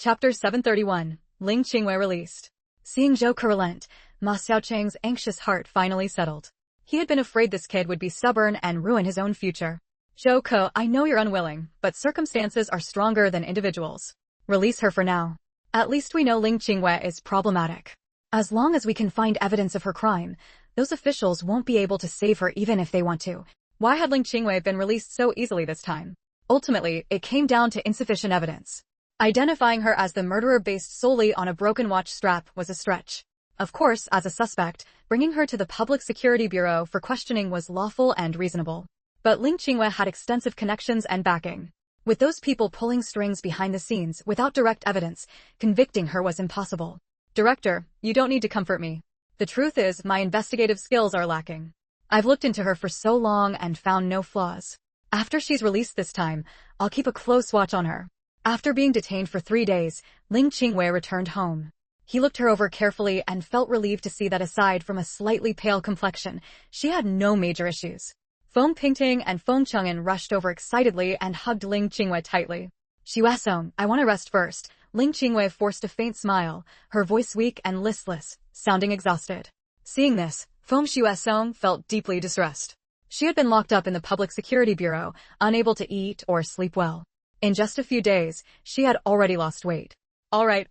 Chapter 731, Ling Qingwei released. Seeing Zhou Ke relent, Ma Xiaocheng's anxious heart finally settled. He had been afraid this kid would be stubborn and ruin his own future. Zhou Ke, I know you're unwilling, but circumstances are stronger than individuals. Release her for now. At least we know Ling Qingwei is problematic. As long as we can find evidence of her crime, those officials won't be able to save her even if they want to. Why had Ling Qingwei been released so easily this time? Ultimately, it came down to insufficient evidence. Identifying her as the murderer based solely on a broken watch strap was a stretch. Of course, as a suspect, bringing her to the Public Security Bureau for questioning was lawful and reasonable. But Ling Qingwei had extensive connections and backing. With those people pulling strings behind the scenes without direct evidence, convicting her was impossible. Director, you don't need to comfort me. The truth is, my investigative skills are lacking. I've looked into her for so long and found no flaws. After she's released this time, I'll keep a close watch on her. After being detained for 3 days, Ling Qingwei returned home. He looked her over carefully and felt relieved to see that aside from a slightly pale complexion, she had no major issues. Feng Pingting and Feng Chang'an rushed over excitedly and hugged Ling Qingwei tightly. Xuesong, I want to rest first. Ling Qingwei forced a faint smile, her voice weak and listless, sounding exhausted. Seeing this, Feng Xuesong felt deeply distressed. She had been locked up in the Public Security Bureau, unable to eat or sleep well. In just a few days, she had already lost weight. All right,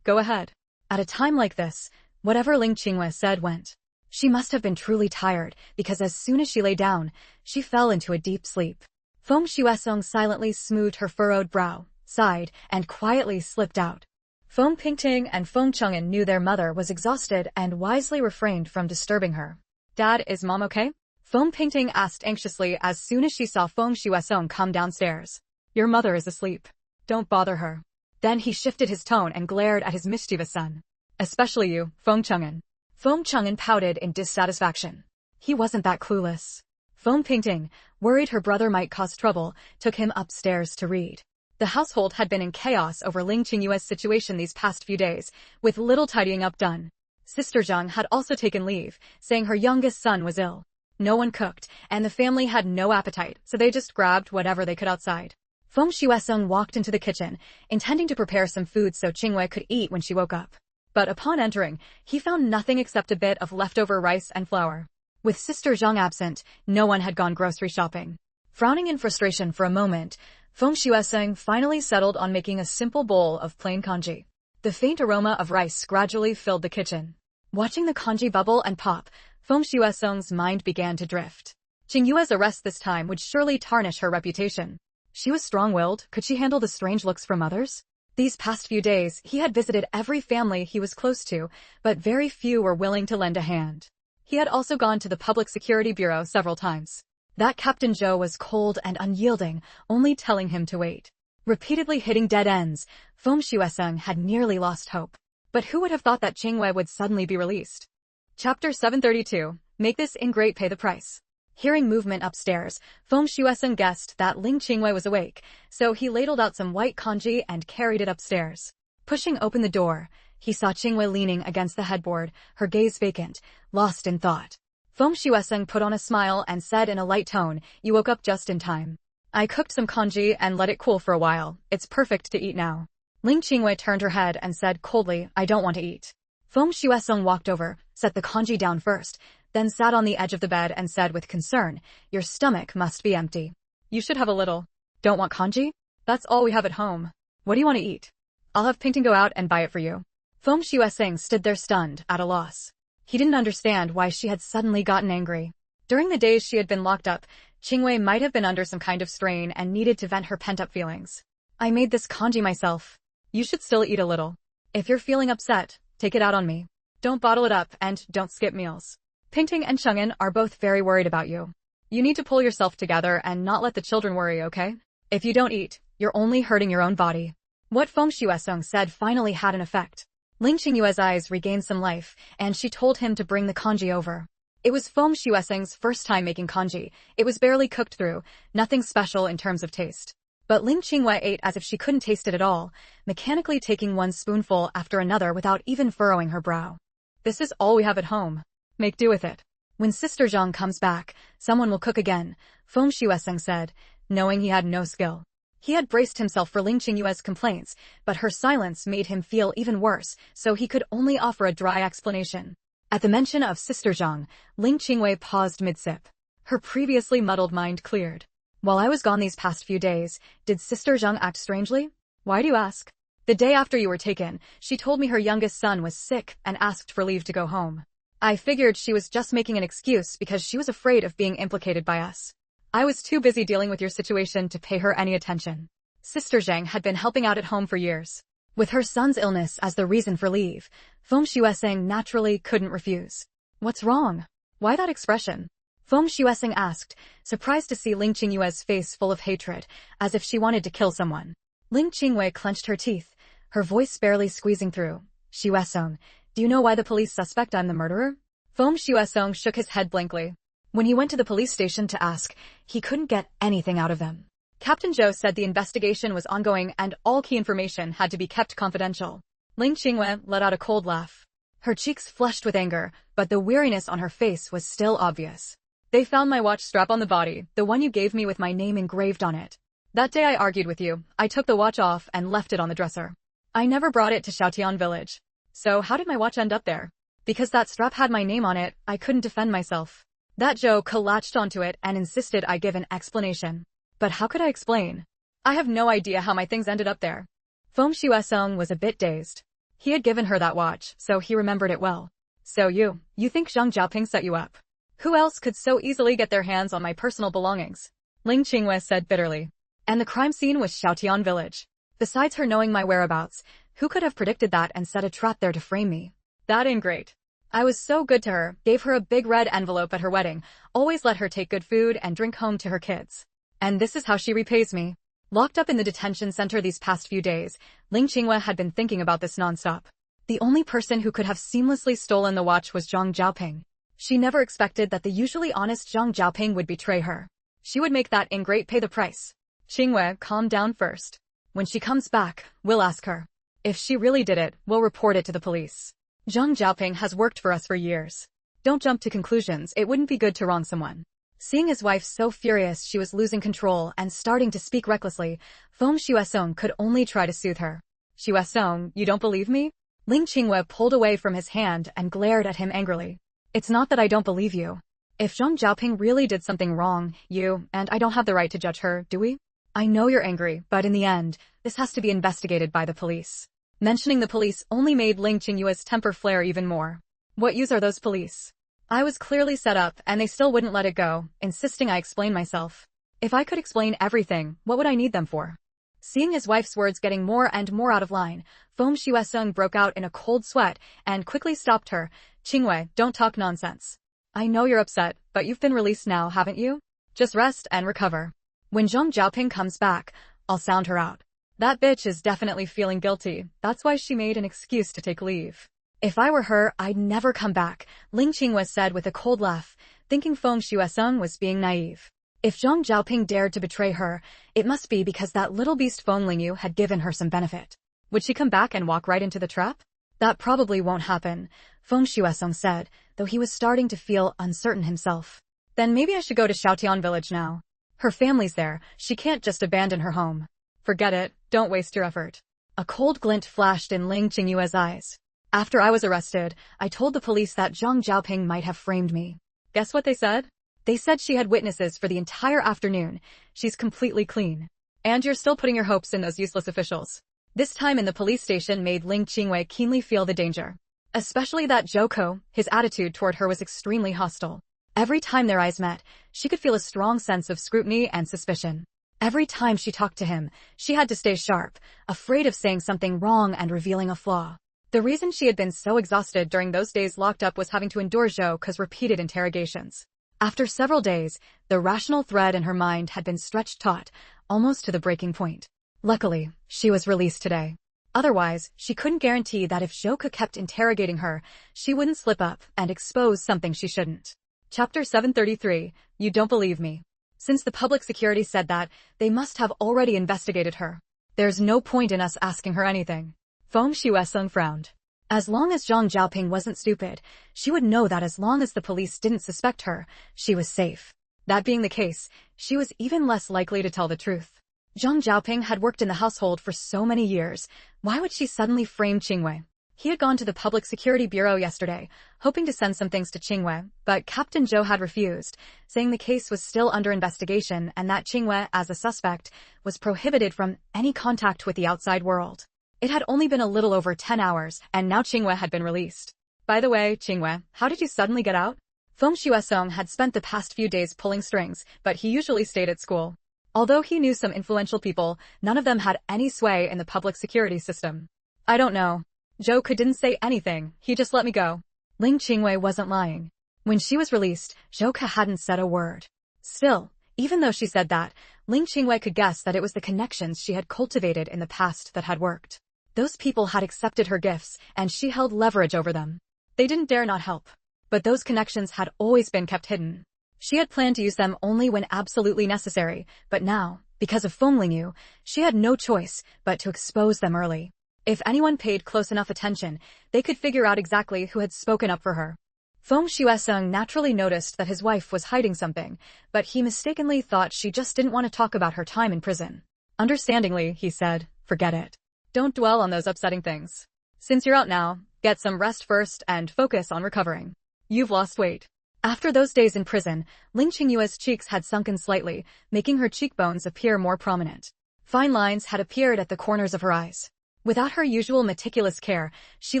go ahead. At a time like this, whatever Ling Qingwei said went. She must have been truly tired, because as soon as she lay down, she fell into a deep sleep. Feng Xuesong silently smoothed her furrowed brow, sighed, and quietly slipped out. Feng Pingting and Feng Chang'an knew their mother was exhausted and wisely refrained from disturbing her. Dad, is Mom okay? Feng Pingting asked anxiously as soon as she saw Feng Xuesong come downstairs. Your mother is asleep. Don't bother her. Then he shifted his tone and glared at his mischievous son. Especially you, Feng Chang'an. Feng Chang'an pouted in dissatisfaction. He wasn't that clueless. Feng Pingting, worried her brother might cause trouble, took him upstairs to read. The household had been in chaos over Ling Qingwei's situation these past few days, with little tidying up done. Sister Zhang had also taken leave, saying her youngest son was ill. No one cooked, and the family had no appetite, so they just grabbed whatever they could outside. Feng Xuesong walked into the kitchen, intending to prepare some food so Qingwei could eat when she woke up. But upon entering, he found nothing except a bit of leftover rice and flour. With Sister Zhang absent, no one had gone grocery shopping. Frowning in frustration for a moment, Feng Xuesong finally settled on making a simple bowl of plain congee. The faint aroma of rice gradually filled the kitchen. Watching the congee bubble and pop, Feng Xuesong's mind began to drift. Qingyue's arrest this time would surely tarnish her reputation. She was strong-willed. Could she handle the strange looks from others? These past few days, he had visited every family he was close to, but very few were willing to lend a hand. He had also gone to the Public Security Bureau several times. That Captain Zhou was cold and unyielding, only telling him to wait. Repeatedly hitting dead ends, Feng Xuesong had nearly lost hope. But who would have thought that Qingwei would suddenly be released? Chapter 732, Make this ingrate pay the price. Hearing movement upstairs, Feng Xuesong guessed that Ling Qingwei was awake, so he ladled out some white congee and carried it upstairs. Pushing open the door, he saw Qingwei leaning against the headboard, her gaze vacant, lost in thought. Feng Xuesong put on a smile and said in a light tone, "You woke up just in time. I cooked some congee and let it cool for a while. It's perfect to eat now." Ling Qingwei turned her head and said coldly, "I don't want to eat." Feng Xuesong walked over, set the congee down first, then sat on the edge of the bed and said with concern, "Your stomach must be empty. You should have a little. Don't want congee? That's all we have at home. What do you want to eat? I'll have Pingting go out and buy it for you." Feng Xuesong stood there stunned, at a loss. He didn't understand why she had suddenly gotten angry. During the days she had been locked up, Qingwei might have been under some kind of strain and needed to vent her pent-up feelings. "I made this congee myself. You should still eat a little. If you're feeling upset, take it out on me. Don't bottle it up and don't skip meals. Pingting and Chang'an are both very worried about you. You need to pull yourself together and not let the children worry, okay? If you don't eat, you're only hurting your own body." What Feng Xuesong said finally had an effect. Ling Qingyue's eyes regained some life, and she told him to bring the congee over. It was Feng Xuesong's first time making congee. It was barely cooked through, nothing special in terms of taste. But Ling Qingwei ate as if she couldn't taste it at all, mechanically taking one spoonful after another without even furrowing her brow. "This is all we have at home. Make do with it. When Sister Zhang comes back, someone will cook again," Feng Xuesong said, knowing he had no skill. He had braced himself for Ling Qingyue's complaints, but her silence made him feel even worse, so he could only offer a dry explanation. At the mention of Sister Zhang, Ling Qingyue paused mid-sip. Her previously muddled mind cleared. While I was gone these past few days, did Sister Zhang act strangely? Why do you ask? The day after you were taken, she told me her youngest son was sick and asked for leave to go home. I figured she was just making an excuse because she was afraid of being implicated by us. I was too busy dealing with your situation to pay her any attention. Sister Zhang had been helping out at home for years. With her son's illness as the reason for leave, Feng Xueseng naturally couldn't refuse. What's wrong? Why that expression? Feng Xueseng asked, surprised to see Ling Qingyue's face full of hatred, as if she wanted to kill someone. Ling Qingyue clenched her teeth, her voice barely squeezing through. Xueseng, do you know why the police suspect I'm the murderer? Feng Xueseng shook his head blankly. When he went to the police station to ask, he couldn't get anything out of them. Captain Zhou said the investigation was ongoing and all key information had to be kept confidential. Ling Qingyue let out a cold laugh. Her cheeks flushed with anger, but the weariness on her face was still obvious. They found my watch strap on the body, the one you gave me with my name engraved on it. That day I argued with you, I took the watch off and left it on the dresser. I never brought it to Xiaotian village. So how did my watch end up there? Because that strap had my name on it, I couldn't defend myself. That Zhou latched onto it and insisted I give an explanation. But how could I explain? I have no idea how my things ended up there. Feng Xueseng was a bit dazed. He had given her that watch, so he remembered it well. So you think Zhang Zhaoping set you up? Who else could so easily get their hands on my personal belongings? Ling Qingyue said bitterly. And the crime scene was Xiaotian village. Besides her knowing my whereabouts, who could have predicted that and set a trap there to frame me? That ain't great. I was so good to her, gave her a big red envelope at her wedding, always let her take good food and drink home to her kids. And this is how she repays me. Locked up in the detention center these past few days, Ling Qingyue had been thinking about this nonstop. The only person who could have seamlessly stolen the watch was Zhang Zhaoping. She never expected that the usually honest Zhang Zhaoping would betray her. She would make that ingrate pay the price. Qingyue, calm down first. When she comes back, we'll ask her. If she really did it, we'll report it to the police. Zhang Zhaoping has worked for us for years. Don't jump to conclusions, it wouldn't be good to wrong someone. Seeing his wife so furious she was losing control and starting to speak recklessly, Feng Xueseng could only try to soothe her. Xueseng, you don't believe me? Ling Qingyue pulled away from his hand and glared at him angrily. It's not that I don't believe you. If Zhang Zhaoping really did something wrong, you and I don't have the right to judge her, do we? I know you're angry, but in the end, this has to be investigated by the police. Mentioning the police only made Ling Qingyue's temper flare even more. What use are those police? I was clearly set up and they still wouldn't let it go, insisting I explain myself. If I could explain everything, what would I need them for? Seeing his wife's words getting more and more out of line, Feng Xueseng broke out in a cold sweat and quickly stopped her. Qingyue, don't talk nonsense. I know you're upset, but you've been released now, haven't you? Just rest and recover. When Zhang Zhaoping comes back, I'll sound her out. That bitch is definitely feeling guilty, that's why she made an excuse to take leave. If I were her, I'd never come back, Ling Qingyue said with a cold laugh, thinking Feng Xueseng was being naive. If Zhang Zhaoping dared to betray her, it must be because that little beast Feng Lingyu had given her some benefit. Would she come back and walk right into the trap? That probably won't happen, Feng Xueseng said, though he was starting to feel uncertain himself. Then maybe I should go to Xiaotian village now. Her family's there, she can't just abandon her home. Forget it, don't waste your effort. A cold glint flashed in Ling Qingyue's eyes. After I was arrested, I told the police that Zhang Zhaoping might have framed me. Guess what they said? They said she had witnesses for the entire afternoon. She's completely clean. And you're still putting your hopes in those useless officials. This time in the police station made Ling Qingyue keenly feel the danger. Especially that Zhou, his attitude toward her was extremely hostile. Every time their eyes met, she could feel a strong sense of scrutiny and suspicion. Every time she talked to him, she had to stay sharp, afraid of saying something wrong and revealing a flaw. The reason she had been so exhausted during those days locked up was having to endure Zhou's repeated interrogations. After several days, the rational thread in her mind had been stretched taut, almost to the breaking point. Luckily, she was released today. Otherwise, she couldn't guarantee that if Zhou kept interrogating her, she wouldn't slip up and expose something she shouldn't. Chapter 733, You Don't Believe Me. Since the public security said that, they must have already investigated her. There's no point in us asking her anything. Feng Xueseng frowned. As long as Zhang Zhaoping wasn't stupid, she would know that as long as the police didn't suspect her, she was safe. That being the case, she was even less likely to tell the truth. Zhang Zhaoping had worked in the household for so many years. Why would she suddenly frame Qingwei? He had gone to the Public Security Bureau yesterday, hoping to send some things to Qingwei, but Captain Zhou had refused, saying the case was still under investigation and that Qingwei, as a suspect, was prohibited from any contact with the outside world. It had only been a little over 10 hours, and now Qingwei had been released. By the way, Qingwei, how did you suddenly get out? Feng Shuesong had spent the past few days pulling strings, but he usually stayed at school. Although he knew some influential people, none of them had any sway in the public security system. I don't know. Zhou didn't say anything, he just let me go. Ling Qingwei wasn't lying. When she was released, Zhou hadn't said a word. Still, even though she said that, Ling Qingwei could guess that it was the connections she had cultivated in the past that had worked. Those people had accepted her gifts, and she held leverage over them. They didn't dare not help. But those connections had always been kept hidden. She had planned to use them only when absolutely necessary, but now, because of Feng Lingyu, she had no choice but to expose them early. If anyone paid close enough attention, they could figure out exactly who had spoken up for her. Feng Shuesong naturally noticed that his wife was hiding something, but he mistakenly thought she just didn't want to talk about her time in prison. Understandingly, he said, forget it. Don't dwell on those upsetting things. Since you're out now, get some rest first and focus on recovering. You've lost weight. After those days in prison, Ling Qingyue's cheeks had sunken slightly, making her cheekbones appear more prominent. Fine lines had appeared at the corners of her eyes. Without her usual meticulous care, she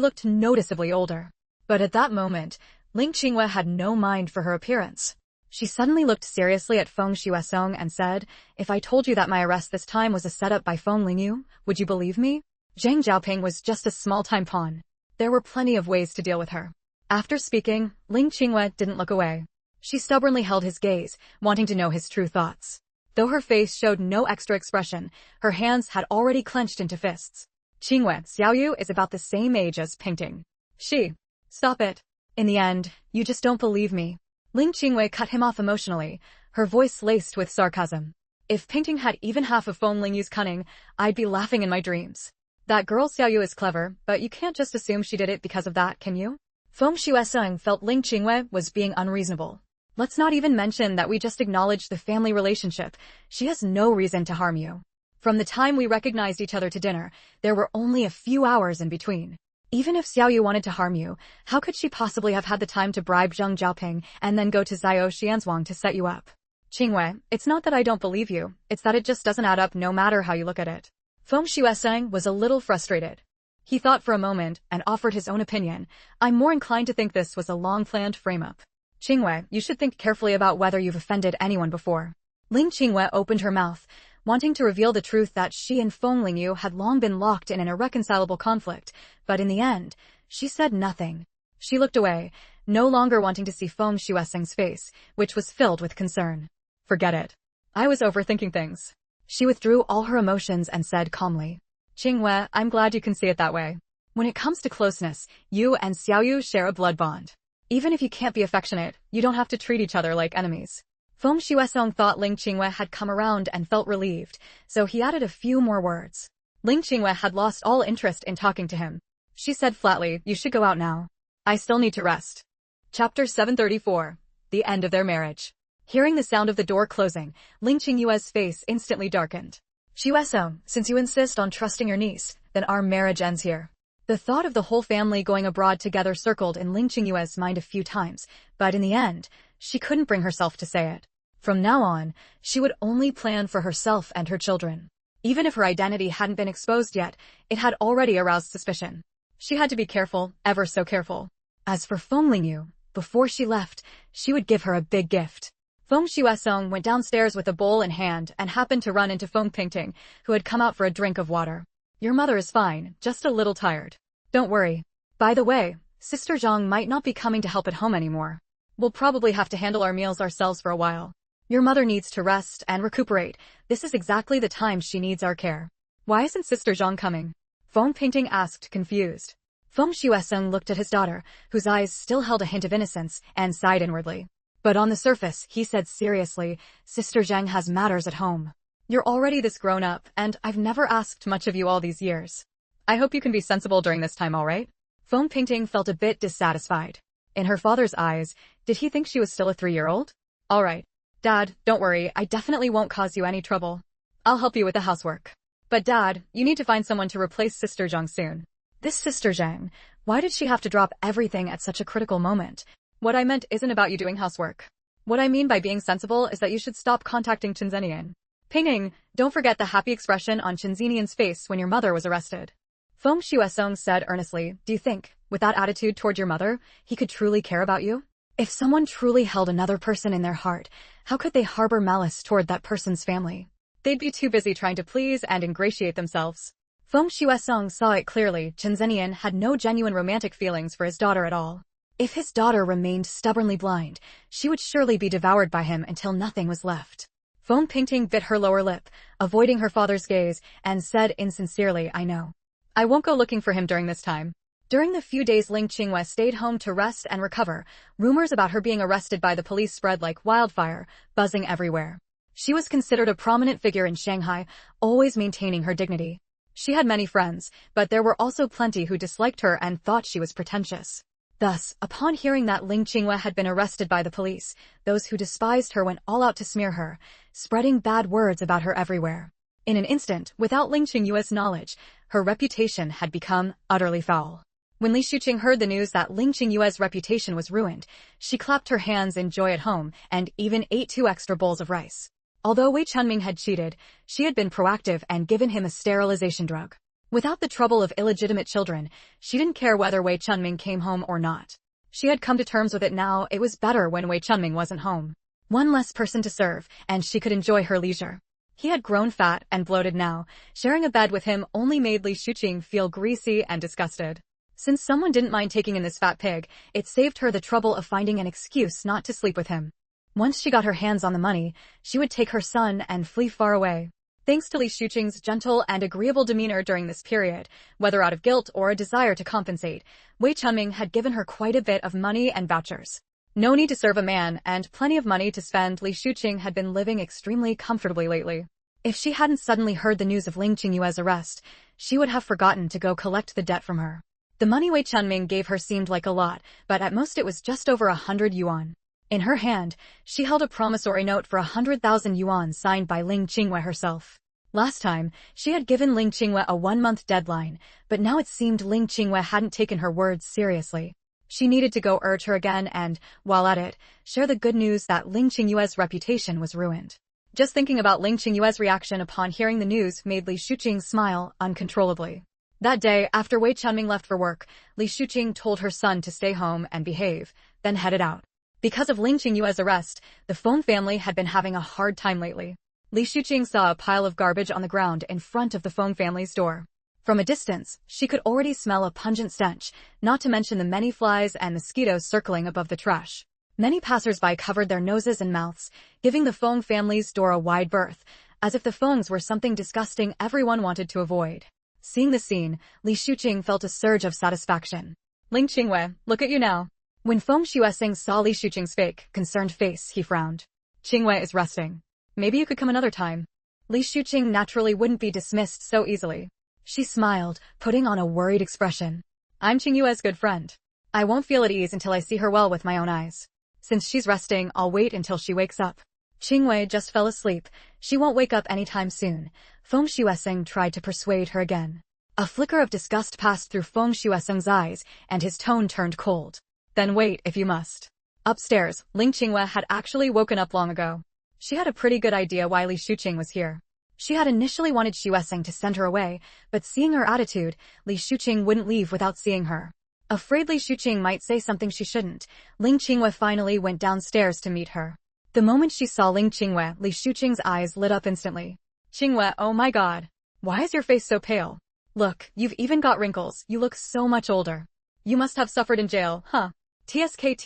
looked noticeably older. But at that moment, Ling Qingyue had no mind for her appearance. She suddenly looked seriously at Feng Shuesong and said, if I told you that my arrest this time was a setup by Feng Lingyu, would you believe me? Zhang Zhaoping was just a small-time pawn. There were plenty of ways to deal with her. After speaking, Ling Qingyue didn't look away. She stubbornly held his gaze, wanting to know his true thoughts. Though her face showed no extra expression, her hands had already clenched into fists. Qingyue, Xiaoyu is about the same age as Pingting. Stop it. In the end, you just don't believe me. Ling Qingyue cut him off emotionally, her voice laced with sarcasm. If Pingting had even half of Feng Lingyu's cunning, I'd be laughing in my dreams. That girl Xiaoyu is clever, but you can't just assume she did it because of that, can you? Feng Shuesong felt Ling Qingyue was being unreasonable. Let's not even mention that we just acknowledged the family relationship. She has no reason to harm you. From the time we recognized each other to dinner, there were only a few hours in between. Even if Xiaoyu wanted to harm you, how could she possibly have had the time to bribe Zhang Zhaoping and then go to Zhao Xianzhuang to set you up? Qingyue, it's not that I don't believe you, it's that it just doesn't add up no matter how you look at it. Feng Shuesong was a little frustrated. He thought for a moment and offered his own opinion. I'm more inclined to think this was a long-planned frame-up. Qingyue, you should think carefully about whether you've offended anyone before. Ling Qingyue opened her mouth, wanting to reveal the truth that she and Feng Lingyu had long been locked in an irreconcilable conflict, but in the end, she said nothing. She looked away, no longer wanting to see Feng Shuesong's face, which was filled with concern. Forget it. I was overthinking things. She withdrew all her emotions and said calmly, Qingyue, I'm glad you can see it that way. When it comes to closeness, you and Xiaoyu share a blood bond. Even if you can't be affectionate, you don't have to treat each other like enemies. Feng Shuesong thought Ling Qingyue had come around and felt relieved, so he added a few more words. Ling Qingyue had lost all interest in talking to him. She said flatly, you should go out now. I still need to rest. Chapter 734. The End of Their Marriage. Hearing the sound of the door closing, Ling Qingyue's face instantly darkened. Shuesong, since you insist on trusting your niece, then our marriage ends here. The thought of the whole family going abroad together circled in Ling Qingyue's mind a few times, but in the end, she couldn't bring herself to say it. From now on, she would only plan for herself and her children. Even if her identity hadn't been exposed yet, it had already aroused suspicion. She had to be careful, ever so careful. As for Feng Lingyu, before she left, she would give her a big gift. Feng Shuesong went downstairs with a bowl in hand and happened to run into Feng Pingting, who had come out for a drink of water. Your mother is fine, just a little tired. Don't worry. By the way, Sister Zhang might not be coming to help at home anymore. We'll probably have to handle our meals ourselves for a while. Your mother needs to rest and recuperate. This is exactly the time she needs our care. Why isn't Sister Zhang coming? Feng Pingting asked, confused. Feng Shuesong looked at his daughter, whose eyes still held a hint of innocence, and sighed inwardly. But on the surface, he said seriously, Sister Zhang has matters at home. You're already this grown up, and I've never asked much of you all these years. I hope you can be sensible during this time, alright? Feng Pingting felt a bit dissatisfied. In her father's eyes, did he think she was still a 3-year-old? Alright. Dad, don't worry, I definitely won't cause you any trouble. I'll help you with the housework. But Dad, you need to find someone to replace Sister Zhang soon. This Sister Zhang, why did she have to drop everything at such a critical moment? What I meant isn't about you doing housework. What I mean by being sensible is that you should stop contacting Chinzenian. Pinging, don't forget the happy expression on Chinzenian's face when your mother was arrested. Feng Shuesong said earnestly, do you think, with that attitude toward your mother, he could truly care about you? If someone truly held another person in their heart, how could they harbor malice toward that person's family? They'd be too busy trying to please and ingratiate themselves. Feng Shuesong saw it clearly. Chinzenian had no genuine romantic feelings for his daughter at all. If his daughter remained stubbornly blind, she would surely be devoured by him until nothing was left. Feng Pingting bit her lower lip, avoiding her father's gaze, and said insincerely, I know. I won't go looking for him during this time. During the few days Ling Qinghua stayed home to rest and recover, rumors about her being arrested by the police spread like wildfire, buzzing everywhere. She was considered a prominent figure in Shanghai, always maintaining her dignity. She had many friends, but there were also plenty who disliked her and thought she was pretentious. Thus, upon hearing that Ling Qinghua had been arrested by the police, those who despised her went all out to smear her, spreading bad words about her everywhere. In an instant, without Ling Qinghua's knowledge, her reputation had become utterly foul. When Li Shuqing heard the news that Ling Qinghua's reputation was ruined, she clapped her hands in joy at home and even ate 2 extra bowls of rice. Although Wei Chunming had cheated, she had been proactive and given him a sterilization drug. Without the trouble of illegitimate children, she didn't care whether Wei Chunming came home or not. She had come to terms with it now. It was better when Wei Chunming wasn't home. One less person to serve, and she could enjoy her leisure. He had grown fat and bloated now. Sharing a bed with him only made Li Shuqing feel greasy and disgusted. Since someone didn't mind taking in this fat pig, it saved her the trouble of finding an excuse not to sleep with him. Once she got her hands on the money, she would take her son and flee far away. Thanks to Li Shuqing's gentle and agreeable demeanor during this period, whether out of guilt or a desire to compensate, Wei Chunming had given her quite a bit of money and vouchers. No need to serve a man and plenty of money to spend. Li Shuqing had been living extremely comfortably lately. If she hadn't suddenly heard the news of Ling Qinghua's arrest, she would have forgotten to go collect the debt from her. The money Wei Chunming gave her seemed like a lot, but at most it was just over 100 yuan. In her hand, she held a promissory note for 100,000 yuan signed by Ling Qinghua herself. Last time, she had given Ling Qinghua a 1-month deadline, but now it seemed Ling Qinghua hadn't taken her words seriously. She needed to go urge her again and, while at it, share the good news that Ling Qinghua's reputation was ruined. Just thinking about Ling Qinghua's reaction upon hearing the news made Li Shuqing smile uncontrollably. That day, after Wei Chunming left for work, Li Shuqing told her son to stay home and behave, then headed out. Because of Ling Qinghua's arrest, the Feng family had been having a hard time lately. Li Shuqing saw a pile of garbage on the ground in front of the Feng family's door. From a distance, she could already smell a pungent stench, not to mention the many flies and mosquitoes circling above the trash. Many passers-by covered their noses and mouths, giving the Feng family's door a wide berth, as if the Fengs were something disgusting everyone wanted to avoid. Seeing the scene, Li Shuqing felt a surge of satisfaction. Ling Qinghua, look at you now. When Feng Shuesing saw Li Shuqing's fake, concerned face, he frowned. Qinghua is resting. Maybe you could come another time. Li Shuqing naturally wouldn't be dismissed so easily. She smiled, putting on a worried expression. I'm Qinghua's good friend. I won't feel at ease until I see her well with my own eyes. Since she's resting, I'll wait until she wakes up. Qinghua just fell asleep. She won't wake up anytime soon. Feng Shuesing tried to persuade her again. A flicker of disgust passed through Feng Shuesing's eyes, and his tone turned cold. Then wait if you must. Upstairs, Ling Qinghua had actually woken up long ago. She had a pretty good idea why Li Shuqing was here. She had initially wanted Shuesing to send her away, but seeing her attitude, Li Shuqing wouldn't leave without seeing her. Afraid Li Shuqing might say something she shouldn't, Ling Qinghua finally went downstairs to meet her. The moment she saw Ling Qinghua, Li Shuqing's eyes lit up instantly. Qinghua, oh my god. Why is your face so pale? Look, you've even got wrinkles. You look so much older. You must have suffered in jail, huh? TSK,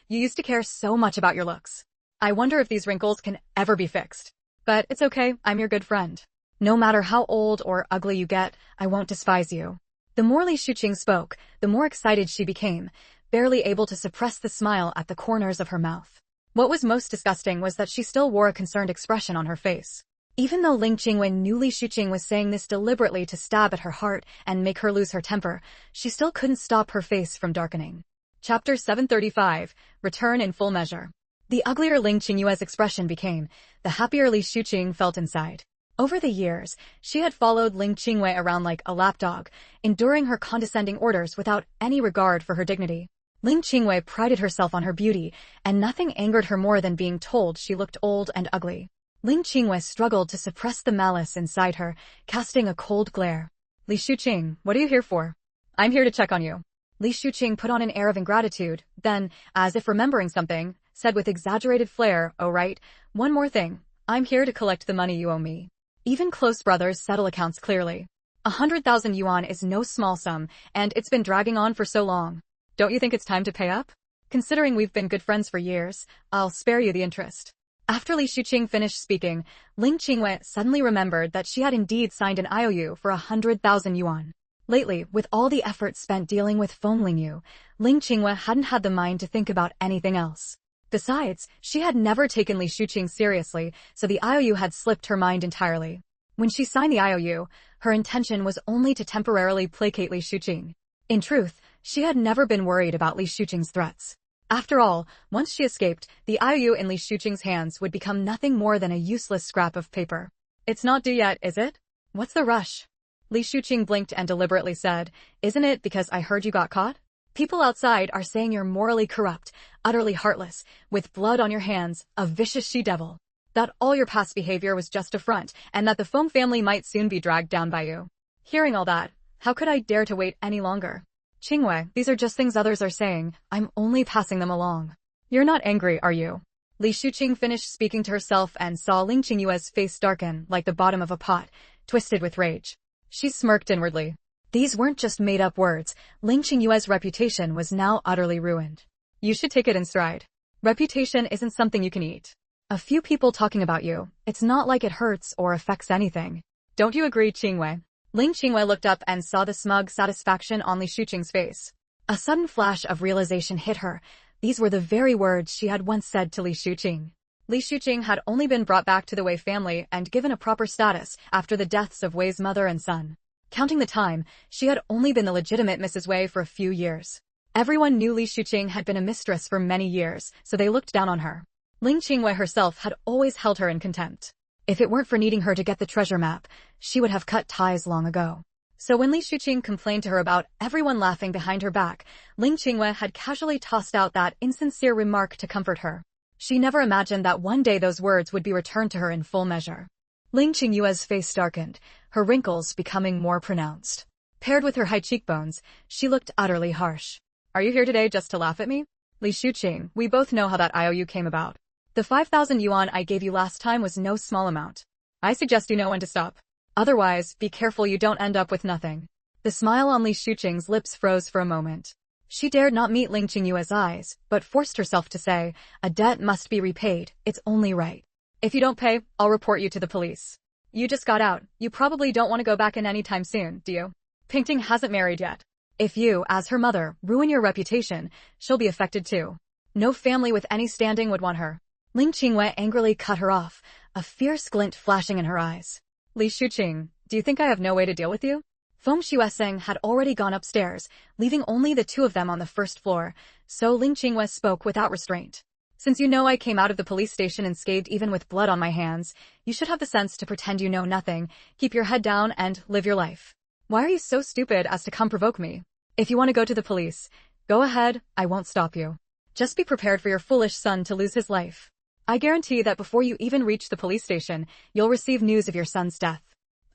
you used to care so much about your looks. I wonder if these wrinkles can ever be fixed. But it's okay, I'm your good friend. No matter how old or ugly you get, I won't despise you. The more Li Shuqing spoke, the more excited she became, barely able to suppress the smile at the corners of her mouth. What was most disgusting was that she still wore a concerned expression on her face. Even though Ling Qinghua knew Li Shuqing was saying this deliberately to stab at her heart and make her lose her temper, she still couldn't stop her face from darkening. Chapter 735, Return in Full Measure. The uglier Ling Qingyue's expression became, the happier Li Shuqing felt inside. Over the years, she had followed Ling Qingyue around like a lapdog, enduring her condescending orders without any regard for her dignity. Ling Qingyue prided herself on her beauty, and nothing angered her more than being told she looked old and ugly. Ling Qingyue struggled to suppress the malice inside her, casting a cold glare. Li Shuqing, what are you here for? I'm here to check on you. Li Shuqing put on an air of ingratitude, then, as if remembering something, said with exaggerated flair, oh right, one more thing, I'm here to collect the money you owe me. Even close brothers settle accounts clearly. 100,000 yuan is no small sum, and it's been dragging on for so long. Don't you think it's time to pay up? Considering we've been good friends for years, I'll spare you the interest. After Li Shuqing finished speaking, Ling Qingyue suddenly remembered that she had indeed signed an IOU for 100,000 yuan. Lately, with all the effort spent dealing with Feng Lingyu, Ling Qingyue hadn't had the mind to think about anything else. Besides, she had never taken Li Shuqing seriously, so the IOU had slipped her mind entirely. When she signed the IOU, her intention was only to temporarily placate Li Shuqing. In truth, she had never been worried about Li Shuqing's threats. After all, once she escaped, the IOU in Li Shuqing's hands would become nothing more than a useless scrap of paper. It's not due yet, is it? What's the rush? Li Shuqing blinked and deliberately said, isn't it because I heard you got caught? People outside are saying you're morally corrupt, utterly heartless, with blood on your hands, a vicious she-devil. That all your past behavior was just a front, and that the Feng family might soon be dragged down by you. Hearing all that, how could I dare to wait any longer? Qingyue, these are just things others are saying, I'm only passing them along. You're not angry, are you? Li Shuqing finished speaking to herself and saw Ling Qingyue's face darken like the bottom of a pot, twisted with rage. She smirked inwardly. These weren't just made-up words. Ling Qingyue's reputation was now utterly ruined. You should take it in stride. Reputation isn't something you can eat. A few people talking about you, it's not like it hurts or affects anything. Don't you agree, Qingyue? Ling Qingyue looked up and saw the smug satisfaction on Li Shuqing's face. A sudden flash of realization hit her. These were the very words she had once said to Li Shuqing. Li Shuqing had only been brought back to the Wei family and given a proper status after the deaths of Wei's mother and son. Counting the time, she had only been the legitimate Mrs. Wei for a few years. Everyone knew Li Shuqing had been a mistress for many years, so they looked down on her. Ling Qingyue herself had always held her in contempt. If it weren't for needing her to get the treasure map, she would have cut ties long ago. So when Li Shuqing complained to her about everyone laughing behind her back, Ling Qingyue had casually tossed out that insincere remark to comfort her. She never imagined that one day those words would be returned to her in full measure. Ling Qingyue's face darkened, her wrinkles becoming more pronounced. Paired with her high cheekbones, she looked utterly harsh. Are you here today just to laugh at me? Li Shuqing, we both know how that IOU came about. The 5,000 yuan I gave you last time was no small amount. I suggest you know when to stop. Otherwise, be careful you don't end up with nothing. The smile on Li Shuqing's lips froze for a moment. She dared not meet Ling Qingyue's eyes, but forced herself to say, a debt must be repaid, it's only right. If you don't pay, I'll report you to the police. You just got out, you probably don't want to go back in anytime soon, do you? Pingting hasn't married yet. If you, as her mother, ruin your reputation, she'll be affected too. No family with any standing would want her. Ling Qingyue angrily cut her off, a fierce glint flashing in her eyes. Li Shuqing, do you think I have no way to deal with you? Feng Xueseng had already gone upstairs, leaving only the two of them on the first floor, so Ling Qingyue spoke without restraint. Since you know I came out of the police station unscathed even with blood on my hands, you should have the sense to pretend you know nothing, keep your head down and live your life. Why are you so stupid as to come provoke me? If you want to go to the police, go ahead, I won't stop you. Just be prepared for your foolish son to lose his life. I guarantee that before you even reach the police station, you'll receive news of your son's death.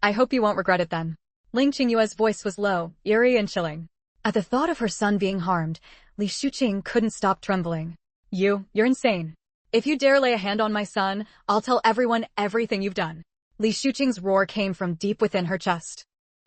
I hope you won't regret it then. Ling Qingyue's voice was low, eerie and chilling. At the thought of her son being harmed, Li Shuqing couldn't stop trembling. You're insane. If you dare lay a hand on my son, I'll tell everyone everything you've done. Li Shuqing's roar came from deep within her chest.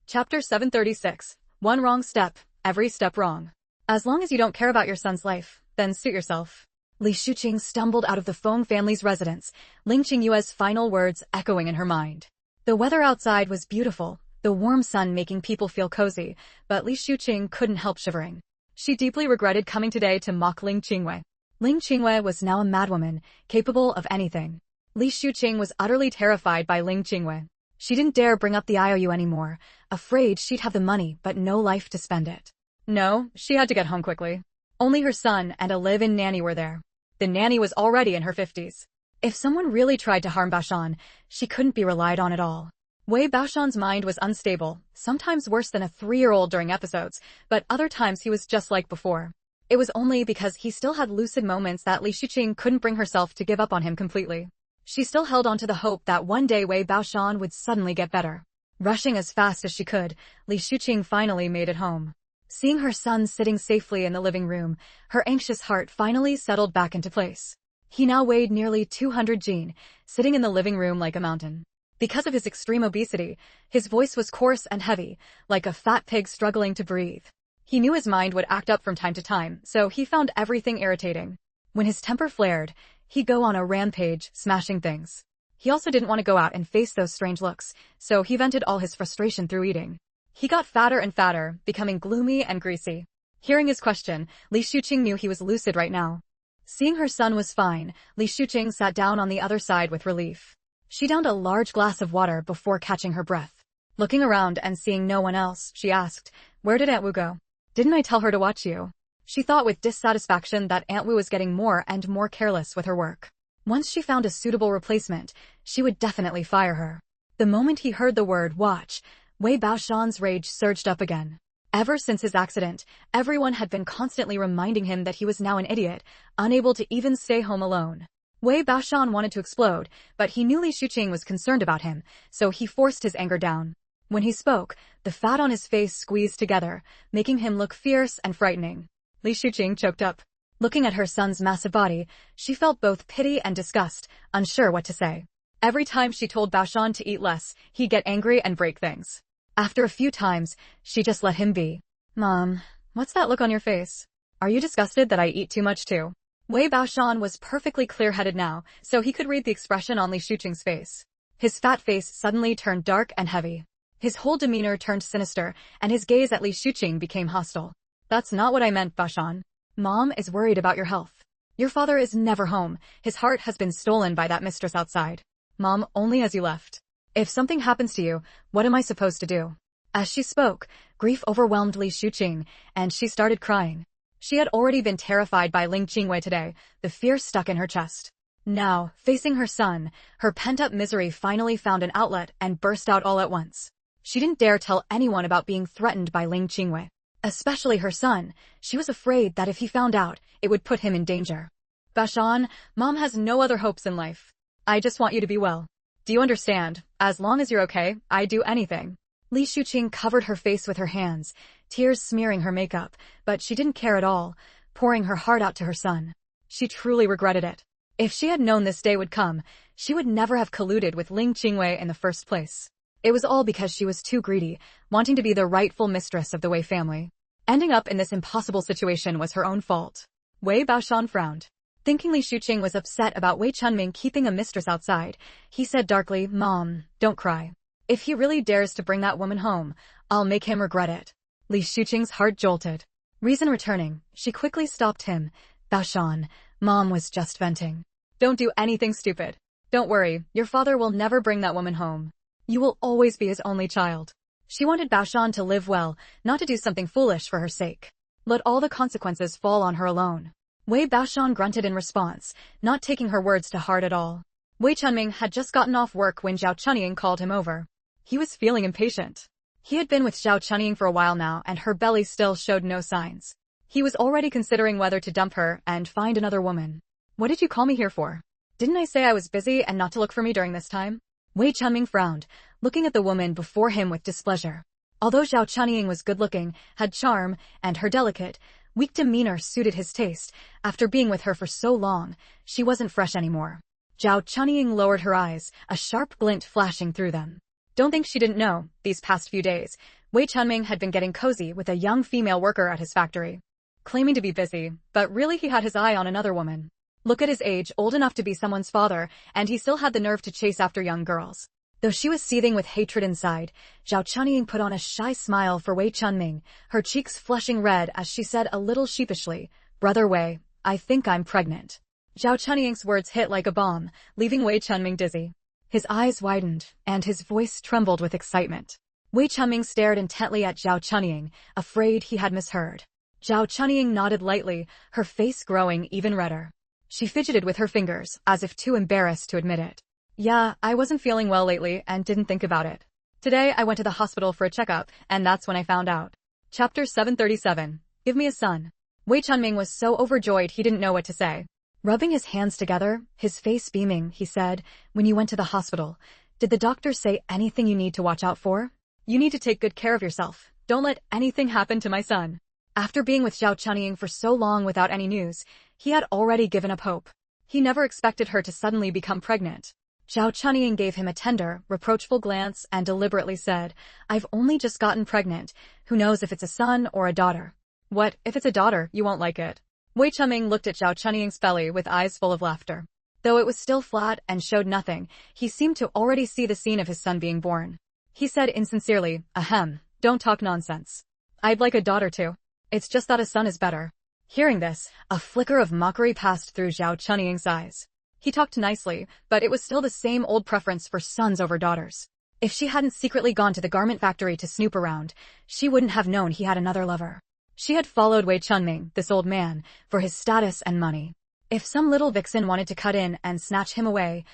Chapter 736. One wrong step, every step wrong. As long as you don't care about your son's life, then suit yourself. Li Shuqing stumbled out of the Feng family's residence, Ling Qingyue's final words echoing in her mind. The weather outside was beautiful, the warm sun making people feel cozy, but Li Shuqing couldn't help shivering. She deeply regretted coming today to mock Ling Qingyue. Ling Qingyue was now a madwoman, capable of anything. Li Shuqing was utterly terrified by Ling Qingyue. She didn't dare bring up the IOU anymore, afraid she'd have the money but no life to spend it. No, she had to get home quickly. Only her son and a live-in nanny were there. The nanny was already in her 50s. If someone really tried to harm Baoshan, she couldn't be relied on at all. Wei Baoshan's mind was unstable, sometimes worse than a 3-year-old during episodes, but other times he was just like before. It was only because he still had lucid moments that Li Shuqing couldn't bring herself to give up on him completely. She still held on to the hope that one day Wei Baoshan would suddenly get better. Rushing as fast as she could, Li Shuqing finally made it home. Seeing her son sitting safely in the living room, her anxious heart finally settled back into place. He now weighed nearly 200 jin, sitting in the living room like a mountain. Because of his extreme obesity, his voice was coarse and heavy, like a fat pig struggling to breathe. He knew his mind would act up from time to time, so he found everything irritating. When his temper flared, he'd go on a rampage, smashing things. He also didn't want to go out and face those strange looks, so he vented all his frustration through eating. He got fatter and fatter, becoming gloomy and greasy. Hearing his question, Li Shuqing knew he was lucid right now. Seeing her son was fine, Li Shuqing sat down on the other side with relief. She downed a large glass of water before catching her breath. Looking around and seeing no one else, she asked, "Where did Aunt Wu go? Didn't I tell her to watch you?" She thought with dissatisfaction that Aunt Wu was getting more and more careless with her work. Once she found a suitable replacement, she would definitely fire her. The moment he heard the word watch, Wei Baoshan's rage surged up again. Ever since his accident, everyone had been constantly reminding him that he was now an idiot, unable to even stay home alone. Wei Baoshan wanted to explode, but he knew Li Shuqing was concerned about him, so he forced his anger down. When he spoke, the fat on his face squeezed together, making him look fierce and frightening. Li Shuqing choked up. Looking at her son's massive body, she felt both pity and disgust, unsure what to say. Every time she told Baoshan to eat less, he'd get angry and break things. After a few times, she just let him be. "Mom, what's that look on your face? Are you disgusted that I eat too much too?" Wei Baoshan was perfectly clear-headed now, so he could read the expression on Li Shuqing's face. His fat face suddenly turned dark and heavy. His whole demeanor turned sinister, and his gaze at Li Shuqing became hostile. "That's not what I meant, Baoshan. Mom is worried about your health. Your father is never home. His heart has been stolen by that mistress outside. Mom, only as you left. If something happens to you, what am I supposed to do?" As she spoke, grief overwhelmed Li Shuqing, and she started crying. She had already been terrified by Ling Qingwei today, the fear stuck in her chest. Now, facing her son, her pent-up misery finally found an outlet and burst out all at once. She didn't dare tell anyone about being threatened by Ling Qingwei. Especially her son, she was afraid that if he found out, it would put him in danger. "Baoshan, Mom has no other hopes in life. I just want you to be well. Do you understand? As long as you're okay, I'd do anything." Li Shuqing covered her face with her hands, tears smearing her makeup, but she didn't care at all, pouring her heart out to her son. She truly regretted it. If she had known this day would come, she would never have colluded with Ling Qingwei in the first place. It was all because she was too greedy, wanting to be the rightful mistress of the Wei family. Ending up in this impossible situation was her own fault. Wei Baoshan frowned. Thinking Li Shuqing was upset about Wei Chunming keeping a mistress outside, he said darkly, "Mom, don't cry. If he really dares to bring that woman home, I'll make him regret it." Li Shuqing's heart jolted. Reason returning, she quickly stopped him. "Baoshan, Mom was just venting. Don't do anything stupid. Don't worry, your father will never bring that woman home. You will always be his only child." She wanted Baoshan to live well, not to do something foolish for her sake. Let all the consequences fall on her alone. Wei Baoshan grunted in response, not taking her words to heart at all. Wei Chunming had just gotten off work when Zhao Chunying called him over. He was feeling impatient. He had been with Zhao Chunying for a while now, and her belly still showed no signs. He was already considering whether to dump her and find another woman. "What did you call me here for? Didn't I say I was busy and not to look for me during this time?" Wei Chunming frowned, looking at the woman before him with displeasure. Although Zhao Chunying was good-looking, had charm, and her delicate, weak demeanor suited his taste, after being with her for so long, she wasn't fresh anymore. Zhao Chunying lowered her eyes, a sharp glint flashing through them. Don't think she didn't know, these past few days, Wei Chunming had been getting cozy with a young female worker at his factory. Claiming to be busy, but really he had his eye on another woman. Look at his age, old enough to be someone's father, and he still had the nerve to chase after young girls. Though she was seething with hatred inside, Zhao Chunying put on a shy smile for Wei Chunming, her cheeks flushing red as she said a little sheepishly, "Brother Wei, I think I'm pregnant." Zhao Chunying's words hit like a bomb, leaving Wei Chunming dizzy. His eyes widened, and his voice trembled with excitement. Wei Chunming stared intently at Zhao Chunying, afraid he had misheard. Zhao Chunying nodded lightly, her face growing even redder. She fidgeted with her fingers, as if too embarrassed to admit it. Yeah, I wasn't feeling well lately and didn't think about it. Today I went to the hospital for a checkup, and that's when I found out. Chapter 737. Give me a son. Wei Chunming was so overjoyed he didn't know what to say. Rubbing his hands together, his face beaming, he said, when you went to the hospital, did the doctor say anything you need to watch out for? You need to take good care of yourself. Don't let anything happen to my son. After being with Zhao Chunying for so long without any news, he had already given up hope. He never expected her to suddenly become pregnant. Zhao Chunying gave him a tender, reproachful glance and deliberately said, I've only just gotten pregnant. Who knows if it's a son or a daughter? What, if it's a daughter, you won't like it. Wei Chunming looked at Zhao Chunying's belly with eyes full of laughter. Though it was still flat and showed nothing, he seemed to already see the scene of his son being born. He said insincerely, ahem, don't talk nonsense. I'd like a daughter too. It's just that a son is better. Hearing this, a flicker of mockery passed through Zhao Chunying's eyes. He talked nicely, but it was still the same old preference for sons over daughters. If she hadn't secretly gone to the garment factory to snoop around, she wouldn't have known he had another lover. She had followed Wei Chunming, this old man, for his status and money. If some little vixen wanted to cut in and snatch him away,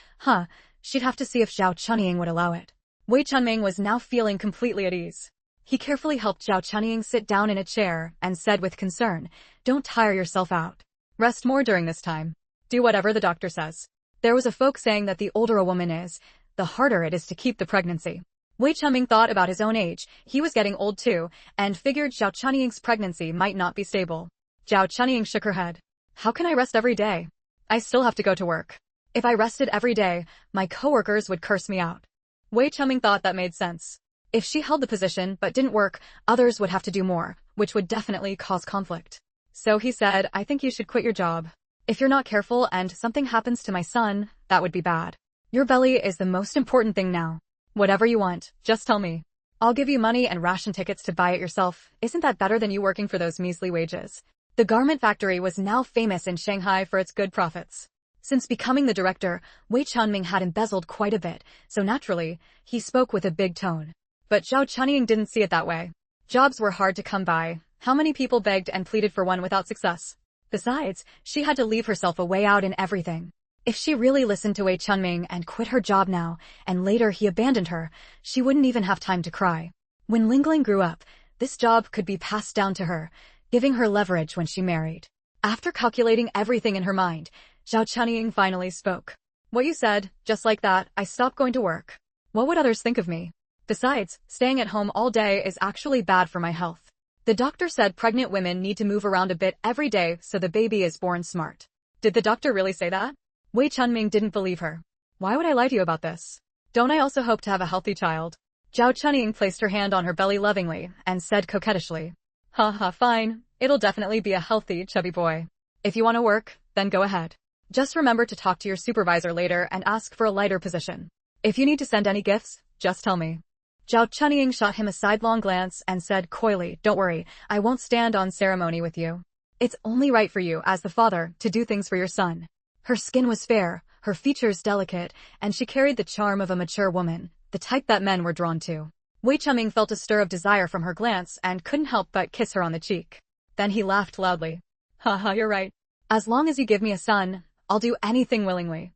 she'd have to see if Zhao Chunying would allow it. Wei Chunming was now feeling completely at ease. He carefully helped Zhao Chunying sit down in a chair and said with concern, don't tire yourself out. Rest more during this time. Do whatever the doctor says. There was a folk saying that the older a woman is, the harder it is to keep the pregnancy. Wei Chunming thought about his own age. He was getting old too, and figured Zhao Chunying's pregnancy might not be stable. Zhao Chunying shook her head. How can I rest every day? I still have to go to work. If I rested every day, my coworkers would curse me out. Wei Chunming thought that made sense. If she held the position but didn't work, others would have to do more, which would definitely cause conflict. So he said, I think you should quit your job. If you're not careful and something happens to my son, that would be bad. Your belly is the most important thing now. Whatever you want, just tell me. I'll give you money and ration tickets to buy it yourself. Isn't that better than you working for those measly wages? The garment factory was now famous in Shanghai for its good profits. Since becoming the director, Wei Chunming had embezzled quite a bit, so naturally, he spoke with a big tone. But Zhao Chunying didn't see it that way. Jobs were hard to come by. How many people begged and pleaded for one without success? Besides, she had to leave herself a way out in everything. If she really listened to Wei Chunming and quit her job now, and later he abandoned her, she wouldn't even have time to cry. When Lingling grew up, this job could be passed down to her, giving her leverage when she married. After calculating everything in her mind, Zhao Chunying finally spoke. What you said, just like that, I stopped going to work. What would others think of me? Besides, staying at home all day is actually bad for my health. The doctor said pregnant women need to move around a bit every day so the baby is born smart. Did the doctor really say that? Wei Chunming didn't believe her. Why would I lie to you about this? Don't I also hope to have a healthy child? Zhao Chunying placed her hand on her belly lovingly and said coquettishly. Fine. It'll definitely be a healthy, chubby boy. If you want to work, then go ahead. Just remember to talk to your supervisor later and ask for a lighter position. If you need to send any gifts, just tell me. Zhao Chunying shot him a sidelong glance and said coyly, don't worry, I won't stand on ceremony with you. It's only right for you, as the father, to do things for your son. Her skin was fair, her features delicate, and she carried the charm of a mature woman, the type that men were drawn to. Wei Chunming felt a stir of desire from her glance and couldn't help but kiss her on the cheek. Then he laughed loudly. You're right. As long as you give me a son, I'll do anything willingly.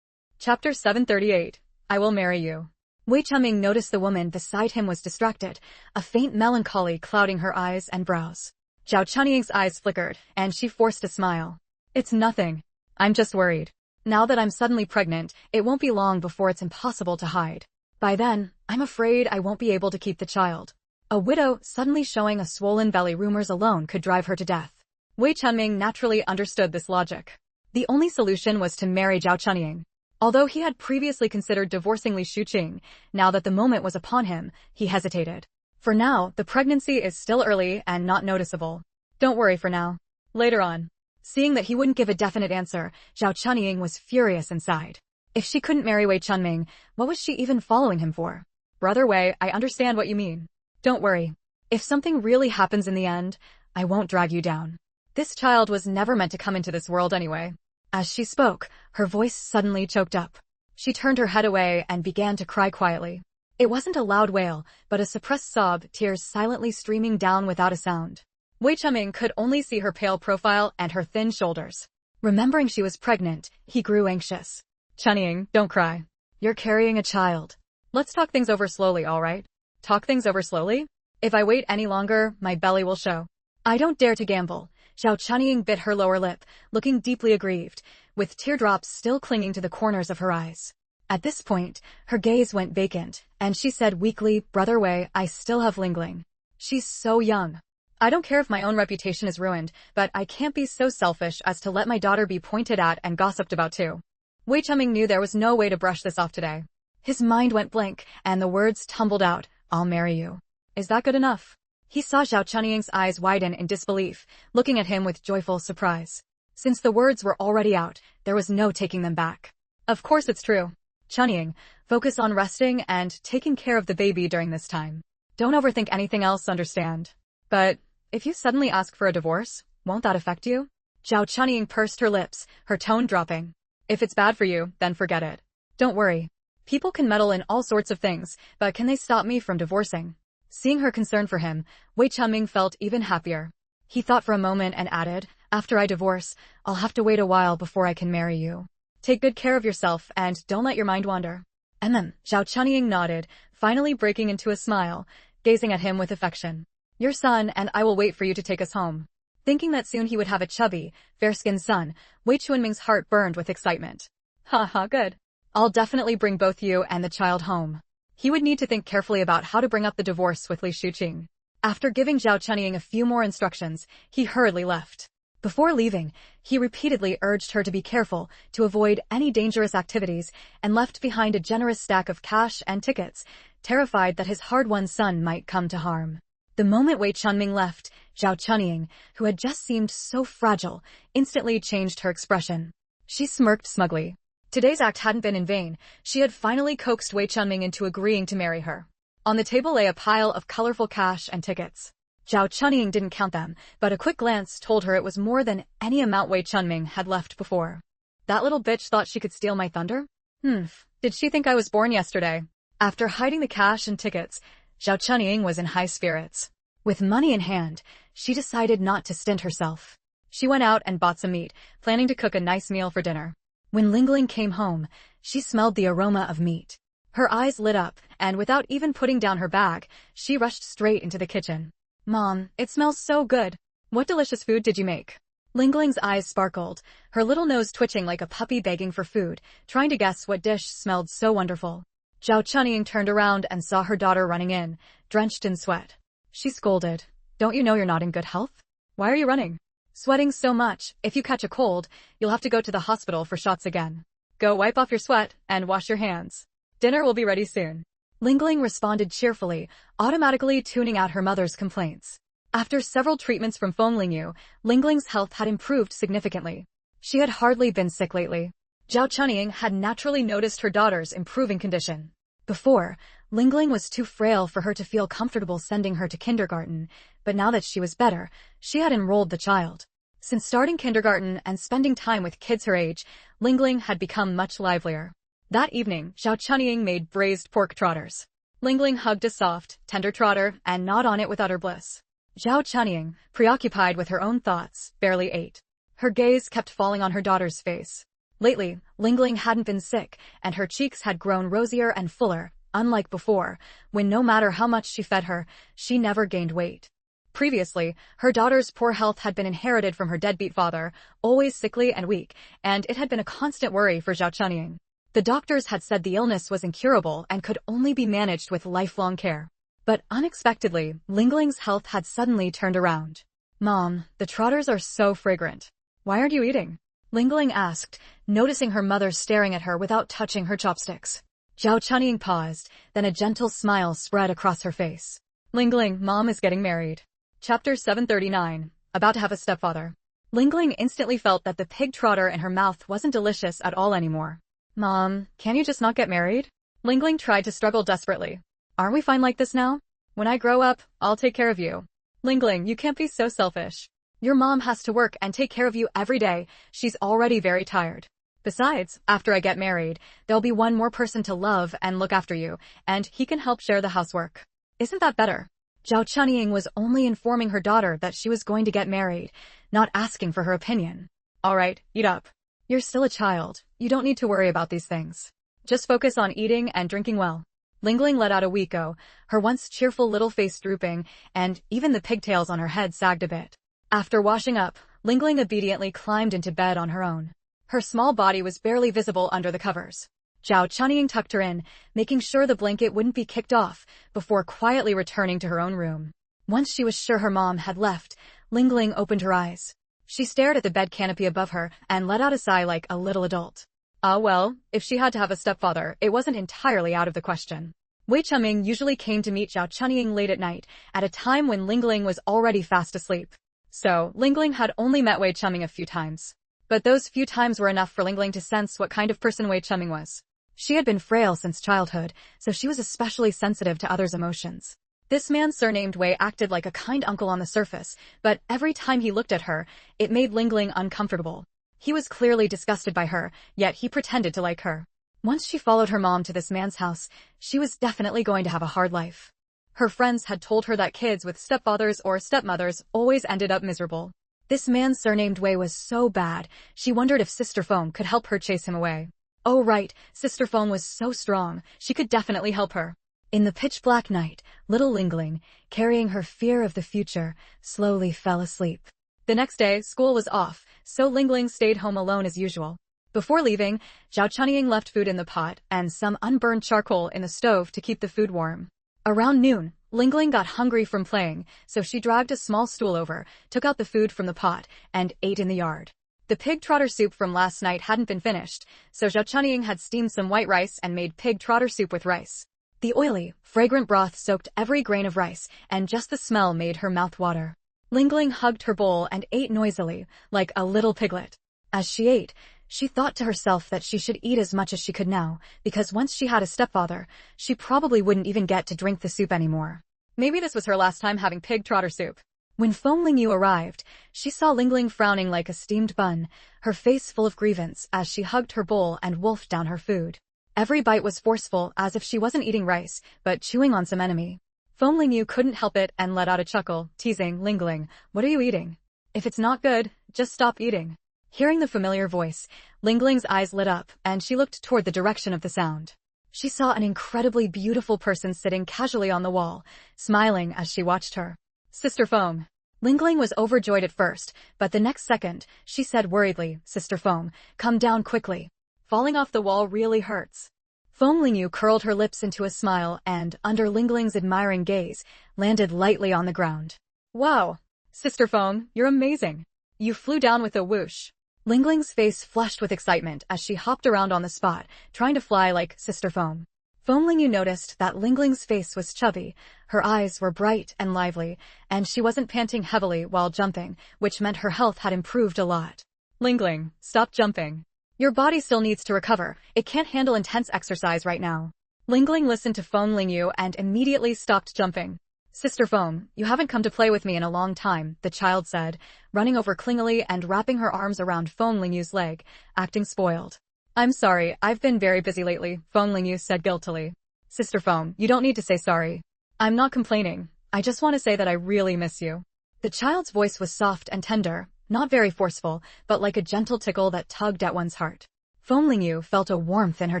Chapter 738. I will marry you. Wei Chunming noticed the woman beside him was distracted, a faint melancholy clouding her eyes and brows. Zhao Chunying's eyes flickered, and she forced a smile. It's nothing. I'm just worried. Now that I'm suddenly pregnant, it won't be long before it's impossible to hide. By then, I'm afraid I won't be able to keep the child. A widow suddenly showing a swollen belly, rumors alone could drive her to death. Wei Chunming naturally understood this logic. The only solution was to marry Zhao Chunying. Although he had previously considered divorcing Li Shuqing, now that the moment was upon him, he hesitated. For now, the pregnancy is still early and not noticeable. Don't worry for now. Later on. Seeing that he wouldn't give a definite answer, Zhao Chunying was furious inside. If she couldn't marry Wei Chunming, what was she even following him for? Brother Wei, I understand what you mean. Don't worry. If something really happens in the end, I won't drag you down. This child was never meant to come into this world anyway. As she spoke, her voice suddenly choked up. She turned her head away and began to cry quietly. It wasn't a loud wail, but a suppressed sob, tears silently streaming down without a sound. Wei Chunming could only see her pale profile and her thin shoulders. Remembering she was pregnant, he grew anxious. Chunying, don't cry. You're carrying a child. Let's talk things over slowly, alright? Talk things over slowly? If I wait any longer, my belly will show. I don't dare to gamble. Zhao Chunying bit her lower lip, looking deeply aggrieved, with teardrops still clinging to the corners of her eyes. At this point, her gaze went vacant, and she said weakly, Brother Wei, I still have Lingling. She's so young. I don't care if my own reputation is ruined, but I can't be so selfish as to let my daughter be pointed at and gossiped about too. Wei Chunming knew there was no way to brush this off today. His mind went blank, and the words tumbled out, I'll marry you. Is that good enough? He saw Zhao Chunying's eyes widen in disbelief, looking at him with joyful surprise. Since the words were already out, there was no taking them back. Of course it's true. Chunying, focus on resting and taking care of the baby during this time. Don't overthink anything else, understand? But if you suddenly ask for a divorce, won't that affect you? Zhao Chunying pursed her lips, her tone dropping. If it's bad for you, then forget it. Don't worry. People can meddle in all sorts of things, but can they stop me from divorcing? Seeing her concern for him, Wei Chunming felt even happier. He thought for a moment and added, after I divorce, I'll have to wait a while before I can marry you. Take good care of yourself and don't let your mind wander. Zhao Chunying nodded, finally breaking into a smile, gazing at him with affection. Your son and I will wait for you to take us home. Thinking that soon he would have a chubby, fair-skinned son, Wei Chunming's heart burned with excitement. Ha, good. I'll definitely bring both you and the child home. He would need to think carefully about how to bring up the divorce with Li Shuqing. After giving Zhao Chunying a few more instructions, he hurriedly left. Before leaving, he repeatedly urged her to be careful, to avoid any dangerous activities, and left behind a generous stack of cash and tickets, terrified that his hard-won son might come to harm. The moment Wei Chunming left, Zhao Chunying, who had just seemed so fragile, instantly changed her expression. She smirked smugly. Today's act hadn't been in vain. She had finally coaxed Wei Chunming into agreeing to marry her. On the table lay a pile of colorful cash and tickets. Zhao Chunying didn't count them, but a quick glance told her it was more than any amount Wei Chunming had left before. That little bitch thought she could steal my thunder? Did she think I was born yesterday? After hiding the cash and tickets, Zhao Chunying was in high spirits. With money in hand, she decided not to stint herself. She went out and bought some meat, planning to cook a nice meal for dinner. When Lingling came home, she smelled the aroma of meat. Her eyes lit up, and without even putting down her bag, she rushed straight into the kitchen. Mom, it smells so good. What delicious food did you make? Lingling's eyes sparkled, her little nose twitching like a puppy begging for food, trying to guess what dish smelled so wonderful. Zhao Chunying turned around and saw her daughter running in, drenched in sweat. She scolded. Don't you know you're not in good health? Why are you running? Sweating so much, if you catch a cold, you'll have to go to the hospital for shots again. Go wipe off your sweat and wash your hands. Dinner will be ready soon. Lingling responded cheerfully, automatically tuning out her mother's complaints. After several treatments from Feng Lingyu, Lingling's health had improved significantly. She had hardly been sick lately. Zhao Chunying had naturally noticed her daughter's improving condition. Before, Lingling was too frail for her to feel comfortable sending her to kindergarten, but now that she was better, she had enrolled the child. Since starting kindergarten and spending time with kids her age, Lingling had become much livelier. That evening, Zhao Chunying made braised pork trotters. Lingling hugged a soft, tender trotter and gnawed on it with utter bliss. Zhao Chunying, preoccupied with her own thoughts, barely ate. Her gaze kept falling on her daughter's face. Lately, Lingling hadn't been sick, and her cheeks had grown rosier and fuller, unlike before, when no matter how much she fed her, she never gained weight. Previously, her daughter's poor health had been inherited from her deadbeat father, always sickly and weak, and it had been a constant worry for Zhao Chunying. The doctors had said the illness was incurable and could only be managed with lifelong care. But unexpectedly, Lingling's health had suddenly turned around. Mom, the trotters are so fragrant. Why aren't you eating? Lingling asked, noticing her mother staring at her without touching her chopsticks. Zhao Chunying paused, then a gentle smile spread across her face. Lingling, Mom is getting married. Chapter 739, about to have a stepfather. Lingling instantly felt that the pig trotter in her mouth wasn't delicious at all anymore. Mom, can you just not get married? Lingling tried to struggle desperately. Aren't we fine like this now? When I grow up, I'll take care of you. Lingling, you can't be so selfish. Your mom has to work and take care of you every day. She's already very tired. Besides, after I get married, there'll be one more person to love and look after you, and he can help share the housework. Isn't that better? Zhao Chunying was only informing her daughter that she was going to get married, not asking for her opinion. Alright, eat up. You're still a child. You don't need to worry about these things. Just focus on eating and drinking well. Lingling let out a weeko, her once cheerful little face drooping, and even the pigtails on her head sagged a bit. After washing up, Lingling obediently climbed into bed on her own. Her small body was barely visible under the covers. Zhao Chunying tucked her in, making sure the blanket wouldn't be kicked off, before quietly returning to her own room. Once she was sure her mom had left, Lingling opened her eyes. She stared at the bed canopy above her and let out a sigh like a little adult. Well, if she had to have a stepfather, it wasn't entirely out of the question. Wei Chunming usually came to meet Zhao Chunying late at night, at a time when Lingling was already fast asleep. So, Lingling had only met Wei Chunming a few times. But those few times were enough for Lingling to sense what kind of person Wei Chunming was. She had been frail since childhood, so she was especially sensitive to others' emotions. This man surnamed Wei acted like a kind uncle on the surface, but every time he looked at her, it made Lingling uncomfortable. He was clearly disgusted by her, yet he pretended to like her. Once she followed her mom to this man's house, she was definitely going to have a hard life. Her friends had told her that kids with stepfathers or stepmothers always ended up miserable. This man surnamed Wei was so bad, she wondered if Sister Feng could help her chase him away. Oh right, Sister Feng was so strong, she could definitely help her. In the pitch-black night, little Lingling, carrying her fear of the future, slowly fell asleep. The next day, school was off, so Lingling stayed home alone as usual. Before leaving, Zhao Chunying left food in the pot and some unburned charcoal in the stove to keep the food warm. Around noon, Lingling got hungry from playing, so she dragged a small stool over, took out the food from the pot, and ate in the yard. The pig trotter soup from last night hadn't been finished, so Zhao Chunying had steamed some white rice and made pig trotter soup with rice. The oily, fragrant broth soaked every grain of rice, and just the smell made her mouth water. Lingling hugged her bowl and ate noisily, like a little piglet. As she ate, she thought to herself that she should eat as much as she could now, because once she had a stepfather, she probably wouldn't even get to drink the soup anymore. Maybe this was her last time having pig trotter soup. When Feng Lingyu arrived, she saw Lingling frowning like a steamed bun, her face full of grievance as she hugged her bowl and wolfed down her food. Every bite was forceful, as if she wasn't eating rice, but chewing on some enemy. Feng Lingyu couldn't help it and let out a chuckle, teasing Lingling, "What are you eating? If it's not good, just stop eating." Hearing the familiar voice, Lingling's eyes lit up, and she looked toward the direction of the sound. She saw an incredibly beautiful person sitting casually on the wall, smiling as she watched her. "Sister Feng." Lingling was overjoyed at first, but the next second, she said worriedly, "Sister Feng, come down quickly. Falling off the wall really hurts." Feng Lingyu curled her lips into a smile and, under Lingling's admiring gaze, landed lightly on the ground. "Wow! Sister Feng, you're amazing. You flew down with a whoosh." Lingling's face flushed with excitement as she hopped around on the spot, trying to fly like Sister Feng. Feng Lingyu noticed that Lingling's face was chubby, her eyes were bright and lively, and she wasn't panting heavily while jumping, which meant her health had improved a lot. "Lingling, stop jumping. Your body still needs to recover, it can't handle intense exercise right now." Lingling listened to Feng Lingyu and immediately stopped jumping. "Sister Feng, you haven't come to play with me in a long time," the child said, running over clingily and wrapping her arms around Feng Lingyu's leg, acting spoiled. "I'm sorry, I've been very busy lately," Feng Lingyu said guiltily. "Sister Feng, you don't need to say sorry. I'm not complaining, I just want to say that I really miss you." The child's voice was soft and tender, not very forceful, but like a gentle tickle that tugged at one's heart. Feng Lingyu felt a warmth in her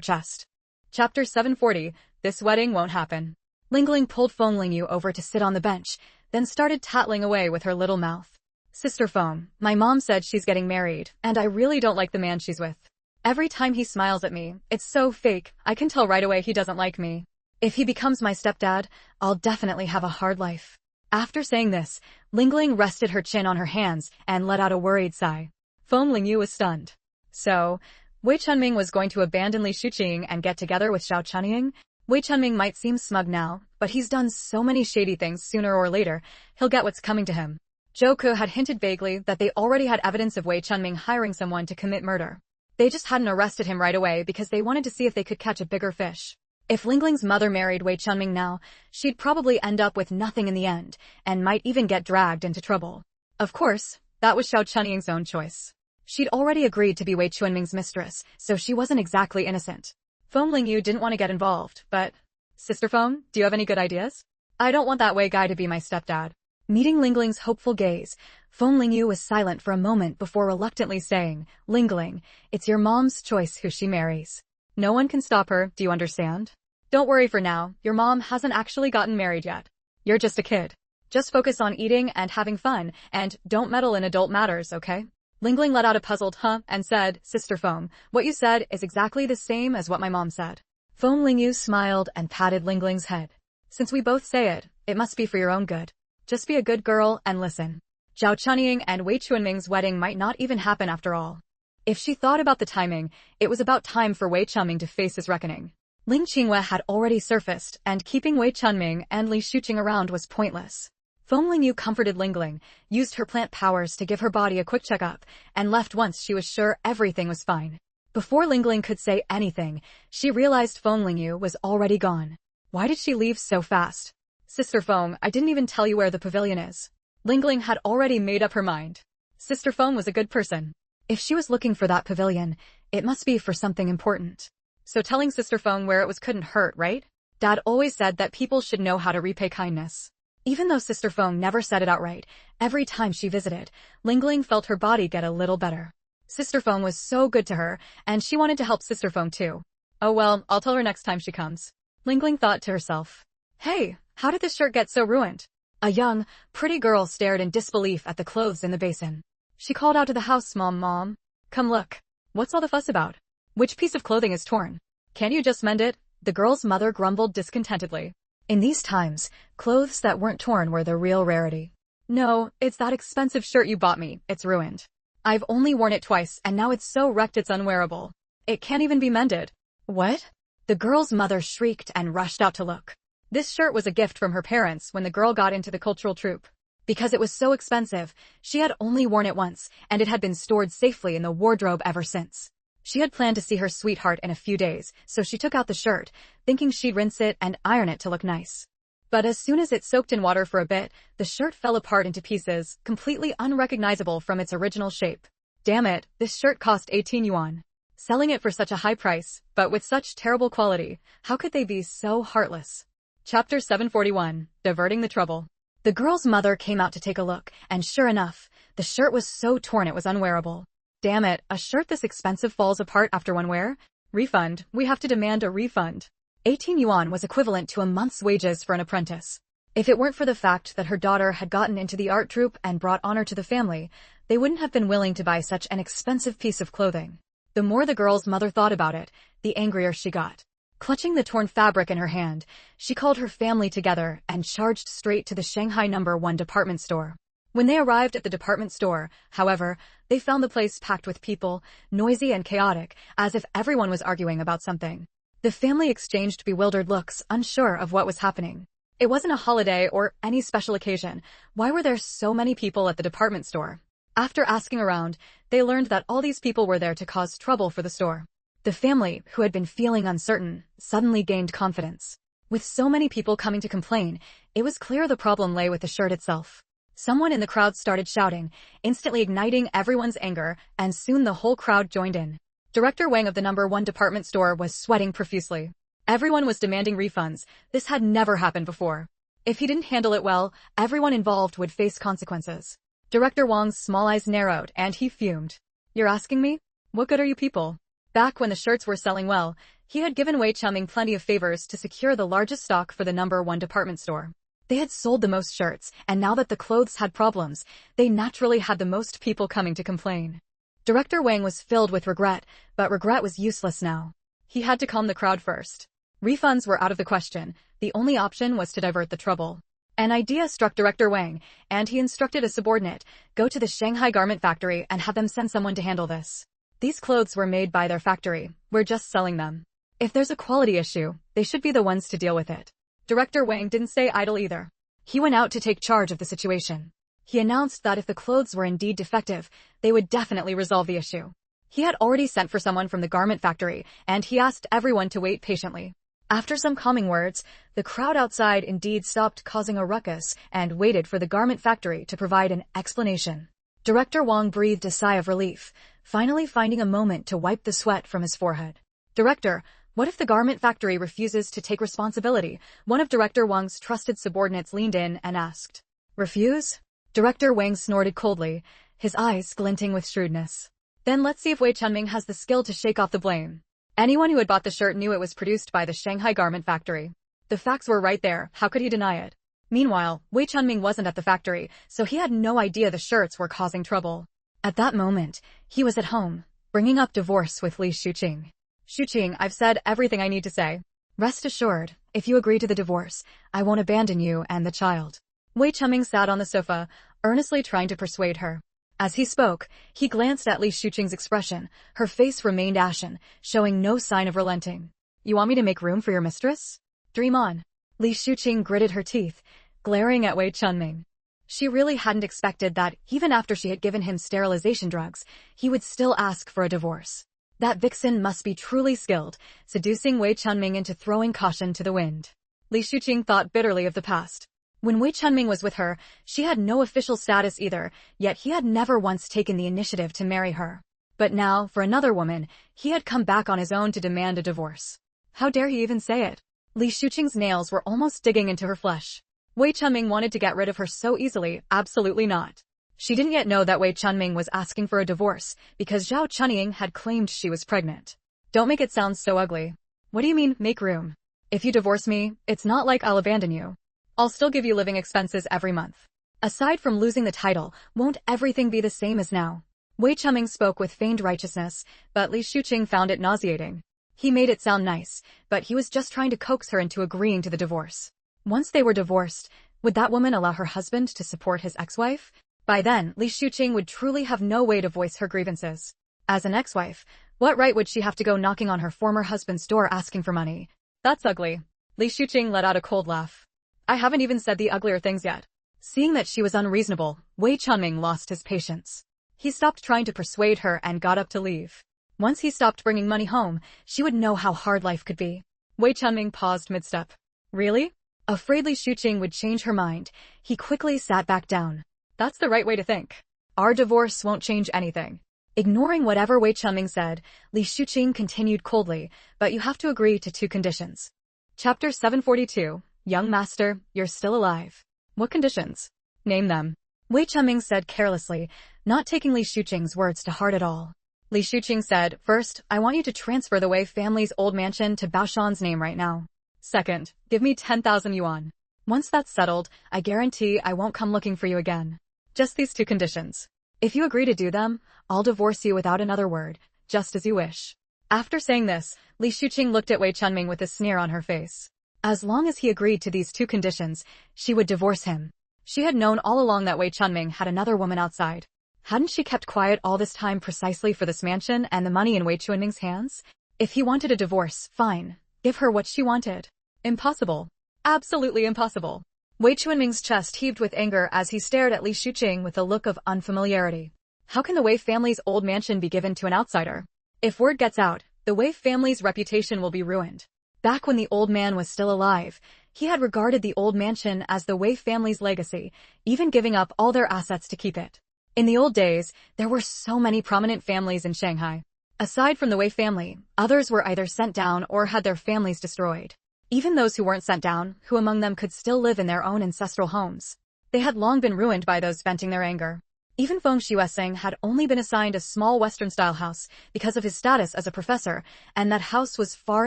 chest. Chapter 740, This Wedding Won't Happen. Lingling pulled Feng Lingyu over to sit on the bench, then started tattling away with her little mouth. "Sister Feng, my mom said she's getting married, and I really don't like the man she's with. Every time he smiles at me, it's so fake, I can tell right away he doesn't like me. If he becomes my stepdad, I'll definitely have a hard life." After saying this, Lingling rested her chin on her hands and let out a worried sigh. Feng Lingyu was stunned. So, Wei Chunming was going to abandon Li Shuqing and get together with Zhao Chunying? Wei Chunming might seem smug now, but he's done so many shady things. Sooner or later, he'll get what's coming to him. Zhou Ke had hinted vaguely that they already had evidence of Wei Chunming hiring someone to commit murder. They just hadn't arrested him right away because they wanted to see if they could catch a bigger fish. If Lingling's mother married Wei Chunming now, she'd probably end up with nothing in the end, and might even get dragged into trouble. Of course, that was Zhao Chunying's own choice. She'd already agreed to be Wei Chunming's mistress, so she wasn't exactly innocent. Feng Lingyu didn't want to get involved, but... "Sister Feng, do you have any good ideas? I don't want that Wei guy to be my stepdad." Meeting Lingling's hopeful gaze, Feng Lingyu was silent for a moment before reluctantly saying, Lingling, it's your mom's choice who she marries. No one can stop her, do you understand? Don't worry for now, your mom hasn't actually gotten married yet. You're just a kid. Just focus on eating and having fun, and don't meddle in adult matters, okay? Lingling let out a puzzled huh and said, Sister Feng, what you said is exactly the same as what my mom said. Feng Lingyu smiled and patted Lingling's head. Since we both say it, it must be for your own good. Just be a good girl and listen. Zhao Chunying and Wei Chunming's wedding might not even happen after all. If she thought about the timing, it was about time for Wei Chunming to face his reckoning. Ling Qingwei had already surfaced, and keeping Wei Chunming and Li Shuqing around was pointless. Feng Lingyu comforted Lingling, used her plant powers to give her body a quick checkup, and left once she was sure everything was fine. Before Lingling could say anything, she realized Feng Lingyu was already gone. Why did she leave so fast? Sister Feng, I didn't even tell you where the pavilion is. Lingling had already made up her mind. Sister Feng was a good person. If she was looking for that pavilion, it must be for something important. So telling Sister Feng where it was couldn't hurt, right? Dad always said that people should know how to repay kindness. Even though Sister Feng never said it outright, every time she visited, Lingling felt her body get a little better. Sister Feng was so good to her, and she wanted to help Sister Feng too. Oh well, I'll tell her next time she comes. Lingling thought to herself. Hey, how did this shirt get so ruined? A young, pretty girl stared in disbelief at the clothes in the basin. She called out to the house mom. Come look. What's all the fuss about? Which piece of clothing is torn? Can't you just mend it? The girl's mother grumbled discontentedly. In these times, clothes that weren't torn were the real rarity. No, it's that expensive shirt you bought me, it's ruined. I've only worn it twice and now it's so wrecked it's unwearable. It can't even be mended. What? The girl's mother shrieked and rushed out to look. This shirt was a gift from her parents when the girl got into the cultural troupe. Because it was so expensive, she had only worn it once, and it had been stored safely in the wardrobe ever since. She had planned to see her sweetheart in a few days, so she took out the shirt, thinking she'd rinse it and iron it to look nice. But as soon as it soaked in water for a bit, the shirt fell apart into pieces, completely unrecognizable from its original shape. Damn it, this shirt cost 18 yuan. Selling it for such a high price, but with such terrible quality, how could they be so heartless? Chapter 741, Diverting the Trouble. The girl's mother came out to take a look, and sure enough, the shirt was so torn it was unwearable. Damn it, a shirt this expensive falls apart after one wear? Refund, we have to demand a refund. 18 yuan was equivalent to a month's wages for an apprentice. If it weren't for the fact that her daughter had gotten into the art troupe and brought honor to the family, they wouldn't have been willing to buy such an expensive piece of clothing. The more the girl's mother thought about it, the angrier she got. Clutching the torn fabric in her hand, she called her family together and charged straight to the Shanghai No. 1 department store. When they arrived at the department store, however, they found the place packed with people, noisy and chaotic, as if everyone was arguing about something. The family exchanged bewildered looks, unsure of what was happening. It wasn't a holiday or any special occasion. Why were there so many people at the department store? After asking around, they learned that all these people were there to cause trouble for the store. The family, who had been feeling uncertain, suddenly gained confidence. With so many people coming to complain, it was clear the problem lay with the shirt itself. Someone in the crowd started shouting, instantly igniting everyone's anger, and soon the whole crowd joined in. Director Wang of the No. 1 department store was sweating profusely. Everyone was demanding refunds. This had never happened before. If he didn't handle it well, everyone involved would face consequences. Director Wang's small eyes narrowed, and he fumed. You're asking me? What good are you people? Back when the shirts were selling well, he had given Wei Chunming plenty of favors to secure the largest stock for the No. 1 department store. They had sold the most shirts, and now that the clothes had problems, they naturally had the most people coming to complain. Director Wang was filled with regret, but regret was useless now. He had to calm the crowd first. Refunds were out of the question. The only option was to divert the trouble. An idea struck Director Wang, and he instructed a subordinate, go to the Shanghai garment factory and have them send someone to handle this. These clothes were made by their factory. We're just selling them. If there's a quality issue, they should be the ones to deal with it. Director Wang didn't stay idle either. He went out to take charge of the situation. He announced that if the clothes were indeed defective, they would definitely resolve the issue. He had already sent for someone from the garment factory, and he asked everyone to wait patiently. After some calming words, the crowd outside indeed stopped causing a ruckus and waited for the garment factory to provide an explanation. Director Wang breathed a sigh of relief, finally finding a moment to wipe the sweat from his forehead. Director, what if the garment factory refuses to take responsibility? One of Director Wang's trusted subordinates leaned in and asked. Refuse? Director Wang snorted coldly, his eyes glinting with shrewdness. Then let's see if Wei Chunming has the skill to shake off the blame. Anyone who had bought the shirt knew it was produced by the Shanghai garment factory. The facts were right there, how could he deny it? Meanwhile, Wei Chunming wasn't at the factory, so he had no idea the shirts were causing trouble. At that moment, he was at home, bringing up divorce with Li Shuqing. Shuqing, I've said everything I need to say. Rest assured, if you agree to the divorce, I won't abandon you and the child. Wei Chunming sat on the sofa, earnestly trying to persuade her. As he spoke, he glanced at Li Shuqing's expression. Her face remained ashen, showing no sign of relenting. You want me to make room for your mistress? Dream on. Li Shuqing gritted her teeth, glaring at Wei Chunming. She really hadn't expected that, even after she had given him sterilization drugs, he would still ask for a divorce. That vixen must be truly skilled, seducing Wei Chunming into throwing caution to the wind. Li Shuqing thought bitterly of the past. When Wei Chunming was with her, she had no official status either, yet he had never once taken the initiative to marry her. But now, for another woman, he had come back on his own to demand a divorce. How dare he even say it? Li Shuqing's nails were almost digging into her flesh. Wei Chunming wanted to get rid of her so easily, absolutely not. She didn't yet know that Wei Chunming was asking for a divorce, because Zhao Chunying had claimed she was pregnant. Don't make it sound so ugly. What do you mean, make room? If you divorce me, it's not like I'll abandon you. I'll still give you living expenses every month. Aside from losing the title, won't everything be the same as now? Wei Chunming spoke with feigned righteousness, but Li Shuqing found it nauseating. He made it sound nice, but he was just trying to coax her into agreeing to the divorce. Once they were divorced, would that woman allow her husband to support his ex-wife? By then, Li Shuqing would truly have no way to voice her grievances. As an ex-wife, what right would she have to go knocking on her former husband's door asking for money? That's ugly. Li Shuqing let out a cold laugh. I haven't even said the uglier things yet. Seeing that she was unreasonable, Wei Chunming lost his patience. He stopped trying to persuade her and got up to leave. Once he stopped bringing money home, she would know how hard life could be. Wei Chunming paused mid-step. Really? Afraid Li Shuqing would change her mind, he quickly sat back down. That's the right way to think. Our divorce won't change anything. Ignoring whatever Wei Chunming said, Li Shuqing continued coldly, but you have to agree to 2 conditions. Chapter 742. Young master, you're still alive. What conditions? Name them. Wei Chunming said carelessly, not taking Li Shuqing's words to heart at all. Li Shuqing said, first, I want you to transfer the Wei family's old mansion to Baoshan's name right now. Second, give me 10,000 yuan. Once that's settled, I guarantee I won't come looking for you again. Just these 2 conditions. If you agree to do them, I'll divorce you without another word, just as you wish. After saying this, Li Shuqing looked at Wei Chunming with a sneer on her face. As long as he agreed to these 2 conditions, she would divorce him. She had known all along that Wei Chunming had another woman outside. Hadn't she kept quiet all this time precisely for this mansion and the money in Wei Chunming's hands? If he wanted a divorce, fine. Give her what she wanted. Impossible. Absolutely impossible. Wei Chunming's chest heaved with anger as he stared at Li Shuqing with a look of unfamiliarity. How can the Wei family's old mansion be given to an outsider? If word gets out, the Wei family's reputation will be ruined. Back when the old man was still alive, he had regarded the old mansion as the Wei family's legacy, even giving up all their assets to keep it. In the old days, there were so many prominent families in Shanghai. Aside from the Wei family, others were either sent down or had their families destroyed. Even those who weren't sent down, who among them could still live in their own ancestral homes, they had long been ruined by those venting their anger. Even Feng Xueseng had only been assigned a small Western-style house because of his status as a professor, and that house was far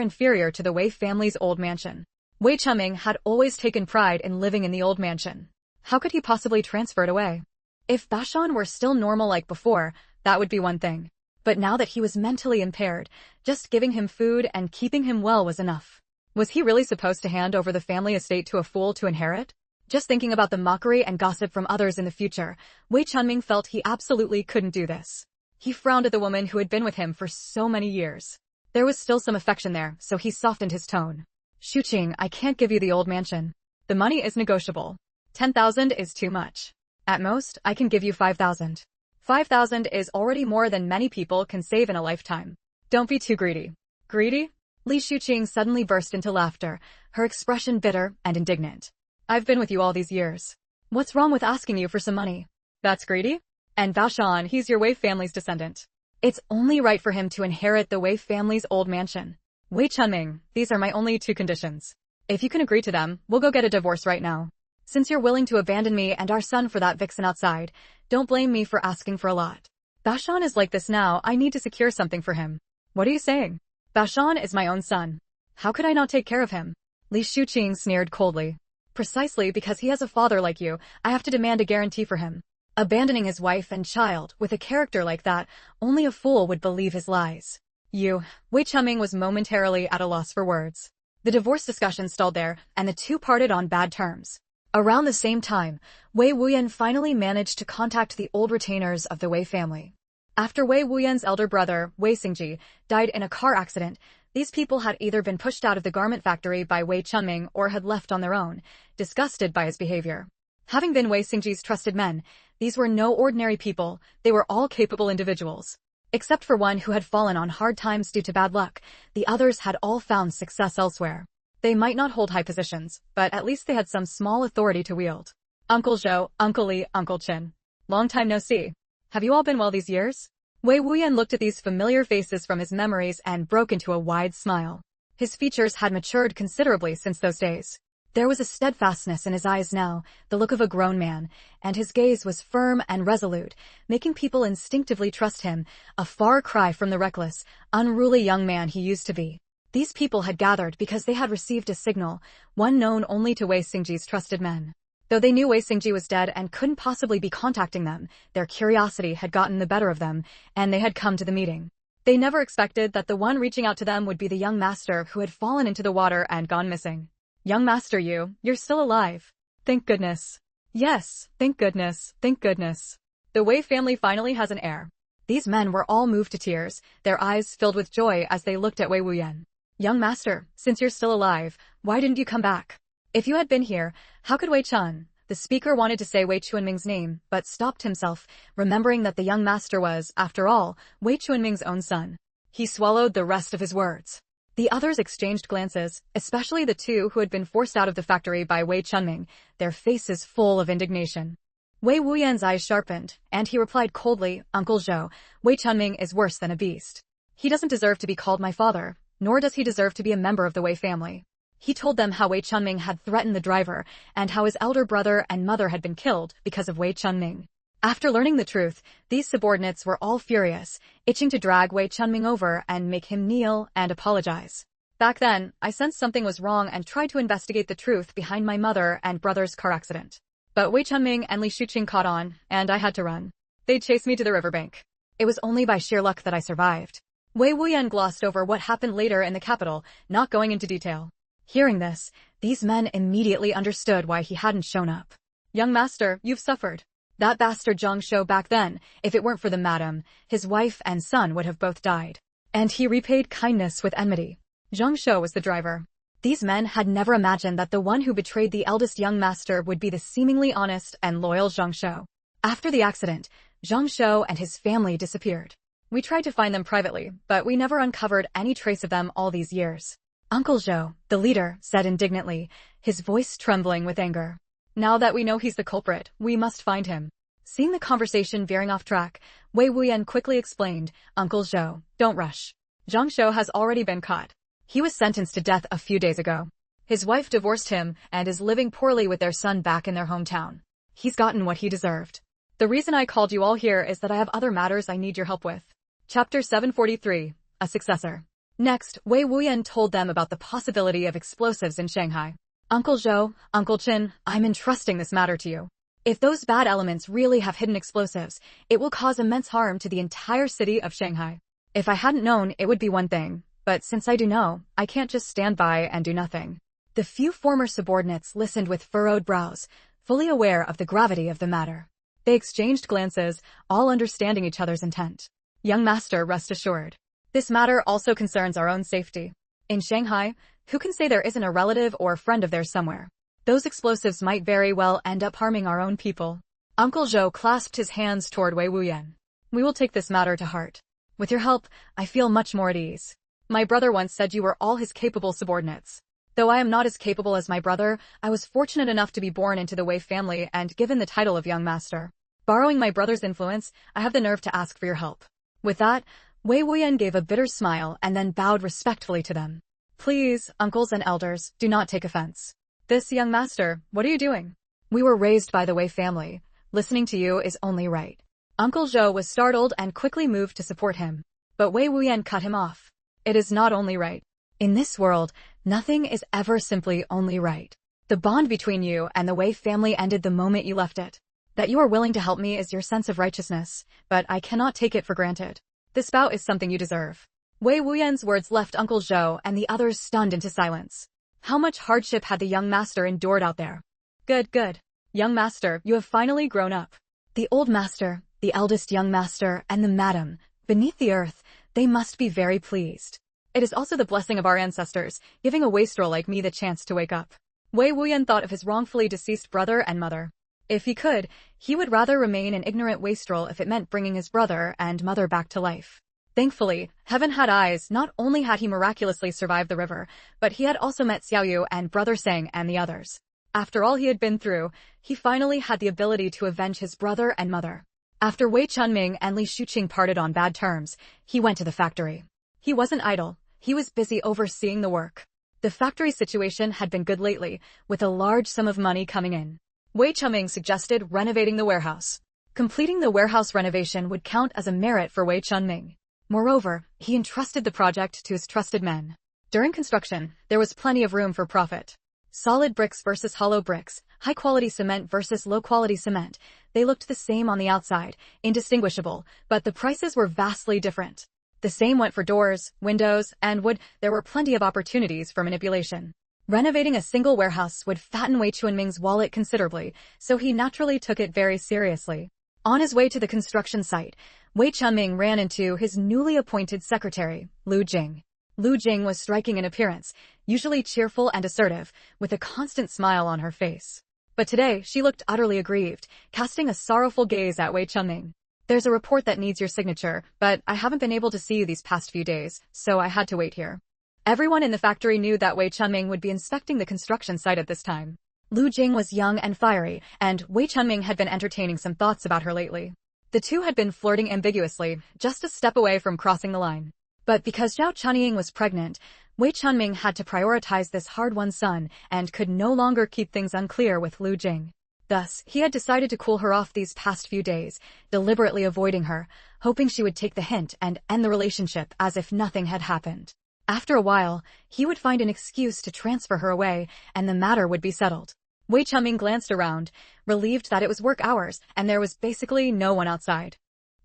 inferior to the Wei family's old mansion. Wei Chunming had always taken pride in living in the old mansion. How could he possibly transfer it away? If Baoshan were still normal like before, that would be one thing. But now that he was mentally impaired, just giving him food and keeping him well was enough. Was he really supposed to hand over the family estate to a fool to inherit? Just thinking about the mockery and gossip from others in the future, Wei Chunming felt he absolutely couldn't do this. He frowned at the woman who had been with him for so many years. There was still some affection there, so he softened his tone. Shuqing, I can't give you the old mansion. The money is negotiable. 10,000 is too much. At most, I can give you 5,000. 5,000 is already more than many people can save in a lifetime. Don't be too greedy. Greedy? Li Shuqing suddenly burst into laughter, her expression bitter and indignant. I've been with you all these years. What's wrong with asking you for some money? That's greedy? And Baoshan, he's your Wei family's descendant. It's only right for him to inherit the Wei family's old mansion. Wei Chunming, these are my only 2 conditions. If you can agree to them, we'll go get a divorce right now. Since you're willing to abandon me and our son for that vixen outside, don't blame me for asking for a lot. Bashan is like this now, I need to secure something for him. What are you saying? Bashan is my own son. How could I not take care of him? Li Shuqing sneered coldly. Precisely because he has a father like you, I have to demand a guarantee for him. Abandoning his wife and child, with a character like that, only a fool would believe his lies. Wei Chunming was momentarily at a loss for words. The divorce discussion stalled there, and the two parted on bad terms. Around the same time, Wei Wuyan finally managed to contact the old retainers of the Wei family. After Wei Wuyan's elder brother, Wei Xingji, died in a car accident, these people had either been pushed out of the garment factory by Wei Chunming or had left on their own, disgusted by his behavior. Having been Wei Xingji's trusted men, these were no ordinary people, they were all capable individuals. Except for one who had fallen on hard times due to bad luck, the others had all found success elsewhere. They might not hold high positions, but at least they had some small authority to wield. Uncle Zhou, Uncle Li, Uncle Qin. Long time no see. Have you all been well these years? Wei Wuyan looked at these familiar faces from his memories and broke into a wide smile. His features had matured considerably since those days. There was a steadfastness in his eyes now, the look of a grown man, and his gaze was firm and resolute, making people instinctively trust him, a far cry from the reckless, unruly young man he used to be. These people had gathered because they had received a signal, one known only to Wei Xingji's trusted men. Though they knew Wei Xingji was dead and couldn't possibly be contacting them, their curiosity had gotten the better of them, and they had come to the meeting. They never expected that the one reaching out to them would be the young master who had fallen into the water and gone missing. Young master, you're still alive. Thank goodness. Yes, thank goodness, thank goodness. The Wei family finally has an heir. These men were all moved to tears, their eyes filled with joy as they looked at Wei Wuyan. Young master, since you're still alive, why didn't you come back? If you had been here, how could Wei Chun? The speaker wanted to say Wei Chunming's name, but stopped himself, remembering that the young master was, after all, Wei Chunming's own son. He swallowed the rest of his words. The others exchanged glances, especially the two who had been forced out of the factory by Wei Chunming, their faces full of indignation. Wei Wuyan's eyes sharpened, and he replied coldly, Uncle Zhou, Wei Chunming is worse than a beast. He doesn't deserve to be called my father, nor does he deserve to be a member of the Wei family. He told them how Wei Chunming had threatened the driver, and how his elder brother and mother had been killed because of Wei Chunming. After learning the truth, these subordinates were all furious, itching to drag Wei Chunming over and make him kneel and apologize. Back then, I sensed something was wrong and tried to investigate the truth behind my mother and brother's car accident. But Wei Chunming and Li Shuqing caught on, and I had to run. They'd chased me to the riverbank. It was only by sheer luck that I survived. Wei Wuyan glossed over what happened later in the capital, not going into detail. Hearing this, these men immediately understood why he hadn't shown up. Young master, you've suffered. That bastard Zhang Shou back then, if it weren't for the madam, his wife and son would have both died. And he repaid kindness with enmity. Zhang Shou was the driver. These men had never imagined that the one who betrayed the eldest young master would be the seemingly honest and loyal Zhang Shou. After the accident, Zhang Shou and his family disappeared. We tried to find them privately, but we never uncovered any trace of them all these years. Uncle Zhou, the leader, said indignantly, his voice trembling with anger. Now that we know he's the culprit, we must find him. Seeing the conversation veering off track, Wei Wuyan quickly explained, Uncle Zhou, don't rush. Zhang Shou has already been caught. He was sentenced to death a few days ago. His wife divorced him and is living poorly with their son back in their hometown. He's gotten what he deserved. The reason I called you all here is that I have other matters I need your help with. Chapter 743, A Successor. Next, Wei Wuyan told them about the possibility of explosives in Shanghai. Uncle Zhou, Uncle Qin, I'm entrusting this matter to you. If those bad elements really have hidden explosives, it will cause immense harm to the entire city of Shanghai. If I hadn't known, it would be one thing, but since I do know, I can't just stand by and do nothing. The few former subordinates listened with furrowed brows, fully aware of the gravity of the matter. They exchanged glances, all understanding each other's intent. Young master, rest assured. This matter also concerns our own safety. In Shanghai, who can say there isn't a relative or friend of theirs somewhere? Those explosives might very well end up harming our own people. Uncle Zhou clasped his hands toward Wei Wuyan. We will take this matter to heart. With your help, I feel much more at ease. My brother once said you were all his capable subordinates. Though I am not as capable as my brother, I was fortunate enough to be born into the Wei family and given the title of young master. Borrowing my brother's influence, I have the nerve to ask for your help. With that, Wei Wuyan gave a bitter smile and then bowed respectfully to them. Please, uncles and elders, do not take offense. This young master, what are you doing? We were raised by the Wei family. Listening to you is only right. Uncle Zhou was startled and quickly moved to support him. But Wei Wuyan cut him off. It is not only right. In this world, nothing is ever simply only right. The bond between you and the Wei family ended the moment you left it. That you are willing to help me is your sense of righteousness, but I cannot take it for granted. This bout is something you deserve. Wei Wuyan's words left Uncle Zhou and the others stunned into silence. How much hardship had the young master endured out there? Good. Young master, you have finally grown up. The old master, the eldest young master, and the madam, beneath the earth, they must be very pleased. It is also the blessing of our ancestors, giving a wastrel like me the chance to wake up. Wei Wuyan thought of his wrongfully deceased brother and mother. If he could, he would rather remain an ignorant wastrel if it meant bringing his brother and mother back to life. Thankfully, heaven had eyes. Not only had he miraculously survived the river, but he had also met Xiaoyu and brother Feng and the others. After all he had been through, he finally had the ability to avenge his brother and mother. After Wei Chunming and Li Shuqing parted on bad terms, he went to the factory. He wasn't idle. He was busy overseeing the work. The factory situation had been good lately, with a large sum of money coming in. Wei Chunming suggested renovating the warehouse. Completing the warehouse renovation would count as a merit for Wei Chunming. Moreover, he entrusted the project to his trusted men. During construction, there was plenty of room for profit. Solid bricks versus hollow bricks, high-quality cement versus low-quality cement. They looked the same on the outside, indistinguishable, but the prices were vastly different. The same went for doors, windows, and wood. There were plenty of opportunities for manipulation. Renovating a single warehouse would fatten Wei Chunming's wallet considerably, so he naturally took it very seriously. On his way to the construction site, Wei Chunming ran into his newly appointed secretary, Lu Jing. Lu Jing was striking in appearance, usually cheerful and assertive, with a constant smile on her face. But today, she looked utterly aggrieved, casting a sorrowful gaze at Wei Chunming. There's a report that needs your signature, but I haven't been able to see you these past few days, so I had to wait here. Everyone in the factory knew that Wei Chunming would be inspecting the construction site at this time. Lu Jing was young and fiery, and Wei Chunming had been entertaining some thoughts about her lately. The two had been flirting ambiguously, just a step away from crossing the line. But because Zhao Chunying was pregnant, Wei Chunming had to prioritize this hard-won son and could no longer keep things unclear with Lu Jing. Thus, he had decided to cool her off these past few days, deliberately avoiding her, hoping she would take the hint and end the relationship as if nothing had happened. After a while, he would find an excuse to transfer her away, and the matter would be settled. Wei Chunming glanced around, relieved that it was work hours, and there was basically no one outside.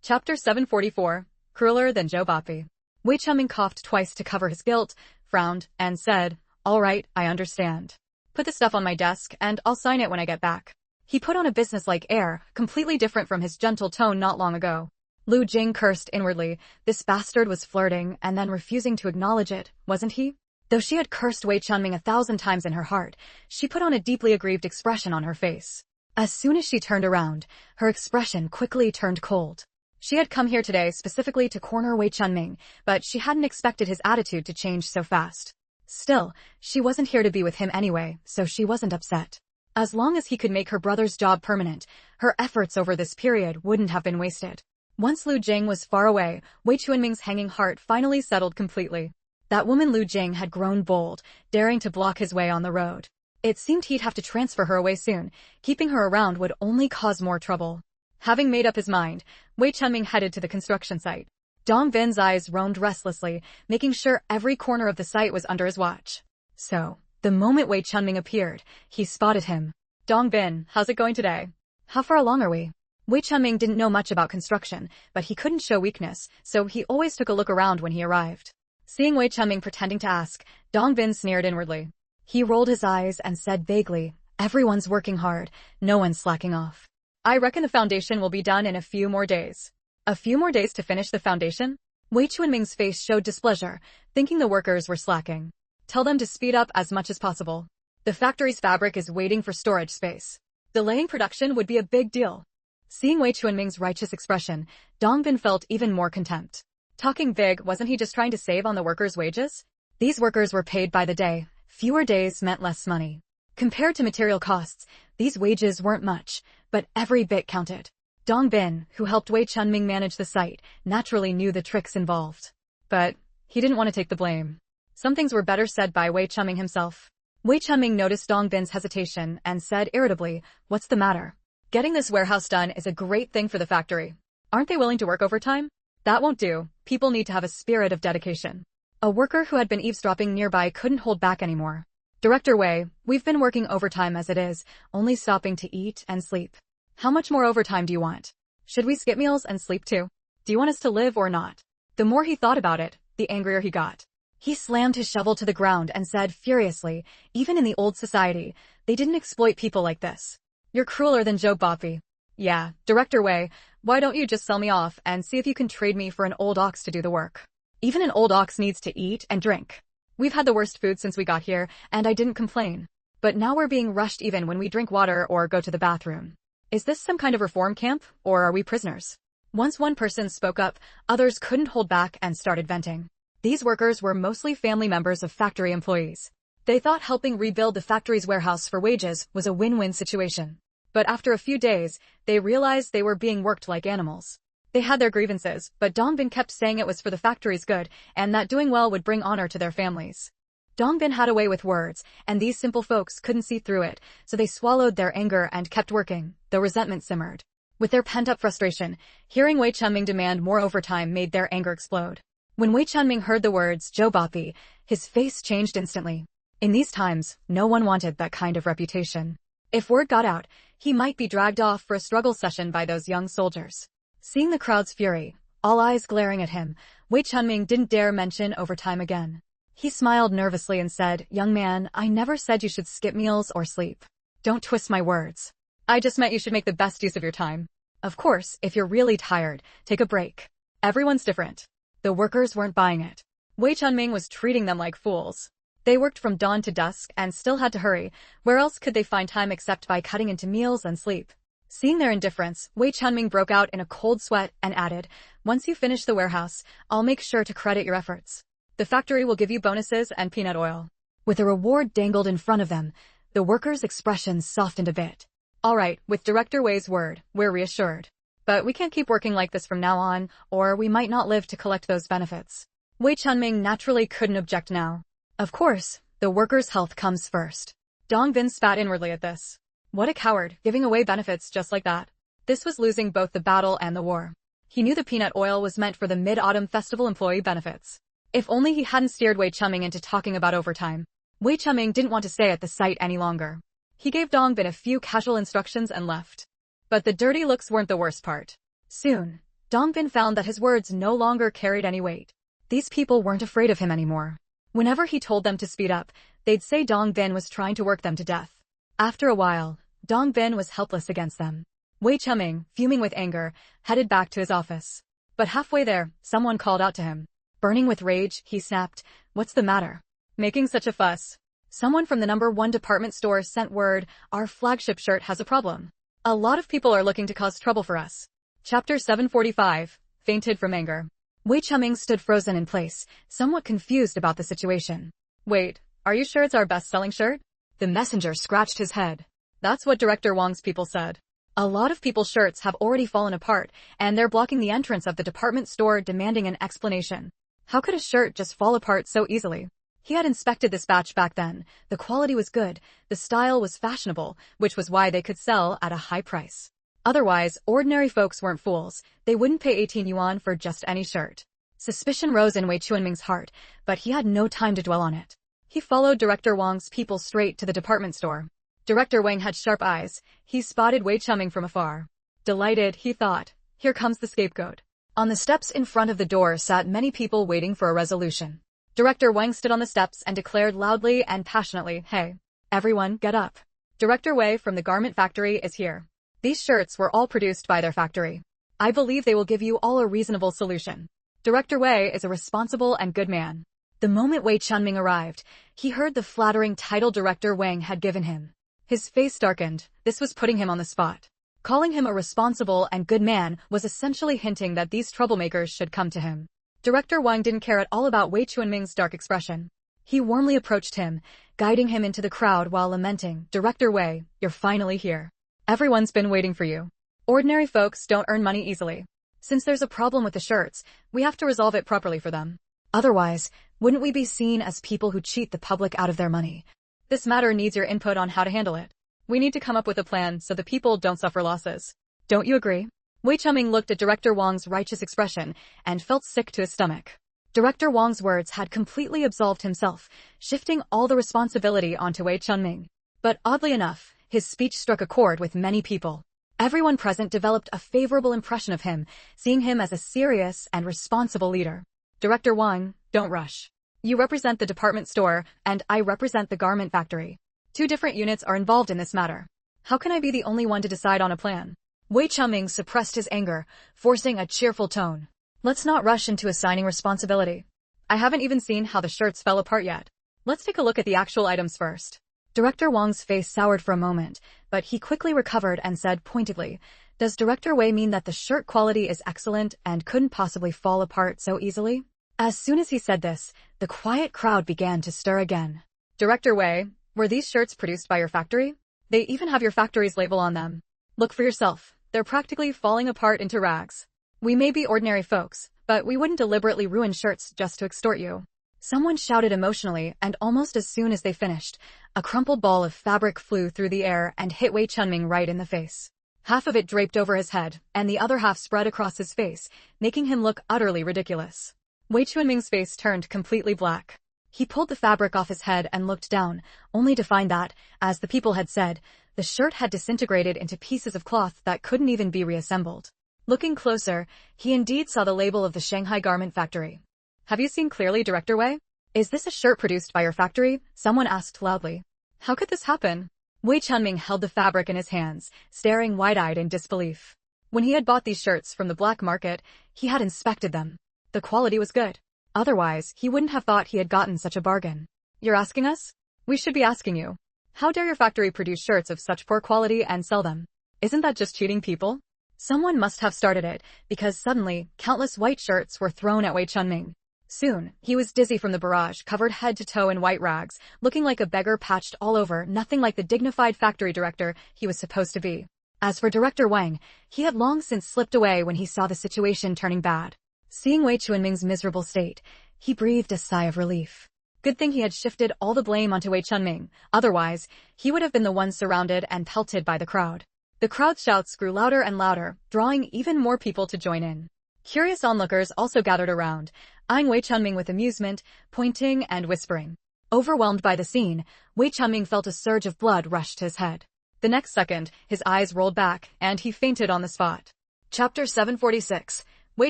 Chapter 744, Crueler Than Joe Boppy. Wei Chunming coughed twice to cover his guilt, frowned, and said, "All right, I understand. Put the stuff on my desk, and I'll sign it when I get back." He put on a businesslike air, completely different from his gentle tone not long ago. Lu Jing cursed inwardly. This bastard was flirting and then refusing to acknowledge it, wasn't he? Though she had cursed Wei Chunming 1,000 times in her heart, she put on a deeply aggrieved expression on her face. As soon as she turned around, her expression quickly turned cold. She had come here today specifically to corner Wei Chunming, but she hadn't expected his attitude to change so fast. Still, she wasn't here to be with him anyway, so she wasn't upset. As long as he could make her brother's job permanent, her efforts over this period wouldn't have been wasted. Once Lu Jing was far away, Wei Chunming's hanging heart finally settled completely. That woman Lu Jing had grown bold, daring to block his way on the road. It seemed he'd have to transfer her away soon. Keeping her around would only cause more trouble. Having made up his mind, Wei Chunming headed to the construction site. Dong Bin's eyes roamed restlessly, making sure every corner of the site was under his watch. So, the moment Wei Chunming appeared, he spotted him. "Dong Bin, how's it going today? How far along are we?" Wei Chunming didn't know much about construction, but he couldn't show weakness, so he always took a look around when he arrived. Seeing Wei Chunming pretending to ask, Dong Bin sneered inwardly. He rolled his eyes and said vaguely, "Everyone's working hard, no one's slacking off. I reckon the foundation will be done in a few more days." A few more days to finish the foundation? Wei Chunming's face showed displeasure, thinking the workers were slacking. Tell them to speed up as much as possible. The factory's fabric is waiting for storage space. Delaying production would be a big deal. Seeing Wei Chunming's righteous expression, Dong Bin felt even more contempt. Talking big, wasn't he just trying to save on the workers' wages? These workers were paid by the day. Fewer days meant less money. Compared to material costs, these wages weren't much, but every bit counted. Dong Bin, who helped Wei Chunming manage the site, naturally knew the tricks involved. But he didn't want to take the blame. Some things were better said by Wei Chunming himself. Wei Chunming noticed Dongbin's hesitation and said irritably, "What's the matter? Getting this warehouse done is a great thing for the factory. Aren't they willing to work overtime? That won't do. People need to have a spirit of dedication." A worker who had been eavesdropping nearby couldn't hold back anymore. "Director Wei, we've been working overtime as it is, only stopping to eat and sleep. How much more overtime do you want? Should we skip meals and sleep too? Do you want us to live or not?" The more he thought about it, the angrier he got. He slammed his shovel to the ground and said furiously, "Even in the old society, they didn't exploit people like this. You're crueler than Joe Boppy. Yeah, Director Wei, why don't you just sell me off and see if you can trade me for an old ox to do the work? Even an old ox needs to eat and drink. We've had the worst food since we got here, and I didn't complain. But now we're being rushed even when we drink water or go to the bathroom. Is this some kind of reform camp, or are we prisoners?" Once one person spoke up, others couldn't hold back and started venting. These workers were mostly family members of factory employees. They thought helping rebuild the factory's warehouse for wages was a win-win situation. But after a few days, they realized they were being worked like animals. They had their grievances, but Dongbin kept saying it was for the factory's good and that doing well would bring honor to their families. Dongbin had a way with words, and these simple folks couldn't see through it, so they swallowed their anger and kept working, though resentment simmered. With their pent-up frustration, hearing Wei Chunming demand more overtime made their anger explode. When Wei Chunming heard the words Joe Boppy, his face changed instantly. In these times, no one wanted that kind of reputation. If word got out, he might be dragged off for a struggle session by those young soldiers. Seeing the crowd's fury, all eyes glaring at him, Wei Chunming didn't dare mention overtime again. He smiled nervously and said, "Young man, I never said you should skip meals or sleep. Don't twist my words. I just meant you should make the best use of your time. Of course, if you're really tired, take a break. Everyone's different." The workers weren't buying it. Wei Chunming was treating them like fools. They worked from dawn to dusk and still had to hurry. Where else could they find time except by cutting into meals and sleep? Seeing their indifference, Wei Chunming broke out in a cold sweat and added, "Once you finish the warehouse, I'll make sure to credit your efforts. The factory will give you bonuses and peanut oil." With a reward dangled in front of them, the workers' expressions softened a bit. "All right, with Director Wei's word, we're reassured. But we can't keep working like this from now on, or we might not live to collect those benefits." Wei Chunming naturally couldn't object now. Of course, the workers' health comes first. Dongbin spat inwardly at this. What a coward, giving away benefits just like that. This was losing both the battle and the war. He knew the peanut oil was meant for the Mid-Autumn Festival employee benefits. If only he hadn't steered Wei Chunming into talking about overtime. Wei Chunming didn't want to stay at the site any longer. He gave Dongbin a few casual instructions and left. But the dirty looks weren't the worst part. Soon, Dongbin found that his words no longer carried any weight. These people weren't afraid of him anymore. Whenever he told them to speed up, they'd say Dongbin was trying to work them to death. After a while, Dongbin was helpless against them. Wei Chunming, fuming with anger, headed back to his office. But halfway there, someone called out to him. Burning with rage, he snapped, "What's the matter? Making such a fuss?" Someone from the #1 department store sent word, "Our flagship shirt has a problem. A lot of people are looking to cause trouble for us." Chapter 745, Fainted from Anger. Wei Chunming stood frozen in place, somewhat confused about the situation. "Wait, are you sure it's our best-selling shirt?" The messenger scratched his head. "That's what Director Wang's people said. A lot of people's shirts have already fallen apart, and they're blocking the entrance of the department store demanding an explanation. How could a shirt just fall apart so easily?" He had inspected this batch back then. The quality was good, the style was fashionable, which was why they could sell at a high price. Otherwise, ordinary folks weren't fools. They wouldn't pay 18 yuan for just any shirt. Suspicion rose in Wei Chunming's heart, but he had no time to dwell on it. He followed Director Wang's people straight to the department store. Director Wang had sharp eyes. He spotted Wei Chunming from afar. Delighted, he thought, "Here comes the scapegoat." On the steps in front of the door sat many people waiting for a resolution. Director Wang stood on the steps and declared loudly and passionately, "Hey, everyone, get up. Director Wei from the garment factory is here. These shirts were all produced by their factory. I believe they will give you all a reasonable solution. Director Wei is a responsible and good man." The moment Wei Chunming arrived, he heard the flattering title Director Wang had given him. His face darkened. This was putting him on the spot. Calling him a responsible and good man was essentially hinting that these troublemakers should come to him. Director Wang didn't care at all about Wei Chunming's dark expression. He warmly approached him, guiding him into the crowd while lamenting, "Director Wei, you're finally here. Everyone's been waiting for you. Ordinary folks don't earn money easily. Since there's a problem with the shirts, we have to resolve it properly for them. Otherwise, wouldn't we be seen as people who cheat the public out of their money?" This matter needs your input on how to handle it. We need to come up with a plan so the people don't suffer losses. Don't you agree? Wei Chunming looked at Director Wang's righteous expression and felt sick to his stomach. Director Wang's words had completely absolved himself, shifting all the responsibility onto Wei Chunming. But oddly enough, his speech struck a chord with many people. Everyone present developed a favorable impression of him, seeing him as a serious and responsible leader. Director Wang, don't rush. You represent the department store, and I represent the garment factory. 2 different units are involved in this matter. How can I be the only one to decide on a plan? Wei Chunming suppressed his anger, forcing a cheerful tone. Let's not rush into assigning responsibility. I haven't even seen how the shirts fell apart yet. Let's take a look at the actual items first. Director Wang's face soured for a moment, but he quickly recovered and said pointedly, Does Director Wei mean that the shirt quality is excellent and couldn't possibly fall apart so easily? As soon as he said this, the quiet crowd began to stir again. Director Wei, were these shirts produced by your factory? They even have your factory's label on them. Look for yourself. They're practically falling apart into rags. We may be ordinary folks, but we wouldn't deliberately ruin shirts just to extort you. Someone shouted emotionally, and almost as soon as they finished, a crumpled ball of fabric flew through the air and hit Wei Chunming right in the face. Half of it draped over his head, and the other half spread across his face, making him look utterly ridiculous. Wei Chunming's face turned completely black. He pulled the fabric off his head and looked down, only to find that, as the people had said, the shirt had disintegrated into pieces of cloth that couldn't even be reassembled. Looking closer, he indeed saw the label of the Shanghai Garment Factory. Have you seen clearly, Director Wei? Is this a shirt produced by your factory? Someone asked loudly. How could this happen? Wei Chunming held the fabric in his hands, staring wide-eyed in disbelief. When he had bought these shirts from the black market, he had inspected them. The quality was good. Otherwise, he wouldn't have thought he had gotten such a bargain. You're asking us? We should be asking you. How dare your factory produce shirts of such poor quality and sell them? Isn't that just cheating people? Someone must have started it, because suddenly, countless white shirts were thrown at Wei Chunming. Soon, he was dizzy from the barrage, covered head to toe in white rags, looking like a beggar patched all over, nothing like the dignified factory director he was supposed to be. As for Director Wang, he had long since slipped away when he saw the situation turning bad. Seeing Wei Chunming's miserable state, he breathed a sigh of relief. Good thing he had shifted all the blame onto Wei Chunming, otherwise, he would have been the one surrounded and pelted by the crowd. The crowd's shouts grew louder and louder, drawing even more people to join in. Curious onlookers also gathered around, eyeing Wei Chunming with amusement, pointing and whispering. Overwhelmed by the scene, Wei Chunming felt a surge of blood rush to his head. The next second, his eyes rolled back, and he fainted on the spot. Chapter 746. Wei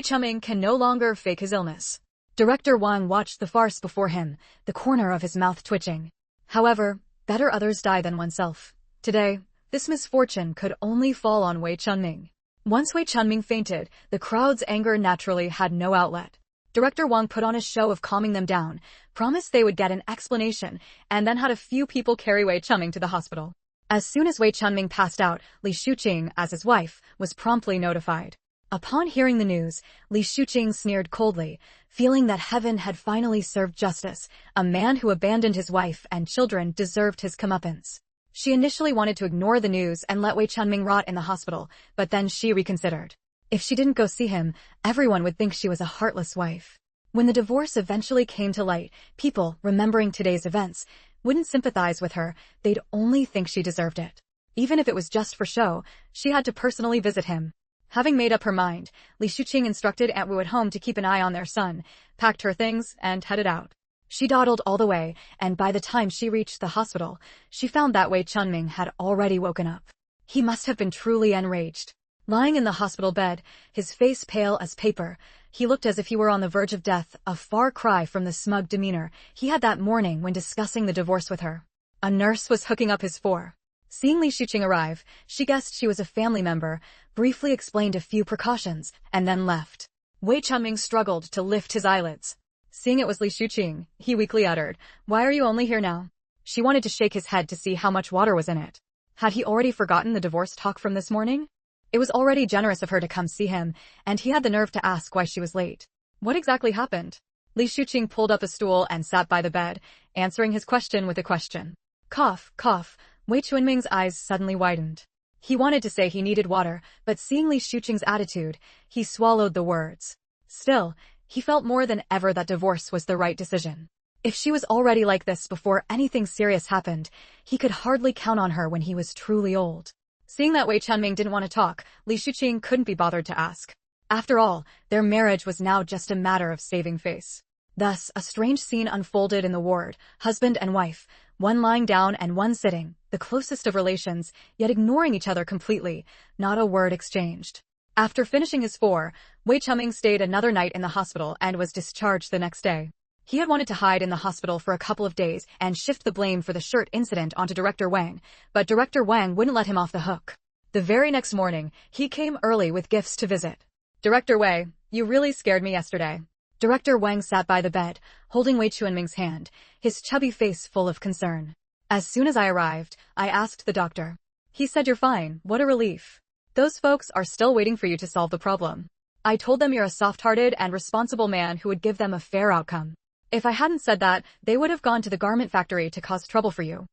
Chunming can no longer fake his illness. Director Wang watched the farce before him, the corner of his mouth twitching. However, better others die than oneself. Today, this misfortune could only fall on Wei Chunming. Once Wei Chunming fainted, the crowd's anger naturally had no outlet. Director Wang put on a show of calming them down, promised they would get an explanation, and then had a few people carry Wei Chunming to the hospital. As soon as Wei Chunming passed out, Li Shuqing, as his wife, was promptly notified. Upon hearing the news, Li Shuqing sneered coldly, feeling that heaven had finally served justice. A man who abandoned his wife and children deserved his comeuppance. She initially wanted to ignore the news and let Wei Chunming rot in the hospital, but then she reconsidered. If she didn't go see him, everyone would think she was a heartless wife. When the divorce eventually came to light, people, remembering today's events, wouldn't sympathize with her, they'd only think she deserved it. Even if it was just for show, she had to personally visit him. Having made up her mind, Li Shuqing instructed Aunt Wu at home to keep an eye on their son, packed her things, and headed out. She dawdled all the way, and by the time she reached the hospital, she found that Wei Chunming had already woken up. He must have been truly enraged. Lying in the hospital bed, his face pale as paper, he looked as if he were on the verge of death, a far cry from the smug demeanor he had that morning when discussing the divorce with her. A nurse was hooking up his four. Seeing Li Shuqing arrive, she guessed she was a family member, briefly explained a few precautions, and then left. Wei Chunming struggled to lift his eyelids. Seeing it was Li Shuqing, he weakly uttered, "Why are you only here now?" She wanted to shake his head to see how much water was in it. Had he already forgotten the divorce talk from this morning? It was already generous of her to come see him, and he had the nerve to ask why she was late. What exactly happened? Li Shuqing pulled up a stool and sat by the bed, answering his question with a question. Cough, cough. Wei Chunming's eyes suddenly widened. He wanted to say he needed water, but seeing Li Shuqing's attitude, he swallowed the words. Still, he felt more than ever that divorce was the right decision. If she was already like this before anything serious happened, he could hardly count on her when he was truly old. Seeing that Wei Chunming didn't want to talk, Li Shuqing couldn't be bothered to ask. After all, their marriage was now just a matter of saving face. Thus, a strange scene unfolded in the ward, husband and wife, one lying down and one sitting, the closest of relations, yet ignoring each other completely, not a word exchanged. After finishing his 4, Wei Chunming stayed another night in the hospital and was discharged the next day. He had wanted to hide in the hospital for a couple of days and shift the blame for the shirt incident onto Director Wang, but Director Wang wouldn't let him off the hook. The very next morning, he came early with gifts to visit. Director Wei, you really scared me yesterday. Director Wang sat by the bed, holding Wei Chunming's hand, his chubby face full of concern. As soon as I arrived, I asked the doctor. He said you're fine, what a relief. Those folks are still waiting for you to solve the problem. I told them you're a soft-hearted and responsible man who would give them a fair outcome. If I hadn't said that, they would have gone to the garment factory to cause trouble for you.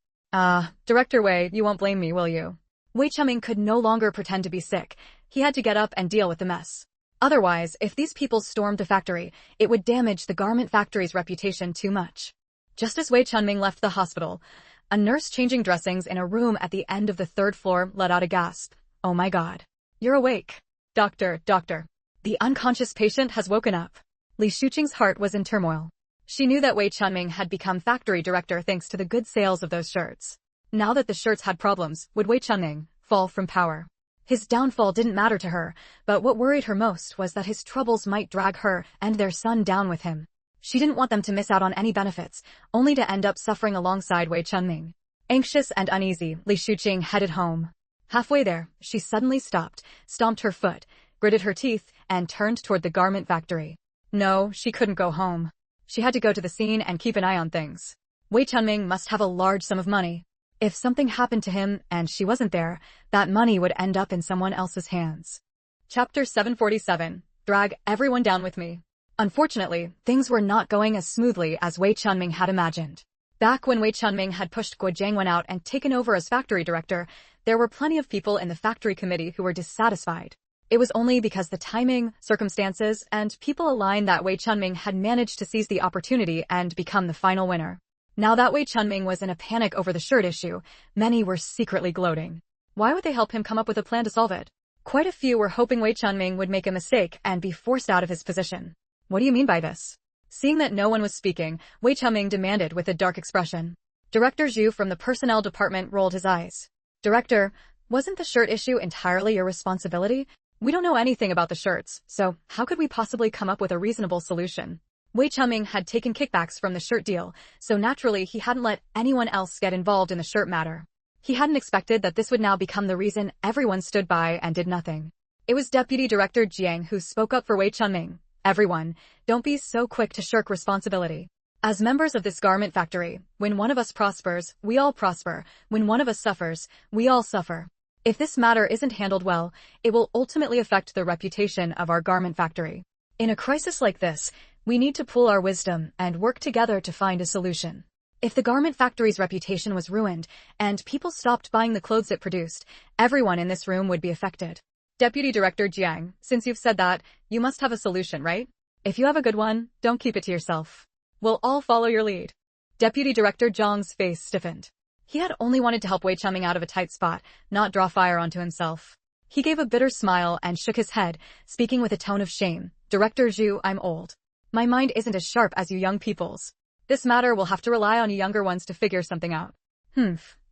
Director Wei, you won't blame me, will you? Wei Chunming could no longer pretend to be sick. He had to get up and deal with the mess. Otherwise, if these people stormed the factory, it would damage the garment factory's reputation too much. Just as Wei Chunming left the hospital, a nurse changing dressings in a room at the end of the 3rd floor let out a gasp. Oh my God. You're awake. Doctor. The unconscious patient has woken up. Li Shuqing's heart was in turmoil. She knew that Wei Chunming had become factory director thanks to the good sales of those shirts. Now that the shirts had problems, would Wei Chunming fall from power? His downfall didn't matter to her, but what worried her most was that his troubles might drag her and their son down with him. She didn't want them to miss out on any benefits, only to end up suffering alongside Wei Chunming. Anxious and uneasy, Li Shuqing headed home. Halfway there, she suddenly stopped, stomped her foot, gritted her teeth, and turned toward the garment factory. No, she couldn't go home. She had to go to the scene and keep an eye on things. Wei Chunming must have a large sum of money. If something happened to him and she wasn't there, that money would end up in someone else's hands. Chapter 747. Drag everyone down with me. Unfortunately, things were not going as smoothly as Wei Chunming had imagined. Back when Wei Chunming had pushed Guo Jiangwen out and taken over as factory director, there were plenty of people in the factory committee who were dissatisfied. It was only because the timing, circumstances, and people aligned that Wei Chunming had managed to seize the opportunity and become the final winner. Now that Wei Chunming was in a panic over the shirt issue, many were secretly gloating. Why would they help him come up with a plan to solve it? Quite a few were hoping Wei Chunming would make a mistake and be forced out of his position. What do you mean by this? Seeing that no one was speaking, Wei Chunming demanded with a dark expression. Director Zhu from the personnel department rolled his eyes. Director, wasn't the shirt issue entirely your responsibility? We don't know anything about the shirts, so how could we possibly come up with a reasonable solution? Wei Chunming had taken kickbacks from the shirt deal, so naturally he hadn't let anyone else get involved in the shirt matter. He hadn't expected that this would now become the reason everyone stood by and did nothing. It was Deputy Director Jiang who spoke up for Wei Chunming. Everyone, don't be so quick to shirk responsibility. As members of this garment factory, when one of us prospers, we all prosper. When one of us suffers, we all suffer. If this matter isn't handled well, it will ultimately affect the reputation of our garment factory. In a crisis like this, we need to pool our wisdom and work together to find a solution. If the garment factory's reputation was ruined and people stopped buying the clothes it produced, everyone in this room would be affected. Deputy Director Jiang, since you've said that, you must have a solution, right? If you have a good one, don't keep it to yourself. We'll all follow your lead. Deputy Director Zhang's face stiffened. He had only wanted to help Wei Chunming out of a tight spot, not draw fire onto himself. He gave a bitter smile and shook his head, speaking with a tone of shame. Director Zhu, I'm old. My mind isn't as sharp as you young people's. This matter will have to rely on you younger ones to figure something out.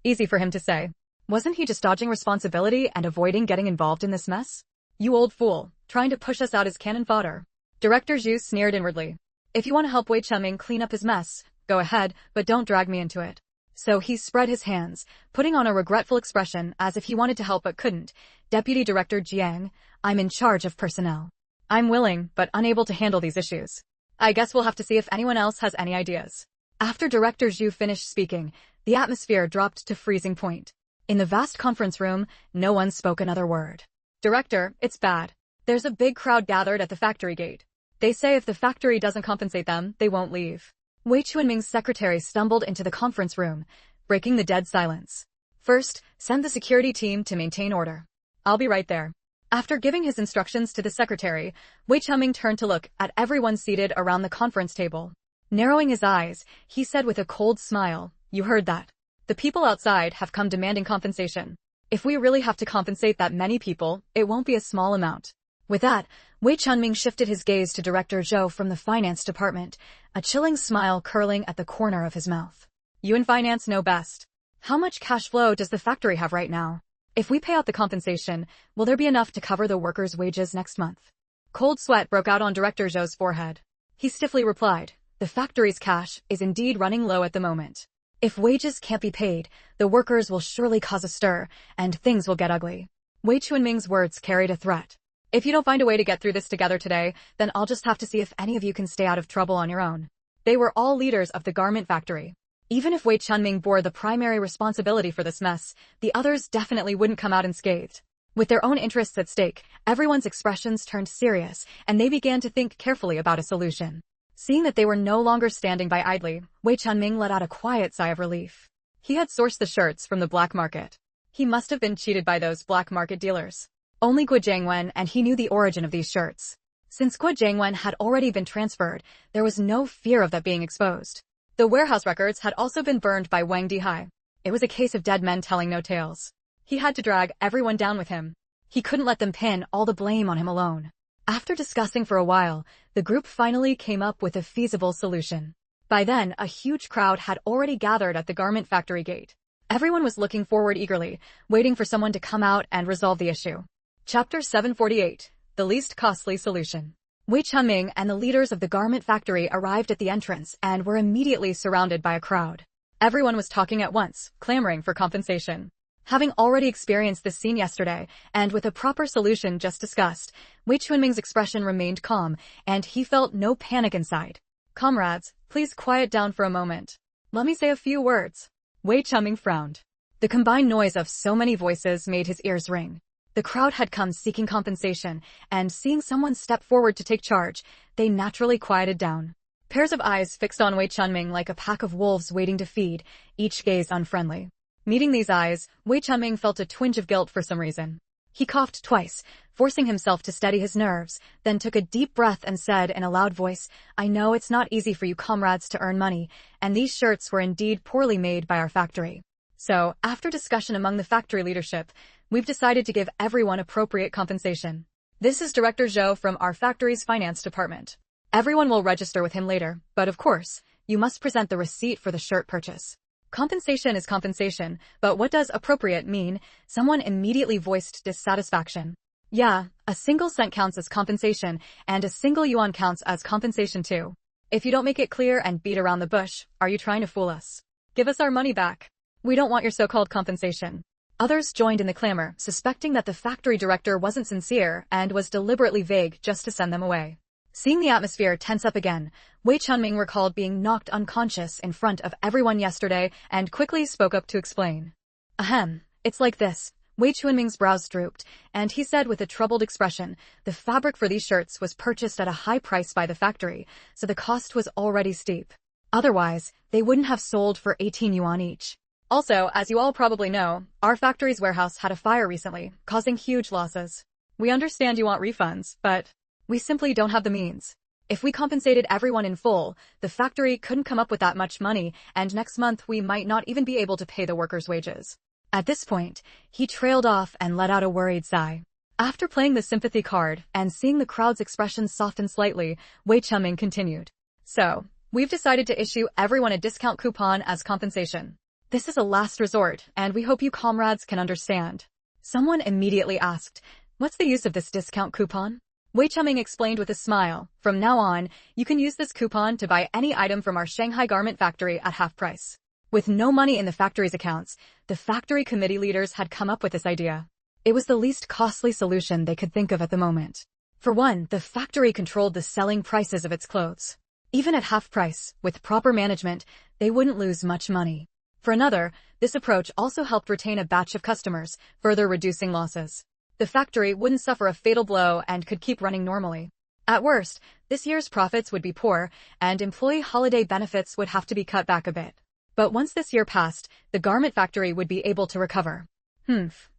Easy for him to say. Wasn't he just dodging responsibility and avoiding getting involved in this mess? You old fool, trying to push us out as cannon fodder. Director Zhu sneered inwardly. If you want to help Wei Chunming clean up his mess, go ahead, but don't drag me into it. So he spread his hands, putting on a regretful expression as if he wanted to help but couldn't. Deputy Director Jiang, I'm in charge of personnel. I'm willing, but unable to handle these issues. I guess we'll have to see if anyone else has any ideas. After Director Zhu finished speaking, the atmosphere dropped to freezing point. In the vast conference room, no one spoke another word. Director, it's bad. There's a big crowd gathered at the factory gate. They say if the factory doesn't compensate them, they won't leave. Wei Chunming's secretary stumbled into the conference room, breaking the dead silence. First, send the security team to maintain order. I'll be right there. After giving his instructions to the secretary, Wei Chunming turned to look at everyone seated around the conference table. Narrowing his eyes, he said with a cold smile, "You heard that. The people outside have come demanding compensation. If we really have to compensate that many people, it won't be a small amount." With that, Wei Chunming shifted his gaze to Director Zhou from the finance department, a chilling smile curling at the corner of his mouth. "You in finance know best. How much cash flow does the factory have right now? If we pay out the compensation, will there be enough to cover the workers' wages next month?" Cold sweat broke out on Director Zhou's forehead. He stiffly replied, "The factory's cash is indeed running low at the moment. If wages can't be paid, the workers will surely cause a stir, and things will get ugly." Wei Chunming's words carried a threat. "If you don't find a way to get through this together today, then I'll just have to see if any of you can stay out of trouble on your own." They were all leaders of the garment factory. Even if Wei Chunming bore the primary responsibility for this mess, the others definitely wouldn't come out unscathed. With their own interests at stake, everyone's expressions turned serious, and they began to think carefully about a solution. Seeing that they were no longer standing by idly, Wei Chunming let out a quiet sigh of relief. He had sourced the shirts from the black market. He must have been cheated by those black market dealers. Only Guo Jiangwen and he knew the origin of these shirts. Since Guo Jiangwen had already been transferred, there was no fear of that being exposed. The warehouse records had also been burned by Wang Dihai. It was a case of dead men telling no tales. He had to drag everyone down with him. He couldn't let them pin all the blame on him alone. After discussing for a while, the group finally came up with a feasible solution. By then, a huge crowd had already gathered at the garment factory gate. Everyone was looking forward eagerly, waiting for someone to come out and resolve the issue. Chapter 748, The Least Costly Solution. Wei Chunming and the leaders of the garment factory arrived at the entrance and were immediately surrounded by a crowd. Everyone was talking at once, clamoring for compensation. Having already experienced this scene yesterday, and with a proper solution just discussed, Wei Chunming's expression remained calm, and he felt no panic inside. "Comrades, please quiet down for a moment. Let me say a few words." Wei Chunming frowned. The combined noise of so many voices made his ears ring. The crowd had come seeking compensation, and seeing someone step forward to take charge, they naturally quieted down. Pairs of eyes fixed on Wei Chunming like a pack of wolves waiting to feed, each gaze unfriendly. Meeting these eyes, Wei Chunming felt a twinge of guilt for some reason. He coughed twice, forcing himself to steady his nerves, then took a deep breath and said in a loud voice, "I know it's not easy for you comrades to earn money, and these shirts were indeed poorly made by our factory. So, after discussion among the factory leadership, we've decided to give everyone appropriate compensation. This is Director Zhou from our factory's finance department. Everyone will register with him later, but of course, you must present the receipt for the shirt purchase." Compensation is compensation, but what does appropriate mean? Someone immediately voiced dissatisfaction. "Yeah, a single cent counts as compensation, and a single yuan counts as compensation too. If you don't make it clear and beat around the bush, are you trying to fool us? Give us our money back. We don't want your so-called compensation." Others joined in the clamor, suspecting that the factory director wasn't sincere and was deliberately vague just to send them away. Seeing the atmosphere tense up again, Wei Chunming recalled being knocked unconscious in front of everyone yesterday and quickly spoke up to explain. "Ahem, it's like this." Wei Chunming's brows drooped, and he said with a troubled expression, "The fabric for these shirts was purchased at a high price by the factory, so the cost was already steep. Otherwise, they wouldn't have sold for 18 yuan each. Also, as you all probably know, our factory's warehouse had a fire recently, causing huge losses. We understand you want refunds, but we simply don't have the means. If we compensated everyone in full, the factory couldn't come up with that much money, and next month we might not even be able to pay the workers' wages." At this point, he trailed off and let out a worried sigh. After playing the sympathy card and seeing the crowd's expressions soften slightly, Wei Chunming continued. "So, we've decided to issue everyone a discount coupon as compensation. This is a last resort, and we hope you comrades can understand." Someone immediately asked, "What's the use of this discount coupon?" Wei Chunming explained with a smile, "From now on, you can use this coupon to buy any item from our Shanghai garment factory at half price." With no money in the factory's accounts, the factory committee leaders had come up with this idea. It was the least costly solution they could think of at the moment. For one, the factory controlled the selling prices of its clothes. Even at half price, with proper management, they wouldn't lose much money. For another, this approach also helped retain a batch of customers, further reducing losses. The factory wouldn't suffer a fatal blow and could keep running normally. At worst, this year's profits would be poor, and employee holiday benefits would have to be cut back a bit. But once this year passed, the garment factory would be able to recover.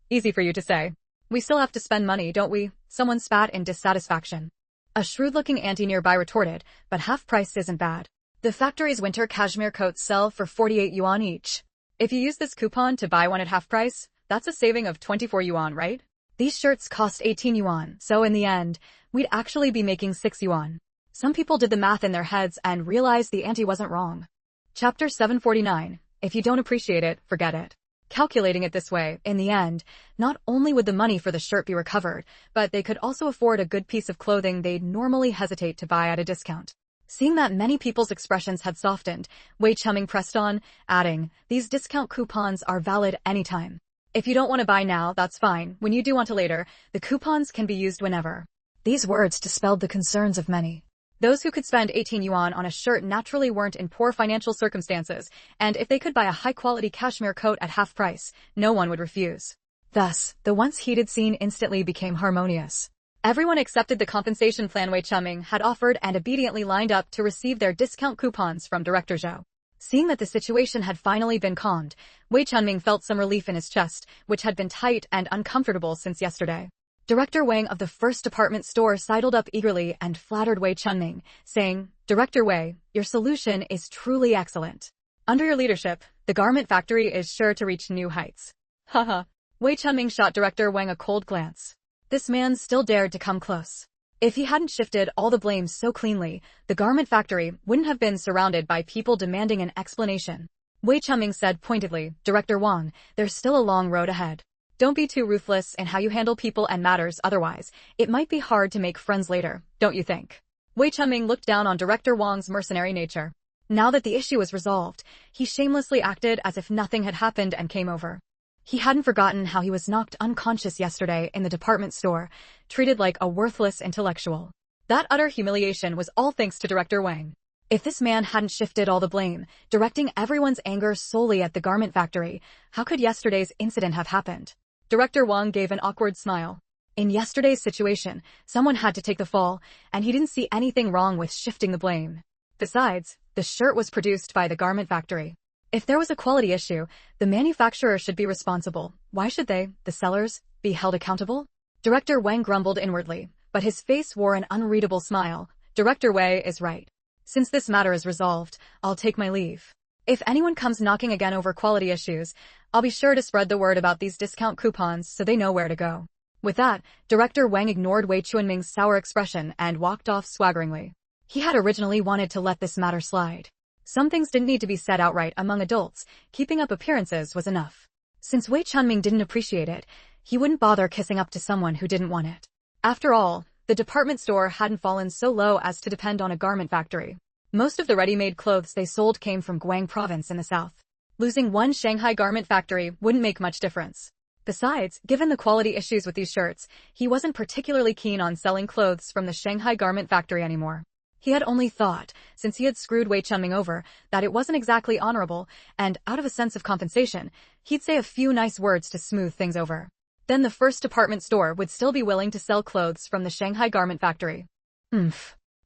Easy for you to say. We still have to spend money, don't we?" Someone spat in dissatisfaction. A shrewd-looking auntie nearby retorted, "But half price isn't bad. The factory's winter cashmere coats sell for 48 yuan each. If you use this coupon to buy one at half price, that's a saving of 24 yuan, right? These shirts cost 18 yuan, so in the end, we'd actually be making 6 yuan. Some people did the math in their heads and realized the auntie wasn't wrong. Chapter 749. If you don't appreciate it, forget it. Calculating it this way, in the end, not only would the money for the shirt be recovered, but they could also afford a good piece of clothing they'd normally hesitate to buy at a discount. Seeing that many people's expressions had softened, Wei Chuming pressed on, adding, "These discount coupons are valid anytime. If you don't want to buy now, that's fine. When you do want to later, the coupons can be used whenever." These words dispelled the concerns of many. Those who could spend 18 yuan on a shirt naturally weren't in poor financial circumstances, and if they could buy a high-quality cashmere coat at half price, no one would refuse. Thus, the once heated scene instantly became harmonious. Everyone accepted the compensation plan Wei Chuming had offered and obediently lined up to receive their discount coupons from Director Zhou. Seeing that the situation had finally been calmed, Wei Chunming felt some relief in his chest, which had been tight and uncomfortable since yesterday. Director Wang of the first department store sidled up eagerly and flattered Wei Chunming, saying, "Director Wei, your solution is truly excellent. Under your leadership, the garment factory is sure to reach new heights." Haha. Wei Chunming shot Director Wang a cold glance. This man still dared to come close. If he hadn't shifted all the blame so cleanly, the garment factory wouldn't have been surrounded by people demanding an explanation. Wei Chunming said pointedly, "Director Wang, there's still a long road ahead. Don't be too ruthless in how you handle people and matters, otherwise, it might be hard to make friends later, don't you think?" Wei Chunming looked down on Director Wang's mercenary nature. Now that the issue was resolved, he shamelessly acted as if nothing had happened and came over. He hadn't forgotten how he was knocked unconscious yesterday in the department store, treated like a worthless intellectual. That utter humiliation was all thanks to Director Wang. If this man hadn't shifted all the blame, directing everyone's anger solely at the garment factory, how could yesterday's incident have happened? Director Wang gave an awkward smile. In yesterday's situation, someone had to take the fall, and he didn't see anything wrong with shifting the blame. Besides, the shirt was produced by the garment factory. If there was a quality issue, the manufacturer should be responsible. Why should they, the sellers, be held accountable? Director Wang grumbled inwardly, but his face wore an unreadable smile. Director Wei is right. Since this matter is resolved, I'll take my leave. If anyone comes knocking again over quality issues, I'll be sure to spread the word about these discount coupons so they know where to go. With that, Director Wang ignored Wei Chunming's sour expression and walked off swaggeringly. He had originally wanted to let this matter slide. Some things didn't need to be said outright among adults, keeping up appearances was enough. Since Wei Chunming didn't appreciate it, he wouldn't bother kissing up to someone who didn't want it. After all, the department store hadn't fallen so low as to depend on a garment factory. Most of the ready-made clothes they sold came from Guang province in the south. Losing one Shanghai garment factory wouldn't make much difference. Besides, given the quality issues with these shirts, he wasn't particularly keen on selling clothes from the Shanghai garment factory anymore. He had only thought, since he had screwed Wei Chunming over, that it wasn't exactly honorable, and out of a sense of compensation, he'd say a few nice words to smooth things over. Then the first department store would still be willing to sell clothes from the Shanghai garment factory.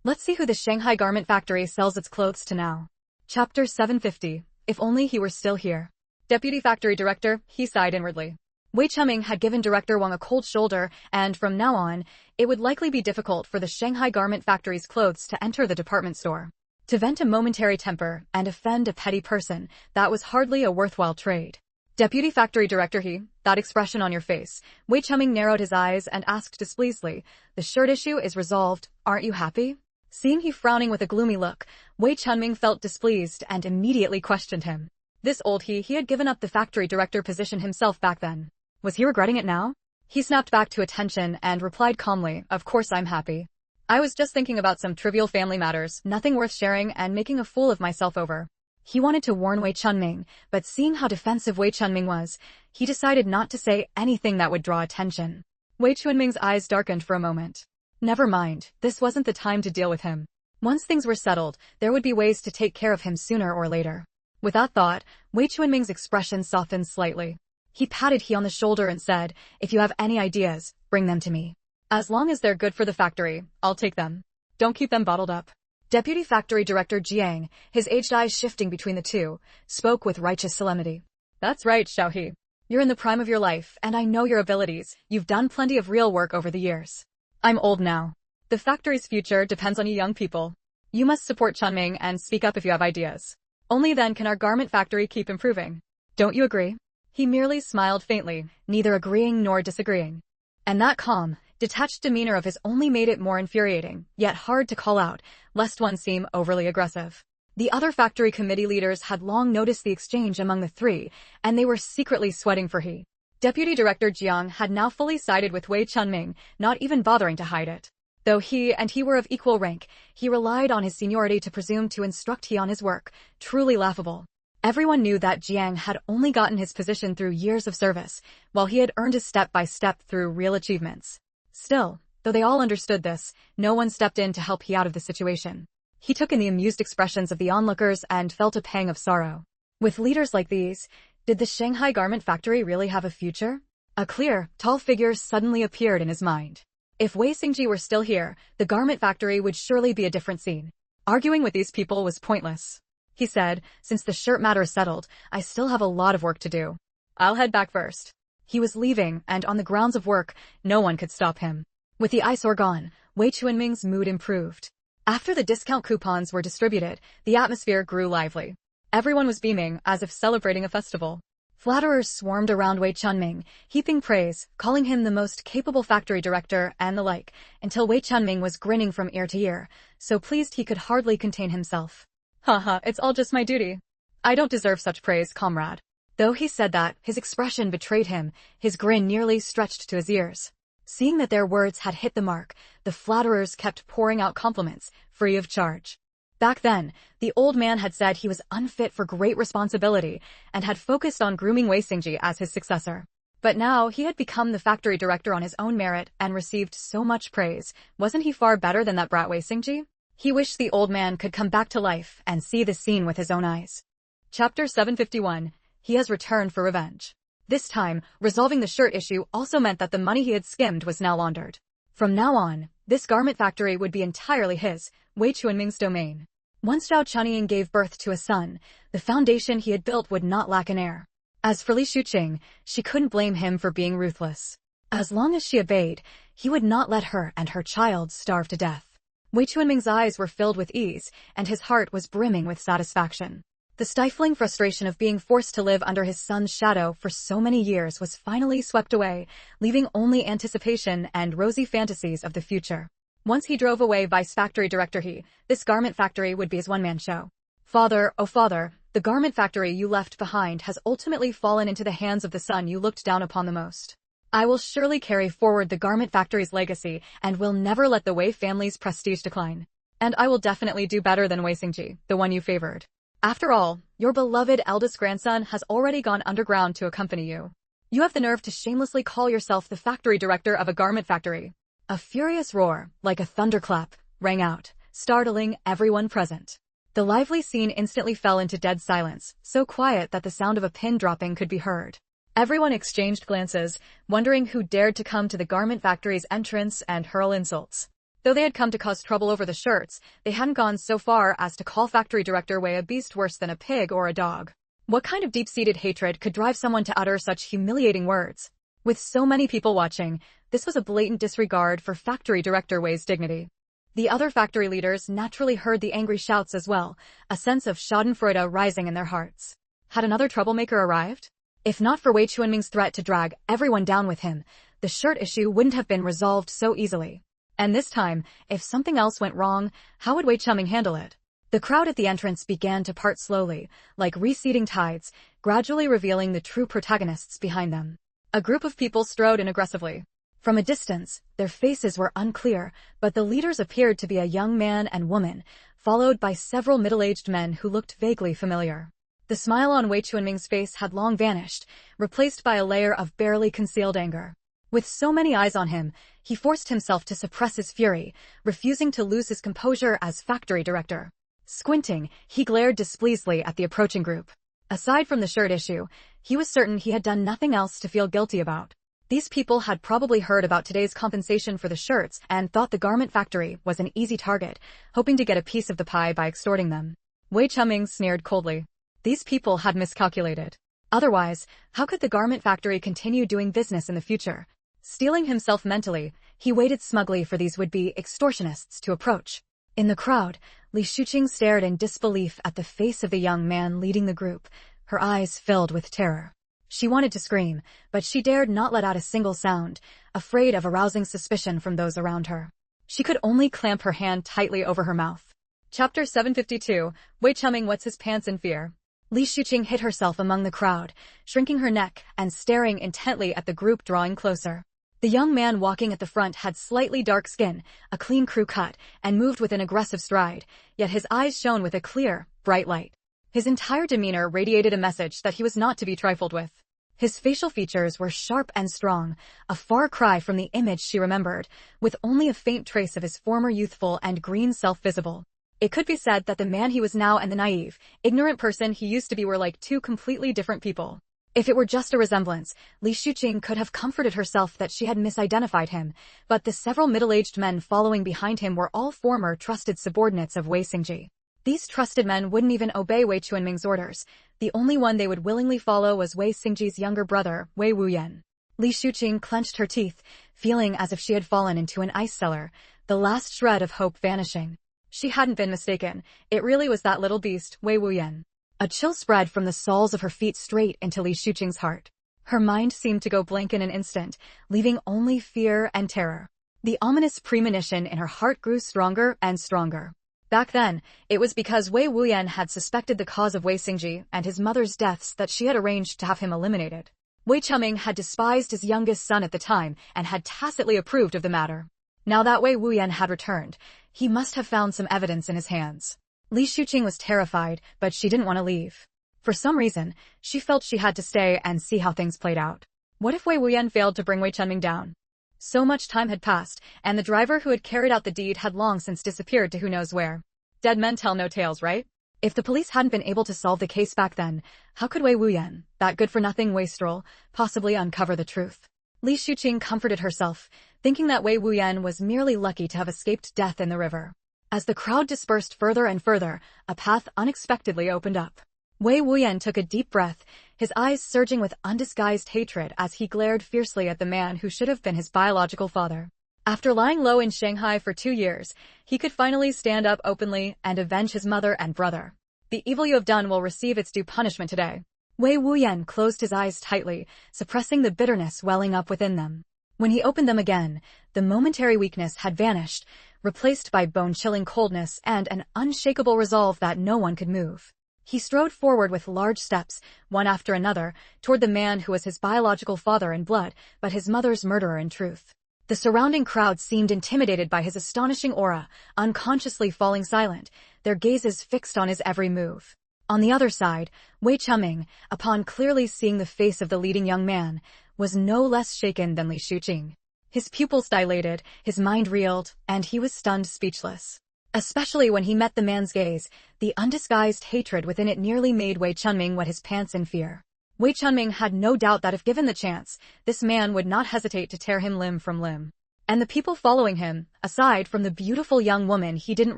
Let's see who the Shanghai garment factory sells its clothes to now. Chapter 750. If only he were still here. Deputy factory director, he sighed inwardly. Wei Chunming had given Director Wang a cold shoulder, and from now on, it would likely be difficult for the Shanghai garment factory's clothes to enter the department store. To vent a momentary temper and offend a petty person, that was hardly a worthwhile trade. Deputy factory director, that expression on your face. Wei Chunming narrowed his eyes and asked displeasedly, "The shirt issue is resolved, aren't you happy?" Seeing he frowning with a gloomy look, Wei Chunming felt displeased and immediately questioned him. This old he had given up the factory director position himself back then. Was he regretting it now? He snapped back to attention and replied calmly, "Of course I'm happy. I was just thinking about some trivial family matters, nothing worth sharing and making a fool of myself over." He wanted to warn Wei Chunming, but seeing how defensive Wei Chunming was, he decided not to say anything that would draw attention. Wei Chunming's eyes darkened for a moment. Never mind, this wasn't the time to deal with him. Once things were settled, there would be ways to take care of him sooner or later. With that thought, Wei Chunming's expression softened slightly. He patted he on the shoulder and said, "If you have any ideas, bring them to me. As long as they're good for the factory, I'll take them. Don't keep them bottled up." Deputy Factory Director Jiang, his aged eyes shifting between the two, spoke with righteous solemnity. "That's right, Xiaohe. You're in the prime of your life, and I know your abilities. You've done plenty of real work over the years. I'm old now. The factory's future depends on you young people. You must support Chunming and speak up if you have ideas. Only then can our garment factory keep improving. Don't you agree? He merely smiled faintly, neither agreeing nor disagreeing. And that calm, detached demeanor of his only made it more infuriating, yet hard to call out, lest one seem overly aggressive. The other factory committee leaders had long noticed the exchange among the three, and they were secretly sweating for he. Deputy Director Jiang had now fully sided with Wei Chunming, not even bothering to hide it. Though he were of equal rank, he relied on his seniority to presume to instruct he on his work, truly laughable. Everyone knew that Jiang had only gotten his position through years of service, while he had earned it step by step through real achievements. Still, though they all understood this, no one stepped in to help he out of the situation. He took in the amused expressions of the onlookers and felt a pang of sorrow. With leaders like these, did the Shanghai garment factory really have a future? A clear, tall figure suddenly appeared in his mind. If Wei Xingji were still here, the garment factory would surely be a different scene. Arguing with these people was pointless. He said, since the shirt matter is settled, I still have a lot of work to do. I'll head back first. He was leaving, and on the grounds of work, no one could stop him. With the eyesore gone, Wei Chunming's mood improved. After the discount coupons were distributed, the atmosphere grew lively. Everyone was beaming, as if celebrating a festival. Flatterers swarmed around Wei Chunming, heaping praise, calling him the most capable factory director and the like, until Wei Chunming was grinning from ear to ear, so pleased he could hardly contain himself. Haha, it's all just my duty. I don't deserve such praise, comrade. Though he said that, his expression betrayed him, his grin nearly stretched to his ears. Seeing that their words had hit the mark, the flatterers kept pouring out compliments, free of charge. Back then, the old man had said he was unfit for great responsibility and had focused on grooming Wei Xingji as his successor. But now he had become the factory director on his own merit and received so much praise. Wasn't he far better than that brat Wei Xingji? He wished the old man could come back to life and see the scene with his own eyes. Chapter 751. He has returned for revenge. This time, resolving the shirt issue also meant that the money he had skimmed was now laundered. From now on, this garment factory would be entirely his, Wei Chunming's domain. Once Zhao Chunying gave birth to a son, the foundation he had built would not lack an heir. As for Li Shuqing, she couldn't blame him for being ruthless. As long as she obeyed, he would not let her and her child starve to death. Wei Chunming's eyes were filled with ease, and his heart was brimming with satisfaction. The stifling frustration of being forced to live under his son's shadow for so many years was finally swept away, leaving only anticipation and rosy fantasies of the future. Once he drove away vice factory director this garment factory would be his one-man show. Father, oh father, the garment factory you left behind has ultimately fallen into the hands of the son you looked down upon the most. I will surely carry forward the garment factory's legacy and will never let the Wei family's prestige decline. And I will definitely do better than Wei Xingji, the one you favored. After all, your beloved eldest grandson has already gone underground to accompany you. You have the nerve to shamelessly call yourself the factory director of a garment factory. A furious roar, like a thunderclap, rang out, startling everyone present. The lively scene instantly fell into dead silence, so quiet that the sound of a pin dropping could be heard. Everyone exchanged glances, wondering who dared to come to the garment factory's entrance and hurl insults. Though they had come to cause trouble over the shirts, they hadn't gone so far as to call factory director Wei a beast worse than a pig or a dog. What kind of deep-seated hatred could drive someone to utter such humiliating words? With so many people watching, this was a blatant disregard for factory director Wei's dignity. The other factory leaders naturally heard the angry shouts as well, a sense of schadenfreude rising in their hearts. Had another troublemaker arrived? If not for Wei Chunming's threat to drag everyone down with him, the shirt issue wouldn't have been resolved so easily. And this time, if something else went wrong, how would Wei Chunming handle it? The crowd at the entrance began to part slowly, like receding tides, gradually revealing the true protagonists behind them. A group of people strode in aggressively. From a distance, their faces were unclear, but the leaders appeared to be a young man and woman, followed by several middle-aged men who looked vaguely familiar. The smile on Wei Chunming's face had long vanished, replaced by a layer of barely concealed anger. With so many eyes on him, he forced himself to suppress his fury, refusing to lose his composure as factory director. Squinting, he glared displeasedly at the approaching group. Aside from the shirt issue, he was certain he had done nothing else to feel guilty about. These people had probably heard about today's compensation for the shirts and thought the garment factory was an easy target, hoping to get a piece of the pie by extorting them. Wei Chunming sneered coldly. These people had miscalculated. Otherwise, how could the garment factory continue doing business in the future? Steeling himself mentally, he waited smugly for these would-be extortionists to approach. In the crowd, Li Shuqing stared in disbelief at the face of the young man leading the group, her eyes filled with terror. She wanted to scream, but she dared not let out a single sound, afraid of arousing suspicion from those around her. She could only clamp her hand tightly over her mouth. Chapter 752, Wei Chumming wets his pants in fear. Li Shuqing hid herself among the crowd, shrinking her neck and staring intently at the group drawing closer. The young man walking at the front had slightly dark skin, a clean crew cut, and moved with an aggressive stride, yet his eyes shone with a clear, bright light. His entire demeanor radiated a message that he was not to be trifled with. His facial features were sharp and strong, a far cry from the image she remembered, with only a faint trace of his former youthful and green self visible. It could be said that the man he was now and the naive, ignorant person he used to be were like two completely different people. If it were just a resemblance, Li Shuqing could have comforted herself that she had misidentified him, but the several middle-aged men following behind him were all former trusted subordinates of Wei Xingji. These trusted men wouldn't even obey Wei Chuanming's orders. The only one they would willingly follow was Wei Xingji's younger brother, Wei Wuyan. Li Shuqing clenched her teeth, feeling as if she had fallen into an ice cellar, the last shred of hope vanishing. She hadn't been mistaken. It really was that little beast, Wei Wuyan. A chill spread from the soles of her feet straight into Li Shuqing's heart. Her mind seemed to go blank in an instant, leaving only fear and terror. The ominous premonition in her heart grew stronger and stronger. Back then, it was because Wei Wuyan had suspected the cause of Wei Xingji and his mother's deaths that she had arranged to have him eliminated. Wei Chumming had despised his youngest son at the time and had tacitly approved of the matter. Now that Wei Wuyan had returned, he must have found some evidence in his hands. Li Shuqing was terrified, but she didn't want to leave. For some reason, she felt she had to stay and see how things played out. What if Wei Wuyan failed to bring Wei Chuanming down? So much time had passed, and the driver who had carried out the deed had long since disappeared to who knows where. Dead men tell no tales, right? If the police hadn't been able to solve the case back then, how could Wei Wuyan, that good-for-nothing wastrel, possibly uncover the truth? Li Shuqing comforted herself, thinking that Wei Wuyan was merely lucky to have escaped death in the river. As the crowd dispersed further and further, a path unexpectedly opened up. Wei Wuyan took a deep breath, his eyes surging with undisguised hatred as he glared fiercely at the man who should have been his biological father. After lying low in Shanghai for 2 years, he could finally stand up openly and avenge his mother and brother. The evil you have done will receive its due punishment today. Wei Wuyan closed his eyes tightly, suppressing the bitterness welling up within them. When he opened them again, the momentary weakness had vanished, replaced by bone-chilling coldness and an unshakable resolve that no one could move. He strode forward with large steps, one after another, toward the man who was his biological father in blood, but his mother's murderer in truth. The surrounding crowd seemed intimidated by his astonishing aura, unconsciously falling silent, their gazes fixed on his every move. On the other side, Wei Chuanming, upon clearly seeing the face of the leading young man, was no less shaken than Li Shuqing. His pupils dilated, his mind reeled, and he was stunned speechless. Especially when he met the man's gaze, the undisguised hatred within it nearly made Wei Chuanming wet his pants in fear. Wei Chuanming had no doubt that if given the chance, this man would not hesitate to tear him limb from limb. And the people following him, aside from the beautiful young woman he didn't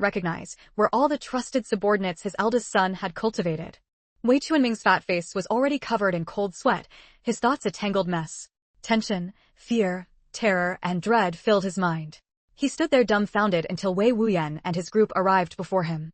recognize, were all the trusted subordinates his eldest son had cultivated. Wei Chuanming's fat face was already covered in cold sweat, his thoughts a tangled mess. Tension, fear, terror, and dread filled his mind. He stood there dumbfounded until Wei Wuyan and his group arrived before him.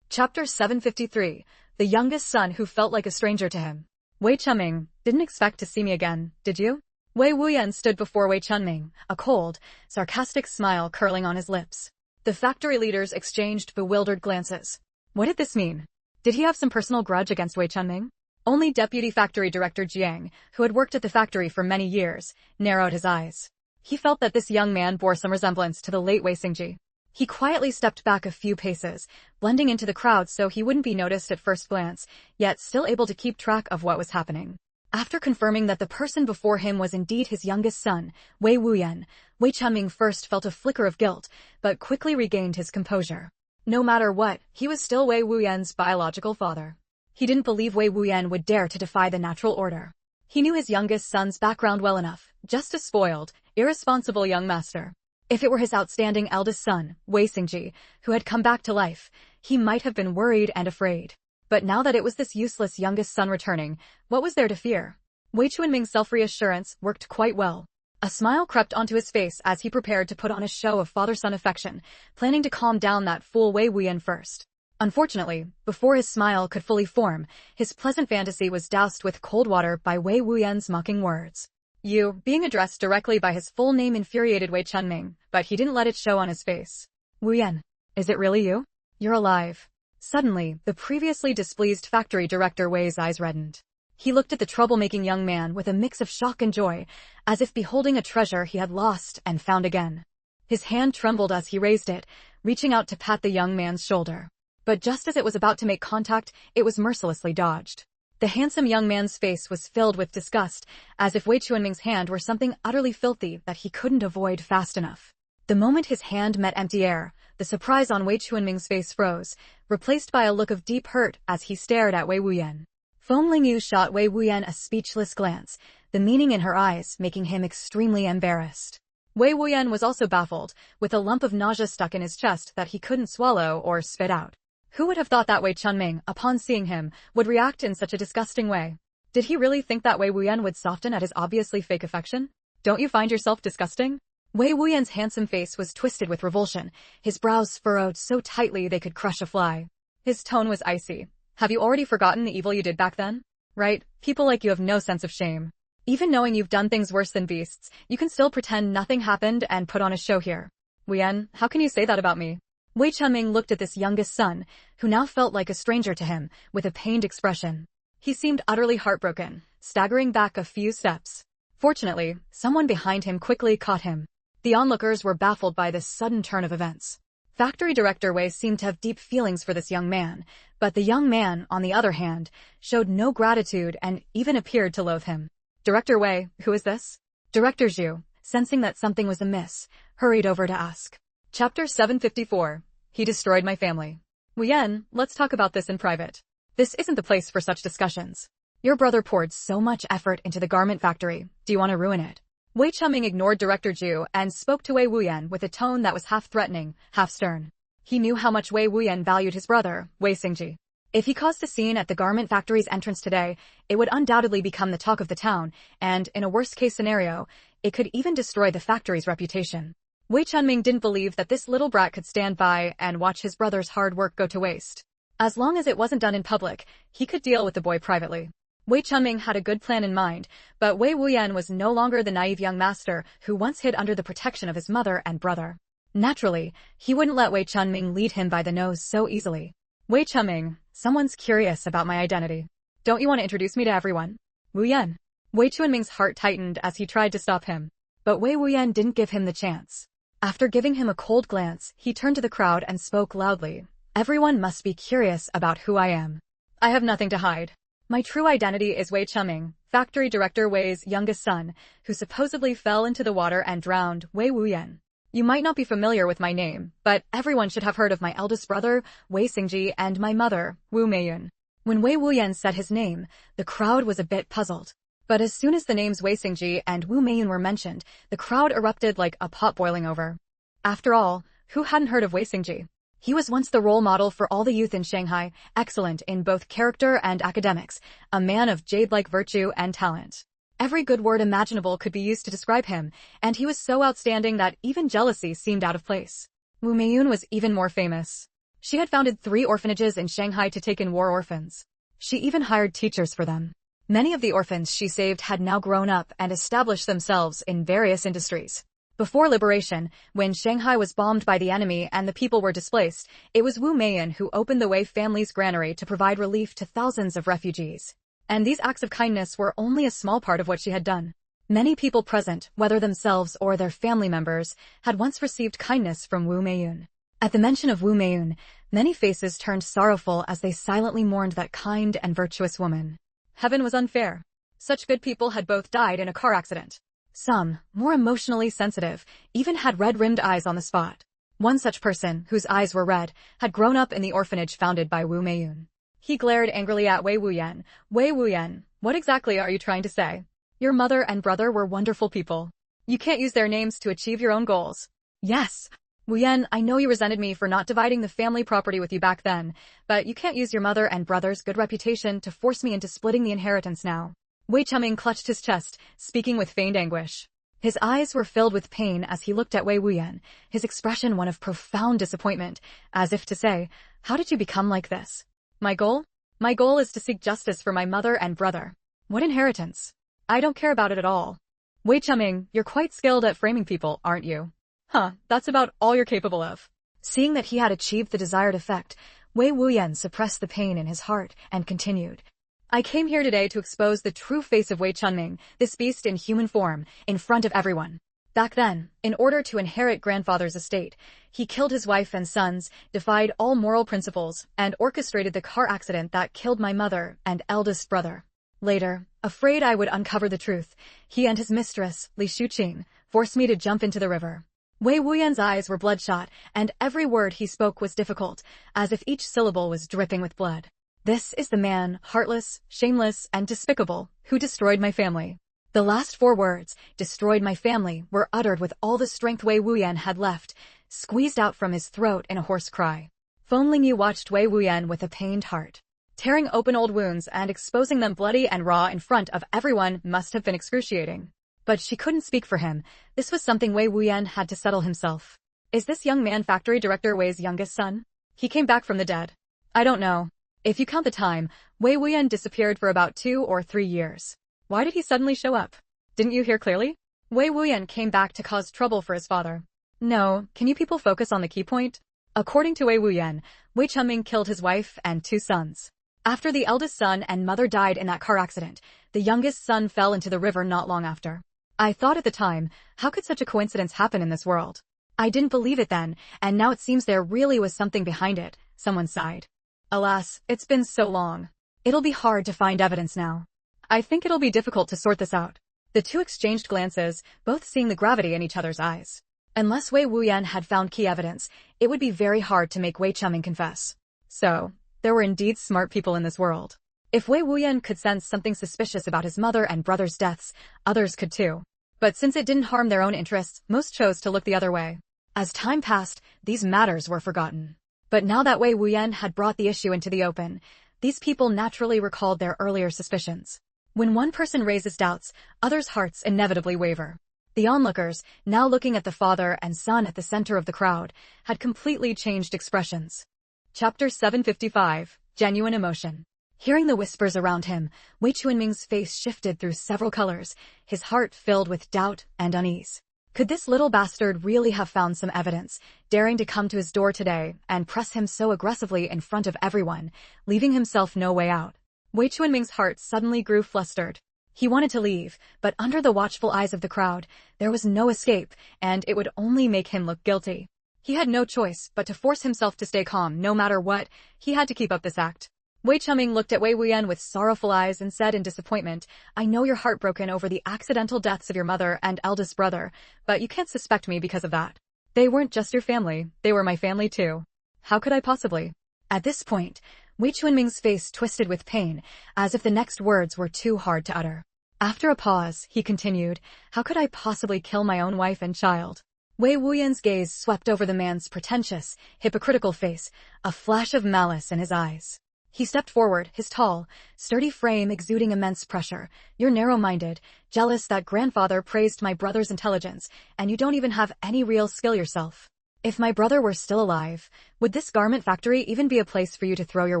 Chapter 753, The Youngest Son Who Felt Like a Stranger to Him. Wei Chuanming, didn't expect to see me again, did you? Wei Wuyan stood before Wei Chuanming, a cold, sarcastic smile curling on his lips. The factory leaders exchanged bewildered glances. What did this mean? Did he have some personal grudge against Wei Chuanming? Only Deputy Factory Director Jiang, who had worked at the factory for many years, narrowed his eyes. He felt that this young man bore some resemblance to the late Wei Xingji. He quietly stepped back a few paces, blending into the crowd so he wouldn't be noticed at first glance, yet still able to keep track of what was happening. After confirming that the person before him was indeed his youngest son, Wei Wuyan, Wei Chuanming first felt a flicker of guilt, but quickly regained his composure. No matter what, he was still Wei Wuyan's biological father. He didn't believe Wei Wuyan would dare to defy the natural order. He knew his youngest son's background well enough, just a spoiled, irresponsible young master. If it were his outstanding eldest son, Wei Xingji, who had come back to life, he might have been worried and afraid. But now that it was this useless youngest son returning, what was there to fear? Wei Chuanming's self-reassurance worked quite well. A smile crept onto his face as he prepared to put on a show of father-son affection, planning to calm down that fool Wei Wuyan first. Unfortunately, before his smile could fully form, his pleasant fantasy was doused with cold water by Wei Wuyan's mocking words. You, being addressed directly by his full name infuriated Wei Chunming, but he didn't let it show on his face. Wuyan, is it really you? You're alive. Suddenly, the previously displeased factory director Wei's eyes reddened. He looked at the troublemaking young man with a mix of shock and joy, as if beholding a treasure he had lost and found again. His hand trembled as he raised it, reaching out to pat the young man's shoulder. But just as it was about to make contact, it was mercilessly dodged. The handsome young man's face was filled with disgust, as if Wei Chunming's hand were something utterly filthy that he couldn't avoid fast enough. The moment his hand met empty air, the surprise on Wei Chunming's face froze, replaced by a look of deep hurt as he stared at Wei Wuyan. Feng Lingyu shot Wei Wuyan a speechless glance, the meaning in her eyes making him extremely embarrassed. Wei Wuyan was also baffled, with a lump of nausea stuck in his chest that he couldn't swallow or spit out. Who would have thought that Wei Chunming, upon seeing him, would react in such a disgusting way? Did he really think that Wei Wuyan would soften at his obviously fake affection? Don't you find yourself disgusting? Wei Wuyan's handsome face was twisted with revulsion, his brows furrowed so tightly they could crush a fly. His tone was icy. Have you already forgotten the evil you did back then? Right, people like you have no sense of shame. Even knowing you've done things worse than beasts, you can still pretend nothing happened and put on a show here. Wuyan, how can you say that about me? Wei Chunming looked at this youngest son, who now felt like a stranger to him, with a pained expression. He seemed utterly heartbroken, staggering back a few steps. Fortunately, someone behind him quickly caught him. The onlookers were baffled by this sudden turn of events. Factory Director Wei seemed to have deep feelings for this young man, but the young man, on the other hand, showed no gratitude and even appeared to loathe him. Director Wei, who is this? Director Zhu, sensing that something was amiss, hurried over to ask. Chapter 754. He destroyed my family. Wuyan, let's talk about this in private. This isn't the place for such discussions. Your brother poured so much effort into the garment factory. Do you want to ruin it? Wei Chunming ignored Director Zhu and spoke to Wei Wuyan with a tone that was half threatening, half stern. He knew how much Wei Wuyan valued his brother, Wei Xingji. If he caused a scene at the garment factory's entrance today, it would undoubtedly become the talk of the town, and, in a worst-case scenario, it could even destroy the factory's reputation. Wei Chunming didn't believe that this little brat could stand by and watch his brother's hard work go to waste. As long as it wasn't done in public, he could deal with the boy privately. Wei Chunming had a good plan in mind, but Wei Wuyan was no longer the naive young master who once hid under the protection of his mother and brother. Naturally, he wouldn't let Wei Chunming lead him by the nose so easily. Wei Chunming, someone's curious about my identity. Don't you want to introduce me to everyone? Wuyan. Wei Chunming's heart tightened as he tried to stop him, but Wei Wuyan didn't give him the chance. After giving him a cold glance, he turned to the crowd and spoke loudly. Everyone must be curious about who I am. I have nothing to hide. My true identity is Wei Chunming, Factory Director Wei's youngest son, who supposedly fell into the water and drowned, Wei Wuyan. You might not be familiar with my name, but everyone should have heard of my eldest brother, Wei Xingji, and my mother, Wu Meiyun. When Wei Wuyan said his name, the crowd was a bit puzzled. But as soon as the names Wei Xingji and Wu Meiyun were mentioned, the crowd erupted like a pot boiling over. After all, who hadn't heard of Wei Xingji? He was once the role model for all the youth in Shanghai, excellent in both character and academics, a man of jade-like virtue and talent. Every good word imaginable could be used to describe him, and he was so outstanding that even jealousy seemed out of place. Wu Meiyun was even more famous. She had founded 3 orphanages in Shanghai to take in war orphans. She even hired teachers for them. Many of the orphans she saved had now grown up and established themselves in various industries. Before liberation, when Shanghai was bombed by the enemy and the people were displaced, it was Wu Meiyun who opened the Wei family's granary to provide relief to thousands of refugees. And these acts of kindness were only a small part of what she had done. Many people present, whether themselves or their family members, had once received kindness from Wu Meiyun. At the mention of Wu Meiyun, many faces turned sorrowful as they silently mourned that kind and virtuous woman. Heaven was unfair. Such good people had both died in a car accident. Some, more emotionally sensitive, even had red-rimmed eyes on the spot. One such person, whose eyes were red, had grown up in the orphanage founded by Wu Meiyun. He glared angrily at Wei Wuyan. Wei Wuyan, what exactly are you trying to say? Your mother and brother were wonderful people. You can't use their names to achieve your own goals. Yes. Wuyan, I know you resented me for not dividing the family property with you back then, but you can't use your mother and brother's good reputation to force me into splitting the inheritance now. Wei Chunming clutched his chest, speaking with feigned anguish. His eyes were filled with pain as he looked at Wei Wuyan, his expression one of profound disappointment, as if to say, "How did you become like this?" My goal? My goal is to seek justice for my mother and brother. What inheritance? I don't care about it at all. Wei Chuming, you're quite skilled at framing people, aren't you? Huh, that's about all you're capable of. Seeing that he had achieved the desired effect, Wei Wuyan suppressed the pain in his heart and continued. I came here today to expose the true face of Wei Chunming, this beast in human form, in front of everyone. Back then, in order to inherit grandfather's estate, he killed his wife and sons, defied all moral principles, and orchestrated the car accident that killed my mother and eldest brother. Later, afraid I would uncover the truth, he and his mistress, Li Shuqing, forced me to jump into the river. Wei Wuyan's eyes were bloodshot, and every word he spoke was difficult, as if each syllable was dripping with blood. This is the man, heartless, shameless, and despicable, who destroyed my family. The last 4 words, destroyed my family, were uttered with all the strength Wei Wuyan had left, squeezed out from his throat in a hoarse cry. Feng Lingyu watched Wei Wuyan with a pained heart. Tearing open old wounds and exposing them bloody and raw in front of everyone must have been excruciating. But she couldn't speak for him. This was something Wei Wuyan had to settle himself. Is this young man factory director Wei's youngest son? He came back from the dead. I don't know. If you count the time, Wei Wuyan disappeared for about 2 or 3 years. Why did he suddenly show up? Didn't you hear clearly? Wei Wuyan came back to cause trouble for his father. No, can you people focus on the key point? According to Wei Wuyan, Wei Chunming killed his wife and 2 sons. After the eldest son and mother died in that car accident, the youngest son fell into the river not long after. I thought at the time, how could such a coincidence happen in this world? I didn't believe it then, and now it seems there really was something behind it, someone sighed. Alas, it's been so long. It'll be hard to find evidence now. I think it'll be difficult to sort this out. The 2 exchanged glances, both seeing the gravity in each other's eyes. Unless Wei Wuyan had found key evidence, it would be very hard to make Wei Chuming confess. So, there were indeed smart people in this world. If Wei Wuyan could sense something suspicious about his mother and brother's deaths, others could too. But since it didn't harm their own interests, most chose to look the other way. As time passed, these matters were forgotten. But now that Wei Wuyan had brought the issue into the open, these people naturally recalled their earlier suspicions. When one person raises doubts, others' hearts inevitably waver. The onlookers, now looking at the father and son at the center of the crowd, had completely changed expressions. Chapter 755, Genuine Emotion. Hearing the whispers around him, Wei Chunming's face shifted through several colors, his heart filled with doubt and unease. Could this little bastard really have found some evidence, daring to come to his door today and press him so aggressively in front of everyone, leaving himself no way out? Wei Chunming's heart suddenly grew flustered. He wanted to leave, but under the watchful eyes of the crowd, there was no escape, and it would only make him look guilty. He had no choice but to force himself to stay calm no matter what. He had to keep up this act. Wei Chuming looked at Wei Wuyan with sorrowful eyes and said in disappointment, I know you're heartbroken over the accidental deaths of your mother and eldest brother, but you can't suspect me because of that. They weren't just your family, they were my family too. How could I possibly? At this point, Wei Chunming's face twisted with pain, as if the next words were too hard to utter. After a pause, he continued, how could I possibly kill my own wife and child? Wei Wuyan's gaze swept over the man's pretentious, hypocritical face, a flash of malice in his eyes. He stepped forward, his tall, sturdy frame exuding immense pressure. You're narrow-minded, jealous that grandfather praised my brother's intelligence, and you don't even have any real skill yourself. If my brother were still alive, would this garment factory even be a place for you to throw your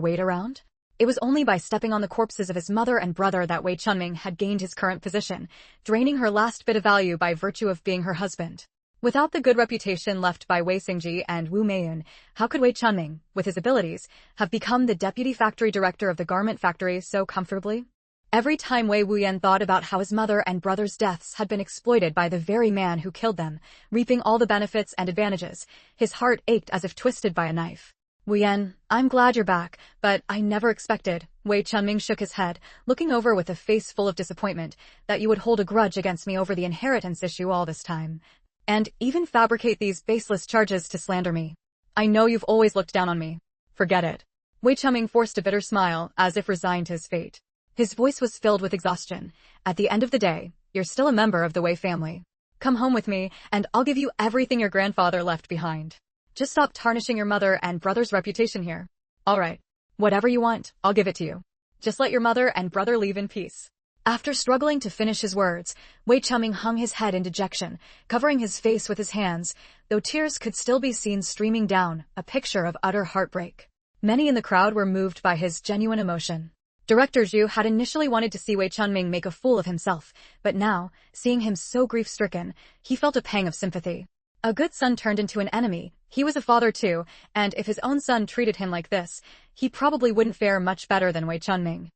weight around? It was only by stepping on the corpses of his mother and brother that Wei Chunming had gained his current position, draining her last bit of value by virtue of being her husband. Without the good reputation left by Wei Xingji and Wu Meiyun, how could Wei Chunming, with his abilities, have become the deputy factory director of the garment factory so comfortably? Every time Wei Wuyan thought about how his mother and brother's deaths had been exploited by the very man who killed them, reaping all the benefits and advantages, his heart ached as if twisted by a knife. Wuyan, I'm glad you're back, but I never expected, Wei Chunming shook his head, looking over with a face full of disappointment, that you would hold a grudge against me over the inheritance issue all this time. And even fabricate these baseless charges to slander me. I know you've always looked down on me. Forget it. Wei Chunming forced a bitter smile, as if resigned to his fate. His voice was filled with exhaustion. At the end of the day, you're still a member of the Wei family. Come home with me, and I'll give you everything your grandfather left behind. Just stop tarnishing your mother and brother's reputation here. All right. Whatever you want, I'll give it to you. Just let your mother and brother leave in peace. After struggling to finish his words, Wei Chunming hung his head in dejection, covering his face with his hands, though tears could still be seen streaming down, a picture of utter heartbreak. Many in the crowd were moved by his genuine emotion. Director Zhu had initially wanted to see Wei Chunming make a fool of himself, but now, seeing him so grief-stricken, he felt a pang of sympathy. A good son turned into an enemy. He was a father too, and if his own son treated him like this, he probably wouldn't fare much better than Wei Chunming.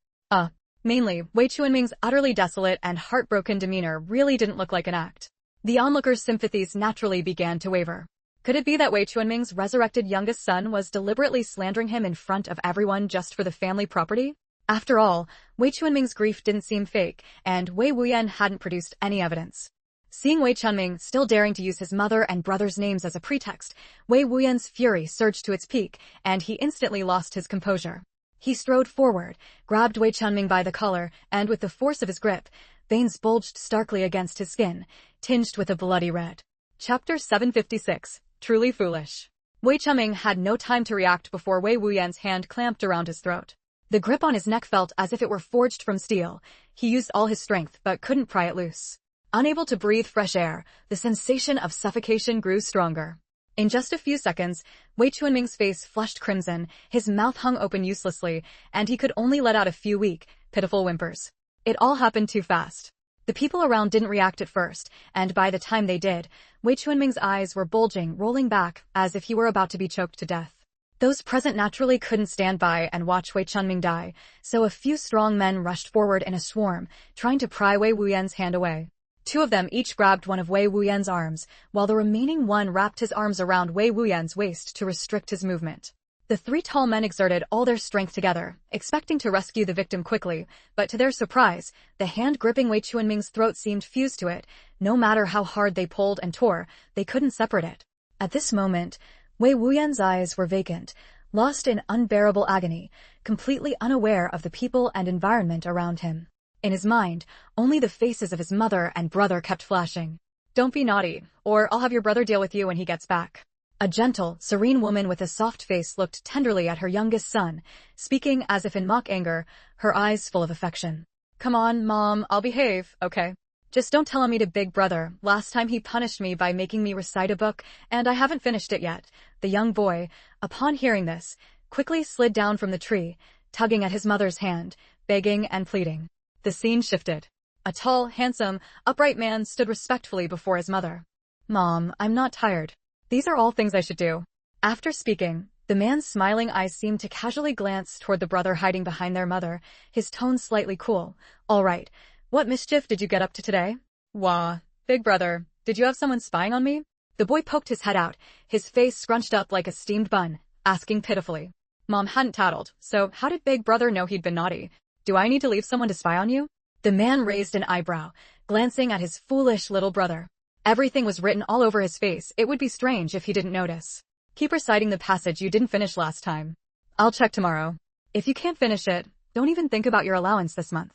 Mainly, Wei Chunming's utterly desolate and heartbroken demeanor really didn't look like an act. The onlooker's sympathies naturally began to waver. Could it be that Wei Chunming's resurrected youngest son was deliberately slandering him in front of everyone just for the family property? After all, Wei Chunming's grief didn't seem fake, and Wei Wuyan hadn't produced any evidence. Seeing Wei Chunming still daring to use his mother and brother's names as a pretext, Wei Wuyan's fury surged to its peak, and he instantly lost his composure. He strode forward, grabbed Wei Chunming by the collar, and with the force of his grip, veins bulged starkly against his skin, tinged with a bloody red. Chapter 756, Truly Foolish. Wei Chunming had no time to react before Wei Wuyan's hand clamped around his throat. The grip on his neck felt as if it were forged from steel. He used all his strength but couldn't pry it loose. Unable to breathe fresh air, the sensation of suffocation grew stronger. In just a few seconds, Wei Chunming's face flushed crimson, his mouth hung open uselessly, and he could only let out a few weak, pitiful whimpers. It all happened too fast. The people around didn't react at first, and by the time they did, Wei Chunming's eyes were bulging, rolling back, as if he were about to be choked to death. Those present naturally couldn't stand by and watch Wei Chunming die, so a few strong men rushed forward in a swarm, trying to pry Wei Wuyan's hand away. Two of them each grabbed one of Wei Wuyan's arms, while the remaining one wrapped his arms around Wei Wuyan's waist to restrict his movement. The three tall men exerted all their strength together, expecting to rescue the victim quickly, but to their surprise, the hand gripping Wei Chunming's throat seemed fused to it. No matter how hard they pulled and tore, they couldn't separate it. At this moment, Wei Wuyan's eyes were vacant, lost in unbearable agony, completely unaware of the people and environment around him. In his mind, only the faces of his mother and brother kept flashing. "Don't be naughty, or I'll have your brother deal with you when he gets back." A gentle, serene woman with a soft face looked tenderly at her youngest son, speaking as if in mock anger, her eyes full of affection. "Come on, Mom, I'll behave, okay? Just don't tell me to Big Brother. Last time he punished me by making me recite a book, and I haven't finished it yet." The young boy, upon hearing this, quickly slid down from the tree, tugging at his mother's hand, begging and pleading. The scene shifted. A tall, handsome, upright man stood respectfully before his mother. "Mom, I'm not tired. These are all things I should do." After speaking, the man's smiling eyes seemed to casually glance toward the brother hiding behind their mother, his tone slightly cool. "All right. What mischief did you get up to today?" "Wah, Big Brother, did you have someone spying on me?" The boy poked his head out, his face scrunched up like a steamed bun, asking pitifully. Mom hadn't tattled, so how did Big Brother know he'd been naughty? "Do I need to leave someone to spy on you?" The man raised an eyebrow, glancing at his foolish little brother. Everything was written all over his face. It would be strange if he didn't notice. "Keep reciting the passage you didn't finish last time. I'll check tomorrow. If you can't finish it, don't even think about your allowance this month."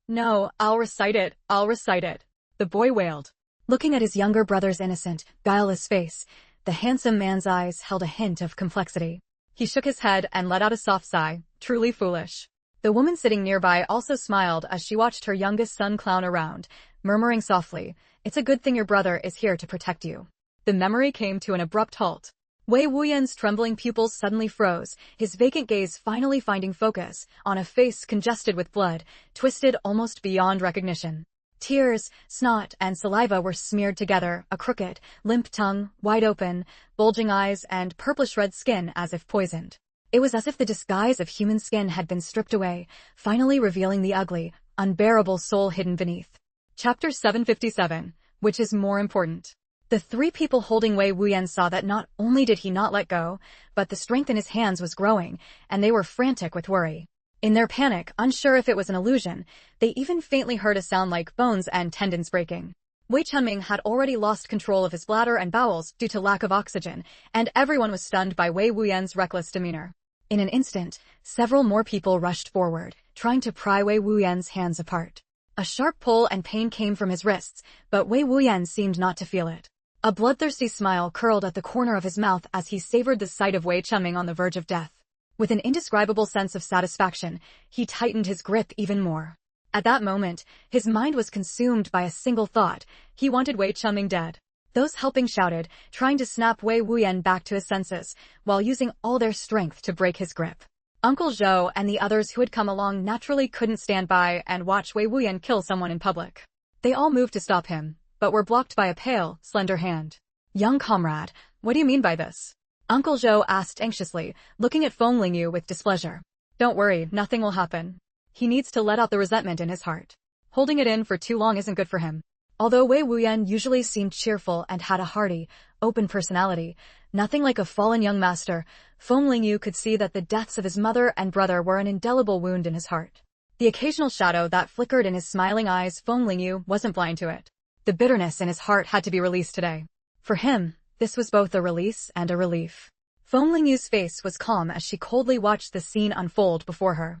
No, I'll recite it, the boy wailed. Looking at his younger brother's innocent, guileless face, the handsome man's eyes held a hint of complexity. He shook his head and let out a soft sigh, truly foolish. The woman sitting nearby also smiled as she watched her youngest son clown around, murmuring softly, "It's a good thing your brother is here to protect you." The memory came to an abrupt halt. Wei Wuyan's trembling pupils suddenly froze, his vacant gaze finally finding focus on a face congested with blood, twisted almost beyond recognition. Tears, snot, and saliva were smeared together, a crooked, limp tongue, wide open, bulging eyes, and purplish-red skin as if poisoned. It was as if the disguise of human skin had been stripped away, finally revealing the ugly, unbearable soul hidden beneath. Chapter 757, which is more important. The three people holding Wei Wuyan saw that not only did he not let go, but the strength in his hands was growing, and they were frantic with worry. In their panic, unsure if it was an illusion, they even faintly heard a sound like bones and tendons breaking. Wei Chunming had already lost control of his bladder and bowels due to lack of oxygen, and everyone was stunned by Wei Wuyan's reckless demeanor. In an instant, several more people rushed forward, trying to pry Wei Wuyan's hands apart. A sharp pull and pain came from his wrists, but Wei Wuyan seemed not to feel it. A bloodthirsty smile curled at the corner of his mouth as he savored the sight of Wei Chunming on the verge of death. With an indescribable sense of satisfaction, he tightened his grip even more. At that moment, his mind was consumed by a single thought. He wanted Wei Chunming dead. Those helping shouted, trying to snap Wei Wuyan back to his senses, while using all their strength to break his grip. Uncle Zhou and the others who had come along naturally couldn't stand by and watch Wei Wuyan kill someone in public. They all moved to stop him, but were blocked by a pale, slender hand. Young comrade, what do you mean by this? Uncle Zhou asked anxiously, looking at Feng Lingyu with displeasure. Don't worry, nothing will happen. He needs to let out the resentment in his heart. Holding it in for too long isn't good for him. Although Wei Wuyan usually seemed cheerful and had a hearty, open personality, nothing like a fallen young master, Feng Lingyu could see that the deaths of his mother and brother were an indelible wound in his heart. The occasional shadow that flickered in his smiling eyes, Feng Lingyu wasn't blind to it. The bitterness in his heart had to be released today. For him, this was both a release and a relief. Feng Lingyu's face was calm as she coldly watched the scene unfold before her.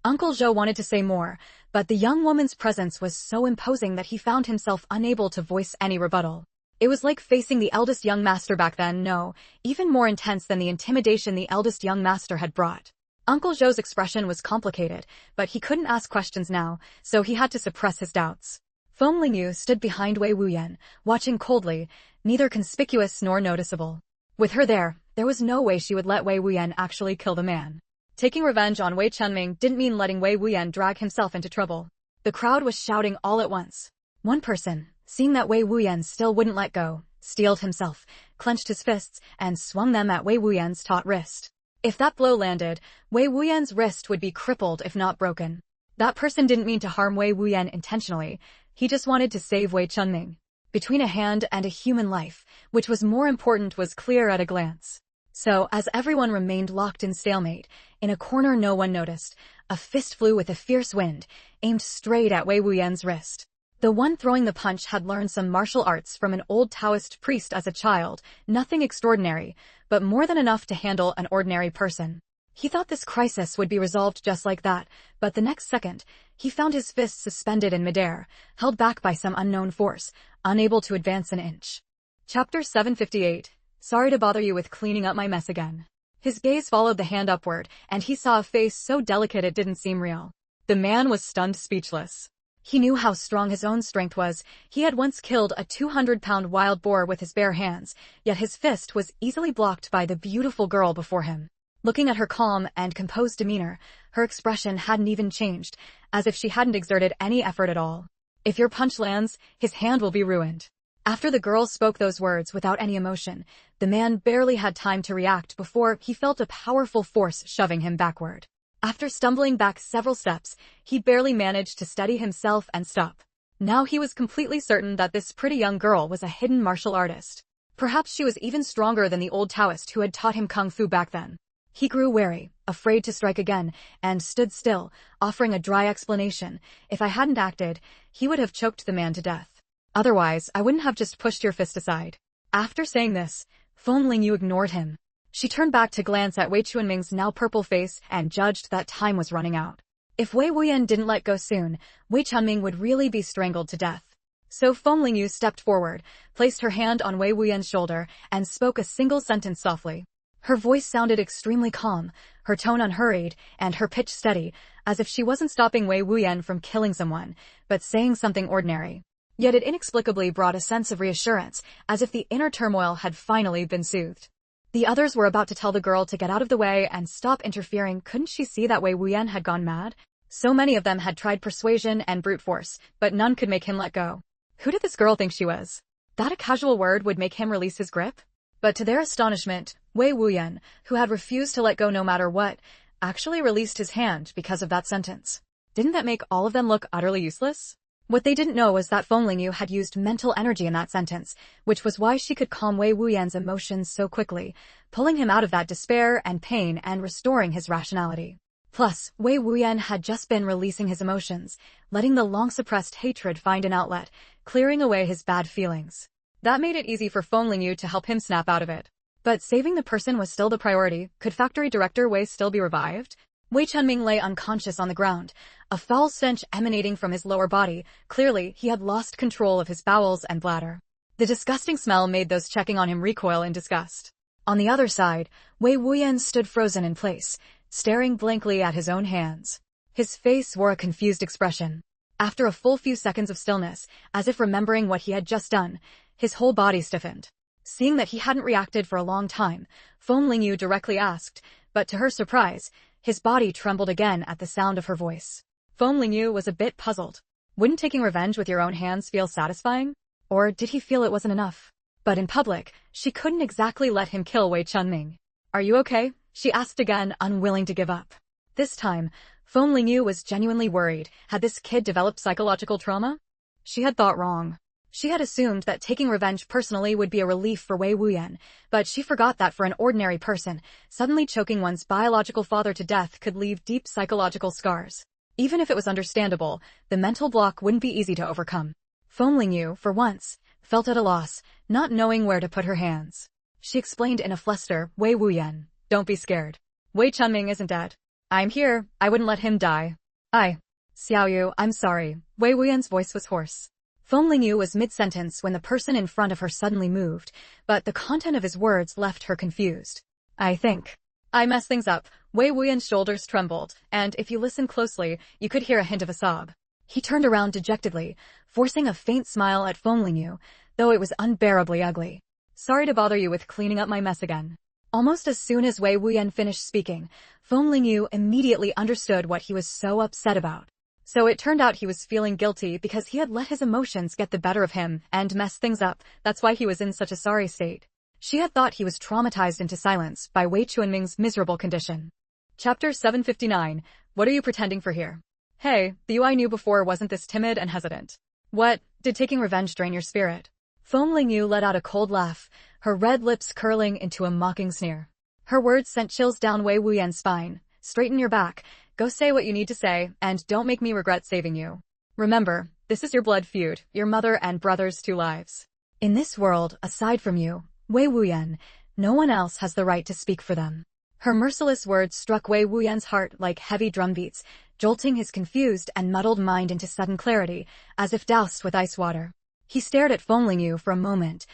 Uncle Zhou wanted to say more, but the young woman's presence was so imposing that he found himself unable to voice any rebuttal. It was like facing the eldest young master back then, no, even more intense than the intimidation the eldest young master had brought. Uncle Zhou's expression was complicated, but he couldn't ask questions now, so he had to suppress his doubts. Feng Lingyu stood behind Wei Wuyan, watching coldly, neither conspicuous nor noticeable. With her there was no way she would let Wei Wuyan actually kill the man. Taking revenge on Wei Chunming didn't mean letting Wei Wuyan drag himself into trouble. The crowd was shouting all at once. One person, seeing that Wei Wuyan still wouldn't let go, steeled himself, clenched his fists, and swung them at Wei Wuyan's taut wrist. If that blow landed, Wei Wuyan's wrist would be crippled if not broken. That person didn't mean to harm Wei Wuyan intentionally, he just wanted to save Wei Chunming. Between a hand and a human life, which was more important was clear at a glance. So, as everyone remained locked in stalemate, in a corner no one noticed, a fist flew with a fierce wind, aimed straight at Wei Wuyan's wrist. The one throwing the punch had learned some martial arts from an old Taoist priest as a child, nothing extraordinary, but more than enough to handle an ordinary person. He thought this crisis would be resolved just like that, but the next second, he found his fist suspended in midair, held back by some unknown force, unable to advance an inch. Chapter 758. Sorry to bother you with cleaning up my mess again. His gaze followed the hand upward, and he saw a face so delicate it didn't seem real. The man was stunned speechless. He knew how strong his own strength was. He had once killed a 200-pound wild boar with his bare hands, yet his fist was easily blocked by the beautiful girl before him. Looking at her calm and composed demeanor, her expression hadn't even changed, as if she hadn't exerted any effort at all. If your punch lands, his hand will be ruined. After the girl spoke those words without any emotion, the man barely had time to react before he felt a powerful force shoving him backward. After stumbling back several steps, he barely managed to steady himself and stop. Now he was completely certain that this pretty young girl was a hidden martial artist. Perhaps she was even stronger than the old Taoist who had taught him kung fu back then. He grew wary, afraid to strike again, and stood still, offering a dry explanation. If I hadn't acted, he would have choked the man to death. Otherwise, I wouldn't have just pushed your fist aside. After saying this, Feng Lingyu ignored him. She turned back to glance at Wei Chunming's now purple face and judged that time was running out. If Wei Wuyan didn't let go soon, Wei Chunming would really be strangled to death. So Feng Lingyu stepped forward, placed her hand on Wei Wuyan's shoulder, and spoke a single sentence softly. Her voice sounded extremely calm, her tone unhurried, and her pitch steady, as if she wasn't stopping Wei Wuyan from killing someone, but saying something ordinary. Yet it inexplicably brought a sense of reassurance, as if the inner turmoil had finally been soothed. The others were about to tell the girl to get out of the way and stop interfering. Couldn't she see that Wei Wuyan had gone mad? So many of them had tried persuasion and brute force, but none could make him let go. Who did this girl think she was? That a casual word would make him release his grip? But to their astonishment, Wei Wuyan, who had refused to let go no matter what, actually released his hand because of that sentence. Didn't that make all of them look utterly useless? What they didn't know was that Feng Lingyu had used mental energy in that sentence, which was why she could calm Wei Wuyan's emotions so quickly, pulling him out of that despair and pain and restoring his rationality. Plus, Wei Wuyan had just been releasing his emotions, letting the long-suppressed hatred find an outlet, clearing away his bad feelings. That made it easy for Feng Lingyu to help him snap out of it. But saving the person was still the priority. Could Factory Director Wei still be revived? Wei Chunming lay unconscious on the ground, a foul stench emanating from his lower body. Clearly, he had lost control of his bowels and bladder. The disgusting smell made those checking on him recoil in disgust. On the other side, Wei Wuyan stood frozen in place, staring blankly at his own hands. His face wore a confused expression. After a full few seconds of stillness, as if remembering what he had just done, his whole body stiffened. Seeing that he hadn't reacted for a long time, Lingyu directly asked, but to her surprise, his body trembled again at the sound of her voice. Lingyu was a bit puzzled. Wouldn't taking revenge with your own hands feel satisfying? Or did he feel it wasn't enough? But in public, she couldn't exactly let him kill Wei Chunming. Are you okay? She asked again, unwilling to give up. This time, Lingyu was genuinely worried. Had this kid developed psychological trauma? She had thought wrong. She had assumed that taking revenge personally would be a relief for Wei Wuyan, but she forgot that for an ordinary person, suddenly choking one's biological father to death could leave deep psychological scars. Even if it was understandable, the mental block wouldn't be easy to overcome. Lingyu, for once, felt at a loss, not knowing where to put her hands. She explained in a fluster, Wei Wuyan, don't be scared. Wei Chunming isn't dead. I'm here, I wouldn't let him die. Xiaoyu, I'm sorry. Wei Wuyan's voice was hoarse. Lingyu was mid-sentence when the person in front of her suddenly moved, but the content of his words left her confused. I think I messed things up. Wei Wuyan's shoulders trembled, and if you listen closely, you could hear a hint of a sob. He turned around dejectedly, forcing a faint smile at Lingyu, though it was unbearably ugly. Sorry to bother you with cleaning up my mess again. Almost as soon as Wei Wuyan finished speaking, Lingyu immediately understood what he was so upset about. So it turned out he was feeling guilty because he had let his emotions get the better of him and mess things up. That's why he was in such a sorry state. She had thought he was traumatized into silence by Wei Chunming's miserable condition. Chapter 759. What are you pretending for here? Hey, the you I knew before wasn't this timid and hesitant. What? Did taking revenge drain your spirit? Lingyu let out a cold laugh, her red lips curling into a mocking sneer. Her words sent chills down Wei Wuyan's spine. Straighten your back, go say what you need to say, and don't make me regret saving you. Remember, this is your blood feud, your mother and brother's 2 lives. In this world, aside from you, Wei Wuyan, no one else has the right to speak for them. Her merciless words struck Wei Wuyan's heart like heavy drumbeats, jolting his confused and muddled mind into sudden clarity, as if doused with ice water. He stared at Lingyu for a moment,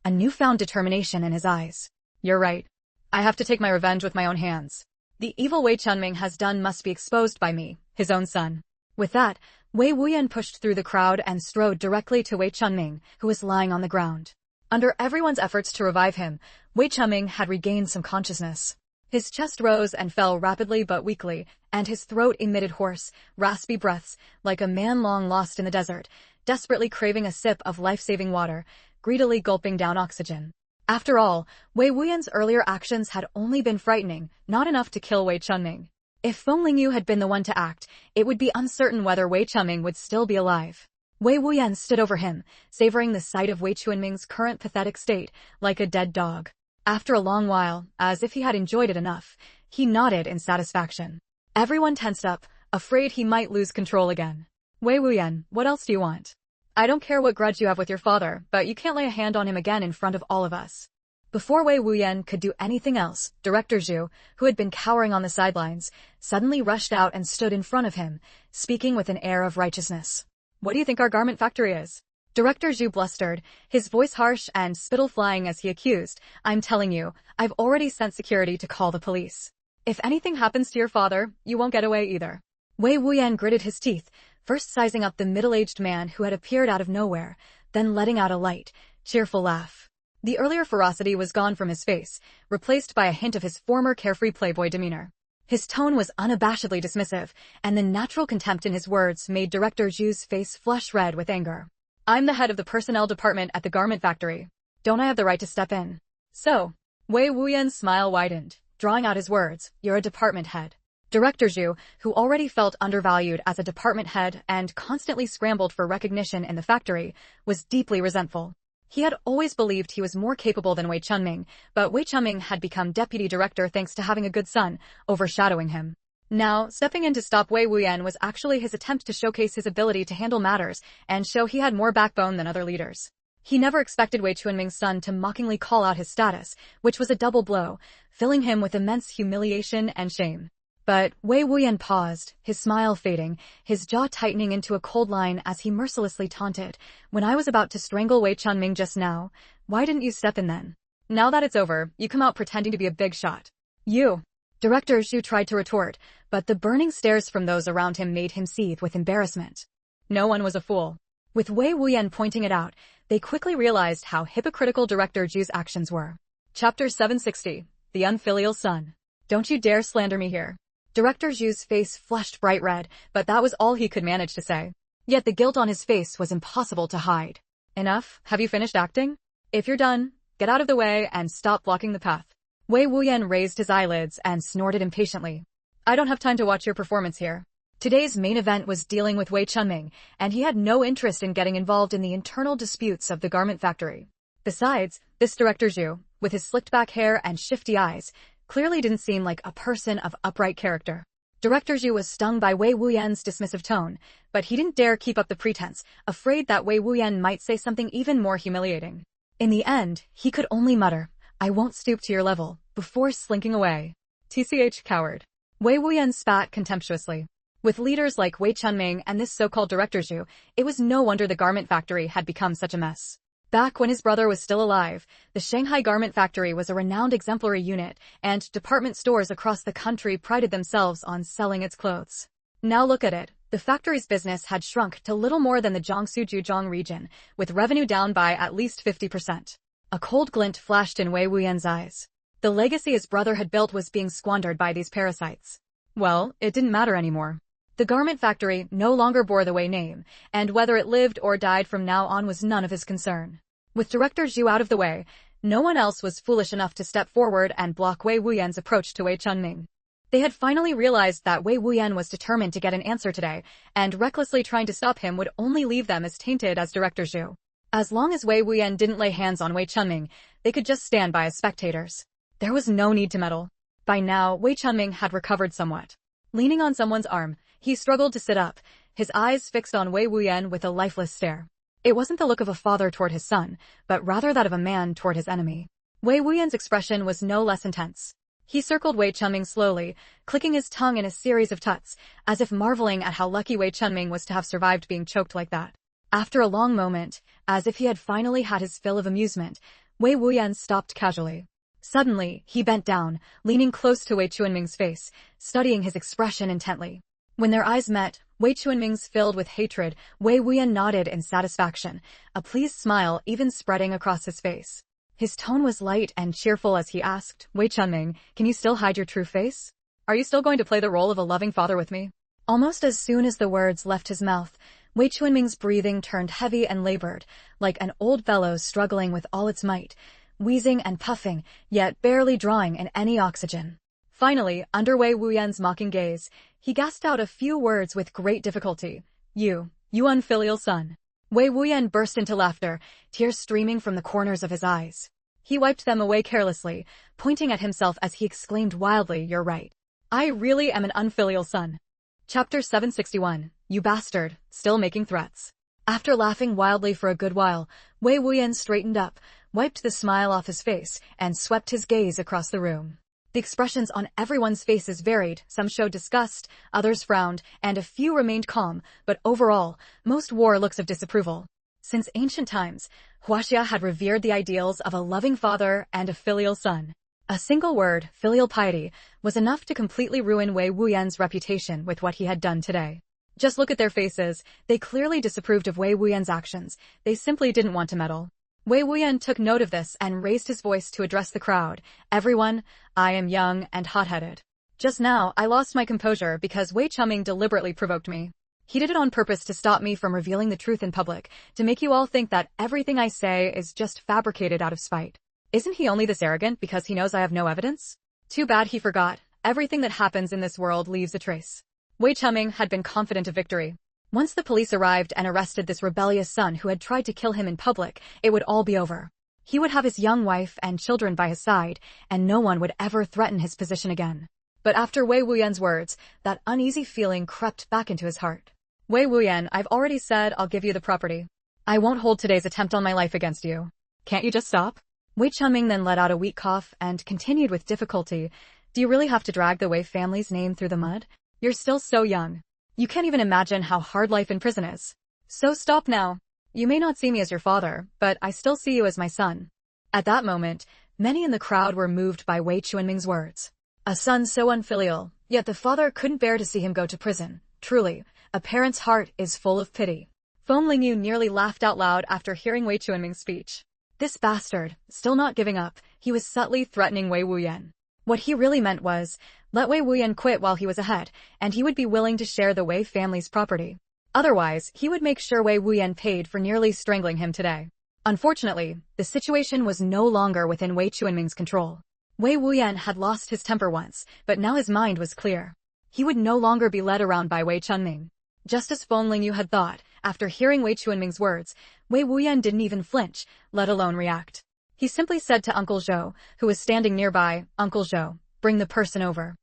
a newfound determination in his eyes. You're right. I have to take my revenge with my own hands. The evil Wei Chunming has done must be exposed by me, his own son. With that, Wei Wuyan pushed through the crowd and strode directly to Wei Chunming, who was lying on the ground. Under everyone's efforts to revive him, Wei Chunming had regained some consciousness. His chest rose and fell rapidly but weakly, and his throat emitted hoarse, raspy breaths, like a man long lost in the desert, desperately craving a sip of life-saving water, greedily gulping down oxygen. After all, Wei Wuyan's earlier actions had only been frightening, not enough to kill Wei Chunming. If Lingyu had been the one to act, it would be uncertain whether Wei Chunming would still be alive. Wei Wuyan stood over him, savoring the sight of Wei Chunming's current pathetic state, like a dead dog. After a long while, as if he had enjoyed it enough, he nodded in satisfaction. Everyone tensed up, afraid he might lose control again. Wei Wuyan, what else do you want? I don't care what grudge you have with your father, but you can't lay a hand on him again in front of all of us. Before Wei Wuyan could do anything else, Director Zhu, who had been cowering on the sidelines, suddenly rushed out and stood in front of him, speaking with an air of righteousness. What do you think our garment factory is? Director Zhu blustered, his voice harsh and spittle flying as he accused, I'm telling you, I've already sent security to call the police. If anything happens to your father, you won't get away either. Wei Wuyan gritted his teeth, first sizing up the middle-aged man who had appeared out of nowhere, then letting out a light, cheerful laugh. The earlier ferocity was gone from his face, replaced by a hint of his former carefree playboy demeanor. His tone was unabashedly dismissive, and the natural contempt in his words made Director Zhu's face flush red with anger. I'm the head of the personnel department at the garment factory. Don't I have the right to step in? So, Wei Wuyan's smile widened, drawing out his words, you're a department head. Director Zhu, who already felt undervalued as a department head and constantly scrambled for recognition in the factory, was deeply resentful. He had always believed he was more capable than Wei Chunming, but Wei Chunming had become deputy director thanks to having a good son, overshadowing him. Now, stepping in to stop Wei Wuyan was actually his attempt to showcase his ability to handle matters and show he had more backbone than other leaders. He never expected Wei Chunming's son to mockingly call out his status, which was a double blow, filling him with immense humiliation and shame. But Wei Wuyan paused, his smile fading, his jaw tightening into a cold line as he mercilessly taunted, when I was about to strangle Wei Chunming just now, why didn't you step in then? Now that it's over, you come out pretending to be a big shot. You. Director Zhu tried to retort, but the burning stares from those around him made him seethe with embarrassment. No one was a fool. With Wei Wuyan pointing it out, they quickly realized how hypocritical Director Zhu's actions were. Chapter 760, The Unfilial Son. Don't you dare slander me here. Director Zhu's face flushed bright red, but that was all he could manage to say. Yet the guilt on his face was impossible to hide. Enough, have you finished acting? If you're done, get out of the way and stop blocking the path. Wei Wuyan raised his eyelids and snorted impatiently. I don't have time to watch your performance here. Today's main event was dealing with Wei Chunming, and he had no interest in getting involved in the internal disputes of the garment factory. Besides, this Director Zhu, with his slicked-back hair and shifty eyes, clearly didn't seem like a person of upright character. Director Zhu was stung by Wei Wuyan's dismissive tone, but he didn't dare keep up the pretense, afraid that Wei Wuyan might say something even more humiliating. In the end, he could only mutter, I won't stoop to your level, before slinking away. TCH coward. Wei Wuyan spat contemptuously. With leaders like Wei Chunming and this so-called Director Zhu, it was no wonder the garment factory had become such a mess. Back when his brother was still alive, the Shanghai Garment Factory was a renowned exemplary unit, and department stores across the country prided themselves on selling its clothes. Now look at it. The factory's business had shrunk to little more than the Jiangsu-Zhejiang region, with revenue down by at least 50%. A cold glint flashed in Wei Wuyan's eyes. The legacy his brother had built was being squandered by these parasites. Well, it didn't matter anymore. The garment factory no longer bore the Wei name, and whether it lived or died from now on was none of his concern. With Director Zhu out of the way, no one else was foolish enough to step forward and block Wei Wuyan's approach to Wei Chunming. They had finally realized that Wei Wuyan was determined to get an answer today, and recklessly trying to stop him would only leave them as tainted as Director Zhu. As long as Wei Wuyan didn't lay hands on Wei Chunming, they could just stand by as spectators. There was no need to meddle. By now, Wei Chunming had recovered somewhat. Leaning on someone's arm, he struggled to sit up, his eyes fixed on Wei Wuyan with a lifeless stare. It wasn't the look of a father toward his son, but rather that of a man toward his enemy. Wei Wuyan's expression was no less intense. He circled Wei Chunming slowly, clicking his tongue in a series of tuts, as if marveling at how lucky Wei Chunming was to have survived being choked like that. After a long moment, as if he had finally had his fill of amusement, Wei Wuyan stopped casually. Suddenly, he bent down, leaning close to Wei Chunming's face, studying his expression intently. When their eyes met, Wei Chunming's filled with hatred, Wei Wuyan nodded in satisfaction, a pleased smile even spreading across his face. His tone was light and cheerful as he asked, Wei Chunming, can you still hide your true face? Are you still going to play the role of a loving father with me? Almost as soon as the words left his mouth, Wei Chunming's breathing turned heavy and labored, like an old bellows struggling with all its might, wheezing and puffing, yet barely drawing in any oxygen. Finally, under Wei Wuyan's mocking gaze, he gasped out a few words with great difficulty. You unfilial son. Wei Wuyan burst into laughter, tears streaming from the corners of his eyes. He wiped them away carelessly, pointing at himself as he exclaimed wildly, You're right. I really am an unfilial son. Chapter 761, You bastard, still making threats. After laughing wildly for a good while, Wei Wuyan straightened up, wiped the smile off his face, and swept his gaze across the room. The expressions on everyone's faces varied, some showed disgust, others frowned, and a few remained calm, but overall, most wore looks of disapproval. Since ancient times, Wuxia had revered the ideals of a loving father and a filial son. A single word, filial piety, was enough to completely ruin Wei Wuyan's reputation with what he had done today. Just look at their faces, they clearly disapproved of Wei Wuyan's actions, they simply didn't want to meddle. Wei Wuyan took note of this and raised his voice to address the crowd. Everyone, I am young and hot-headed. Just now, I lost my composure because Wei Chunming deliberately provoked me. He did it on purpose to stop me from revealing the truth in public, to make you all think that everything I say is just fabricated out of spite. Isn't he only this arrogant because he knows I have no evidence? Too bad he forgot. Everything that happens in this world leaves a trace. Wei Chunming had been confident of victory. Once the police arrived and arrested this rebellious son who had tried to kill him in public, it would all be over. He would have his young wife and children by his side, and no one would ever threaten his position again. But after Wei Wuyan's words, that uneasy feeling crept back into his heart. Wei Wuyan, I've already said I'll give you the property. I won't hold today's attempt on my life against you. Can't you just stop? Wei Chunming then let out a weak cough and continued with difficulty. Do you really have to drag the Wei family's name through the mud? You're still so young. You can't even imagine how hard life in prison is. So stop now. You may not see me as your father, but I still see you as my son. At that moment, many in the crowd were moved by Wei Chunming's words. A son so unfilial, yet the father couldn't bear to see him go to prison. Truly, a parent's heart is full of pity. Feng Lingyu nearly laughed out loud after hearing Wei Chuanming's speech. This bastard, still not giving up, he was subtly threatening Wei Wuyan. What he really meant was, let Wei Wuyan quit while he was ahead, and he would be willing to share the Wei family's property. Otherwise, he would make sure Wei Wuyan paid for nearly strangling him today. Unfortunately, the situation was no longer within Wei Chuanming's control. Wei Wuyan had lost his temper once, but now his mind was clear. He would no longer be led around by Wei Chuanming. Just as Feng Lingyu had thought, after hearing Wei Chuanming's words, Wei Wuyan didn't even flinch, let alone react. He simply said to Uncle Zhou, who was standing nearby, "Uncle Zhou, bring the person over."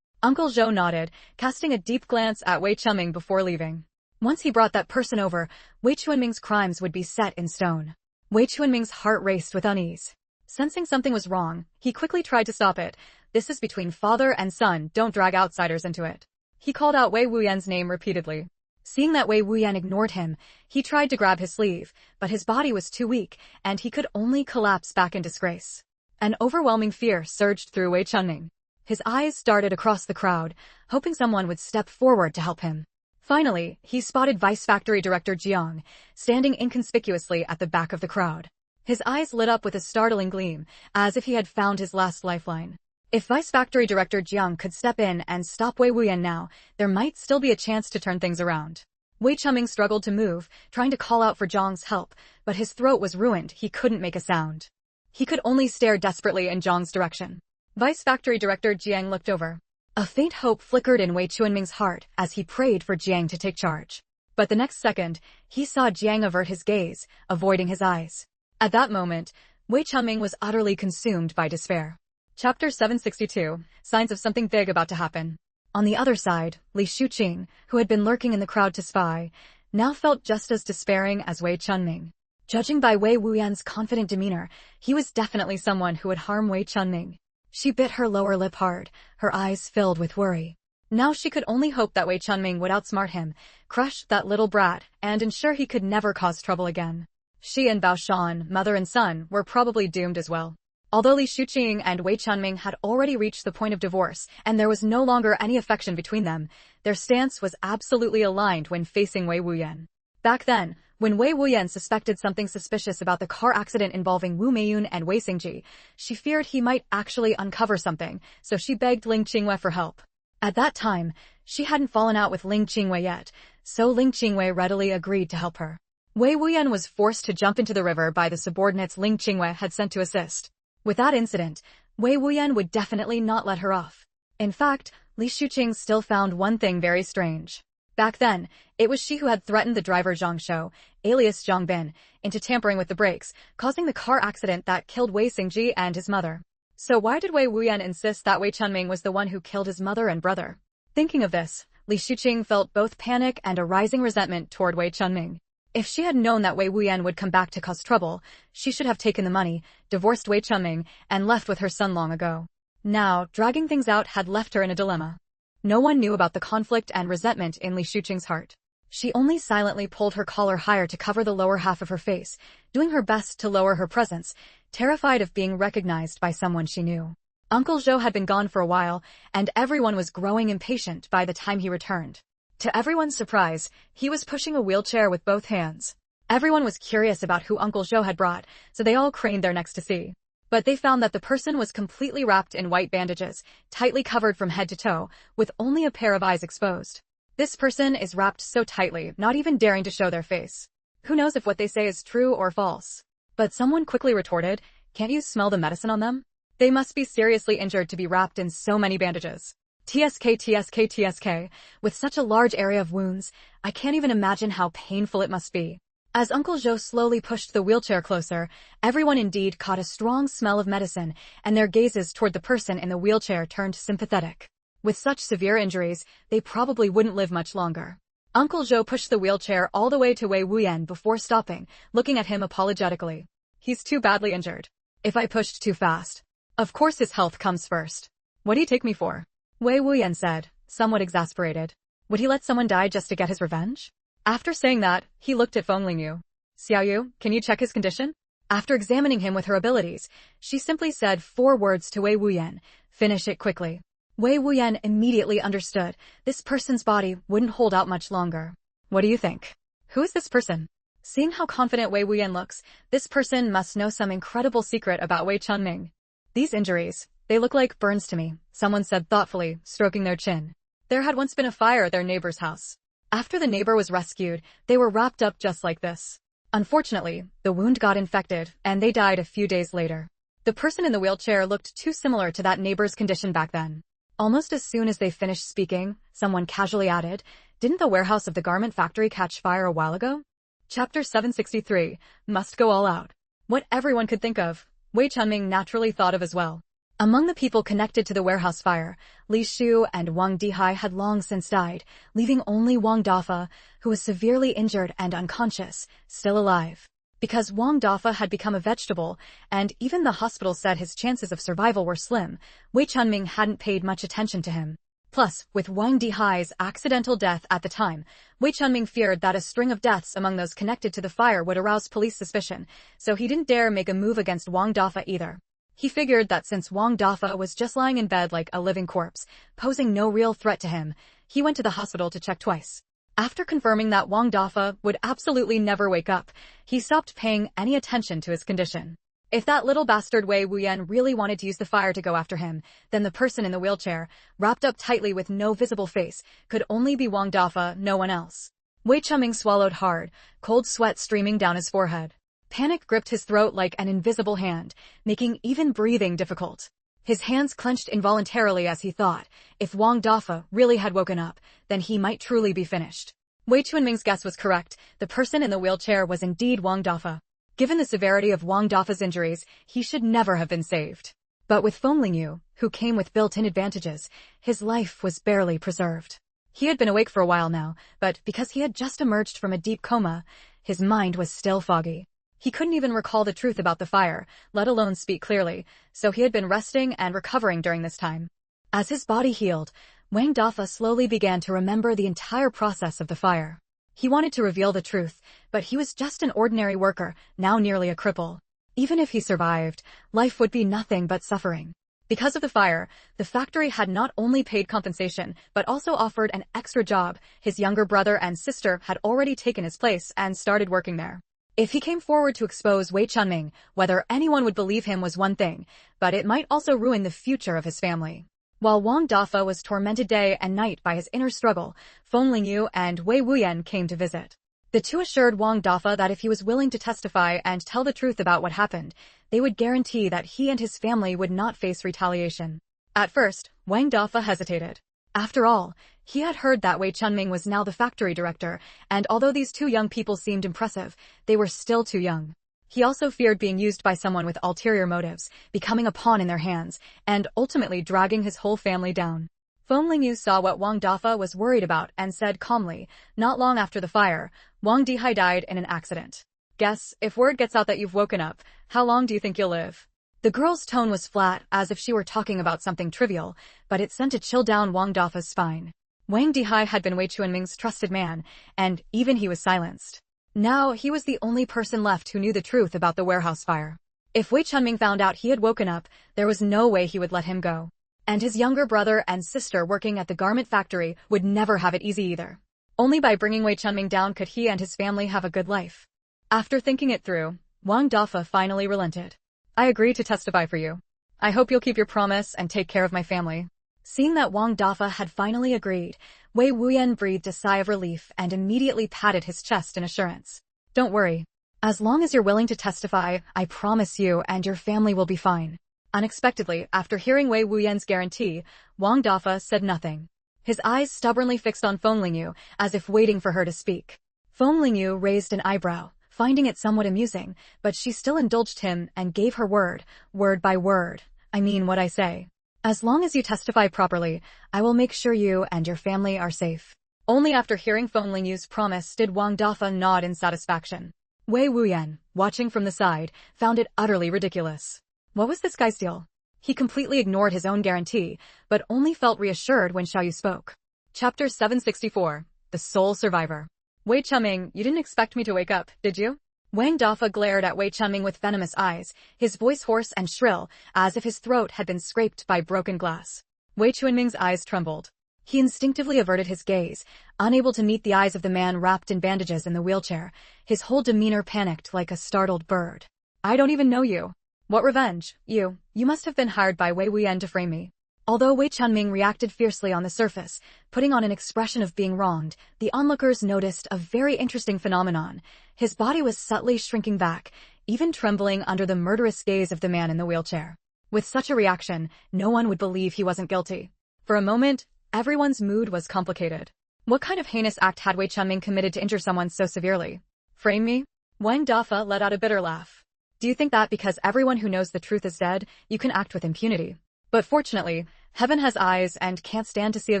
Uncle Zhou nodded, casting a deep glance at Wei Chuanming before leaving. Once he brought that person over, Wei Chuanming's crimes would be set in stone. Wei Chuanming's heart raced with unease. Sensing something was wrong, he quickly tried to stop it. This is between father and son, don't drag outsiders into it. He called out Wei Wuyan's name repeatedly. Seeing that Wei Wuyan ignored him, he tried to grab his sleeve, but his body was too weak, and he could only collapse back in disgrace. An overwhelming fear surged through Wei Chuanming. His eyes darted across the crowd, hoping someone would step forward to help him. Finally, he spotted Vice Factory Director Jiang, standing inconspicuously at the back of the crowd. His eyes lit up with a startling gleam, as if he had found his last lifeline. If Vice Factory Director Jiang could step in and stop Wei Wuyan now, there might still be a chance to turn things around. Wei Chuanming struggled to move, trying to call out for Jiang's help, but his throat was ruined, he couldn't make a sound. He could only stare desperately in Jiang's direction. Vice Factory Director Jiang looked over. A faint hope flickered in Wei Chuanming's heart as he prayed for Jiang to take charge. But the next second, he saw Jiang avert his gaze, avoiding his eyes. At that moment, Wei Chuanming was utterly consumed by despair. Chapter 762, Signs of Something Big About to Happen. On the other side, Li Shuqing, who had been lurking in the crowd to spy, now felt just as despairing as Wei Chuanming. Judging by Wei Wuyan's confident demeanor, he was definitely someone who would harm Wei Chuanming. She bit her lower lip hard, her eyes filled with worry. Now she could only hope that Wei Chuanming would outsmart him, crush that little brat, and ensure he could never cause trouble again. She and Bao Shan, mother and son, were probably doomed as well. Although Li Shuqing and Wei Chuanming had already reached the point of divorce, and there was no longer any affection between them, their stance was absolutely aligned when facing Wei Wuyan. Back then, when Wei Wuyan suspected something suspicious about the car accident involving Wu Meiyun and Wei Xingji, she feared he might actually uncover something, so she begged Ling Qingwei for help. At that time, she hadn't fallen out with Ling Qingwei yet, so Ling Qingwei readily agreed to help her. Wei Wuyan was forced to jump into the river by the subordinates Ling Qingwei had sent to assist. With that incident, Wei Wuyan would definitely not let her off. In fact, Li Shuqing still found one thing very strange. Back then, it was she who had threatened the driver Zhang Shou, alias Zhang Bin, into tampering with the brakes, causing the car accident that killed Wei Xingji and his mother. So why did Wei Wuyan insist that Wei Chuanming was the one who killed his mother and brother? Thinking of this, Li Shuqing felt both panic and a rising resentment toward Wei Chuanming. If she had known that Wei Wuyan would come back to cause trouble, she should have taken the money, divorced Wei Chuanming, and left with her son long ago. Now, dragging things out had left her in a dilemma. No one knew about the conflict and resentment in Li Shuqing's heart. She only silently pulled her collar higher to cover the lower half of her face, doing her best to lower her presence, terrified of being recognized by someone she knew. Uncle Zhou had been gone for a while, and everyone was growing impatient by the time he returned. To everyone's surprise, he was pushing a wheelchair with both hands. Everyone was curious about who Uncle Zhou had brought, so they all craned their necks to see. But they found that the person was completely wrapped in white bandages, tightly covered from head to toe, with only a pair of eyes exposed. This person is wrapped so tightly, not even daring to show their face. Who knows if what they say is true or false? But someone quickly retorted, "Can't you smell the medicine on them? They must be seriously injured to be wrapped in so many bandages." TSK, with such a large area of wounds, I can't even imagine how painful it must be. As Uncle Zhou slowly pushed the wheelchair closer, everyone indeed caught a strong smell of medicine, and their gazes toward the person in the wheelchair turned sympathetic. With such severe injuries, they probably wouldn't live much longer. Uncle Zhou pushed the wheelchair all the way to Wei Wuyan before stopping, looking at him apologetically. "He's too badly injured. If I pushed too fast. Of course his health comes first. What do you take me for?" Wei Wuyan said, somewhat exasperated. Would he let someone die just to get his revenge? After saying that, he looked at Feng Lingyu. "Xiaoyu, can you check his condition?" After examining him with her abilities, she simply said 4 words to Wei Wuyan, "Finish it quickly." Wei Wuyan immediately understood. This person's body wouldn't hold out much longer. What do you think? Who is this person? Seeing how confident Wei Wuyan looks, this person must know some incredible secret about Wei Chunming. These injuries, they look like burns to me, someone said thoughtfully, stroking their chin. There had once been a fire at their neighbor's house. After the neighbor was rescued, they were wrapped up just like this. Unfortunately, the wound got infected, and they died a few days later. The person in the wheelchair looked too similar to that neighbor's condition back then. Almost as soon as they finished speaking, someone casually added, "Didn't the warehouse of the garment factory catch fire a while ago?" Chapter 763, Must Go All Out. What everyone could think of, Wei Chunming naturally thought of as well. Among the people connected to the warehouse fire, Li Shu and Wang Dihai had long since died, leaving only Wang Dafa, who was severely injured and unconscious, still alive. Because Wang Dafa had become a vegetable, and even the hospital said his chances of survival were slim, Wei Chunming hadn't paid much attention to him. Plus, with Wang Dihai's accidental death at the time, Wei Chunming feared that a string of deaths among those connected to the fire would arouse police suspicion, so he didn't dare make a move against Wang Dafa either. He figured that since Wang Dafa was just lying in bed like a living corpse, posing no real threat to him, he went to the hospital to check twice. After confirming that Wang Dafa would absolutely never wake up, he stopped paying any attention to his condition. If that little bastard Wei Wuyan really wanted to use the fire to go after him, then the person in the wheelchair, wrapped up tightly with no visible face, could only be Wang Dafa, no one else. Wei Chunming swallowed hard, cold sweat streaming down his forehead. Panic gripped his throat like an invisible hand, making even breathing difficult. His hands clenched involuntarily as he thought, if Wang Dafa really had woken up, then he might truly be finished. Wei Chunming's guess was correct. The person in the wheelchair was indeed Wang Dafa. Given the severity of Wang Dafa's injuries, he should never have been saved. But with Feng Lingyu, who came with built-in advantages, his life was barely preserved. He had been awake for a while now, but because he had just emerged from a deep coma, his mind was still foggy. He couldn't even recall the truth about the fire, let alone speak clearly, so he had been resting and recovering during this time. As his body healed, Wang Dafa slowly began to remember the entire process of the fire. He wanted to reveal the truth, but he was just an ordinary worker, now nearly a cripple. Even if he survived, life would be nothing but suffering. Because of the fire, the factory had not only paid compensation, but also offered an extra job. His younger brother and sister had already taken his place and started working there. If he came forward to expose Wei Chunming, whether anyone would believe him was one thing, but it might also ruin the future of his family. While Wang Dafa was tormented day and night by his inner struggle, Feng Lingyu and Wei Wuyan came to visit. The two assured Wang Dafa that if he was willing to testify and tell the truth about what happened, they would guarantee that he and his family would not face retaliation. At first, Wang Dafa hesitated. After all, he had heard that Wei Chunming was now the factory director, and although these two young people seemed impressive, they were still too young. He also feared being used by someone with ulterior motives, becoming a pawn in their hands, and ultimately dragging his whole family down. Feng Lingyu saw what Wang Dafa was worried about and said calmly, "Not long after the fire, Wang Dihai died in an accident. Guess, if word gets out that you've woken up, how long do you think you'll live?" The girl's tone was flat, as if she were talking about something trivial, but it sent a chill down Wang Dafa's spine. Wang Dihai had been Wei Chunming's trusted man, and even he was silenced. Now, he was the only person left who knew the truth about the warehouse fire. If Wei Chunming found out he had woken up, there was no way he would let him go. And his younger brother and sister working at the garment factory would never have it easy either. Only by bringing Wei Chunming down could he and his family have a good life. After thinking it through, Wang Dafa finally relented. "I agree to testify for you. I hope you'll keep your promise and take care of my family." Seeing that Wang Dafa had finally agreed, Wei Wuyan breathed a sigh of relief and immediately patted his chest in assurance. "Don't worry. As long as you're willing to testify, I promise you and your family will be fine." Unexpectedly, after hearing Wei Wuyan's guarantee, Wang Dafa said nothing. His eyes stubbornly fixed on Feng Lingyu, as if waiting for her to speak. Feng Lingyu raised an eyebrow, finding it somewhat amusing, but she still indulged him and gave her word by word. "I mean what I say. As long as you testify properly, I will make sure you and your family are safe." Only after hearing Feng Lingyu's promise did Wang Dafa nod in satisfaction. Wei Wuyan, watching from the side, found it utterly ridiculous. What was this guy's deal? He completely ignored his own guarantee, but only felt reassured when Xiaoyu spoke. Chapter 764, The Sole Survivor. "Wei Chunming, you didn't expect me to wake up, did you?" Wang Dafa glared at Wei Chunming with venomous eyes, his voice hoarse and shrill, as if his throat had been scraped by broken glass. Wei Chuanming's eyes trembled. He instinctively averted his gaze, unable to meet the eyes of the man wrapped in bandages in the wheelchair. His whole demeanor panicked like a startled bird. I don't even know you. What revenge? You must have been hired by Wei Wuyan to frame me. Although Wei Chunming reacted fiercely on the surface, putting on an expression of being wronged, the onlookers noticed a very interesting phenomenon. His body was subtly shrinking back, even trembling under the murderous gaze of the man in the wheelchair. With such a reaction, no one would believe he wasn't guilty. For a moment, everyone's mood was complicated. What kind of heinous act had Wei Chunming committed to injure someone so severely? Frame me? Wang Dafa let out a bitter laugh. Do you think that because everyone who knows the truth is dead, you can act with impunity? But fortunately, heaven has eyes and can't stand to see a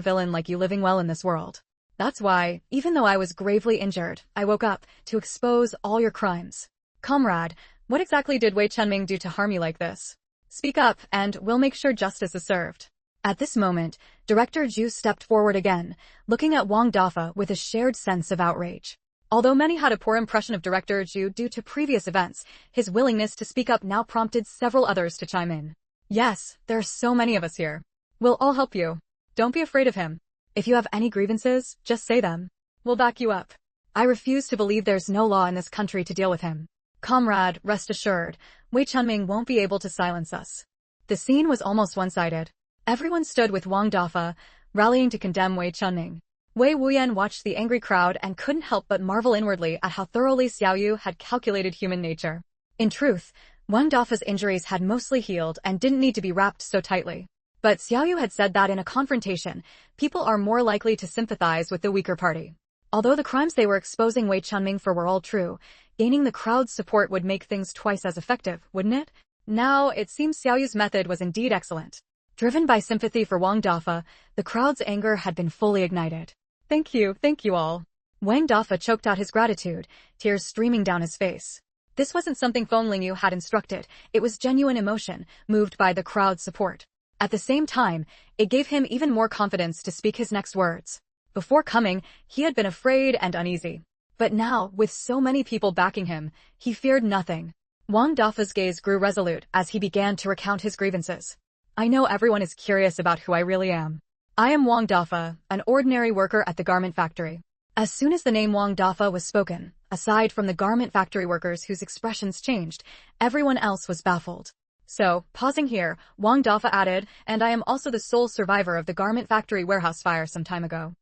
villain like you living well in this world. That's why, even though I was gravely injured, I woke up to expose all your crimes. Comrade, what exactly did Wei Chunming do to harm you like this? Speak up, and we'll make sure justice is served. At this moment, Director Zhu stepped forward again, looking at Wang Dafa with a shared sense of outrage. Although many had a poor impression of Director Zhu due to previous events, his willingness to speak up now prompted several others to chime in. Yes, there are so many of us here. We'll all help you. Don't be afraid of him. If you have any grievances, just say them. We'll back you up. I refuse to believe there's no law in this country to deal with him. Comrade, rest assured, Wei Chunming won't be able to silence us. The scene was almost one-sided. Everyone stood with Wang Dafa, rallying to condemn Wei Chunming. Wei Wuyan watched the angry crowd and couldn't help but marvel inwardly at how thoroughly Xiaoyu had calculated human nature. In truth, Wang Dafa's injuries had mostly healed and didn't need to be wrapped so tightly. But Xiaoyu had said that in a confrontation, people are more likely to sympathize with the weaker party. Although the crimes they were exposing Wei Chunming for were all true, gaining the crowd's support would make things twice as effective, wouldn't it? Now, it seems Xiaoyu's method was indeed excellent. Driven by sympathy for Wang Dafa, the crowd's anger had been fully ignited. Thank you all. Wang Dafa choked out his gratitude, tears streaming down his face. This wasn't something Feng Lingyu had instructed, it was genuine emotion, moved by the crowd's support. At the same time, it gave him even more confidence to speak his next words. Before coming, he had been afraid and uneasy. But now, with so many people backing him, he feared nothing. Wang Dafa's gaze grew resolute as he began to recount his grievances. I know everyone is curious about who I really am. I am Wang Dafa, an ordinary worker at the garment factory. As soon as the name Wang Dafa was spoken, aside from the garment factory workers whose expressions changed, everyone else was baffled. So, pausing here, Wang Dafa added, and I am also the sole survivor of the garment factory warehouse fire some time ago.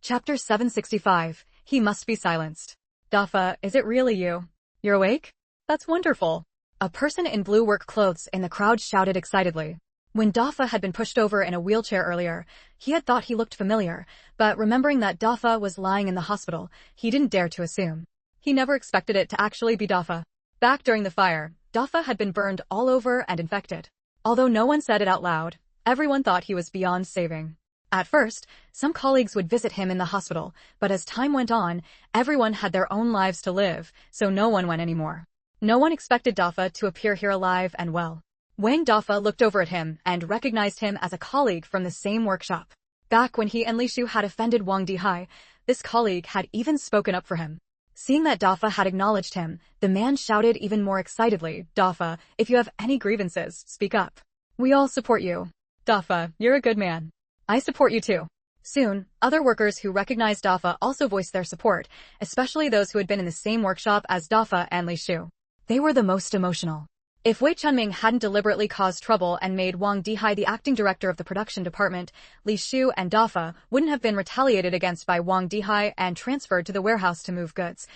Chapter 765, He Must Be Silenced. Dafa, is it really you? You're awake? That's wonderful. A person in blue work clothes in the crowd shouted excitedly. When Dafa had been pushed over in a wheelchair earlier, he had thought he looked familiar, but remembering that Dafa was lying in the hospital, he didn't dare to assume. He never expected it to actually be Dafa. Back during the fire, Dafa had been burned all over and infected. Although no one said it out loud, everyone thought he was beyond saving. At first, some colleagues would visit him in the hospital, but as time went on, everyone had their own lives to live, so no one went anymore. No one expected Dafa to appear here alive and well. Wang Dafa looked over at him and recognized him as a colleague from the same workshop. Back when he and Li Shu had offended Wang Dihai, this colleague had even spoken up for him. Seeing that Dafa had acknowledged him, the man shouted even more excitedly, Dafa, if you have any grievances, speak up. We all support you. Dafa, you're a good man. I support you too. Soon, other workers who recognized Dafa also voiced their support, especially those who had been in the same workshop as Dafa and Li Shu. They were the most emotional. If Wei Chunming hadn't deliberately caused trouble and made Wang Dihai the acting director of the production department, Li Shu and Dafa wouldn't have been retaliated against by Wang Dihai and transferred to the warehouse to move goods,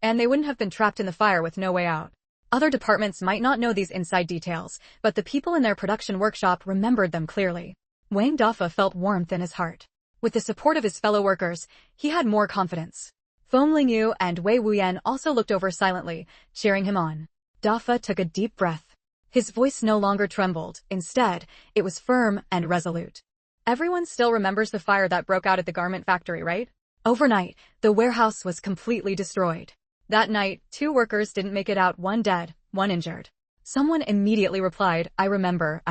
and they wouldn't have been trapped in the fire with no way out. Other departments might not know these inside details, but the people in their production workshop remembered them clearly. Wang Dafa felt warmth in his heart. With the support of his fellow workers, he had more confidence. Feng Lingyu and Wei Wuyan also looked over silently, cheering him on. Dafa took a deep breath. His voice no longer trembled, instead, it was firm and resolute. Everyone still remembers the fire that broke out at the garment factory, right? Overnight, the warehouse was completely destroyed. That night, 2 workers didn't make it out, 1 dead, 1 injured. Someone immediately replied, I remember.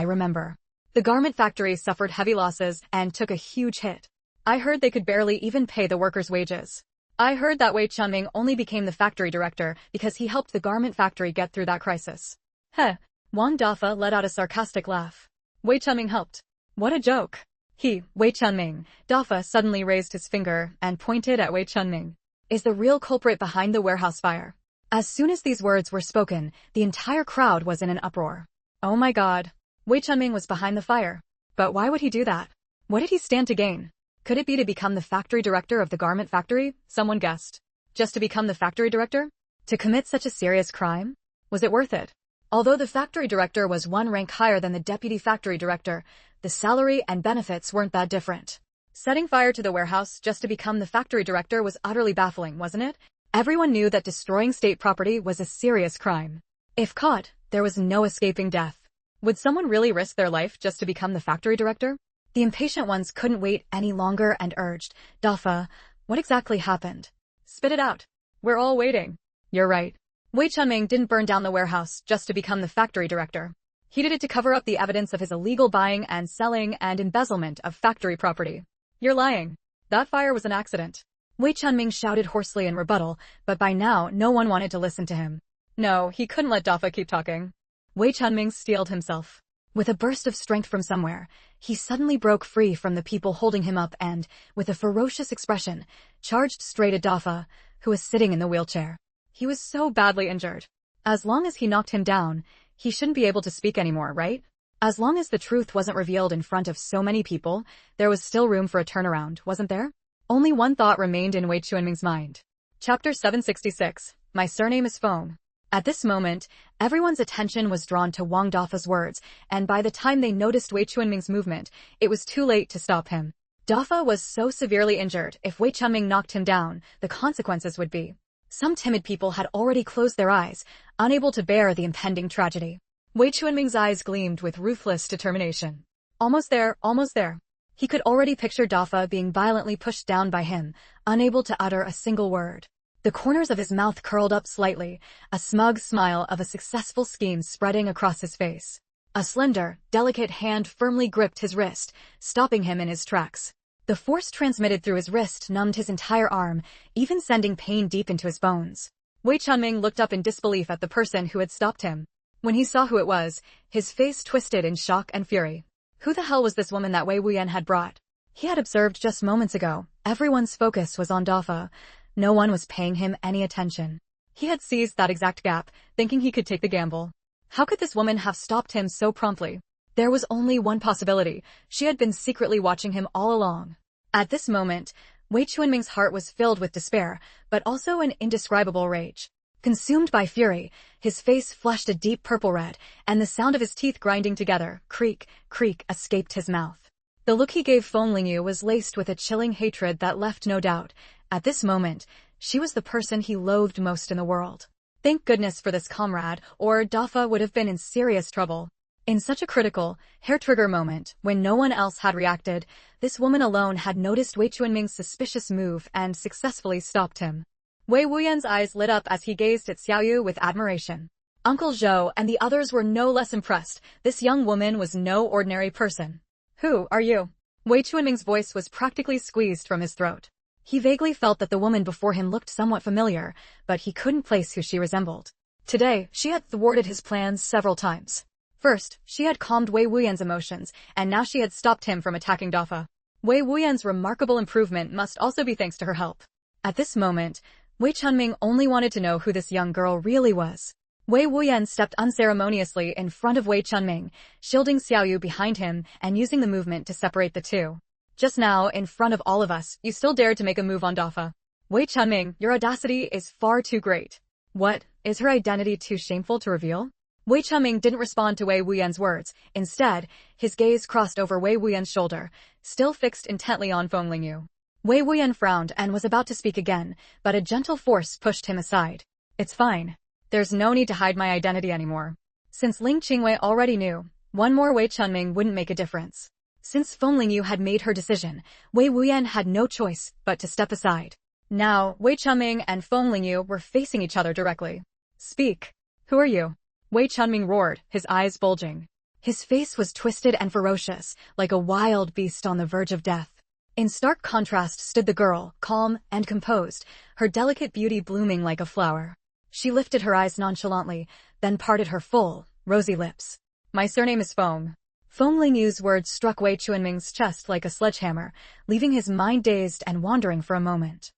The garment factory suffered heavy losses and took a huge hit. I heard they could barely even pay the workers' wages. I heard that Wei Chunming only became the factory director because he helped the garment factory get through that crisis. Heh. Wang Dafa let out a sarcastic laugh. Wei Chunming helped. What a joke. Wei Chunming. Dafa suddenly raised his finger and pointed at Wei Chunming. Is the real culprit behind the warehouse fire. As soon as these words were spoken, the entire crowd was in an uproar. Oh my god. Wei Chunming was behind the fire. But why would he do that? What did he stand to gain? Could it be to become the factory director of the garment factory? Someone guessed. Just to become the factory director? To commit such a serious crime? Was it worth it? Although the factory director was one rank higher than the deputy factory director, the salary and benefits weren't that different. Setting fire to the warehouse just to become the factory director was utterly baffling, wasn't it? Everyone knew that destroying state property was a serious crime. If caught, there was no escaping death. Would someone really risk their life just to become the factory director? The impatient ones couldn't wait any longer and urged, Dafa, what exactly happened? Spit it out. We're all waiting. You're right. Wei Chunming didn't burn down the warehouse just to become the factory director. He did it to cover up the evidence of his illegal buying and selling and embezzlement of factory property. You're lying. That fire was an accident. Wei Chunming shouted hoarsely in rebuttal, but by now no one wanted to listen to him. No, he couldn't let Dafa keep talking. Wei Chunming steeled himself. With a burst of strength from somewhere, he suddenly broke free from the people holding him up and, with a ferocious expression, charged straight at Dafa, who was sitting in the wheelchair. He was so badly injured. As long as he knocked him down, he shouldn't be able to speak anymore, right? As long as the truth wasn't revealed in front of so many people, there was still room for a turnaround, wasn't there? Only one thought remained in Wei Chunming's mind. Chapter 766. My surname is Feng. At this moment, everyone's attention was drawn to Wang Dafa's words, and by the time they noticed Wei Chunming's movement, it was too late to stop him. Dafa was so severely injured, if Wei Chunming knocked him down, the consequences would be. Some timid people had already closed their eyes, unable to bear the impending tragedy. Wei Chunming's eyes gleamed with ruthless determination. Almost there, almost there. He could already picture Dafa being violently pushed down by him, unable to utter a single word. The corners of his mouth curled up slightly, a smug smile of a successful scheme spreading across his face. A slender, delicate hand firmly gripped his wrist, stopping him in his tracks. The force transmitted through his wrist numbed his entire arm, even sending pain deep into his bones. Wei Chunming looked up in disbelief at the person who had stopped him. When he saw who it was, his face twisted in shock and fury. Who the hell was this woman that Wei Wuyan had brought? He had observed just moments ago. Everyone's focus was on Dafa. No one was paying him any attention. He had seized that exact gap, thinking he could take the gamble. How could this woman have stopped him so promptly? There was only one possibility. She had been secretly watching him all along. At this moment, Wei Chunming's heart was filled with despair, but also an indescribable rage. Consumed by fury, his face flushed a deep purple red, and the sound of his teeth grinding together, creak, creak, escaped his mouth. The look he gave Feng Lingyu was laced with a chilling hatred that left no doubt. At this moment, she was the person he loathed most in the world. Thank goodness for this comrade, or Dafa would have been in serious trouble. In such a critical, hair-trigger moment, when no one else had reacted, this woman alone had noticed Wei Chunming's suspicious move and successfully stopped him. Wei Wuyan's eyes lit up as he gazed at Xiaoyu with admiration. Uncle Zhou and the others were no less impressed. This young woman was no ordinary person. Who are you? Wei Chunming's voice was practically squeezed from his throat. He vaguely felt that the woman before him looked somewhat familiar, but he couldn't place who she resembled. Today, she had thwarted his plans several times. First, she had calmed Wei Wuyan's emotions, and now she had stopped him from attacking Dafa. Wei Wuyan's remarkable improvement must also be thanks to her help. At this moment, Wei Chunming only wanted to know who this young girl really was. Wei Wuyan stepped unceremoniously in front of Wei Chunming, shielding Xiaoyu behind him and using the movement to separate the two. Just now, in front of all of us, you still dared to make a move on Dafa. Wei Chunming, your audacity is far too great. What, is her identity too shameful to reveal? Wei Chunming didn't respond to Wei Wuyan's words. Instead, his gaze crossed over Wei Wuyan's shoulder, still fixed intently on Feng Lingyu. Wei Wuyan frowned and was about to speak again, but a gentle force pushed him aside. It's fine. There's no need to hide my identity anymore. Since Ling Qingwei already knew, one more Wei Chunming wouldn't make a difference. Since Feng Lingyu had made her decision, Wei Wuyan had no choice but to step aside. Now, Wei Chunming and Feng Lingyu were facing each other directly. Speak. Who are you? Wei Chunming roared, his eyes bulging. His face was twisted and ferocious, like a wild beast on the verge of death. In stark contrast stood the girl, calm and composed, her delicate beauty blooming like a flower. She lifted her eyes nonchalantly, then parted her full, rosy lips. My surname is Feng. Feng Lingyu's words struck Wei Chuanming's chest like a sledgehammer, leaving his mind dazed and wandering for a moment.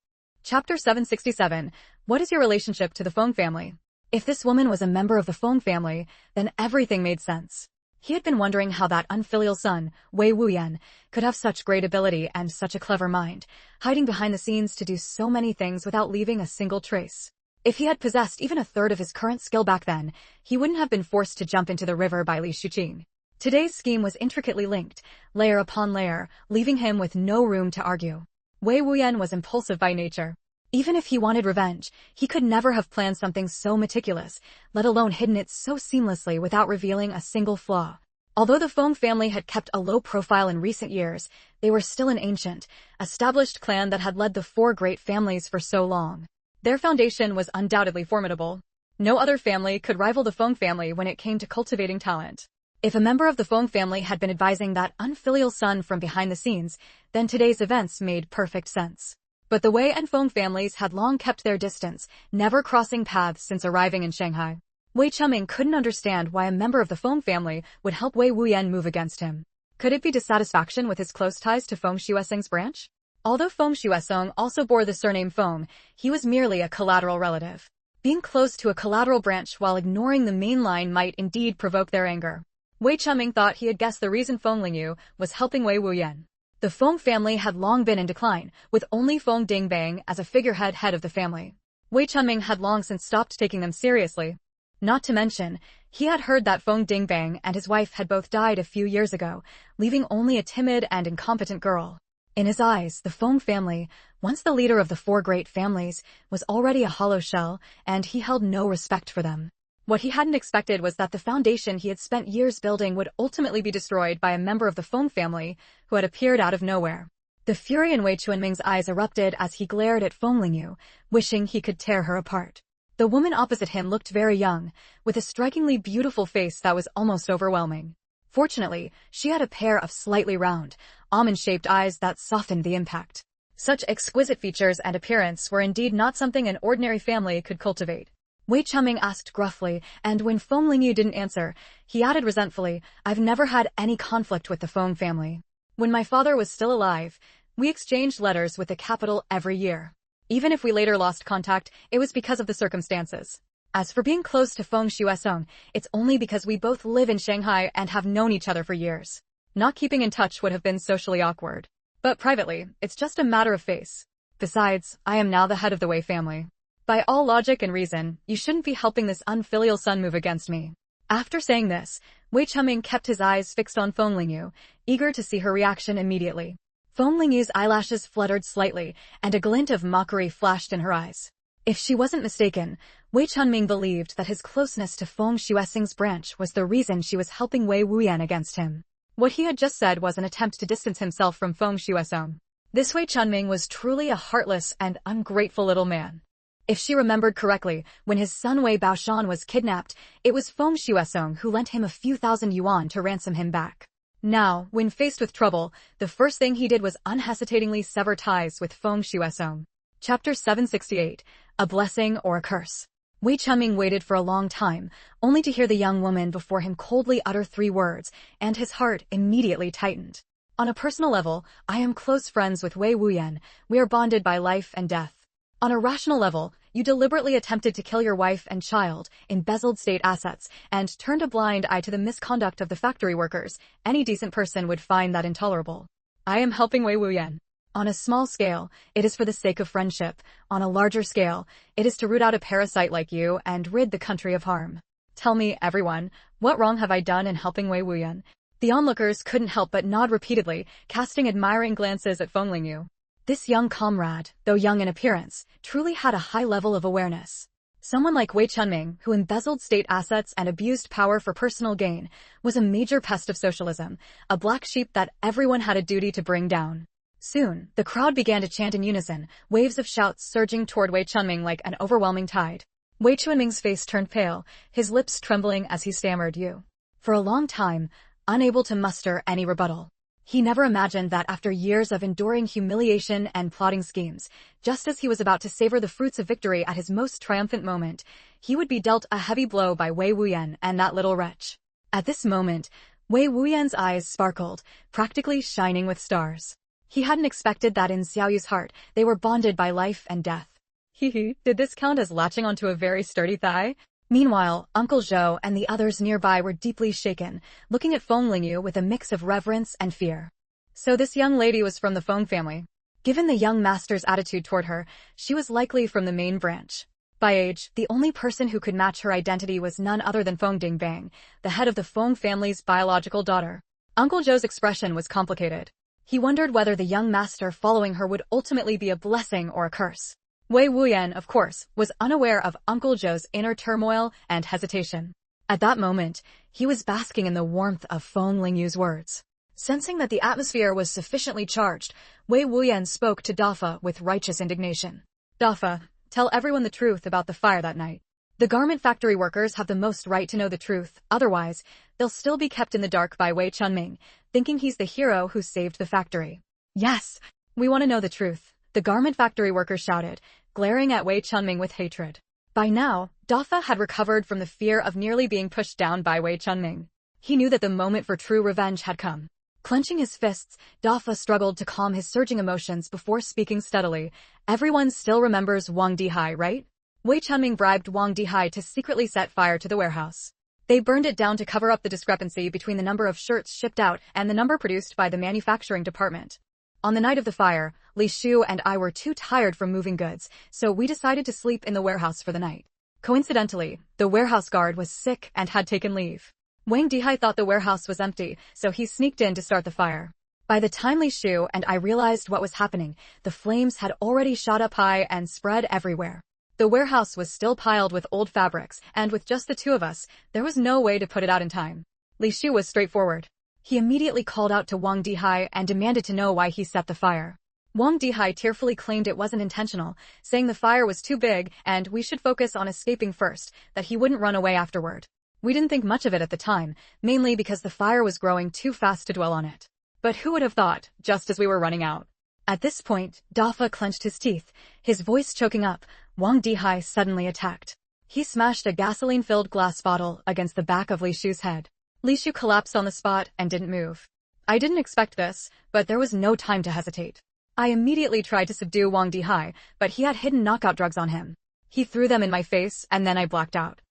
Chapter 767. What is your relationship to the Feng family? If this woman was a member of the Feng family, then everything made sense. He had been wondering how that unfilial son, Wei Wuyan, could have such great ability and such a clever mind, hiding behind the scenes to do so many things without leaving a single trace. If he had possessed even a third of his current skill back then, he wouldn't have been forced to jump into the river by Li Shuqing. Today's scheme was intricately linked, layer upon layer, leaving him with no room to argue. Wei Wuyan was impulsive by nature. Even if he wanted revenge, he could never have planned something so meticulous, let alone hidden it so seamlessly without revealing a single flaw. Although the Feng family had kept a low profile in recent years, they were still an ancient, established clan that had led the four great families for so long. Their foundation was undoubtedly formidable. No other family could rival the Feng family when it came to cultivating talent. If a member of the Feng family had been advising that unfilial son from behind the scenes, then today's events made perfect sense. But the Wei and Feng families had long kept their distance, never crossing paths since arriving in Shanghai. Wei Chuanming couldn't understand why a member of the Feng family would help Wei Wuyan move against him. Could it be dissatisfaction with his close ties to Feng Shuesong's branch? Although Feng Shuesong also bore the surname Feng, he was merely a collateral relative. Being close to a collateral branch while ignoring the main line might indeed provoke their anger. Wei Chuanming thought he had guessed the reason Feng Lingyu was helping Wei Wuyan. The Feng family had long been in decline, with only Feng Dingbang as a figurehead head of the family. Wei Chuanming had long since stopped taking them seriously. Not to mention, he had heard that Feng Dingbang and his wife had both died a few years ago, leaving only a timid and incompetent girl. In his eyes, the Feng family, once the leader of the four great families, was already a hollow shell, and he held no respect for them. What he hadn't expected was that the foundation he had spent years building would ultimately be destroyed by a member of the Feng family who had appeared out of nowhere. The fury in Wei Chuanming's eyes erupted as he glared at Feng Lingyu, wishing he could tear her apart. The woman opposite him looked very young, with a strikingly beautiful face that was almost overwhelming. Fortunately, she had a pair of slightly round, almond-shaped eyes that softened the impact. Such exquisite features and appearance were indeed not something an ordinary family could cultivate. Wei Chuanming asked gruffly, and when Feng Lingyu didn't answer, he added resentfully, "I've never had any conflict with the Feng family. When my father was still alive, we exchanged letters with the capital every year. Even if we later lost contact, it was because of the circumstances. As for being close to Feng Shuesong, it's only because we both live in Shanghai and have known each other for years. Not keeping in touch would have been socially awkward. But privately, it's just a matter of face. Besides, I am now the head of the Wei family. By all logic and reason, you shouldn't be helping this unfilial son move against me." After saying this, Wei Chuanming kept his eyes fixed on Feng Lingyu, eager to see her reaction immediately. Feng Lingyu's eyelashes fluttered slightly, and a glint of mockery flashed in her eyes. If she wasn't mistaken, Wei Chuanming believed that his closeness to Feng Shuesong's branch was the reason she was helping Wei Wuyan against him. What he had just said was an attempt to distance himself from Feng Shuesong. This Wei Chuanming was truly a heartless and ungrateful little man. If she remembered correctly, when his son Wei Baoshan was kidnapped, it was Feng Shuesong who lent him a few thousand yuan to ransom him back. Now, when faced with trouble, the first thing he did was unhesitatingly sever ties with Feng Shuesong. Chapter 768. A Blessing or a Curse. Wei Chuanming waited for a long time, only to hear the young woman before him coldly utter 3 words, and his heart immediately tightened. On a personal level, I am close friends with Wei Wuyan. We are bonded by life and death. On a rational level, you deliberately attempted to kill your wife and child, embezzled state assets, and turned a blind eye to the misconduct of the factory workers. Any decent person would find that intolerable. I am helping Wei Wuyan. On a small scale, it is for the sake of friendship. On a larger scale, it is to root out a parasite like you and rid the country of harm. Tell me, everyone, what wrong have I done in helping Wei Wuyan? The onlookers couldn't help but nod repeatedly, casting admiring glances at Feng Lingyu. This young comrade, though young in appearance, truly had a high level of awareness. Someone like Wei Chuanming, who embezzled state assets and abused power for personal gain, was a major pest of socialism, a black sheep that everyone had a duty to bring down. Soon, the crowd began to chant in unison, waves of shouts surging toward Wei Chuanming like an overwhelming tide. Wei Chuanming's face turned pale, his lips trembling as he stammered, "You." For a long time, unable to muster any rebuttal. He never imagined that after years of enduring humiliation and plotting schemes, just as he was about to savor the fruits of victory at his most triumphant moment, he would be dealt a heavy blow by Wei Wuyan and that little wretch. At this moment, Wei Wuyan's eyes sparkled, practically shining with stars. He hadn't expected that in Xiaoyu's heart, they were bonded by life and death. Hehe, did this count as latching onto a very sturdy thigh? Meanwhile, Uncle Zhou and the others nearby were deeply shaken, looking at Feng Lingyu with a mix of reverence and fear. So this young lady was from the Feng family. Given the young master's attitude toward her, she was likely from the main branch. By age, the only person who could match her identity was none other than Feng Dingbang, the head of the Feng family's biological daughter. Uncle Zhou's expression was complicated. He wondered whether the young master following her would ultimately be a blessing or a curse. Wei Wuyan, of course, was unaware of Uncle Zhou's inner turmoil and hesitation. At that moment, he was basking in the warmth of Feng Lingyu's words. Sensing that the atmosphere was sufficiently charged, Wei Wuyan spoke to Dafa with righteous indignation. Dafa, tell everyone the truth about the fire that night. The garment factory workers have the most right to know the truth, otherwise, they'll still be kept in the dark by Wei Chunming, thinking he's the hero who saved the factory. Yes, we want to know the truth, the garment factory workers shouted, glaring at Wei Chunming with hatred. By now, Dafa had recovered from the fear of nearly being pushed down by Wei Chunming. He knew that the moment for true revenge had come. Clenching his fists, Dafa struggled to calm his surging emotions before speaking steadily. Everyone still remembers Wang Dihai, right? Wei Chunming bribed Wang Dihai to secretly set fire to the warehouse. They burned it down to cover up the discrepancy between the number of shirts shipped out and the number produced by the manufacturing department. On the night of the fire, Li Shu and I were too tired from moving goods, so we decided to sleep in the warehouse for the night. Coincidentally, the warehouse guard was sick and had taken leave. Wang Dihai thought the warehouse was empty, so he sneaked in to start the fire. By the time Li Shu and I realized what was happening, the flames had already shot up high and spread everywhere. The warehouse was still piled with old fabrics, and with just the two of us, there was no way to put it out in time. Li Shu was straightforward. He immediately called out to Wang Dihai and demanded to know why he set the fire. Wang Dihai tearfully claimed it wasn't intentional, saying the fire was too big and we should focus on escaping first, that he wouldn't run away afterward. We didn't think much of it at the time, mainly because the fire was growing too fast to dwell on it. But who would have thought, just as we were running out? At this point, Dafa clenched his teeth, his voice choking up. Wang Dihai suddenly attacked. He smashed a gasoline-filled glass bottle against the back of Li Shu's head. Li Shu collapsed on the spot and didn't move. I didn't expect this, but there was no time to hesitate. I immediately tried to subdue Wang Dihai, but he had hidden knockout drugs on him. He threw them in my face and then I blacked out.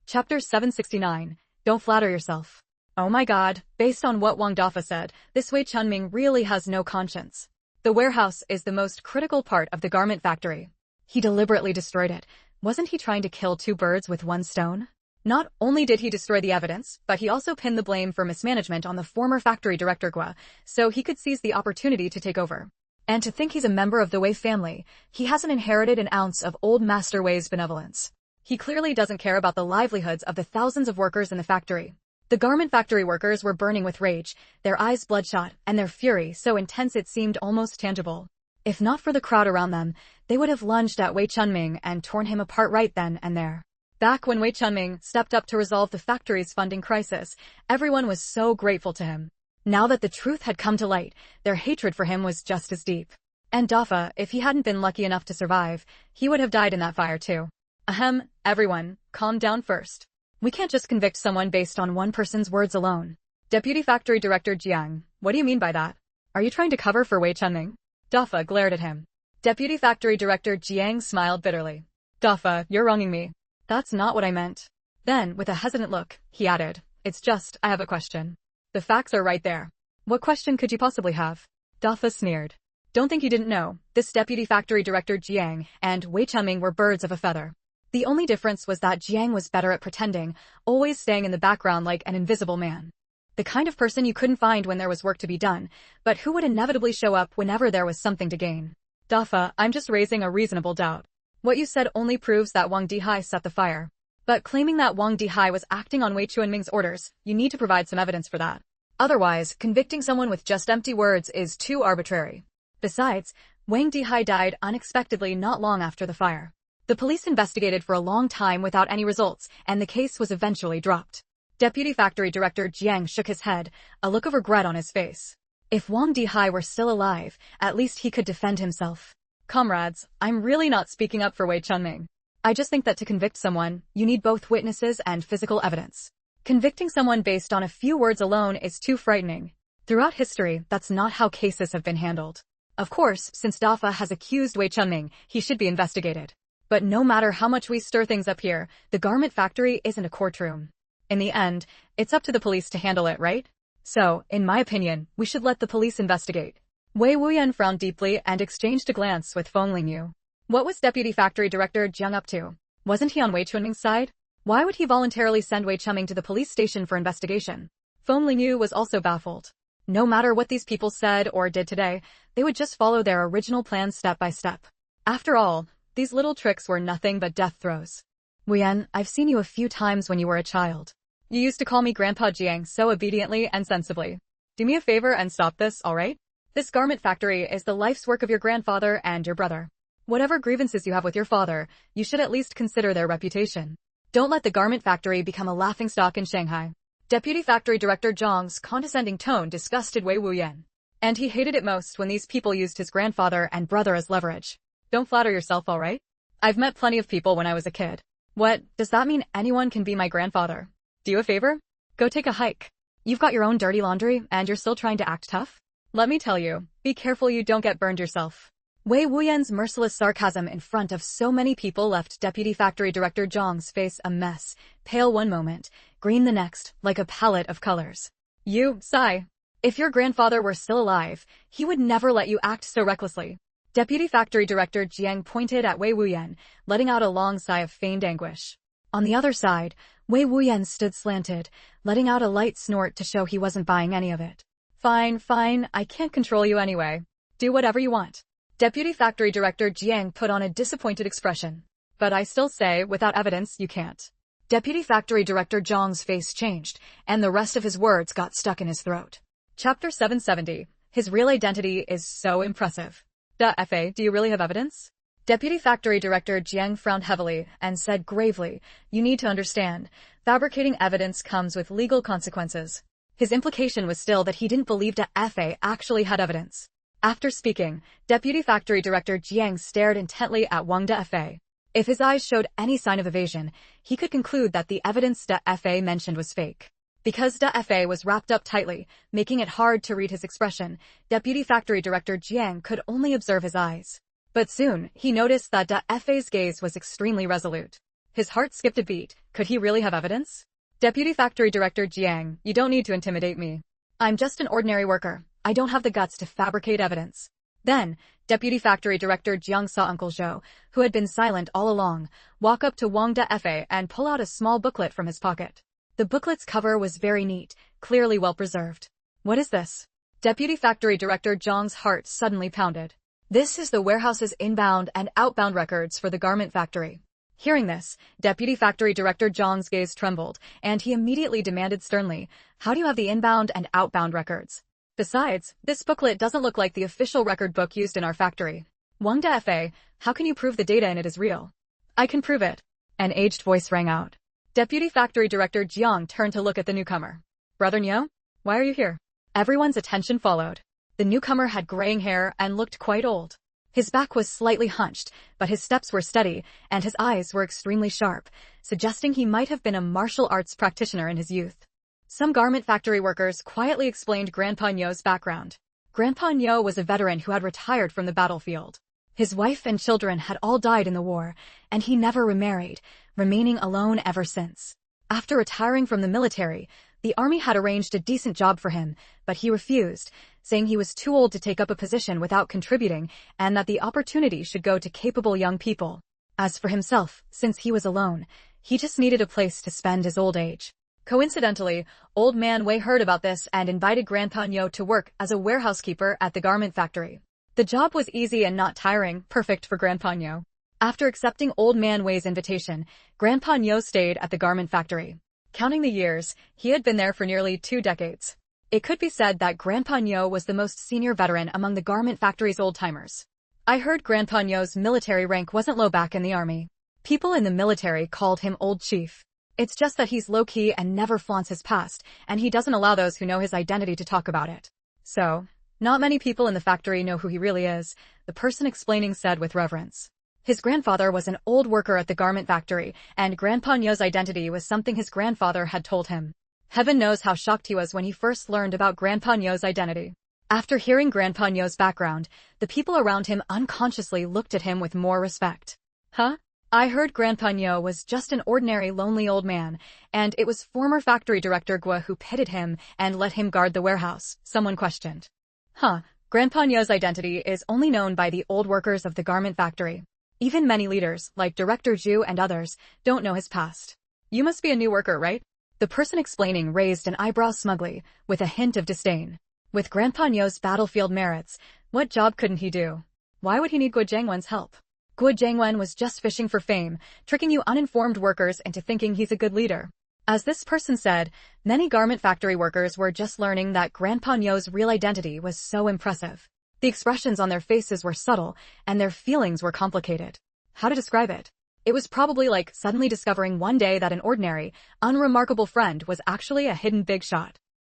Chapter 769. Don't flatter yourself. Oh my god, based on what Wang Dafa said, this Wei Chunming really has no conscience. The warehouse is the most critical part of the garment factory. He deliberately destroyed it. Wasn't he trying to kill two birds with one stone? Not only did he destroy the evidence, but he also pinned the blame for mismanagement on the former factory director Gua, so he could seize the opportunity to take over. And to think he's a member of the Wei family, he hasn't inherited an ounce of old Master Wei's benevolence. He clearly doesn't care about the livelihoods of the thousands of workers in the factory. The garment factory workers were burning with rage, their eyes bloodshot, and their fury so intense it seemed almost tangible. If not for the crowd around them, they would have lunged at Wei Chunming and torn him apart right then and there. Back when Wei Chunming stepped up to resolve the factory's funding crisis, everyone was so grateful to him. Now that the truth had come to light, their hatred for him was just as deep. And Dafa, if he hadn't been lucky enough to survive, he would have died in that fire too. Ahem, everyone, calm down first. We can't just convict someone based on one person's words alone. Deputy Factory Director Jiang, what do you mean by that? Are you trying to cover for Wei Chunming? Dafa glared at him. Deputy Factory Director Jiang smiled bitterly. Dafa, you're wronging me. That's not what I meant. Then, with a hesitant look, he added, it's just, I have a question. The facts are right there. What question could you possibly have? Dafa sneered. Don't think you didn't know, this Deputy Factory Director Jiang and Wei Chunming were birds of a feather. The only difference was that Jiang was better at pretending, always staying in the background like an invisible man. The kind of person you couldn't find when there was work to be done, but who would inevitably show up whenever there was something to gain. Dafa, I'm just raising a reasonable doubt. What you said only proves that Wang Dihai set the fire. But claiming that Wang Dihai was acting on Wei Chunming's orders, you need to provide some evidence for that. Otherwise, convicting someone with just empty words is too arbitrary. Besides, Wang Dihai died unexpectedly not long after the fire. The police investigated for a long time without any results, and the case was eventually dropped. Deputy Factory Director Jiang shook his head, a look of regret on his face. If Wang Dihai were still alive, at least he could defend himself. Comrades, I'm really not speaking up for Wei Chunming. I just think that to convict someone, you need both witnesses and physical evidence. Convicting someone based on a few words alone is too frightening. Throughout history, that's not how cases have been handled. Of course, since Dafa has accused Wei Chunming, he should be investigated. But no matter how much we stir things up here, the garment factory isn't a courtroom. In the end, it's up to the police to handle it, right? So, in my opinion, we should let the police investigate. Wei Wuyan frowned deeply and exchanged a glance with Feng Lingyu. What was Deputy Factory Director Jiang up to? Wasn't he on Wei Chunming's side? Why would he voluntarily send Wei Chunming to the police station for investigation? Feng Lingyu was also baffled. No matter what these people said or did today, they would just follow their original plan step by step. After all, these little tricks were nothing but death throes. Wuyan, I've seen you a few times when you were a child. You used to call me Grandpa Jiang so obediently and sensibly. Do me a favor and stop this, alright? This garment factory is the life's work of your grandfather and your brother. Whatever grievances you have with your father, you should at least consider their reputation. Don't let the garment factory become a laughingstock in Shanghai. Deputy Factory Director Zhang's condescending tone disgusted Wei Wuyan. And he hated it most when these people used his grandfather and brother as leverage. Don't flatter yourself, alright? I've met plenty of people when I was a kid. What, does that mean anyone can be my grandfather? Do you a favor? Go take a hike. You've got your own dirty laundry and you're still trying to act tough? Let me tell you, be careful you don't get burned yourself. Wei Wuyan's merciless sarcasm in front of so many people left Deputy Factory Director Zhang's face a mess, pale one moment, green the next, like a palette of colors. You, sigh. If your grandfather were still alive, he would never let you act so recklessly. Deputy Factory Director Jiang pointed at Wei Wuyan, letting out a long sigh of feigned anguish. On the other side, Wei Wuyan stood slanted, letting out a light snort to show he wasn't buying any of it. Fine, I can't control you anyway. Do whatever you want. Deputy Factory Director Jiang put on a disappointed expression. But I still say, without evidence, you can't. Deputy Factory Director Zhang's face changed, and the rest of his words got stuck in his throat. Chapter 770. His real identity is so impressive. Fa, do you really have evidence? Deputy Factory Director Jiang frowned heavily and said gravely, you need to understand, fabricating evidence comes with legal consequences. His implication was still that he didn't believe Fa actually had evidence. After speaking, Deputy Factory Director Jiang stared intently at Wang Fa. If his eyes showed any sign of evasion, he could conclude that the evidence Fa mentioned was fake. Because Fa was wrapped up tightly, making it hard to read his expression, Deputy Factory Director Jiang could only observe his eyes. But soon, he noticed that Fa's gaze was extremely resolute. His heart skipped a beat. Could he really have evidence? Deputy Factory Director Jiang, you don't need to intimidate me. I'm just an ordinary worker. I don't have the guts to fabricate evidence. Then, Deputy Factory Director Jiang saw Uncle Zhou, who had been silent all along, walk up to Wang Fa and pull out a small booklet from his pocket. The booklet's cover was very neat, clearly well preserved. What is this? Deputy Factory Director Zhang's heart suddenly pounded. This is the warehouse's inbound and outbound records for the garment factory. Hearing this, Deputy Factory Director Zhang's gaze trembled, and he immediately demanded sternly, how do you have the inbound and outbound records? Besides, this booklet doesn't look like the official record book used in our factory. Wang Fa, how can you prove the data in it is real? I can prove it. An aged voice rang out. Deputy Factory Director Jiang turned to look at the newcomer. Brother Niu? Why are you here? Everyone's attention followed. The newcomer had graying hair and looked quite old. His back was slightly hunched, but his steps were steady, and his eyes were extremely sharp, suggesting he might have been a martial arts practitioner in his youth. Some garment factory workers quietly explained Grandpa Niu's background. Grandpa Niu was a veteran who had retired from the battlefield. His wife and children had all died in the war, and he never remarried, remaining alone ever since. After retiring from the military, the army had arranged a decent job for him, but he refused, saying he was too old to take up a position without contributing and that the opportunity should go to capable young people. As for himself, since he was alone, he just needed a place to spend his old age. Coincidentally, Old Man Wei heard about this and invited Grandpa Niu to work as a warehouse keeper at the garment factory. The job was easy and not tiring, perfect for Grandpa Niu. After accepting Old Man Wei's invitation, Grandpa Niu stayed at the garment factory. Counting the years, he had been there for nearly 2 decades. It could be said that Grandpa Niu was the most senior veteran among the garment factory's old-timers. I heard Grandpa Niu's military rank wasn't low back in the army. People in the military called him Old Chief. It's just that he's low-key and never flaunts his past, and he doesn't allow those who know his identity to talk about it. So, not many people in the factory know who he really is, the person explaining said with reverence. His grandfather was an old worker at the garment factory, and Grandpa Nyo's identity was something his grandfather had told him. Heaven knows how shocked he was when he first learned about Grandpa Nyo's identity. After hearing Grandpa Nyo's background, the people around him unconsciously looked at him with more respect. Huh? I heard Grandpa Nyo was just an ordinary lonely old man, and it was former factory director Gua who pitted him and let him guard the warehouse, someone questioned. Huh, Grandpa Nyo's identity is only known by the old workers of the garment factory. Even many leaders, like Director Ju and others, don't know his past. You must be a new worker, right? The person explaining raised an eyebrow smugly, with a hint of disdain. With Grandpa Nyo's battlefield merits, what job couldn't he do? Why would he need Guo Jiangwen's help? Guo Jiangwen was just fishing for fame, tricking you uninformed workers into thinking he's a good leader. As this person said, many garment factory workers were just learning that Grandpa Nyo's real identity was so impressive. The expressions on their faces were subtle, and their feelings were complicated. How to describe it? It was probably like suddenly discovering one day that an ordinary, unremarkable friend was actually a hidden big shot.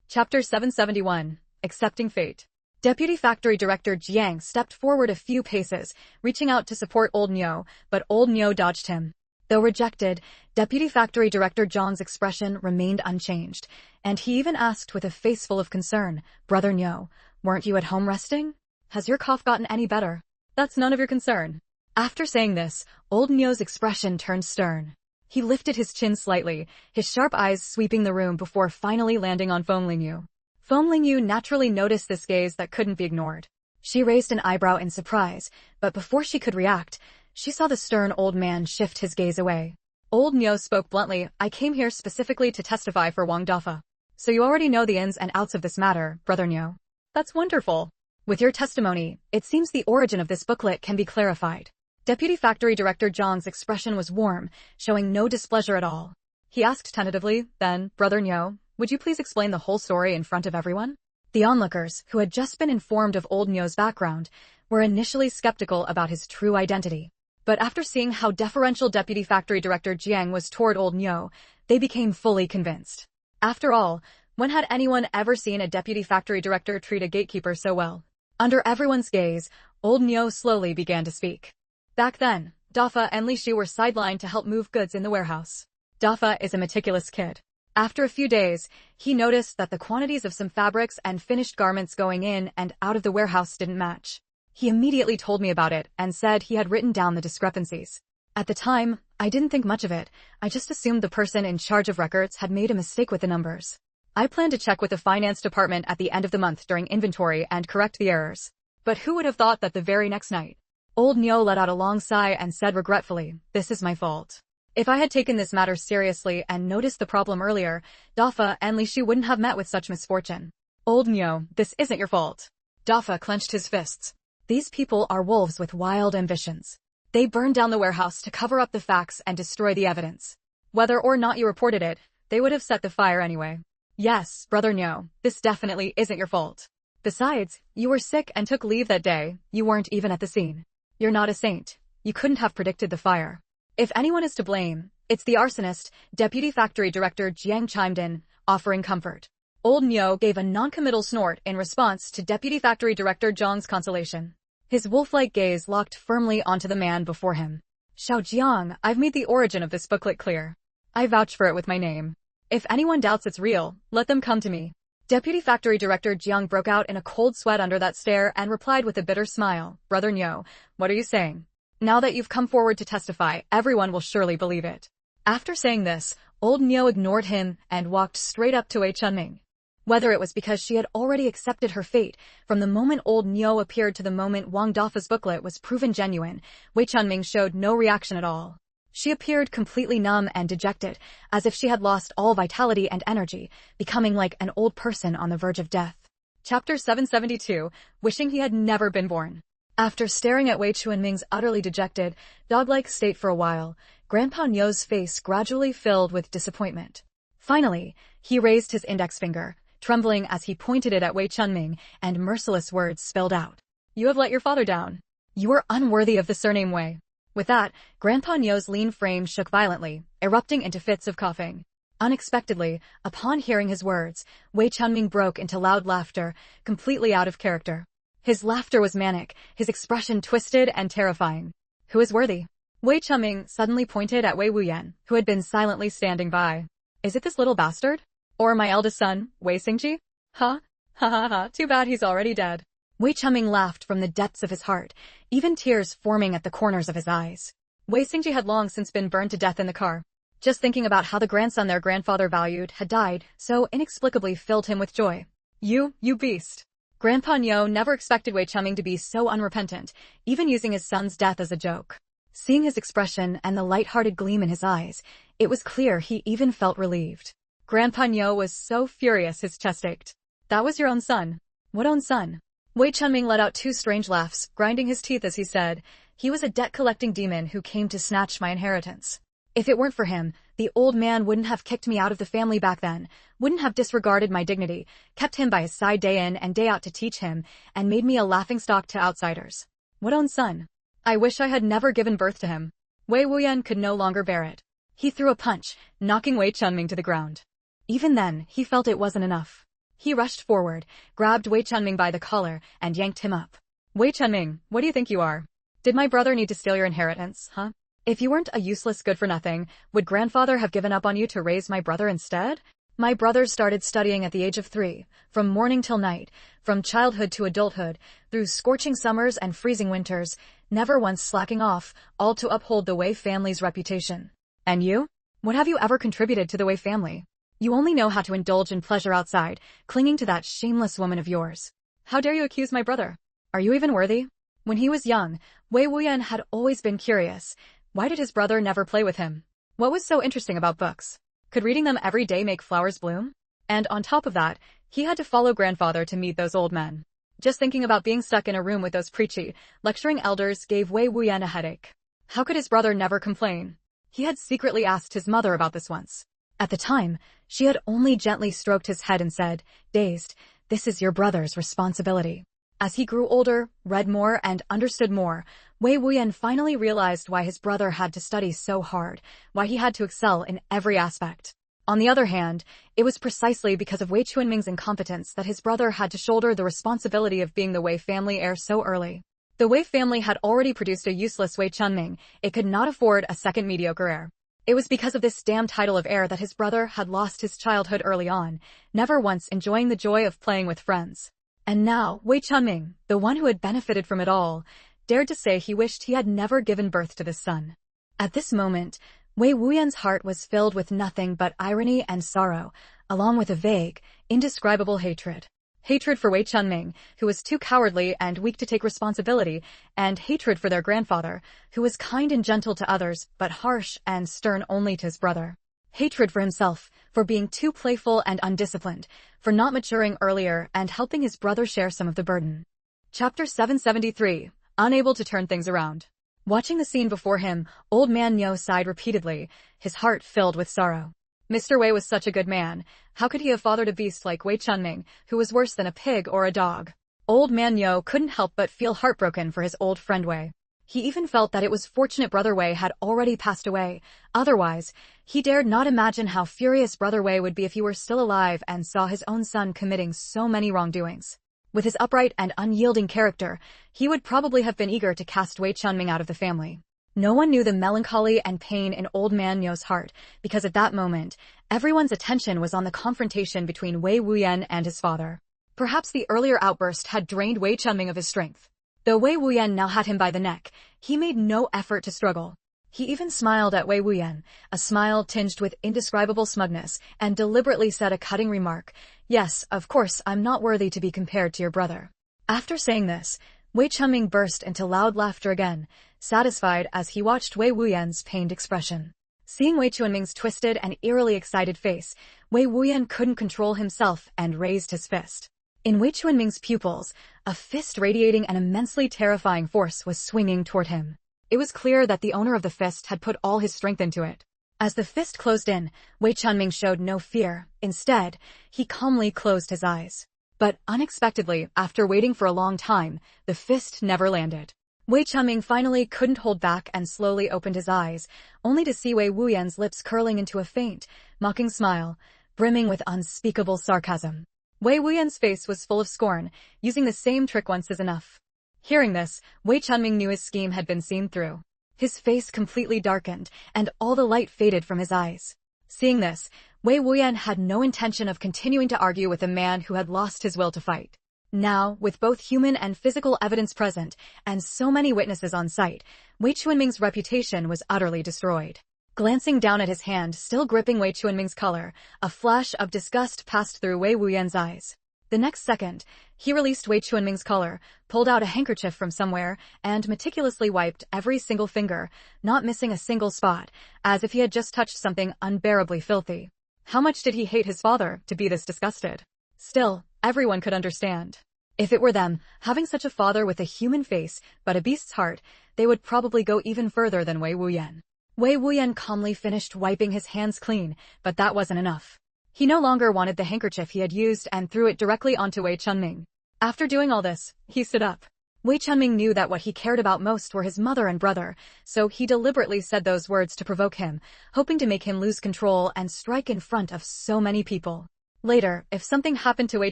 Chapter 771. Accepting Fate. Deputy Factory Director Jiang stepped forward a few paces, reaching out to support Old Nyo, but Old Nyo dodged him. Though rejected, Deputy Factory Director Zhang's expression remained unchanged, and he even asked with a face full of concern, "Brother Nyo, weren't you at home resting? Has your cough gotten any better? That's none of your concern." After saying this, Old Nyo's expression turned stern. He lifted his chin slightly, his sharp eyes sweeping the room before finally landing on Feng Lingyu. Feng Lingyu naturally noticed this gaze that couldn't be ignored. She raised an eyebrow in surprise, but before she could react, she saw the stern old man shift his gaze away. Old Nyo spoke bluntly, "I came here specifically to testify for Wang Dafa. So you already know the ins and outs of this matter, Brother Nyo. That's wonderful. With your testimony, it seems the origin of this booklet can be clarified." Deputy Factory Director Zhang's expression was warm, showing no displeasure at all. He asked tentatively, "Then, Brother Nyo, would you please explain the whole story in front of everyone?" The onlookers, who had just been informed of Old Nyo's background, were initially skeptical about his true identity. But after seeing how deferential Deputy Factory Director Jiang was toward Old Nyo, they became fully convinced. After all, when had anyone ever seen a Deputy Factory Director treat a gatekeeper so well? Under everyone's gaze, Old Nyo slowly began to speak. Back then, Dafa and Lingyu were sidelined to help move goods in the warehouse. Dafa is a meticulous kid. After a few days, he noticed that the quantities of some fabrics and finished garments going in and out of the warehouse didn't match. He immediately told me about it and said he had written down the discrepancies. At the time, I didn't think much of it. I just assumed the person in charge of records had made a mistake with the numbers. I planned to check with the finance department at the end of the month during inventory and correct the errors. But who would have thought that the very next night? Old Nyo let out a long sigh and said regretfully, "This is my fault. If I had taken this matter seriously and noticed the problem earlier, Dafa and Lingyu wouldn't have met with such misfortune." "Old Nyo, this isn't your fault." Dafa clenched his fists. "These people are wolves with wild ambitions. They burned down the warehouse to cover up the facts and destroy the evidence. Whether or not you reported it, they would have set the fire anyway. Yes, Brother Nyo, this definitely isn't your fault. Besides, you were sick and took leave that day. You weren't even at the scene. You're not a saint. You couldn't have predicted the fire. If anyone is to blame, it's the arsonist," Deputy Factory Director Jiang chimed in, offering comfort. Old Nyo gave a non-committal snort in response to Deputy Factory Director Zhang's consolation. His wolf-like gaze locked firmly onto the man before him. "Xiao Jiang, I've made the origin of this booklet clear. I vouch for it with my name. If anyone doubts it's real, let them come to me." Deputy Factory Director Jiang broke out in a cold sweat under that stare and replied with a bitter smile, "Brother Nyo, what are you saying? Now that you've come forward to testify, everyone will surely believe it." After saying this, Old Nyo ignored him and walked straight up to Wei Chunming. Whether it was because she had already accepted her fate, from the moment Old Nyo appeared to the moment Wang Dafa's booklet was proven genuine, Wei Chunming showed no reaction at all. She appeared completely numb and dejected, as if she had lost all vitality and energy, becoming like an old person on the verge of death. Chapter 772, Wishing He Had Never Been Born. After staring at Wei Chunming's utterly dejected, dog-like state for a while, Grandpa Nyo's face gradually filled with disappointment. Finally, he raised his index finger, trembling as he pointed it at Wei Chunming, and merciless words spelled out. "You have let your father down. You are unworthy of the surname Wei." With that, Grandpa Nyo's lean frame shook violently, erupting into fits of coughing. Unexpectedly, upon hearing his words, Wei Chunming broke into loud laughter, completely out of character. His laughter was manic, his expression twisted and terrifying. Who is worthy? Wei Chunming suddenly pointed at Wei Wuyan, who had been silently standing by. Is it this little bastard? Or my eldest son, Wei Xingji? Huh? Ha ha ha, too bad he's already dead. Wei Chunming laughed from the depths of his heart, even tears forming at the corners of his eyes. Wei Xingji had long since been burned to death in the car. Just thinking about how the grandson their grandfather valued had died so inexplicably filled him with joy. You beast. Grandpa Nyo never expected Wei Chunming to be so unrepentant, even using his son's death as a joke. Seeing his expression and the light-hearted gleam in his eyes, it was clear he even felt relieved. Grandpa Nyo was so furious his chest ached. That was your own son. What own son? Wei Chunming let out two strange laughs, grinding his teeth as he said, he was a debt-collecting demon who came to snatch my inheritance. If it weren't for him, the old man wouldn't have kicked me out of the family back then, wouldn't have disregarded my dignity, kept him by his side day in and day out to teach him, and made me a laughingstock to outsiders. What own son? I wish I had never given birth to him. Wei Wuyan could no longer bear it. He threw a punch, knocking Wei Chunming to the ground. Even then, he felt it wasn't enough. He rushed forward, grabbed Wei Chunming by the collar, and yanked him up. Wei Chunming, what do you think you are? Did my brother need to steal your inheritance, huh? If you weren't a useless good-for-nothing, would grandfather have given up on you to raise my brother instead? My brother started studying at the age of 3, from morning till night, from childhood to adulthood, through scorching summers and freezing winters, never once slacking off, all to uphold the Wei family's reputation. And you? What have you ever contributed to the Wei family? You only know how to indulge in pleasure outside, clinging to that shameless woman of yours. How dare you accuse my brother? Are you even worthy? When he was young, Wei Wuyan had always been curious. Why did his brother never play with him? What was so interesting about books? Could reading them every day make flowers bloom? And on top of that, he had to follow grandfather to meet those old men. Just thinking about being stuck in a room with those preachy, lecturing elders gave Wei Wuyan a headache. How could his brother never complain? He had secretly asked his mother about this once. At the time, she had only gently stroked his head and said, dazed, this is your brother's responsibility. As he grew older, read more, and understood more, Wei Wuyan finally realized why his brother had to study so hard, why he had to excel in every aspect. On the other hand, it was precisely because of Wei Chunming's incompetence that his brother had to shoulder the responsibility of being the Wei family heir so early. The Wei family had already produced a useless Wei Chunming. It could not afford a second mediocre heir. It was because of this damn title of heir that his brother had lost his childhood early on, never once enjoying the joy of playing with friends. And now, Wei Chunming, the one who had benefited from it all, dared to say he wished he had never given birth to this son. At this moment, Wei Wuyan's heart was filled with nothing but irony and sorrow, along with a vague, indescribable hatred. Hatred for Wei Chunming, who was too cowardly and weak to take responsibility, and hatred for their grandfather, who was kind and gentle to others, but harsh and stern only to his brother. Hatred for himself, for being too playful and undisciplined, for not maturing earlier and helping his brother share some of the burden. Chapter 773, Unable to Turn Things Around. Watching the scene before him, old man Nyo sighed repeatedly, his heart filled with sorrow. Mr. Wei was such a good man. How could he have fathered a beast like Wei Chunming, who was worse than a pig or a dog? Old man Nyo couldn't help but feel heartbroken for his old friend Wei. He even felt that it was fortunate brother Wei had already passed away. Otherwise, he dared not imagine how furious brother Wei would be if he were still alive and saw his own son committing so many wrongdoings. With his upright and unyielding character, he would probably have been eager to cast Wei Chunming out of the family. No one knew the melancholy and pain in old man Nyo's heart, because at that moment, everyone's attention was on the confrontation between Wei Wuyan and his father. Perhaps the earlier outburst had drained Wei Chunming of his strength. Though Wei Wuyan now had him by the neck, he made no effort to struggle. He even smiled at Wei Wuyan, a smile tinged with indescribable smugness, and deliberately said a cutting remark, "Yes, of course, I'm not worthy to be compared to your brother." After saying this, Wei Chunming burst into loud laughter again, satisfied as he watched Wei Wuyan's pained expression. Seeing Wei Chunming's twisted and eerily excited face, Wei Wuyan couldn't control himself and raised his fist. In Wei Chunming's pupils, a fist radiating an immensely terrifying force was swinging toward him. It was clear that the owner of the fist had put all his strength into it. As the fist closed in, Wei Chunming showed no fear. Instead, he calmly closed his eyes. But unexpectedly, after waiting for a long time, the fist never landed. Wei Chunming finally couldn't hold back and slowly opened his eyes, only to see Wei Wuyan's lips curling into a faint, mocking smile, brimming with unspeakable sarcasm. Wei Wuyan's face was full of scorn, using the same trick once is enough. Hearing this, Wei Chunming knew his scheme had been seen through. His face completely darkened, and all the light faded from his eyes. Seeing this, Wei Wuyan had no intention of continuing to argue with a man who had lost his will to fight. Now, with both human and physical evidence present, and so many witnesses on site, Wei Chuanming's reputation was utterly destroyed. Glancing down at his hand, still gripping Wei Chuanming's collar, a flash of disgust passed through Wei Wuyan's eyes. The next second, he released Wei Chuanming's collar, pulled out a handkerchief from somewhere, and meticulously wiped every single finger, not missing a single spot, as if he had just touched something unbearably filthy. How much did he hate his father to be this disgusted? Still, everyone could understand. If it were them, having such a father with a human face but a beast's heart, they would probably go even further than Wei Wuyan. Wei Wuyan calmly finished wiping his hands clean, but that wasn't enough. He no longer wanted the handkerchief he had used and threw it directly onto Wei Chuanming. After doing all this, he stood up. Wei Chuanming knew that what he cared about most were his mother and brother, so he deliberately said those words to provoke him, hoping to make him lose control and strike in front of so many people. Later, if something happened to Wei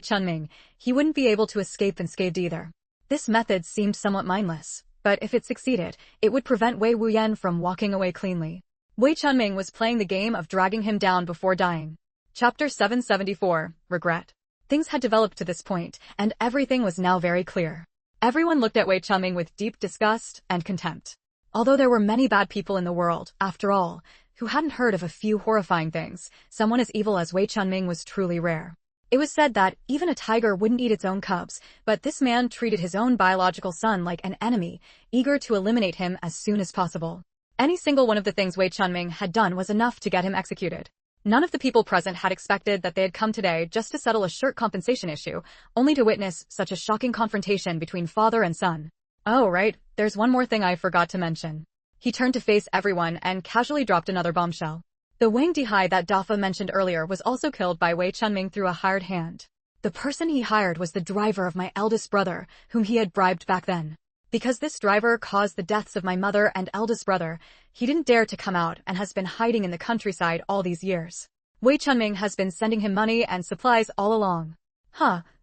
Chuanming, he wouldn't be able to escape unscathed either. This method seemed somewhat mindless, but if it succeeded, it would prevent Wei Wuyan from walking away cleanly. Wei Chuanming was playing the game of dragging him down before dying. Chapter 774, Regret. Things had developed to this point, and everything was now very clear. Everyone looked at Wei Chuanming with deep disgust and contempt. Although there were many bad people in the world, after all, who hadn't heard of a few horrifying things, someone as evil as Wei Chuanming was truly rare. It was said that even a tiger wouldn't eat its own cubs, but this man treated his own biological son like an enemy, eager to eliminate him as soon as possible. Any single one of the things Wei Chuanming had done was enough to get him executed. None of the people present had expected that they had come today just to settle a shirt compensation issue, only to witness such a shocking confrontation between father and son. Oh, right, there's one more thing I forgot to mention. He turned to face everyone and casually dropped another bombshell. The Wang Dihai that Dafa mentioned earlier was also killed by Wei Chuanming through a hired hand. The person he hired was the driver of my eldest brother, whom he had bribed back then. Because this driver caused the deaths of my mother and eldest brother, he didn't dare to come out and has been hiding in the countryside all these years. Wei Chuanming has been sending him money and supplies all along.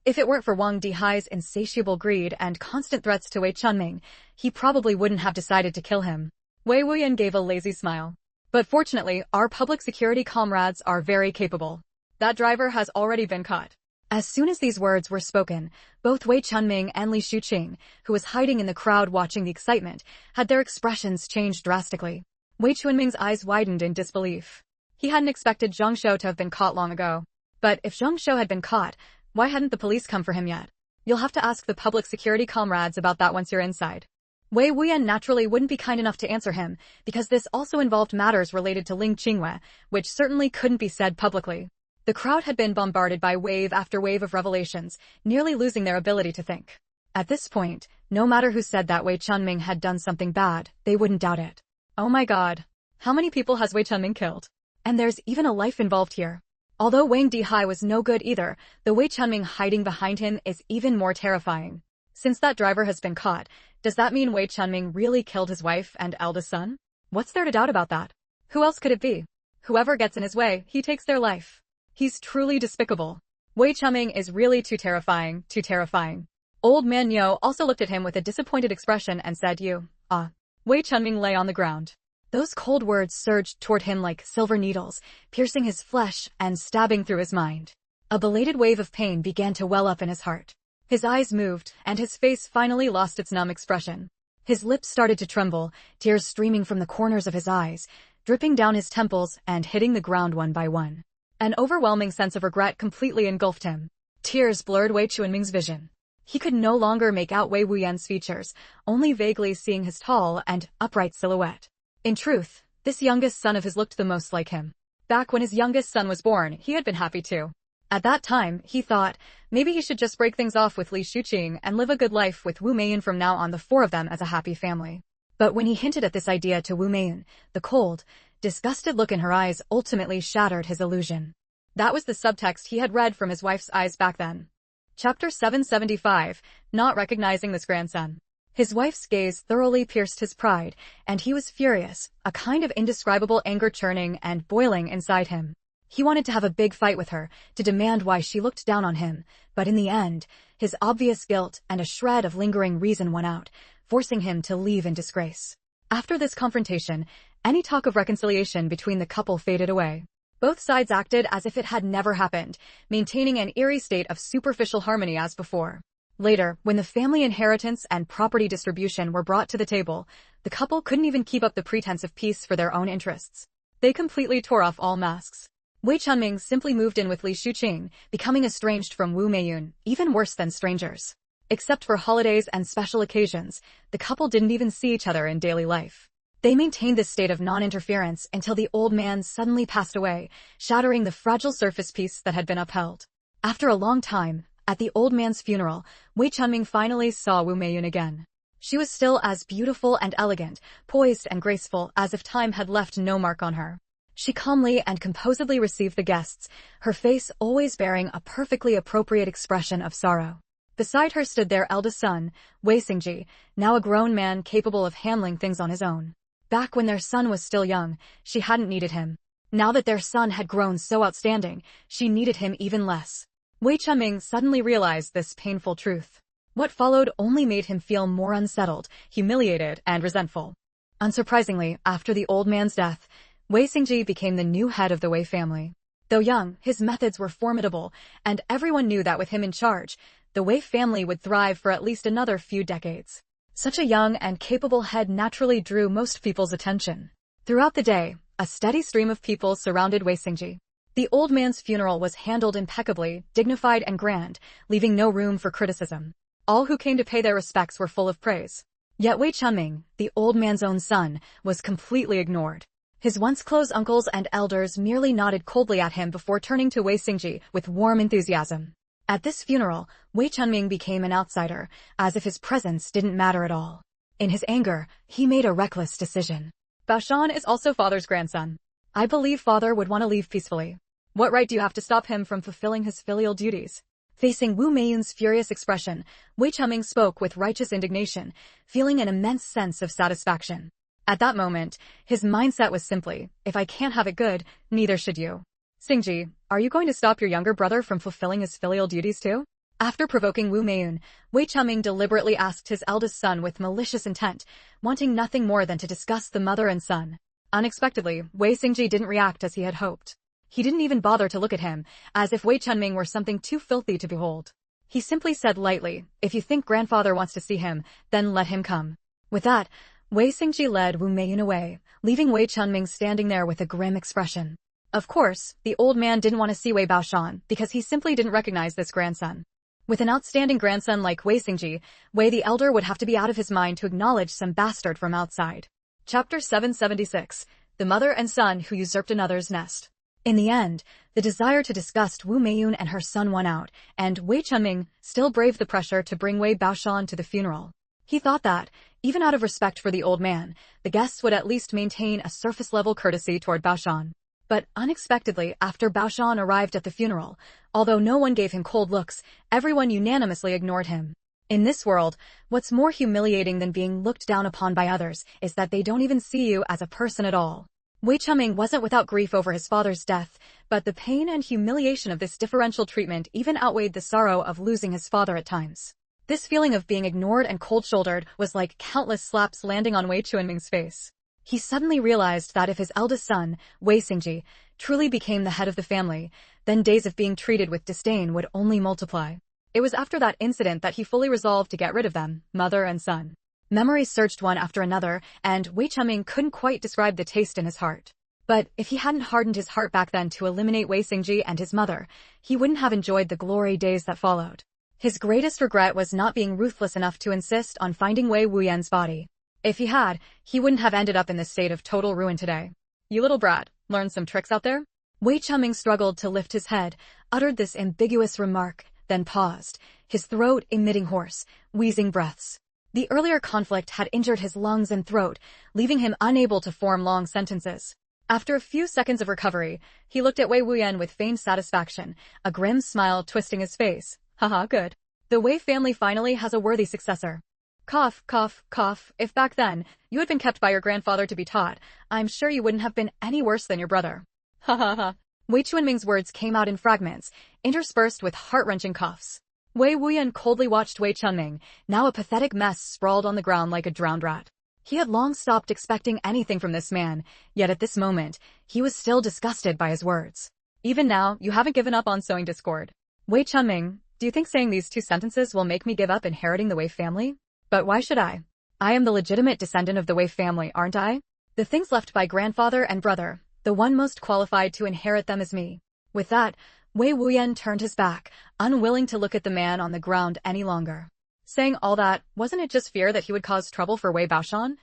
If it weren't for Wang Dihai's insatiable greed and constant threats to Wei Chuanming, he probably wouldn't have decided to kill him. Wei Wuyan gave a lazy smile. But fortunately, our public security comrades are very capable. That driver has already been caught. As soon as these words were spoken, both Wei Chuanming and Li Shuqing, who was hiding in the crowd watching the excitement, had their expressions changed drastically. Wei Chuanming's eyes widened in disbelief. He hadn't expected Zhang Shou to have been caught long ago. But if Zhang Shou had been caught, why hadn't the police come for him yet? You'll have to ask the public security comrades about that once you're inside. Wei Wuyan naturally wouldn't be kind enough to answer him, because this also involved matters related to Ling Qingwei, which certainly couldn't be said publicly. The crowd had been bombarded by wave after wave of revelations, nearly losing their ability to think. At this point, no matter who said that Wei Chuanming had done something bad, they wouldn't doubt it. Oh my god. How many people has Wei Chuanming killed? And there's even a life involved here. Although Wang Dihai was no good either, the Wei Chuanming hiding behind him is even more terrifying. Since that driver has been caught, does that mean Wei Chuanming really killed his wife and eldest son? What's there to doubt about that? Who else could it be? Whoever gets in his way, he takes their life. He's truly despicable. Wei Chuanming is really too terrifying, too terrifying. Old man Niu also looked at him with a disappointed expression and said, Wei Chuanming lay on the ground. Those cold words surged toward him like silver needles, piercing his flesh and stabbing through his mind. A belated wave of pain began to well up in his heart. His eyes moved, and his face finally lost its numb expression. His lips started to tremble, tears streaming from the corners of his eyes, dripping down his temples and hitting the ground one by one. An overwhelming sense of regret completely engulfed him. Tears blurred Wei Chuanming's vision. He could no longer make out Wei Wuyan's features, only vaguely seeing his tall and upright silhouette. In truth, this youngest son of his looked the most like him. Back when his youngest son was born, he had been happy too. At that time, he thought, maybe he should just break things off with Li Shuqing and live a good life with Wu Meiyan from now on, the four of them as a happy family. But when he hinted at this idea to Wu Meiyan, the cold, disgusted look in her eyes ultimately shattered his illusion. That was the subtext he had read from his wife's eyes back then. Chapter 775, Not Recognizing This Grandson. His wife's gaze thoroughly pierced his pride, and he was furious, a kind of indescribable anger churning and boiling inside him. He wanted to have a big fight with her, to demand why she looked down on him, but in the end, his obvious guilt and a shred of lingering reason won out, forcing him to leave in disgrace. After this confrontation, any talk of reconciliation between the couple faded away. Both sides acted as if it had never happened, maintaining an eerie state of superficial harmony as before. Later, when the family inheritance and property distribution were brought to the table, the couple couldn't even keep up the pretense of peace for their own interests. They completely tore off all masks. Wei Chunming simply moved in with Li Shuqing, becoming estranged from Wu Meiyun, even worse than strangers. Except for holidays and special occasions, the couple didn't even see each other in daily life. They maintained this state of non-interference until the old man suddenly passed away, shattering the fragile surface piece that had been upheld. After a long time, at the old man's funeral, Wei Chunming finally saw Wu Meiyun again. She was still as beautiful and elegant, poised and graceful as if time had left no mark on her. She calmly and composedly received the guests, her face always bearing a perfectly appropriate expression of sorrow. Beside her stood their eldest son, Wei Xingji, now a grown man capable of handling things on his own. Back when their son was still young, she hadn't needed him. Now that their son had grown so outstanding, she needed him even less. Wei Chunming suddenly realized this painful truth. What followed only made him feel more unsettled, humiliated, and resentful. Unsurprisingly, after the old man's death, Wei Xingji became the new head of the Wei family. Though young, his methods were formidable, and everyone knew that with him in charge, the Wei family would thrive for at least another few decades. Such a young and capable head naturally drew most people's attention. Throughout the day, a steady stream of people surrounded Wei Xingji. The old man's funeral was handled impeccably, dignified and grand, leaving no room for criticism. All who came to pay their respects were full of praise. Yet Wei Chunming, the old man's own son, was completely ignored. His once close uncles and elders merely nodded coldly at him before turning to Wei Xingji with warm enthusiasm. At this funeral, Wei Chunming became an outsider, as if his presence didn't matter at all. In his anger, he made a reckless decision. Baoshan is also father's grandson. I believe father would want to leave peacefully. What right do you have to stop him from fulfilling his filial duties? Facing Wu Meiyun's furious expression, Wei Chunming spoke with righteous indignation, feeling an immense sense of satisfaction. At that moment, his mindset was simply, if I can't have it good, neither should you. Xingji, are you going to stop your younger brother from fulfilling his filial duties too? After provoking Wu Meiyun, Wei Chunming deliberately asked his eldest son with malicious intent, wanting nothing more than to discuss the mother and son. Unexpectedly, Wei Xingji didn't react as he had hoped. He didn't even bother to look at him, as if Wei Chunming were something too filthy to behold. He simply said lightly, if you think grandfather wants to see him, then let him come. With that, Wei Xingji led Wu Meiyun away, leaving Wei Chunming standing there with a grim expression. Of course, the old man didn't want to see Wei Baoshan because he simply didn't recognize this grandson. With an outstanding grandson like Wei Xingji, Wei the elder would have to be out of his mind to acknowledge some bastard from outside. Chapter 776, The Mother and Son Who Usurped Another's Nest. In the end, the desire to disgust Wu Meiyun and her son won out, and Wei Chunming still braved the pressure to bring Wei Baoshan to the funeral. He thought that, even out of respect for the old man, the guests would at least maintain a surface-level courtesy toward Baoshan. But unexpectedly, after Baoshan arrived at the funeral, although no one gave him cold looks, everyone unanimously ignored him. In this world, what's more humiliating than being looked down upon by others is that they don't even see you as a person at all. Wei Chunming wasn't without grief over his father's death, but the pain and humiliation of this differential treatment even outweighed the sorrow of losing his father at times. This feeling of being ignored and cold-shouldered was like countless slaps landing on Wei Chunming's face. He suddenly realized that if his eldest son, Wei Xingji, truly became the head of the family, then days of being treated with disdain would only multiply. It was after that incident that he fully resolved to get rid of them, mother and son. Memories surged one after another, and Wei Chunming couldn't quite describe the taste in his heart. But if he hadn't hardened his heart back then to eliminate Wei Xingji and his mother, he wouldn't have enjoyed the glory days that followed. His greatest regret was not being ruthless enough to insist on finding Wei Wuyan's body. If he had, he wouldn't have ended up in this state of total ruin today. You little brat, learned some tricks out there? Wei Chunming struggled to lift his head, uttered this ambiguous remark, then paused, his throat emitting hoarse, wheezing breaths. The earlier conflict had injured his lungs and throat, leaving him unable to form long sentences. After a few seconds of recovery, he looked at Wei Wuyan with feigned satisfaction, a grim smile twisting his face. Haha, good. The Wei family finally has a worthy successor. Cough, cough, cough. If back then, you had been kept by your grandfather to be taught, I'm sure you wouldn't have been any worse than your brother. Ha ha ha. Wei Chunming's words came out in fragments, interspersed with heart-wrenching coughs. Wei Wuyan coldly watched Wei Chunming, now a pathetic mess sprawled on the ground like a drowned rat. He had long stopped expecting anything from this man, yet at this moment, he was still disgusted by his words. Even now, you haven't given up on sowing discord. Wei Chunming, do you think saying these 2 sentences will make me give up inheriting the Wei family? But why should I? I am the legitimate descendant of the Wei family, aren't I? The things left by grandfather and brother, the one most qualified to inherit them is me. With that, Wei Wuyan turned his back, unwilling to look at the man on the ground any longer. Saying all that, wasn't it just fear that he would cause trouble for Wei Baoshan?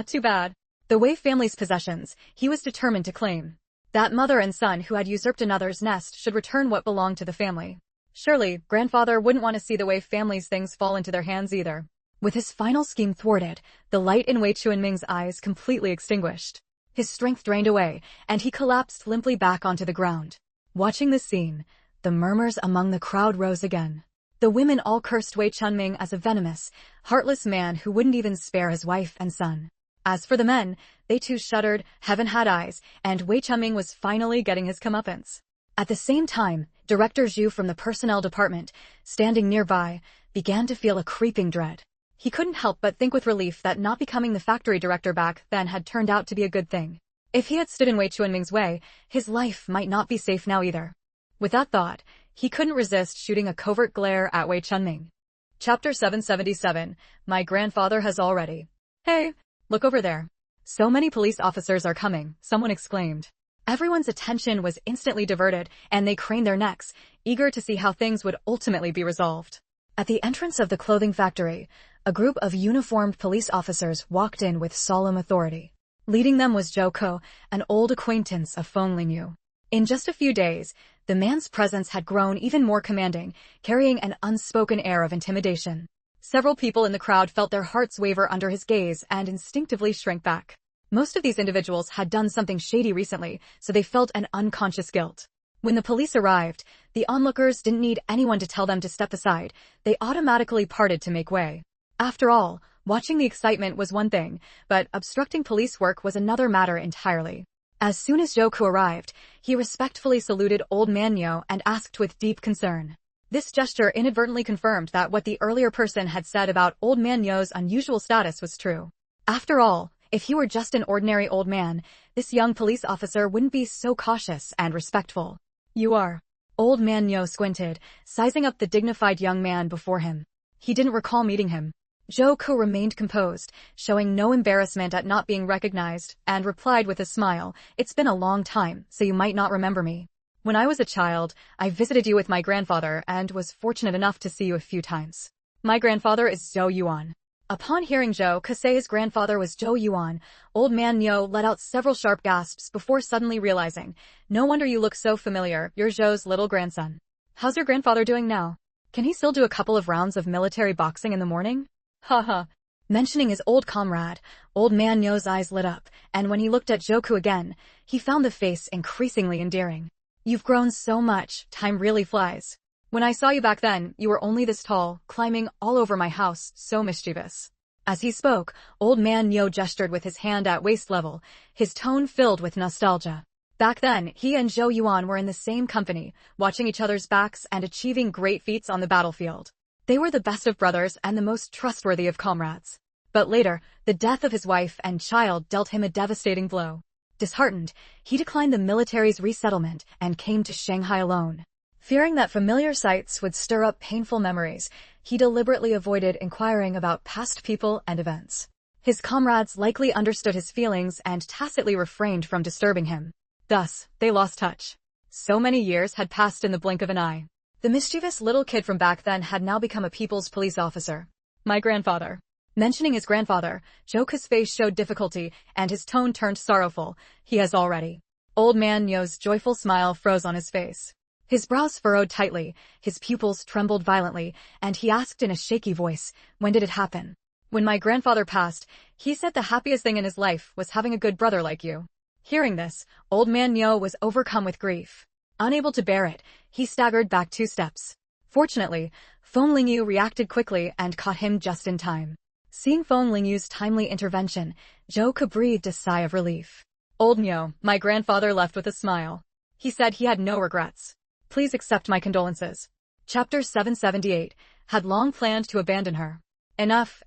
Too bad. The Wei family's possessions, he was determined to claim. That mother and son who had usurped another's nest should return what belonged to the family. Surely, grandfather wouldn't want to see the Wei family's things fall into their hands either. With his final scheme thwarted, the light in Wei Chuanming's eyes completely extinguished. His strength drained away, and he collapsed limply back onto the ground. Watching this scene, the murmurs among the crowd rose again. The women all cursed Wei Chunming as a venomous, heartless man who wouldn't even spare his wife and son. As for the men, they too shuddered, heaven had eyes, and Wei Chunming was finally getting his comeuppance. At the same time, Director Zhu from the personnel department, standing nearby, began to feel a creeping dread. He couldn't help but think with relief that not becoming the factory director back then had turned out to be a good thing. If he had stood in Wei Chuanming's way, his life might not be safe now either. With that thought, he couldn't resist shooting a covert glare at Wei Chunming. Chapter 777, My grandfather has already. Hey, look over there. So many police officers are coming, someone exclaimed. Everyone's attention was instantly diverted, and they craned their necks, eager to see how things would ultimately be resolved. At the entrance of the clothing factory, a group of uniformed police officers walked in with solemn authority. Leading them was Zhou Ko, an old acquaintance of Feng Lingyu. In just a few days, the man's presence had grown even more commanding, carrying an unspoken air of intimidation. Several people in the crowd felt their hearts waver under his gaze and instinctively shrank back. Most of these individuals had done something shady recently, so they felt an unconscious guilt. When the police arrived, the onlookers didn't need anyone to tell them to step aside. They automatically parted to make way. After all, watching the excitement was one thing, but obstructing police work was another matter entirely. As soon as Zhou Ku arrived, he respectfully saluted Old Man Yo and asked with deep concern. This gesture inadvertently confirmed that what the earlier person had said about Old Man Yo's unusual status was true. After all, if he were just an ordinary old man, this young police officer wouldn't be so cautious and respectful. You are. Old Man Yo squinted, sizing up the dignified young man before him. He didn't recall meeting him. Zhou Ku remained composed, showing no embarrassment at not being recognized, and replied with a smile, It's been a long time, so you might not remember me. When I was a child, I visited you with my grandfather and was fortunate enough to see you a few times. My grandfather is Zhou Yuan. Upon hearing Zhou Ku say his grandfather was Zhou Yuan, Old Man Yo let out several sharp gasps before suddenly realizing, No wonder you look so familiar, you're Zhou's little grandson. How's your grandfather doing now? Can he still do a couple of rounds of military boxing in the morning? Haha. Mentioning his old comrade, Old Man Yo's eyes lit up, and when he looked at Zhou Ku again, he found the face increasingly endearing. You've grown so much, time really flies. When I saw you back then, you were only this tall, climbing all over my house, so mischievous. As he spoke, Old Man Yo gestured with his hand at waist level, his tone filled with nostalgia. Back then, he and Zhou Yuan were in the same company, watching each other's backs and achieving great feats on the battlefield. They were the best of brothers and the most trustworthy of comrades. But later, the death of his wife and child dealt him a devastating blow. Disheartened, he declined the military's resettlement and came to Shanghai alone. Fearing that familiar sights would stir up painful memories, he deliberately avoided inquiring about past people and events. His comrades likely understood his feelings and tacitly refrained from disturbing him. Thus, they lost touch. So many years had passed in the blink of an eye. The mischievous little kid from back then had now become a people's police officer. My grandfather. Mentioning his grandfather, Zhou Ku's face showed difficulty, and his tone turned sorrowful. He has already. Old Man Yo's joyful smile froze on his face. His brows furrowed tightly, his pupils trembled violently, and he asked in a shaky voice, When did it happen? When my grandfather passed, he said the happiest thing in his life was having a good brother like you. Hearing this, Old Man Yo was overcome with grief. Unable to bear it, he staggered back 2 steps. Fortunately, Feng Lingyu reacted quickly and caught him just in time. Seeing Feng Lingyu's timely intervention, Zhou Ku breathed a sigh of relief. Old Nyo, my grandfather left with a smile. He said he had no regrets. Please accept my condolences. Chapter 778, had long planned to abandon her. Enough,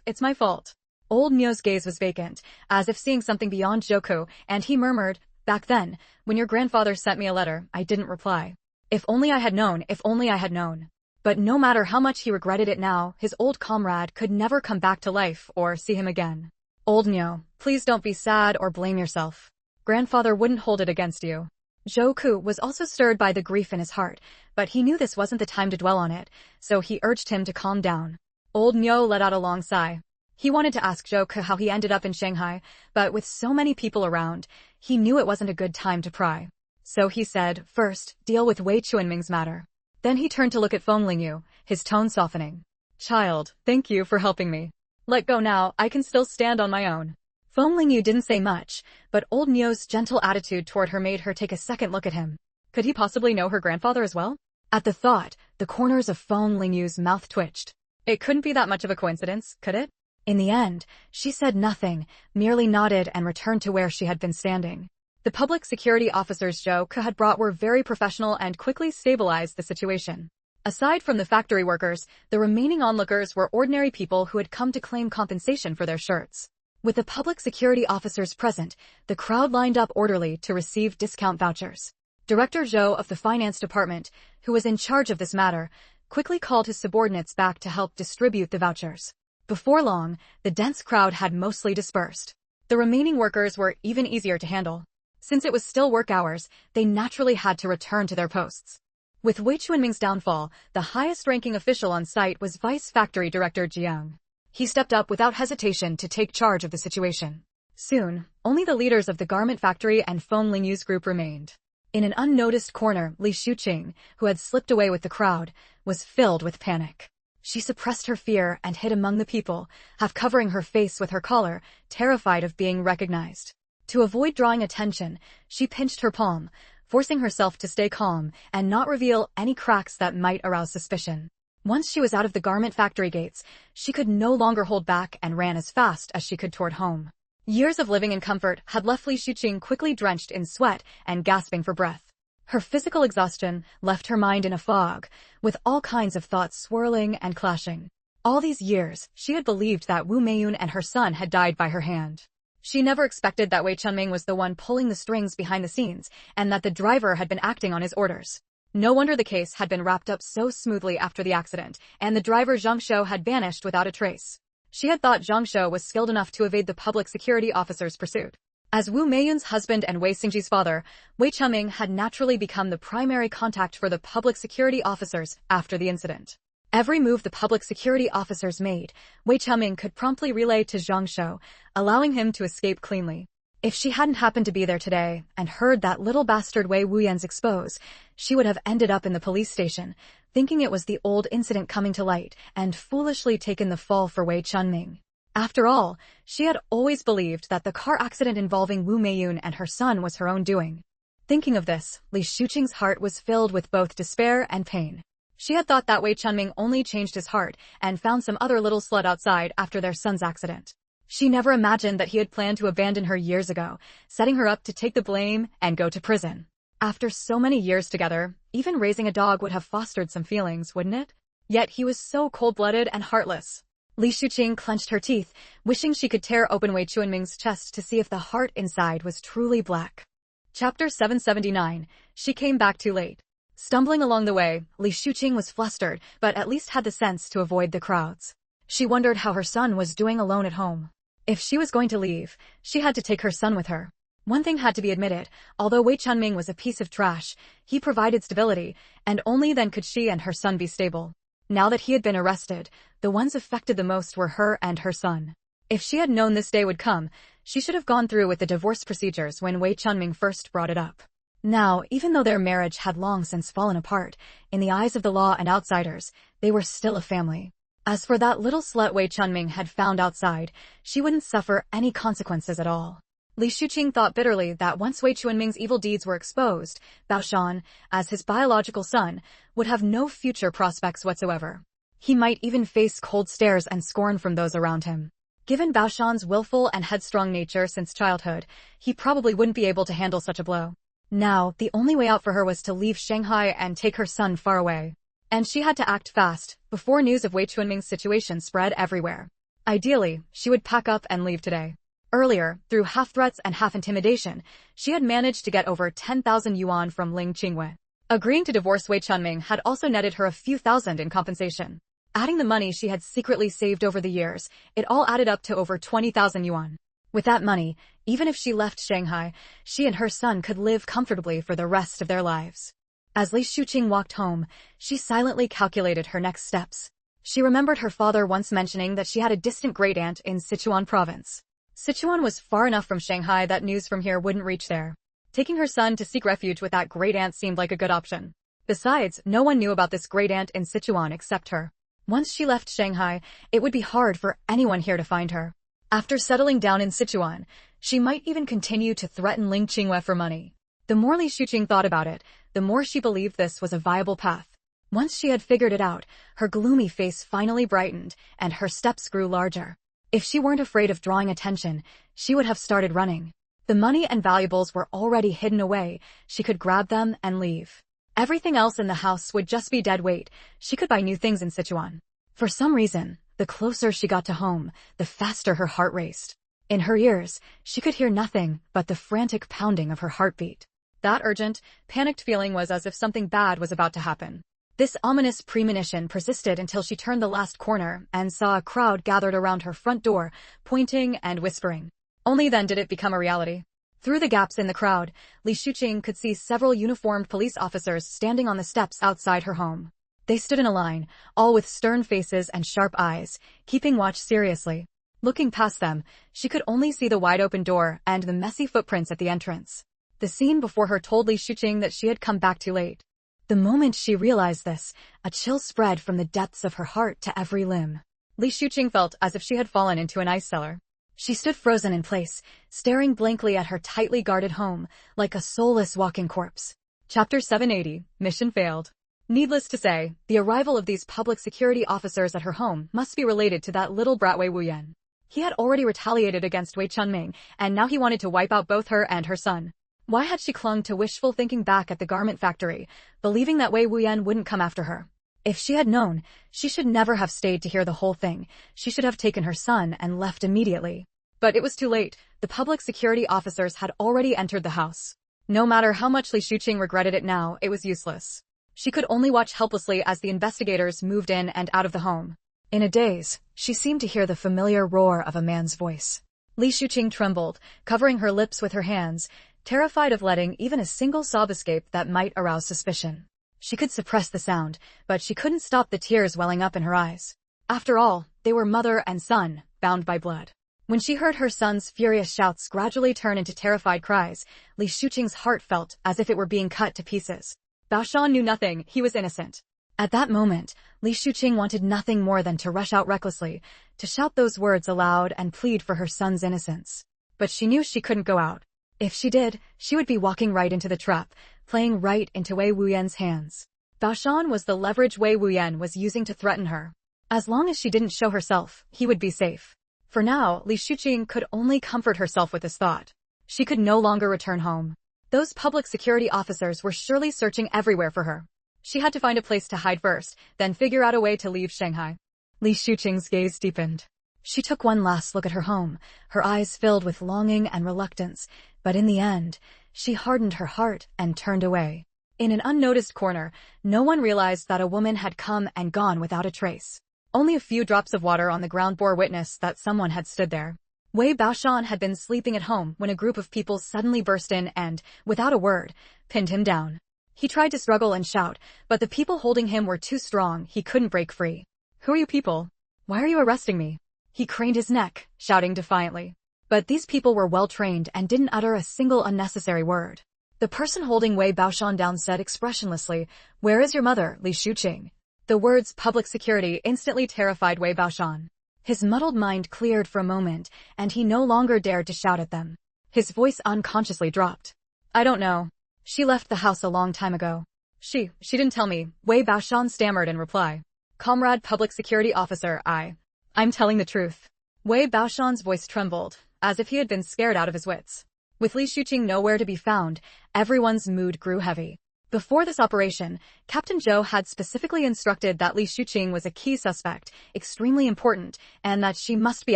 it's my fault. Old Nyo's gaze was vacant, as if seeing something beyond Joku, and he murmured, "Back then, when your grandfather sent me a letter, I didn't reply. If only I had known, if only I had known." But no matter how much he regretted it now, his old comrade could never come back to life or see him again. "Old Nyo, please don't be sad or blame yourself. Grandfather wouldn't hold it against you." Joku was also stirred by the grief in his heart, but he knew this wasn't the time to dwell on it, so he urged him to calm down. Old Nyo let out a long sigh. He wanted to ask Joku how he ended up in Shanghai, but with so many people around, he knew it wasn't a good time to pry. So he said, "First, deal with Wei Chuanming's matter." Then he turned to look at Feng Lingyu, his tone softening. "Child, thank you for helping me. Let go now, I can still stand on my own." Feng Lingyu didn't say much, but old Nyo's gentle attitude toward her made her take a second look at him. Could he possibly know her grandfather as well? At the thought, the corners of Feng Lingyu's mouth twitched. It couldn't be that much of a coincidence, could it? In the end, she said nothing, merely nodded and returned to where she had been standing. The public security officers Joku had brought were very professional and quickly stabilized the situation. Aside from the factory workers, the remaining onlookers were ordinary people who had come to claim compensation for their shirts. With the public security officers present, the crowd lined up orderly to receive discount vouchers. Director Zhou of the finance department, who was in charge of this matter, quickly called his subordinates back to help distribute the vouchers. Before long, the dense crowd had mostly dispersed. The remaining workers were even easier to handle. Since it was still work hours, they naturally had to return to their posts. With Wei Chuanming's downfall, the highest-ranking official on site was Vice Factory Director Jiang. He stepped up without hesitation to take charge of the situation. Soon, only the leaders of the garment factory and Feng Lingyu's group remained. In an unnoticed corner, Li Shuqing, who had slipped away with the crowd, was filled with panic. She suppressed her fear and hid among the people, half covering her face with her collar, terrified of being recognized. To avoid drawing attention, she pinched her palm, forcing herself to stay calm and not reveal any cracks that might arouse suspicion. Once she was out of the garment factory gates, she could no longer hold back and ran as fast as she could toward home. Years of living in comfort had left Li Shuqing quickly drenched in sweat and gasping for breath. Her physical exhaustion left her mind in a fog, with all kinds of thoughts swirling and clashing. All these years, she had believed that Wu Meiyun and her son had died by her hand. She never expected that Wei Chunming was the one pulling the strings behind the scenes, and that the driver had been acting on his orders. No wonder the case had been wrapped up so smoothly after the accident, and the driver Xianxia had vanished without a trace. She had thought Xianxia was skilled enough to evade the public security officer's pursuit. As Wu Meiyun's husband and Wei Xingji's father, Wei Chunming had naturally become the primary contact for the public security officers after the incident. Every move the public security officers made, Wei Chunming could promptly relay to Xianxia, allowing him to escape cleanly. If she hadn't happened to be there today and heard that little bastard Wei Wuyan's expose, she would have ended up in the police station, thinking it was the old incident coming to light, and foolishly taken the fall for Wei Chunming. After all, she had always believed that the car accident involving Wu Meiyun and her son was her own doing. Thinking of this, Li Shuqing's heart was filled with both despair and pain. She had thought that Wei Chunming only changed his heart and found some other little slut outside after their son's accident. She never imagined that he had planned to abandon her years ago, setting her up to take the blame and go to prison. After so many years together, even raising a dog would have fostered some feelings, wouldn't it? Yet he was so cold-blooded and heartless. Li Shuqing clenched her teeth, wishing she could tear open Wei Chuanming's chest to see if the heart inside was truly black. Chapter 779. She came back too late. Stumbling along the way, Li Shuqing was flustered, but at least had the sense to avoid the crowds. She wondered how her son was doing alone at home. If she was going to leave, she had to take her son with her. One thing had to be admitted, although Wei Chunming was a piece of trash, he provided stability, and only then could she and her son be stable. Now that he had been arrested, the ones affected the most were her and her son. If she had known this day would come, she should have gone through with the divorce procedures when Wei Chunming first brought it up. Now, even though their marriage had long since fallen apart, in the eyes of the law and outsiders, they were still a family. As for that little slut Wei Chunming had found outside, she wouldn't suffer any consequences at all. Li Shuqing thought bitterly that once Wei Chuanming's evil deeds were exposed, Baoshan, as his biological son, would have no future prospects whatsoever. He might even face cold stares and scorn from those around him. Given Baoshan's willful and headstrong nature since childhood, he probably wouldn't be able to handle such a blow. Now, the only way out for her was to leave Shanghai and take her son far away. And she had to act fast, before news of Wei Chuanming's situation spread everywhere. Ideally, she would pack up and leave today. Earlier, through half threats and half intimidation, she had managed to get over 10,000 yuan from Ling Qingwei. Agreeing to divorce Wei Chunming had also netted her a few thousand in compensation. Adding the money she had secretly saved over the years, it all added up to over 20,000 yuan. With that money, even if she left Shanghai, she and her son could live comfortably for the rest of their lives. As Li Shuqing walked home, she silently calculated her next steps. She remembered her father once mentioning that she had a distant great-aunt in Sichuan province. Sichuan was far enough from Shanghai that news from here wouldn't reach there. Taking her son to seek refuge with that great-aunt seemed like a good option. Besides, no one knew about this great-aunt in Sichuan except her. Once she left Shanghai, it would be hard for anyone here to find her. After settling down in Sichuan, she might even continue to threaten Ling Qingwei for money. The more Li Shuqing thought about it, the more she believed this was a viable path. Once she had figured it out, her gloomy face finally brightened, and her steps grew larger. If she weren't afraid of drawing attention, she would have started running. The money and valuables were already hidden away. She could grab them and leave. Everything else in the house would just be dead weight. She could buy new things in Sichuan. For some reason, the closer she got to home, the faster her heart raced. In her ears, she could hear nothing but the frantic pounding of her heartbeat. That urgent, panicked feeling was as if something bad was about to happen. This ominous premonition persisted until she turned the last corner and saw a crowd gathered around her front door, pointing and whispering. Only then did it become a reality. Through the gaps in the crowd, Li Shuqing could see several uniformed police officers standing on the steps outside her home. They stood in a line, all with stern faces and sharp eyes, keeping watch seriously. Looking past them, she could only see the wide-open door and the messy footprints at the entrance. The scene before her told Li Shuqing that she had come back too late. The moment she realized this, a chill spread from the depths of her heart to every limb. Li Shuqing felt as if she had fallen into an ice cellar. She stood frozen in place, staring blankly at her tightly guarded home, like a soulless walking corpse. Chapter 780, Mission Failed. Needless to say, the arrival of these public security officers at her home must be related to that little brat Wei Wuyan. He had already retaliated against Wei Chunming, and now he wanted to wipe out both her and her son. Why had she clung to wishful thinking back at the garment factory, believing that Wei Wuyan wouldn't come after her? If she had known, she should never have stayed to hear the whole thing. She should have taken her son and left immediately. But it was too late. The public security officers had already entered the house. No matter how much Li Shuqing regretted it now, it was useless. She could only watch helplessly as the investigators moved in and out of the home. In a daze, she seemed to hear the familiar roar of a man's voice. Li Shuqing trembled, covering her lips with her hands, terrified of letting even a single sob escape that might arouse suspicion. She could suppress the sound, but she couldn't stop the tears welling up in her eyes. After all, they were mother and son, bound by blood. When she heard her son's furious shouts gradually turn into terrified cries, Li Shuqing's heart felt as if it were being cut to pieces. Baoshan knew nothing, he was innocent. At that moment, Li Shuqing wanted nothing more than to rush out recklessly, to shout those words aloud and plead for her son's innocence. But she knew she couldn't go out. If she did, she would be walking right into the trap, playing right into Wei Wuyan's hands. Baoshan was the leverage Wei Wuyan was using to threaten her. As long as she didn't show herself, he would be safe. For now, Li Shuqing could only comfort herself with this thought. She could no longer return home. Those public security officers were surely searching everywhere for her. She had to find a place to hide first, then figure out a way to leave Shanghai. Li Shuqing's gaze deepened. She took one last look at her home, her eyes filled with longing and reluctance, but in the end, she hardened her heart and turned away. In an unnoticed corner, no one realized that a woman had come and gone without a trace. Only a few drops of water on the ground bore witness that someone had stood there. Wei Baoshan had been sleeping at home when a group of people suddenly burst in and, without a word, pinned him down. He tried to struggle and shout, but the people holding him were too strong, he couldn't break free. "Who are you people? Why are you arresting me?" He craned his neck, shouting defiantly. But these people were well-trained and didn't utter a single unnecessary word. The person holding Wei Baoshan down said expressionlessly, "Where is your mother, Li Shuqing?" The words public security instantly terrified Wei Baoshan. His muddled mind cleared for a moment, and he no longer dared to shout at them. His voice unconsciously dropped. "I don't know. She left the house a long time ago." She didn't tell me," Wei Baoshan stammered in reply. "Comrade public security officer, I'm telling the truth." Wei Baoshan's voice trembled, as if he had been scared out of his wits. With Li Shuqing nowhere to be found, everyone's mood grew heavy. Before this operation, Captain Zhou had specifically instructed that Li Shuqing was a key suspect, extremely important, and that she must be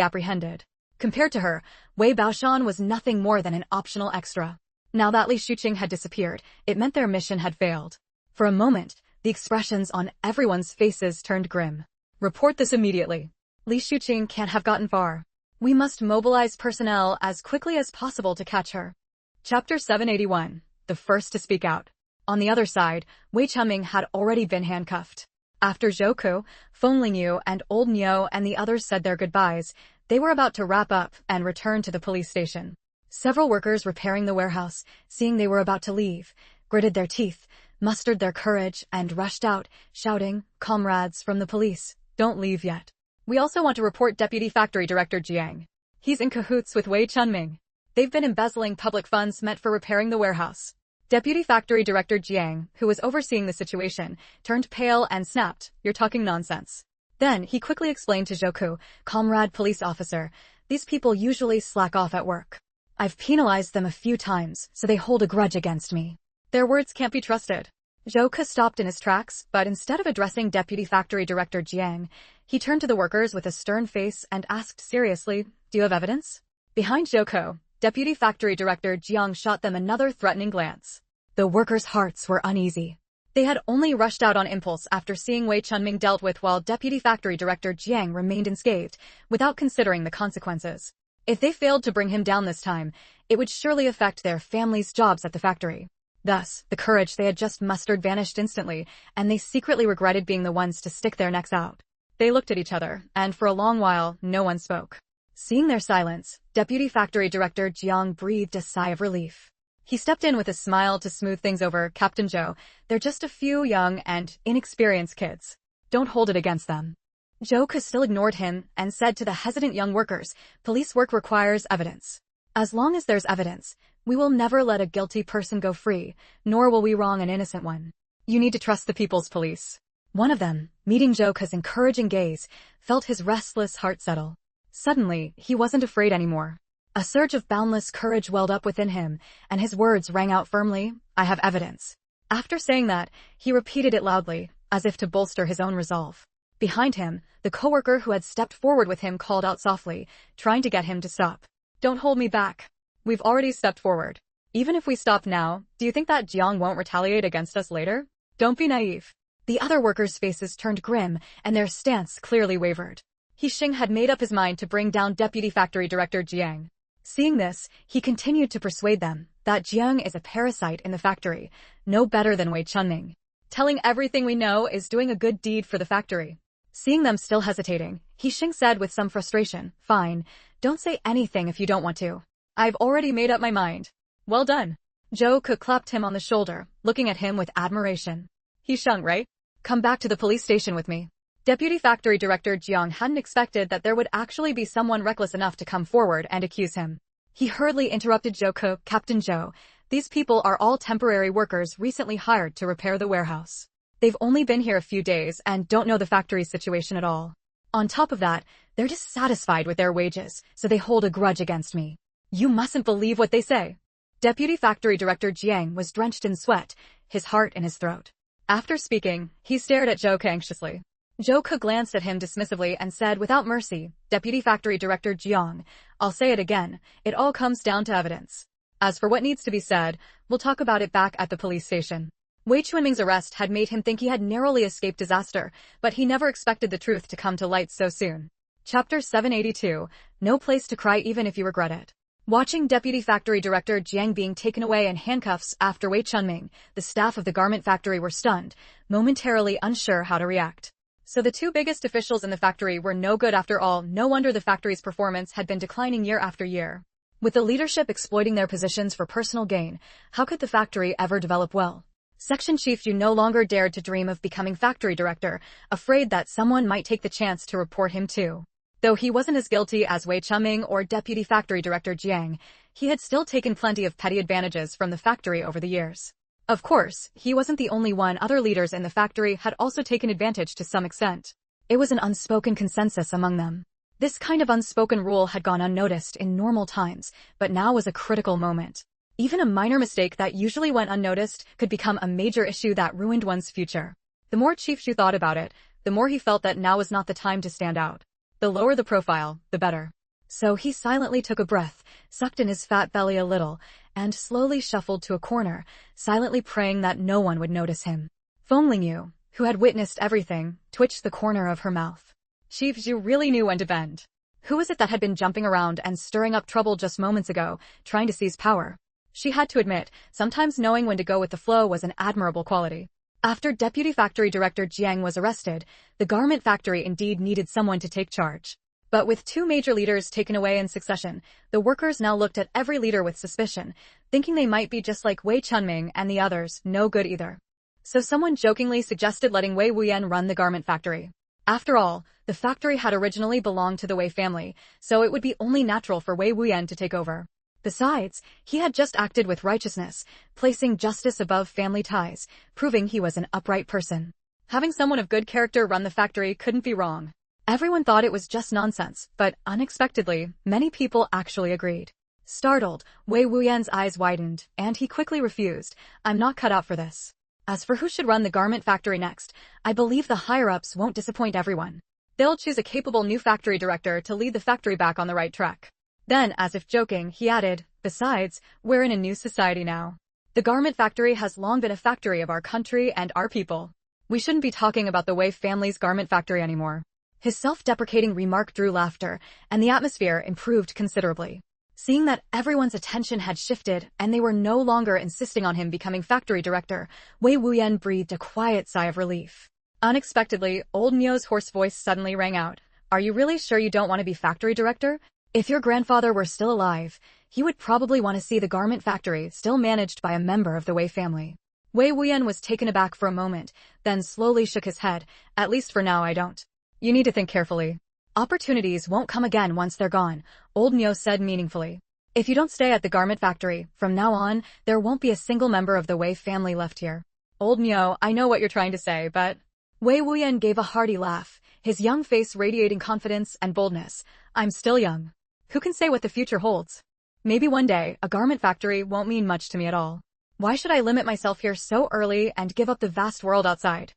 apprehended. Compared to her, Wei Baoshan was nothing more than an optional extra. Now that Li Shuqing had disappeared, it meant their mission had failed. For a moment, the expressions on everyone's faces turned grim. Report this immediately. Li Shuqing can't have gotten far. We must mobilize personnel as quickly as possible to catch her. Chapter 781. The first to speak out. On the other side, Wei Chunming had already been handcuffed. After Zhou Ku, Feng Lingyu, and Old Niu and the others said their goodbyes, they were about to wrap up and return to the police station. Several workers repairing the warehouse, seeing they were about to leave, gritted their teeth, mustered their courage, and rushed out, shouting, "Comrades from the police, don't leave yet. We also want to report Deputy Factory Director Jiang. He's in cahoots with Wei Chunming. They've been embezzling public funds meant for repairing the warehouse." Deputy Factory Director Jiang, who was overseeing the situation, turned pale and snapped, "You're talking nonsense." Then he quickly explained to Zhou Ku, "Comrade police officer, these people usually slack off at work. I've penalized them a few times, so they hold a grudge against me. Their words can't be trusted." Zhou Ku stopped in his tracks, but instead of addressing Deputy Factory Director Jiang, he turned to the workers with a stern face and asked seriously, "Do you have evidence?" Behind Zhou Ku, Deputy Factory Director Jiang shot them another threatening glance. The workers' hearts were uneasy. They had only rushed out on impulse after seeing Wei Chunming dealt with while Deputy Factory Director Jiang remained unscathed, without considering the consequences. If they failed to bring him down this time, it would surely affect their families' jobs at the factory. Thus, the courage they had just mustered vanished instantly, and they secretly regretted being the ones to stick their necks out. They looked at each other, and for a long while, no one spoke. Seeing their silence, Deputy Factory Director Jiang breathed a sigh of relief. He stepped in with a smile to smooth things over. "Captain Zhou, they're just a few young and inexperienced kids. Don't hold it against them." Zhou Ku still ignored him and said to the hesitant young workers, "Police work requires evidence. As long as there's evidence, we will never let a guilty person go free, nor will we wrong an innocent one. You need to trust the people's police." One of them, meeting Zhou Ku's encouraging gaze, felt his restless heart settle. Suddenly, he wasn't afraid anymore. A surge of boundless courage welled up within him, and his words rang out firmly, "I have evidence." After saying that, he repeated it loudly, as if to bolster his own resolve. Behind him, the coworker who had stepped forward with him called out softly, trying to get him to stop. "Don't hold me back. We've already stepped forward. Even if we stop now, do you think that Jiang won't retaliate against us later? Don't be naive." The other workers' faces turned grim, and their stance clearly wavered. Xing had made up his mind to bring down Deputy Factory Director Jiang. Seeing this, he continued to persuade them that Jiang is a parasite in the factory, no better than Wei Chunming. "Telling everything we know is doing a good deed for the factory." Seeing them still hesitating, Xing said with some frustration, "Fine, don't say anything if you don't want to. I've already made up my mind." "Well done." Zhou Ku clapped him on the shoulder, looking at him with admiration. "Xing, right? Come back to the police station with me." Deputy Factory Director Jiang hadn't expected that there would actually be someone reckless enough to come forward and accuse him. He hurriedly interrupted Zhou Ku, "Captain Zhou, these people are all temporary workers recently hired to repair the warehouse. They've only been here a few days and don't know the factory's situation at all. On top of that, they're dissatisfied with their wages, so they hold a grudge against me. You mustn't believe what they say." Deputy Factory Director Jiang was drenched in sweat, his heart in his throat. After speaking, he stared at Zhou Ku anxiously. Zhou Ku glanced at him dismissively and said without mercy, "Deputy Factory Director Jiang, I'll say it again, it all comes down to evidence. As for what needs to be said, we'll talk about it back at the police station." Wei Chunming's arrest had made him think he had narrowly escaped disaster, but he never expected the truth to come to light so soon. Chapter 782, No Place to Cry Even If You Regret It. Watching Deputy Factory Director Jiang being taken away in handcuffs after Wei Chunming, the staff of the garment factory were stunned, momentarily unsure how to react. So the two biggest officials in the factory were no good after all. No wonder the factory's performance had been declining year after year. With the leadership exploiting their positions for personal gain, how could the factory ever develop well? Section Chief Yu no longer dared to dream of becoming factory director, afraid that someone might take the chance to report him too. Though he wasn't as guilty as Wei Chunming or Deputy Factory Director Jiang, he had still taken plenty of petty advantages from the factory over the years. Of course, he wasn't the only one. Other leaders in the factory had also taken advantage to some extent. It was an unspoken consensus among them. This kind of unspoken rule had gone unnoticed in normal times, but now was a critical moment. Even a minor mistake that usually went unnoticed could become a major issue that ruined one's future. The more Chief Zhu thought about it, the more he felt that now was not the time to stand out. The lower the profile, the better. So he silently took a breath, sucked in his fat belly a little, and slowly shuffled to a corner, silently praying that no one would notice him. Feng Lingyu, who had witnessed everything, twitched the corner of her mouth. Chief Zhu really knew when to bend. Who was it that had been jumping around and stirring up trouble just moments ago, trying to seize power? She had to admit, sometimes knowing when to go with the flow was an admirable quality. After Deputy Factory Director Jiang was arrested, the garment factory indeed needed someone to take charge. But with 2 major leaders taken away in succession, the workers now looked at every leader with suspicion, thinking they might be just like Wei Chunming and the others, no good either. So someone jokingly suggested letting Wei Wuyan run the garment factory. After all, the factory had originally belonged to the Wei family, so it would be only natural for Wei Wuyan to take over. Besides, he had just acted with righteousness, placing justice above family ties, proving he was an upright person. Having someone of good character run the factory couldn't be wrong. Everyone thought it was just nonsense, but unexpectedly, many people actually agreed. Startled, Wei Wuyan's eyes widened, and he quickly refused. I'm not cut out for this. As for who should run the garment factory next, I believe the higher-ups won't disappoint everyone. They'll choose a capable new factory director to lead the factory back on the right track. Then, as if joking, he added, besides, we're in a new society now. The garment factory has long been a factory of our country and our people. We shouldn't be talking about the Wei family's garment factory anymore. His self-deprecating remark drew laughter, and the atmosphere improved considerably. Seeing that everyone's attention had shifted and they were no longer insisting on him becoming factory director, Wei Wuyan breathed a quiet sigh of relief. Unexpectedly, old Nio's hoarse voice suddenly rang out. Are you really sure you don't want to be factory director? If your grandfather were still alive, he would probably want to see the garment factory still managed by a member of the Wei family. Wei Wuyan was taken aback for a moment, then slowly shook his head. At least for now I don't. You need to think carefully. Opportunities won't come again once they're gone, old Nio said meaningfully. If you don't stay at the garment factory, from now on, there won't be a single member of the Wei family left here. Old Nio, I know what you're trying to say, but... Wei Wuyan gave a hearty laugh, his young face radiating confidence and boldness. I'm still young. Who can say what the future holds? Maybe one day, a garment factory won't mean much to me at all. Why should I limit myself here so early and give up the vast world outside?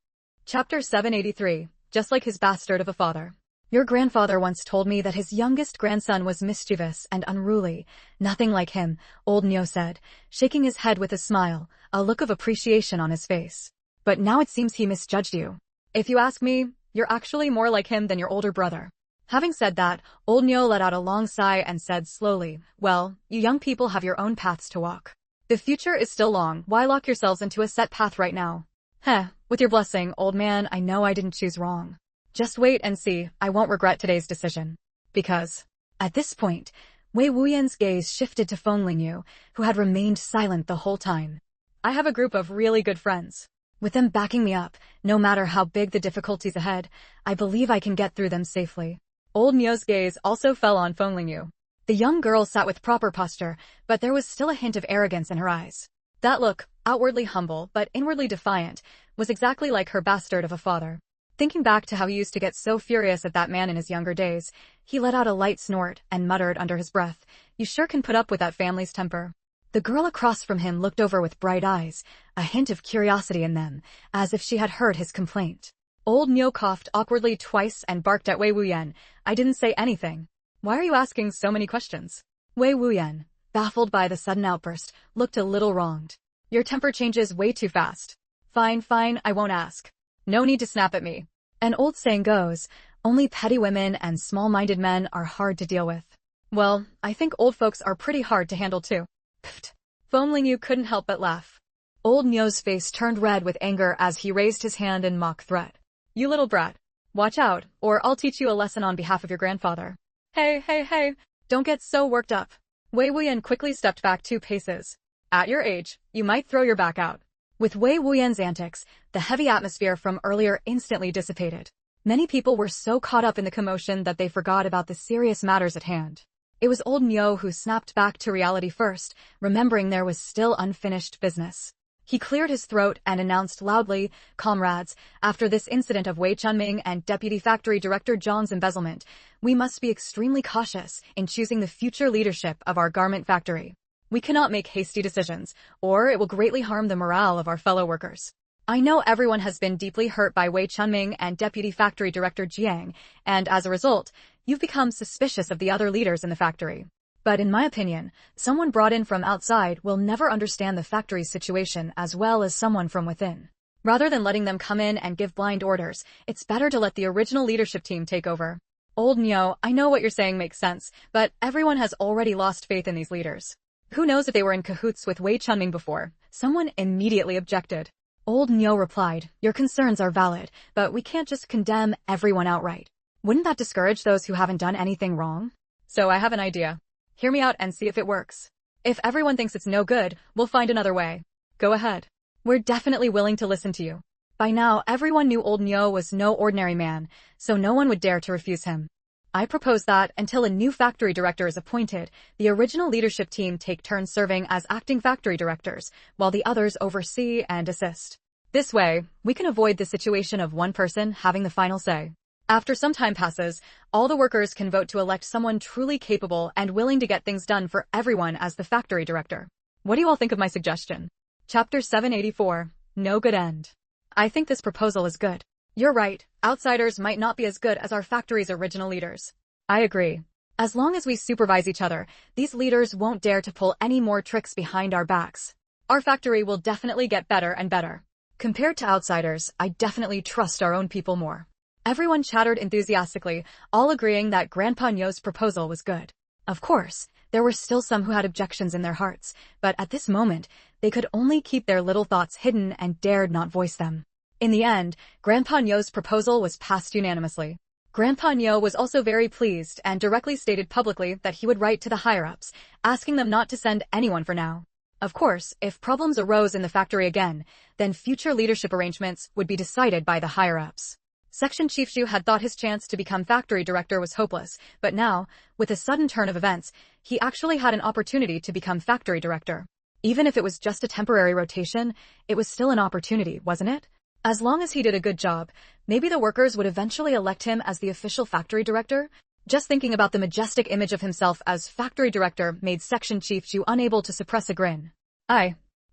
Chapter 783, just like his bastard of a father. Your grandfather once told me that his youngest grandson was mischievous and unruly. Nothing like him, old Nio said, shaking his head with a smile, a look of appreciation on his face. But now it seems he misjudged you. If you ask me, you're actually more like him than your older brother. Having said that, old Nio let out a long sigh and said slowly, well, you young people have your own paths to walk. The future is still long, why lock yourselves into a set path right now? With your blessing, old man, I know I didn't choose wrong. Just wait and see, I won't regret today's decision. Because... At this point, Wei Wuyan's gaze shifted to Feng Lingyu, who had remained silent the whole time. I have a group of really good friends. With them backing me up, no matter how big the difficulties ahead, I believe I can get through them safely. Old Nio's gaze also fell on Feng Lingyu. The young girl sat with proper posture, but there was still a hint of arrogance in her eyes. That look, outwardly humble but inwardly defiant, was exactly like her bastard of a father. Thinking back to how he used to get so furious at that man in his younger days, he let out a light snort and muttered under his breath, you sure can put up with that family's temper. The girl across from him looked over with bright eyes, a hint of curiosity in them, as if she had heard his complaint. Old Nio coughed awkwardly twice and barked at Wei Wuyan. I didn't say anything. Why are you asking so many questions? Wei Wuyan, baffled by the sudden outburst, looked a little wronged. Your temper changes way too fast. Fine, I won't ask. No need to snap at me. An old saying goes, only petty women and small-minded men are hard to deal with. Well, I think old folks are pretty hard to handle too. Pfft. Feng Lingyu couldn't help but laugh. Old Nio's face turned red with anger as he raised his hand in mock threat. You little brat. Watch out, or I'll teach you a lesson on behalf of your grandfather. Hey, don't get so worked up. Wei Wuyan quickly stepped back 2 paces. At your age, you might throw your back out. With Wei Wuyan's antics, the heavy atmosphere from earlier instantly dissipated. Many people were so caught up in the commotion that they forgot about the serious matters at hand. It was old Nio who snapped back to reality first, remembering there was still unfinished business. He cleared his throat and announced loudly, comrades, after this incident of Wei Chunming and Deputy Factory Director Zhang's embezzlement, we must be extremely cautious in choosing the future leadership of our garment factory. We cannot make hasty decisions, or it will greatly harm the morale of our fellow workers. I know everyone has been deeply hurt by Wei Chunming and Deputy Factory Director Jiang, and as a result, you've become suspicious of the other leaders in the factory. But in my opinion, someone brought in from outside will never understand the factory's situation as well as someone from within. Rather than letting them come in and give blind orders, it's better to let the original leadership team take over. Old Nyo, I know what you're saying makes sense, but everyone has already lost faith in these leaders. Who knows if they were in cahoots with Wei Chunming before? Someone immediately objected. Old Nyo replied, your concerns are valid, but we can't just condemn everyone outright. Wouldn't that discourage those who haven't done anything wrong? So I have an idea. Hear me out and see if it works. If everyone thinks it's no good, we'll find another way. Go ahead. We're definitely willing to listen to you. By now, everyone knew Old Nyo was no ordinary man, so no one would dare to refuse him. I propose that, until a new factory director is appointed, the original leadership team take turns serving as acting factory directors, while the others oversee and assist. This way, we can avoid the situation of one person having the final say. After some time passes, all the workers can vote to elect someone truly capable and willing to get things done for everyone as the factory director. What do you all think of my suggestion? Chapter 784, No Good End. I think this proposal is good. You're right, outsiders might not be as good as our factory's original leaders. I agree. As long as we supervise each other, these leaders won't dare to pull any more tricks behind our backs. Our factory will definitely get better and better. Compared to outsiders, I definitely trust our own people more. Everyone chattered enthusiastically, all agreeing that Grandpa Nyo's proposal was good. Of course, there were still some who had objections in their hearts, but at this moment, they could only keep their little thoughts hidden and dared not voice them. In the end, Grandpa Nyo's proposal was passed unanimously. Grandpa Nyo was also very pleased and directly stated publicly that he would write to the higher-ups, asking them not to send anyone for now. Of course, if problems arose in the factory again, then future leadership arrangements would be decided by the higher-ups. Section Chief Shu had thought his chance to become factory director was hopeless, but now, with a sudden turn of events, he actually had an opportunity to become factory director. Even if it was just a temporary rotation, it was still an opportunity, wasn't it? As long as he did a good job, maybe the workers would eventually elect him as the official factory director. Just thinking about the majestic image of himself as factory director made Section Chief Shu unable to suppress a grin.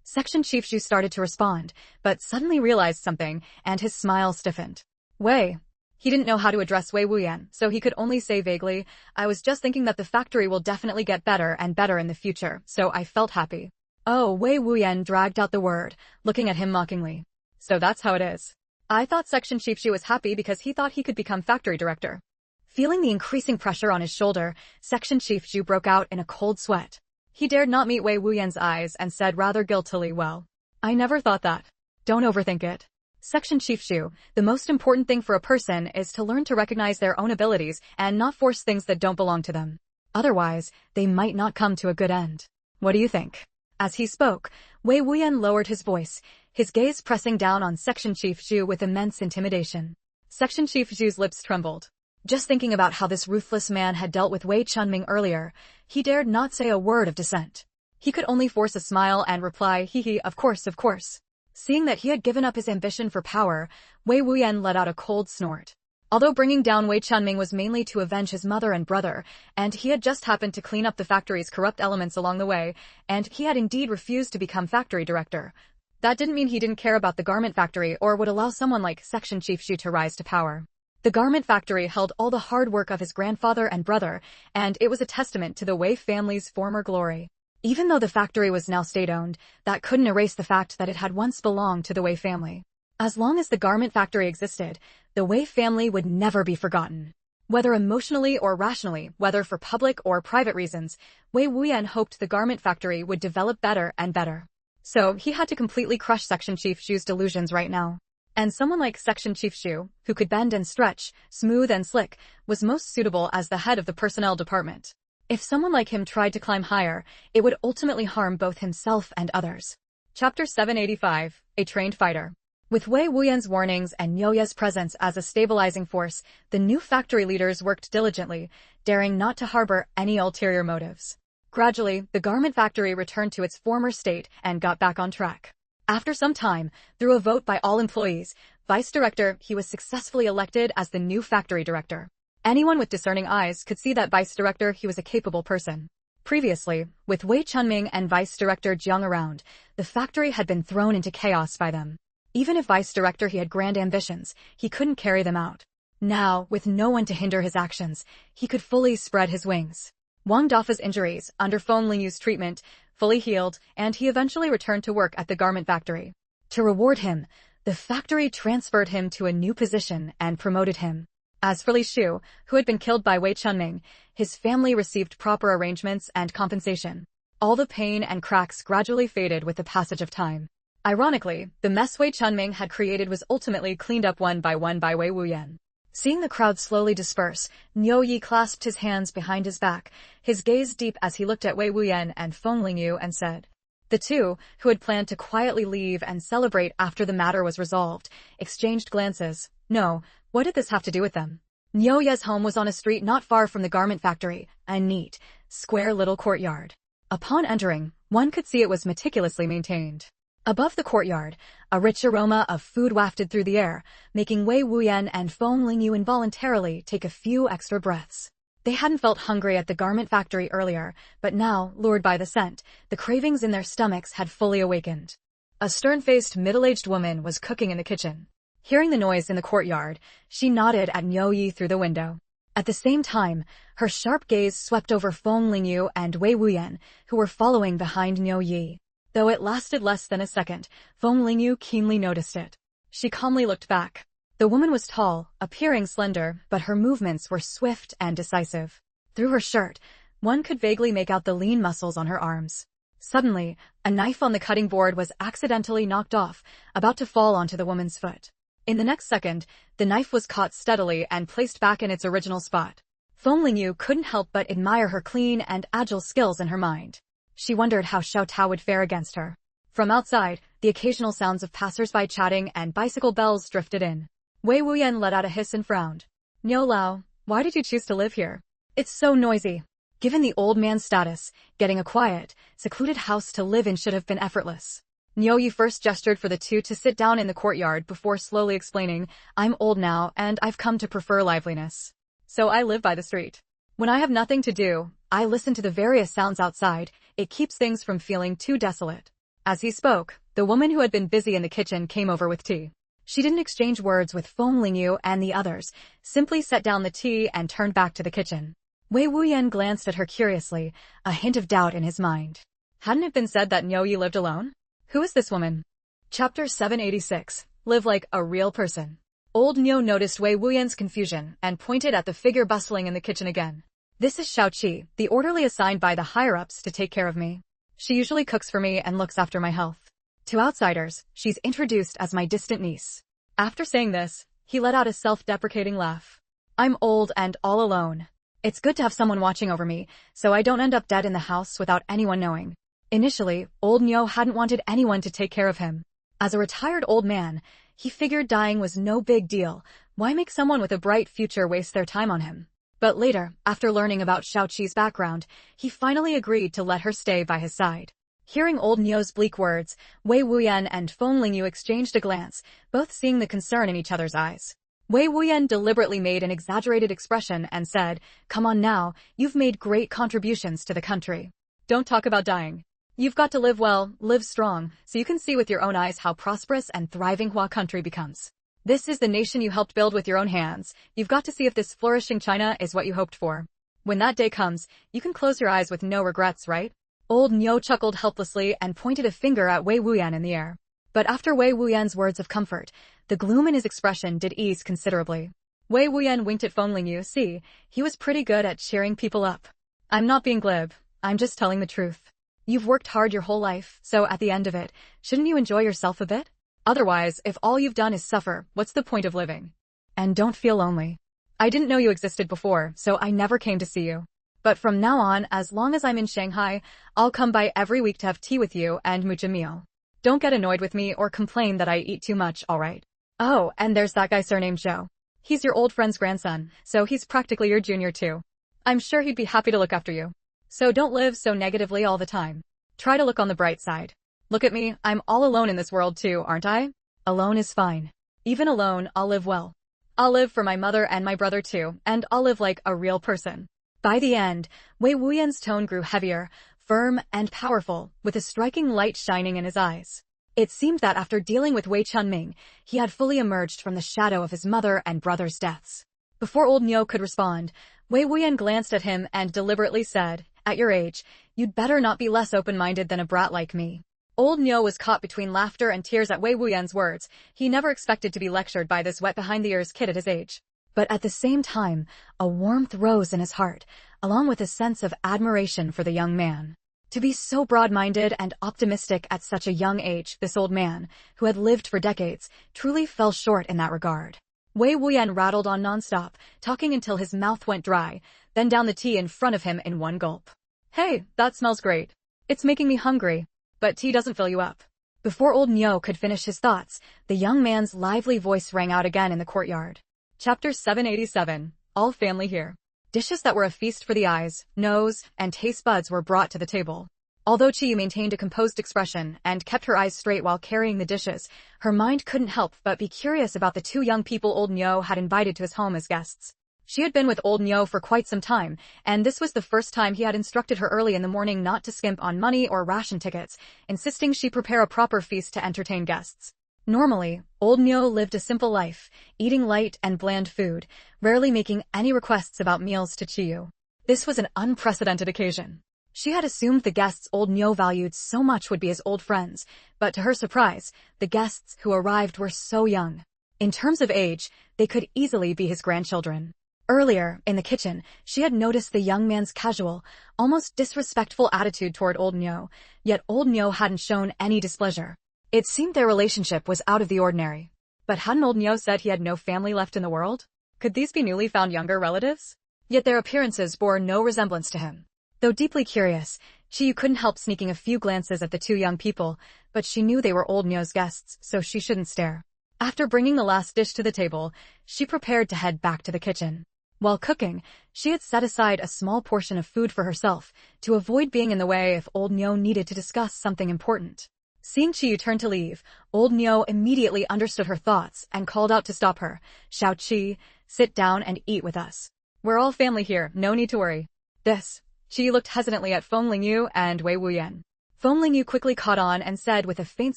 Section Chief Shu started to respond, but suddenly realized something, and his smile stiffened. Wei. He didn't know how to address Wei Wuyan, so he could only say vaguely, I was just thinking that the factory will definitely get better and better in the future, so I felt happy. Oh, Wei Wuyan dragged out the word, looking at him mockingly. So that's how it is. I thought Section Chief Shu was happy because he thought he could become factory director. Feeling the increasing pressure on his shoulder, Section Chief Shu broke out in a cold sweat. He dared not meet Wei Wuyan's eyes and said rather guiltily, well, I never thought that. Don't overthink it. Section Chief Shu, the most important thing for a person is to learn to recognize their own abilities and not force things that don't belong to them. Otherwise, they might not come to a good end. What do you think? As he spoke, Wei Wuyan lowered his voice, his gaze pressing down on Section Chief Shu with immense intimidation. Section Chief Shu's lips trembled. Just thinking about how this ruthless man had dealt with Wei Chunming earlier, he dared not say a word of dissent. He could only force a smile and reply, hee, of course, of course. Seeing that he had given up his ambition for power, Wei Wuyan let out a cold snort. Although bringing down Wei Chunming was mainly to avenge his mother and brother, and he had just happened to clean up the factory's corrupt elements along the way, and he had indeed refused to become factory director, that didn't mean he didn't care about the garment factory or would allow someone like Section Chief Shu to rise to power. The garment factory held all the hard work of his grandfather and brother, and it was a testament to the Wei family's former glory. Even though the factory was now state-owned, that couldn't erase the fact that it had once belonged to the Wei family. As long as the garment factory existed, the Wei family would never be forgotten. Whether emotionally or rationally, whether for public or private reasons, Wei Wuyan hoped the garment factory would develop better and better. So he had to completely crush Section Chief Shu's delusions right now. And someone like Section Chief Shu, who could bend and stretch, smooth and slick, was most suitable as the head of the personnel department. If someone like him tried to climb higher, it would ultimately harm both himself and others. Chapter 785, A Trained Fighter. With Wei Wuyan's warnings and Nyoya's presence as a stabilizing force, the new factory leaders worked diligently, daring not to harbor any ulterior motives. Gradually, the garment factory returned to its former state and got back on track. After some time, through a vote by all employees, Vice Director, he was successfully elected as the new factory director. Anyone with discerning eyes could see that Vice Director he was a capable person. Previously, with Wei Chunming and Vice Director Jiang around, the factory had been thrown into chaos by them. Even if Vice Director he had grand ambitions, he couldn't carry them out. Now, with no one to hinder his actions, he could fully spread his wings. Wang Dafa's injuries, under Feng Lingyu's treatment, fully healed, and he eventually returned to work at the garment factory. To reward him, the factory transferred him to a new position and promoted him. As for Li Shu, who had been killed by Wei Chunming, his family received proper arrangements and compensation. All the pain and cracks gradually faded with the passage of time. Ironically, the mess Wei Chunming had created was ultimately cleaned up one by Wei Wuyan. Seeing the crowd slowly disperse, Niu Yi clasped his hands behind his back, his gaze deep as he looked at Wei Wuyan and Feng Lingyu and said. The two, who had planned to quietly leave and celebrate after the matter was resolved, exchanged glances. No, what did this have to do with them? Niu Ye's home was on a street not far from the garment factory, a neat, square little courtyard. Upon entering, one could see it was meticulously maintained. Above the courtyard, a rich aroma of food wafted through the air, making Wei Wuyan and Feng Lingyu involuntarily take a few extra breaths. They hadn't felt hungry at the garment factory earlier, but now, lured by the scent, the cravings in their stomachs had fully awakened. A stern-faced middle-aged woman was cooking in the kitchen. Hearing the noise in the courtyard, she nodded at Niu Yi through the window. At the same time, her sharp gaze swept over Feng Lingyu and Wei Wuyan, who were following behind Niu Yi. Though it lasted less than a second, Feng Lingyu keenly noticed it. She calmly looked back. The woman was tall, appearing slender, but her movements were swift and decisive. Through her shirt, one could vaguely make out the lean muscles on her arms. Suddenly, a knife on the cutting board was accidentally knocked off, about to fall onto the woman's foot. In the next second, the knife was caught steadily and placed back in its original spot. Feng Lingyu couldn't help but admire her clean and agile skills in her mind. She wondered how Xiao Tao would fare against her. From outside, the occasional sounds of passers-by chatting and bicycle bells drifted in. Wei Wuyan let out a hiss and frowned. Niu Lao, why did you choose to live here? It's so noisy. Given the old man's status, getting a quiet, secluded house to live in should have been effortless. Niu Yi first gestured for the two to sit down in the courtyard before slowly explaining, I'm old now and I've come to prefer liveliness. So I live by the street. When I have nothing to do, I listen to the various sounds outside. It keeps things from feeling too desolate. As he spoke, the woman who had been busy in the kitchen came over with tea. She didn't exchange words with Feng Lingyu and the others, simply set down the tea and turned back to the kitchen. Wei Wuyan glanced at her curiously, a hint of doubt in his mind. Hadn't it been said that Niu Yi lived alone? Who is this woman? Chapter 786. Live like a real person. Old Niu noticed Wei Wuyan's confusion and pointed at the figure bustling in the kitchen again. This is Xiaoqi, the orderly assigned by the higher-ups to take care of me. She usually cooks for me and looks after my health. To outsiders, she's introduced as my distant niece. After saying this, he let out a self-deprecating laugh. I'm old and all alone. It's good to have someone watching over me, so I don't end up dead in the house without anyone knowing. Initially, old Niu hadn't wanted anyone to take care of him. As a retired old man, he figured dying was no big deal. Why make someone with a bright future waste their time on him? But later, after learning about Xiaoqi's background, he finally agreed to let her stay by his side. Hearing old Niu's bleak words, Wei Wuyan and Feng Lingyu exchanged a glance, both seeing the concern in each other's eyes. Wei Wuyan deliberately made an exaggerated expression and said, Come on now, you've made great contributions to the country. Don't talk about dying. You've got to live well, live strong, so you can see with your own eyes how prosperous and thriving Hua country becomes. This is the nation you helped build with your own hands. You've got to see if this flourishing China is what you hoped for. When that day comes, you can close your eyes with no regrets, right? Old Niu chuckled helplessly and pointed a finger at Wei Wuyan in the air. But after Wei Wuyan's words of comfort, the gloom in his expression did ease considerably. Wei Wuyan winked at Feng Lingyu. See, he was pretty good at cheering people up. I'm not being glib. I'm just telling the truth. You've worked hard your whole life, so at the end of it, shouldn't you enjoy yourself a bit? Otherwise, if all you've done is suffer, what's the point of living? And don't feel lonely. I didn't know you existed before, so I never came to see you. But from now on, as long as I'm in Shanghai, I'll come by every week to have tea with you and mooch a meal. Don't get annoyed with me or complain that I eat too much, alright? Oh, and there's that guy surnamed Joe. He's your old friend's grandson, so he's practically your junior too. I'm sure he'd be happy to look after you. So don't live so negatively all the time. Try to look on the bright side. Look at me, I'm all alone in this world too, aren't I? Alone is fine. Even alone, I'll live well. I'll live for my mother and my brother too, and I'll live like a real person. By the end, Wei Wuyan's tone grew heavier, firm, and powerful, with a striking light shining in his eyes. It seemed that after dealing with Wei Chunming, he had fully emerged from the shadow of his mother and brother's deaths. Before old Niu could respond, Wei Wuyan glanced at him and deliberately said, "At your age, you'd better not be less open-minded than a brat like me." Old Niu was caught between laughter and tears at Wei Wuyan's words. He never expected to be lectured by this wet behind-the-ears kid at his age. But at the same time, a warmth rose in his heart, along with a sense of admiration for the young man. To be so broad-minded and optimistic at such a young age, this old man, who had lived for decades, truly fell short in that regard. Wei Wuyan rattled on nonstop, talking until his mouth went dry, then downed the tea in front of him in one gulp. "Hey, that smells great. It's making me hungry. But tea doesn't fill you up." Before old Niu could finish his thoughts, the young man's lively voice rang out again in the courtyard. Chapter 787, All Family Here. Dishes that were a feast for the eyes, nose, and taste buds were brought to the table. Although Chi maintained a composed expression and kept her eyes straight while carrying the dishes, her mind couldn't help but be curious about the two young people old Niu had invited to his home as guests. She had been with old Niu for quite some time, and this was the first time he had instructed her early in the morning not to skimp on money or ration tickets, insisting she prepare a proper feast to entertain guests. Normally, old Niu lived a simple life, eating light and bland food, rarely making any requests about meals to Chiyu. This was an unprecedented occasion. She had assumed the guests old Niu valued so much would be his old friends, but to her surprise, the guests who arrived were so young. In terms of age, they could easily be his grandchildren. Earlier, in the kitchen, she had noticed the young man's casual, almost disrespectful attitude toward old Niu, yet old Niu hadn't shown any displeasure. It seemed their relationship was out of the ordinary. But hadn't old Niu said he had no family left in the world? Could these be newly found younger relatives? Yet their appearances bore no resemblance to him. Though deeply curious, Chiyu couldn't help sneaking a few glances at the two young people, but she knew they were old Niu's guests, so she shouldn't stare. After bringing the last dish to the table, she prepared to head back to the kitchen. While cooking, she had set aside a small portion of food for herself, to avoid being in the way if old Niu needed to discuss something important. Seeing Chiyu turn to leave, old Niu immediately understood her thoughts and called out to stop her. "Xiao Qi, sit down and eat with us. We're all family here, no need to worry." Qi looked hesitantly at Feng Lingyu and Wei Wuyan. Feng Lingyu quickly caught on and said with a faint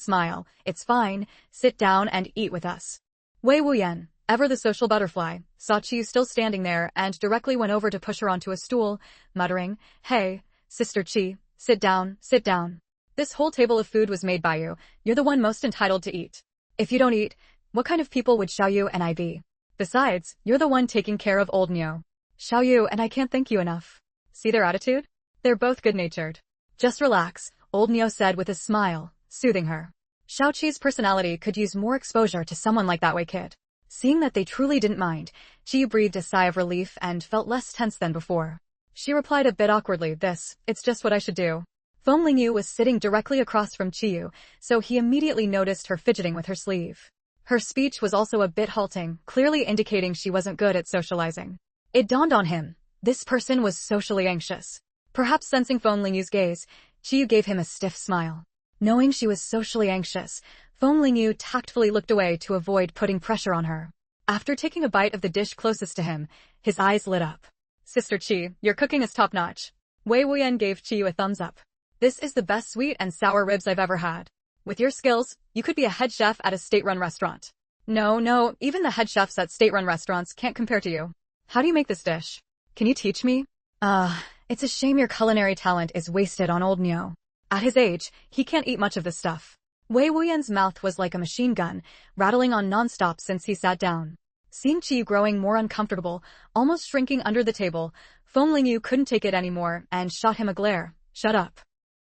smile, "It's fine, sit down and eat with us." Wei Wuyan, ever the social butterfly, saw Chiyu still standing there and directly went over to push her onto a stool, muttering, "Hey, Sister Qi, sit down, sit down. This whole table of food was made by you. You're the one most entitled to eat. If you don't eat, what kind of people would Xiaoyu and I be? Besides, you're the one taking care of old Niu. Xiaoyu and I can't thank you enough." See their attitude? They're both good-natured. "Just relax," old Niu said with a smile, soothing her. Xiaoqi's personality could use more exposure to someone like that Wei kid. Seeing that they truly didn't mind, Chiyu breathed a sigh of relief and felt less tense than before. She replied a bit awkwardly, "It's just what I should do." Feng Lingyu was sitting directly across from Chiyu, so he immediately noticed her fidgeting with her sleeve. Her speech was also a bit halting, clearly indicating she wasn't good at socializing. It dawned on him. This person was socially anxious. Perhaps sensing Feng Lingyu's gaze, Chiyu gave him a stiff smile. Knowing she was socially anxious, Feng Lingyu tactfully looked away to avoid putting pressure on her. After taking a bite of the dish closest to him, his eyes lit up. "Sister Qi, your cooking is top-notch." Wei Wuyan gave Chiyu a thumbs up. "This is the best sweet and sour ribs I've ever had. With your skills, you could be a head chef at a state-run restaurant." No, even the head chefs at state-run restaurants can't compare to you. How do you make this dish? Can you teach me? It's a shame your culinary talent is wasted on old Niu. At his age, he can't eat much of this stuff." Wei Wuyan's mouth was like a machine gun, rattling on nonstop since he sat down. Seeing Chiyu growing more uncomfortable, almost shrinking under the table, Feng Lingyu couldn't take it anymore and shot him a glare. "Shut up."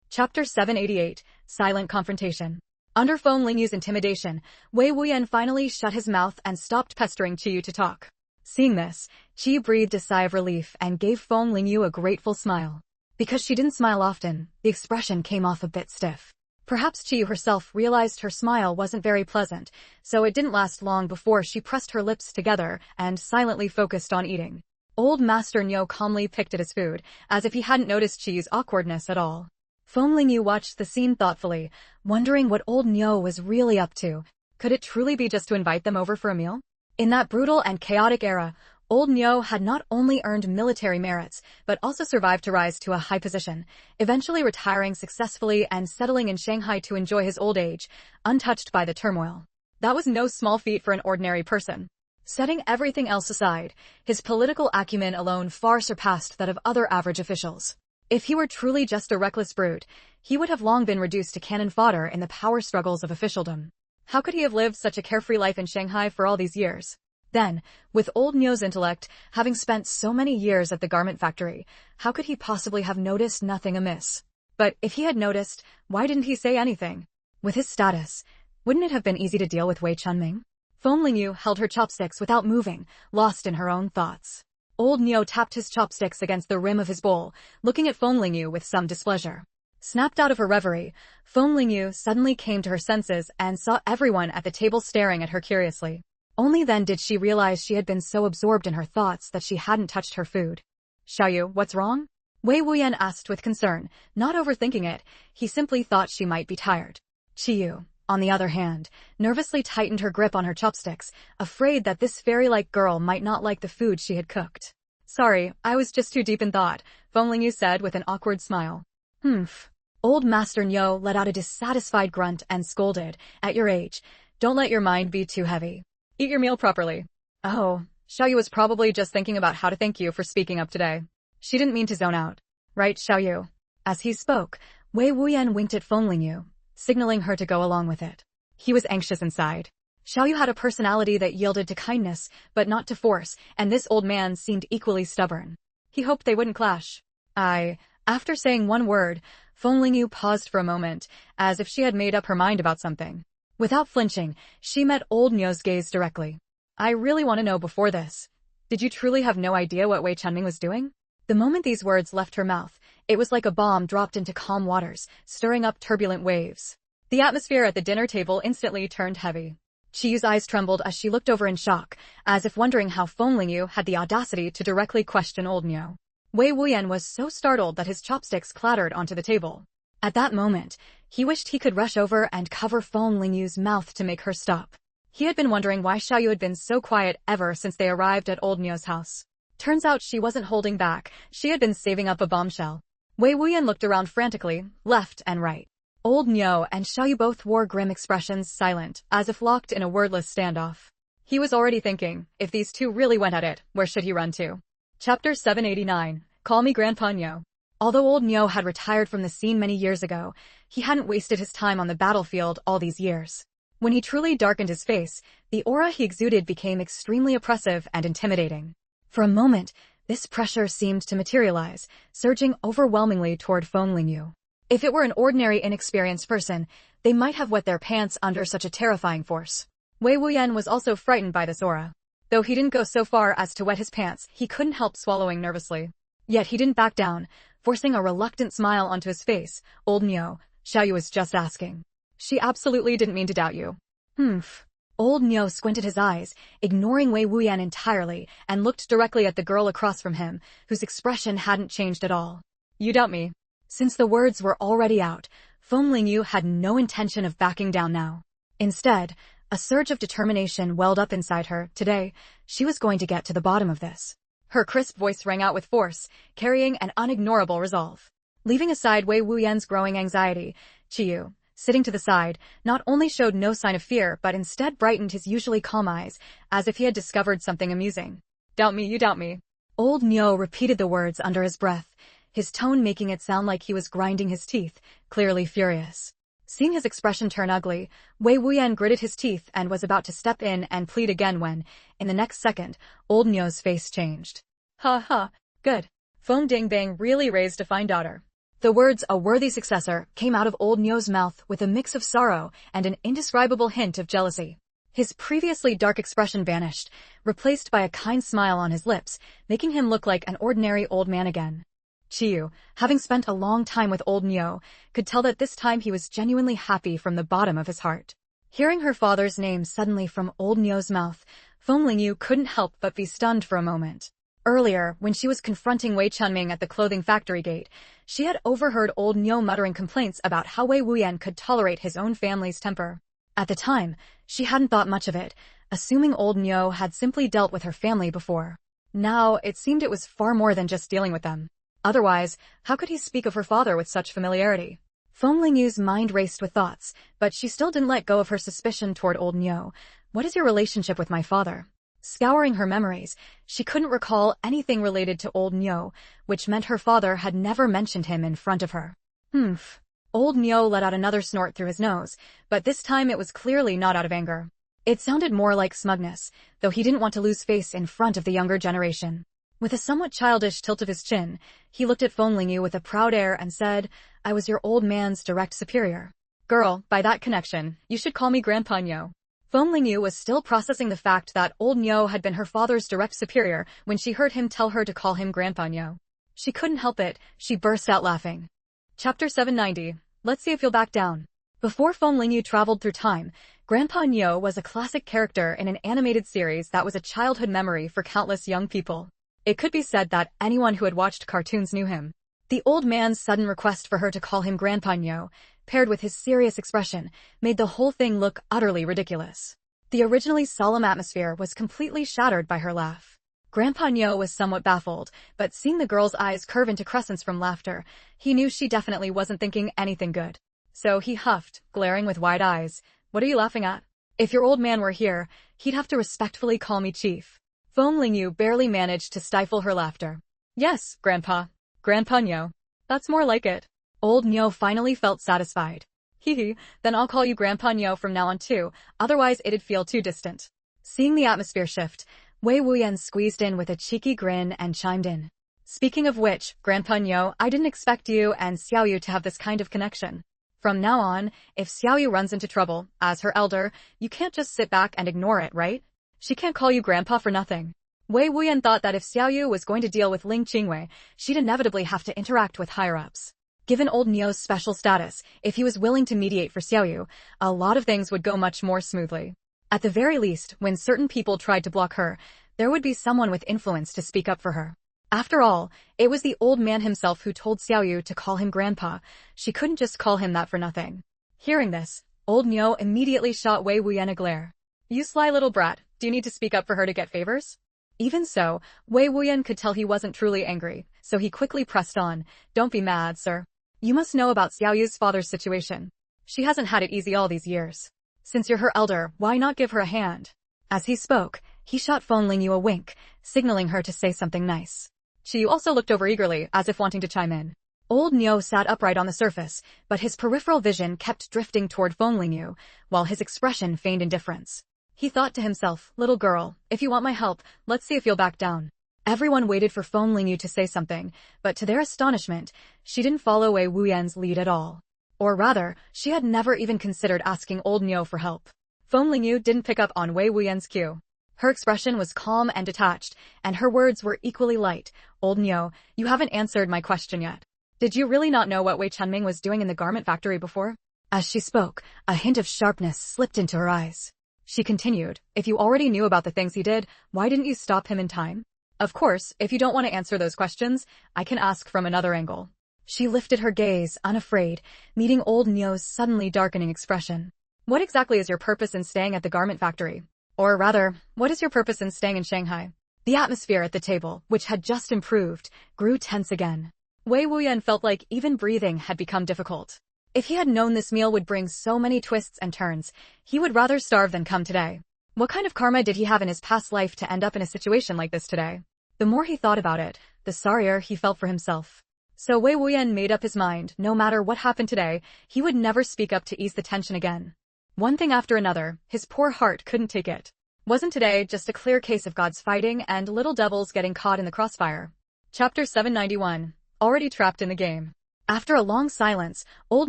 Chapter 788, Silent Confrontation. Under Feng Lingyu's intimidation, Wei Wuyan finally shut his mouth and stopped pestering Chiyu to talk. Seeing this, Chiyu breathed a sigh of relief and gave Feng Lingyu a grateful smile. Because she didn't smile often, the expression came off a bit stiff. Perhaps Chiyu herself realized her smile wasn't very pleasant, so it didn't last long before she pressed her lips together and silently focused on eating. Old Master Niu calmly picked at his food, as if he hadn't noticed Chiyu's awkwardness at all. Feng Lingyu watched the scene thoughtfully, wondering what old Niu was really up to. Could it truly be just to invite them over for a meal? In that brutal and chaotic era, Old Nyo had not only earned military merits, but also survived to rise to a high position, eventually retiring successfully and settling in Shanghai to enjoy his old age, untouched by the turmoil. That was no small feat for an ordinary person. Setting everything else aside, his political acumen alone far surpassed that of other average officials. If he were truly just a reckless brute, he would have long been reduced to cannon fodder in the power struggles of officialdom. How could he have lived such a carefree life in Shanghai for all these years? Then, with Old Nyo's intellect, having spent so many years at the garment factory, how could he possibly have noticed nothing amiss? But if he had noticed, why didn't he say anything? With his status, wouldn't it have been easy to deal with Wei Chunming? Feng Lingyu held her chopsticks without moving, lost in her own thoughts. Old Nyo tapped his chopsticks against the rim of his bowl, looking at Feng Lingyu with some displeasure. Snapped out of her reverie, Feng Lingyu suddenly came to her senses and saw everyone at the table staring at her curiously. Only then did she realize she had been so absorbed in her thoughts that she hadn't touched her food. Xiaoyu, what's wrong? Wei Wuyan asked with concern, not overthinking it, he simply thought she might be tired. Qiyu, on the other hand, nervously tightened her grip on her chopsticks, afraid that this fairy-like girl might not like the food she had cooked. Sorry, I was just too deep in thought, Feng Lingyu said with an awkward smile. Humph. Old Master Nyo let out a dissatisfied grunt and scolded, at your age, don't let your mind be too heavy. Eat your meal properly. Oh, Xiaoyu was probably just thinking about how to thank you for speaking up today. She didn't mean to zone out. Right, Xiaoyu? As he spoke, Wei Wuyan winked at Feng Lingyu, signaling her to go along with it. He was anxious inside. Xiaoyu had a personality that yielded to kindness, but not to force, and this old man seemed equally stubborn. He hoped they wouldn't clash. After saying one word, Feng Lingyu paused for a moment, as if she had made up her mind about something. Without flinching, she met Old Nyo's gaze directly. I really want to know before this. Did you truly have no idea what Wei Chunming was doing? The moment these words left her mouth, it was like a bomb dropped into calm waters, stirring up turbulent waves. The atmosphere at the dinner table instantly turned heavy. Qiyu's eyes trembled as she looked over in shock, as if wondering how Feng Lingyu had the audacity to directly question Old Nyo. Wei Wuyan was so startled that his chopsticks clattered onto the table. At that moment, he wished he could rush over and cover Feng Lingyu's mouth to make her stop. He had been wondering why Xiaoyu had been so quiet ever since they arrived at Old Nyo's house. Turns out she wasn't holding back, she had been saving up a bombshell. Wei Wuyan looked around frantically, left and right. Old Nyo and Xiaoyu both wore grim expressions, silent, as if locked in a wordless standoff. He was already thinking, if these two really went at it, where should he run to? Chapter 789, Call Me Grandpa Nyo. Although Old Nyo had retired from the scene many years ago, he hadn't wasted his time on the battlefield all these years. When he truly darkened his face, the aura he exuded became extremely oppressive and intimidating. For a moment, this pressure seemed to materialize, surging overwhelmingly toward Feng Lingyu. If it were an ordinary inexperienced person, they might have wet their pants under such a terrifying force. Wei Wuyan was also frightened by this aura. Though he didn't go so far as to wet his pants, he couldn't help swallowing nervously. Yet he didn't back down, forcing a reluctant smile onto his face. Old Nyo, Xiaoyu was just asking. She absolutely didn't mean to doubt you. Humph. Old Nyo squinted his eyes, ignoring Wei Wuyan entirely, and looked directly at the girl across from him, whose expression hadn't changed at all. You doubt me. Since the words were already out, Feng Lingyu had no intention of backing down now. Instead, a surge of determination welled up inside her. Today, she was going to get to the bottom of this. Her crisp voice rang out with force, carrying an unignorable resolve. Leaving aside Wei Wuyan's growing anxiety, Qiyu, sitting to the side, not only showed no sign of fear but instead brightened his usually calm eyes, as if he had discovered something amusing. Doubt me, you doubt me. Old Nyo repeated the words under his breath, his tone making it sound like he was grinding his teeth, clearly furious. Seeing his expression turn ugly, Wei Wuyan gritted his teeth and was about to step in and plead again when, in the next second, Old Nyo's face changed. Ha ha, good. Feng Dingbang really raised a fine daughter. The words "a worthy successor" came out of Old Nyo's mouth with a mix of sorrow and an indescribable hint of jealousy. His previously dark expression vanished, replaced by a kind smile on his lips, making him look like an ordinary old man again. Qiyu, having spent a long time with Old Nyo, could tell that this time he was genuinely happy from the bottom of his heart. Hearing her father's name suddenly from Old Nyo's mouth, Feng Lingyu couldn't help but be stunned for a moment. Earlier, when she was confronting Wei Chunming at the clothing factory gate, she had overheard Old Nyo muttering complaints about how Wei Wuyan could tolerate his own family's temper. At the time, she hadn't thought much of it, assuming Old Nyo had simply dealt with her family before. Now, it seemed it was far more than just dealing with them. Otherwise, how could he speak of her father with such familiarity? Feng Lingyu's mind raced with thoughts, but she still didn't let go of her suspicion toward old Nyo. What is your relationship with my father? Scouring her memories, she couldn't recall anything related to old Nyo, which meant her father had never mentioned him in front of her. Humph. Old Nyo let out another snort through his nose, but this time it was clearly not out of anger. It sounded more like smugness, though he didn't want to lose face in front of the younger generation. With a somewhat childish tilt of his chin, he looked at Feng Lingyu with a proud air and said, I was your old man's direct superior. Girl, by that connection, you should call me Grandpa Nyo. Feng Lingyu was still processing the fact that old Nyo had been her father's direct superior when she heard him tell her to call him Grandpa Nyo. She couldn't help it, she burst out laughing. Chapter 790. Let's see if you'll back down. Before Feng Lingyu traveled through time, Grandpa Nyo was a classic character in an animated series that was a childhood memory for countless young people. It could be said that anyone who had watched cartoons knew him. The old man's sudden request for her to call him Grandpa Nyo, paired with his serious expression, made the whole thing look utterly ridiculous. The originally solemn atmosphere was completely shattered by her laugh. Grandpa Nyo was somewhat baffled, but seeing the girl's eyes curve into crescents from laughter, he knew she definitely wasn't thinking anything good. So he huffed, glaring with wide eyes. What are you laughing at? If your old man were here, he'd have to respectfully call me Chief. Feng Lingyu barely managed to stifle her laughter. Yes, Grandpa. Grandpa Nyo. That's more like it. Old Nyo finally felt satisfied. Hee, then I'll call you Grandpa Nyo from now on too, otherwise it'd feel too distant. Seeing the atmosphere shift, Wei Wuyan squeezed in with a cheeky grin and chimed in. Speaking of which, Grandpa Nyo, I didn't expect you and Xiaoyu to have this kind of connection. From now on, if Xiaoyu runs into trouble, as her elder, you can't just sit back and ignore it, right? She can't call you Grandpa for nothing. Wei Wuyan thought that if Xiaoyu was going to deal with Ling Qingwei, she'd inevitably have to interact with higher-ups. Given old Nyo's special status, if he was willing to mediate for Xiaoyu, a lot of things would go much more smoothly. At the very least, when certain people tried to block her, there would be someone with influence to speak up for her. After all, it was the old man himself who told Xiaoyu to call him Grandpa. She couldn't just call him that for nothing. Hearing this, old Nyo immediately shot Wei Wuyan a glare. You sly little brat, do you need to speak up for her to get favors? Even so, Wei Wuyan could tell he wasn't truly angry, so he quickly pressed on. Don't be mad, sir. You must know about Xiaoyu's father's situation. She hasn't had it easy all these years. Since you're her elder, why not give her a hand? As he spoke, he shot Feng Lingyu a wink, signaling her to say something nice. She also looked over eagerly, as if wanting to chime in. Old Nyo sat upright on the surface, but his peripheral vision kept drifting toward Feng Lingyu, while his expression feigned indifference. He thought to himself, little girl, if you want my help, let's see if you'll back down. Everyone waited for Feng Lingyu to say something, but to their astonishment, she didn't follow Wei Wuyan's lead at all. Or rather, she had never even considered asking old Nyo for help. Feng Lingyu didn't pick up on Wei Wuyan's cue. Her expression was calm and detached, and her words were equally light. Old Nyo, you haven't answered my question yet. Did you really not know what Wei Chunming was doing in the garment factory before? As she spoke, a hint of sharpness slipped into her eyes. She continued, if you already knew about the things he did, why didn't you stop him in time? Of course, if you don't want to answer those questions, I can ask from another angle. She lifted her gaze, unafraid, meeting old Nyo's suddenly darkening expression. What exactly is your purpose in staying at the garment factory? Or rather, what is your purpose in staying in Shanghai? The atmosphere at the table, which had just improved, grew tense again. Wei Wuyan felt like even breathing had become difficult. If he had known this meal would bring so many twists and turns, he would rather starve than come today. What kind of karma did he have in his past life to end up in a situation like this today? The more he thought about it, the sorrier he felt for himself. So Wei Wuyan made up his mind, no matter what happened today, he would never speak up to ease the tension again. One thing after another, his poor heart couldn't take it. Wasn't today just a clear case of gods fighting and little devils getting caught in the crossfire? Chapter 791. Already trapped in the game. After a long silence, old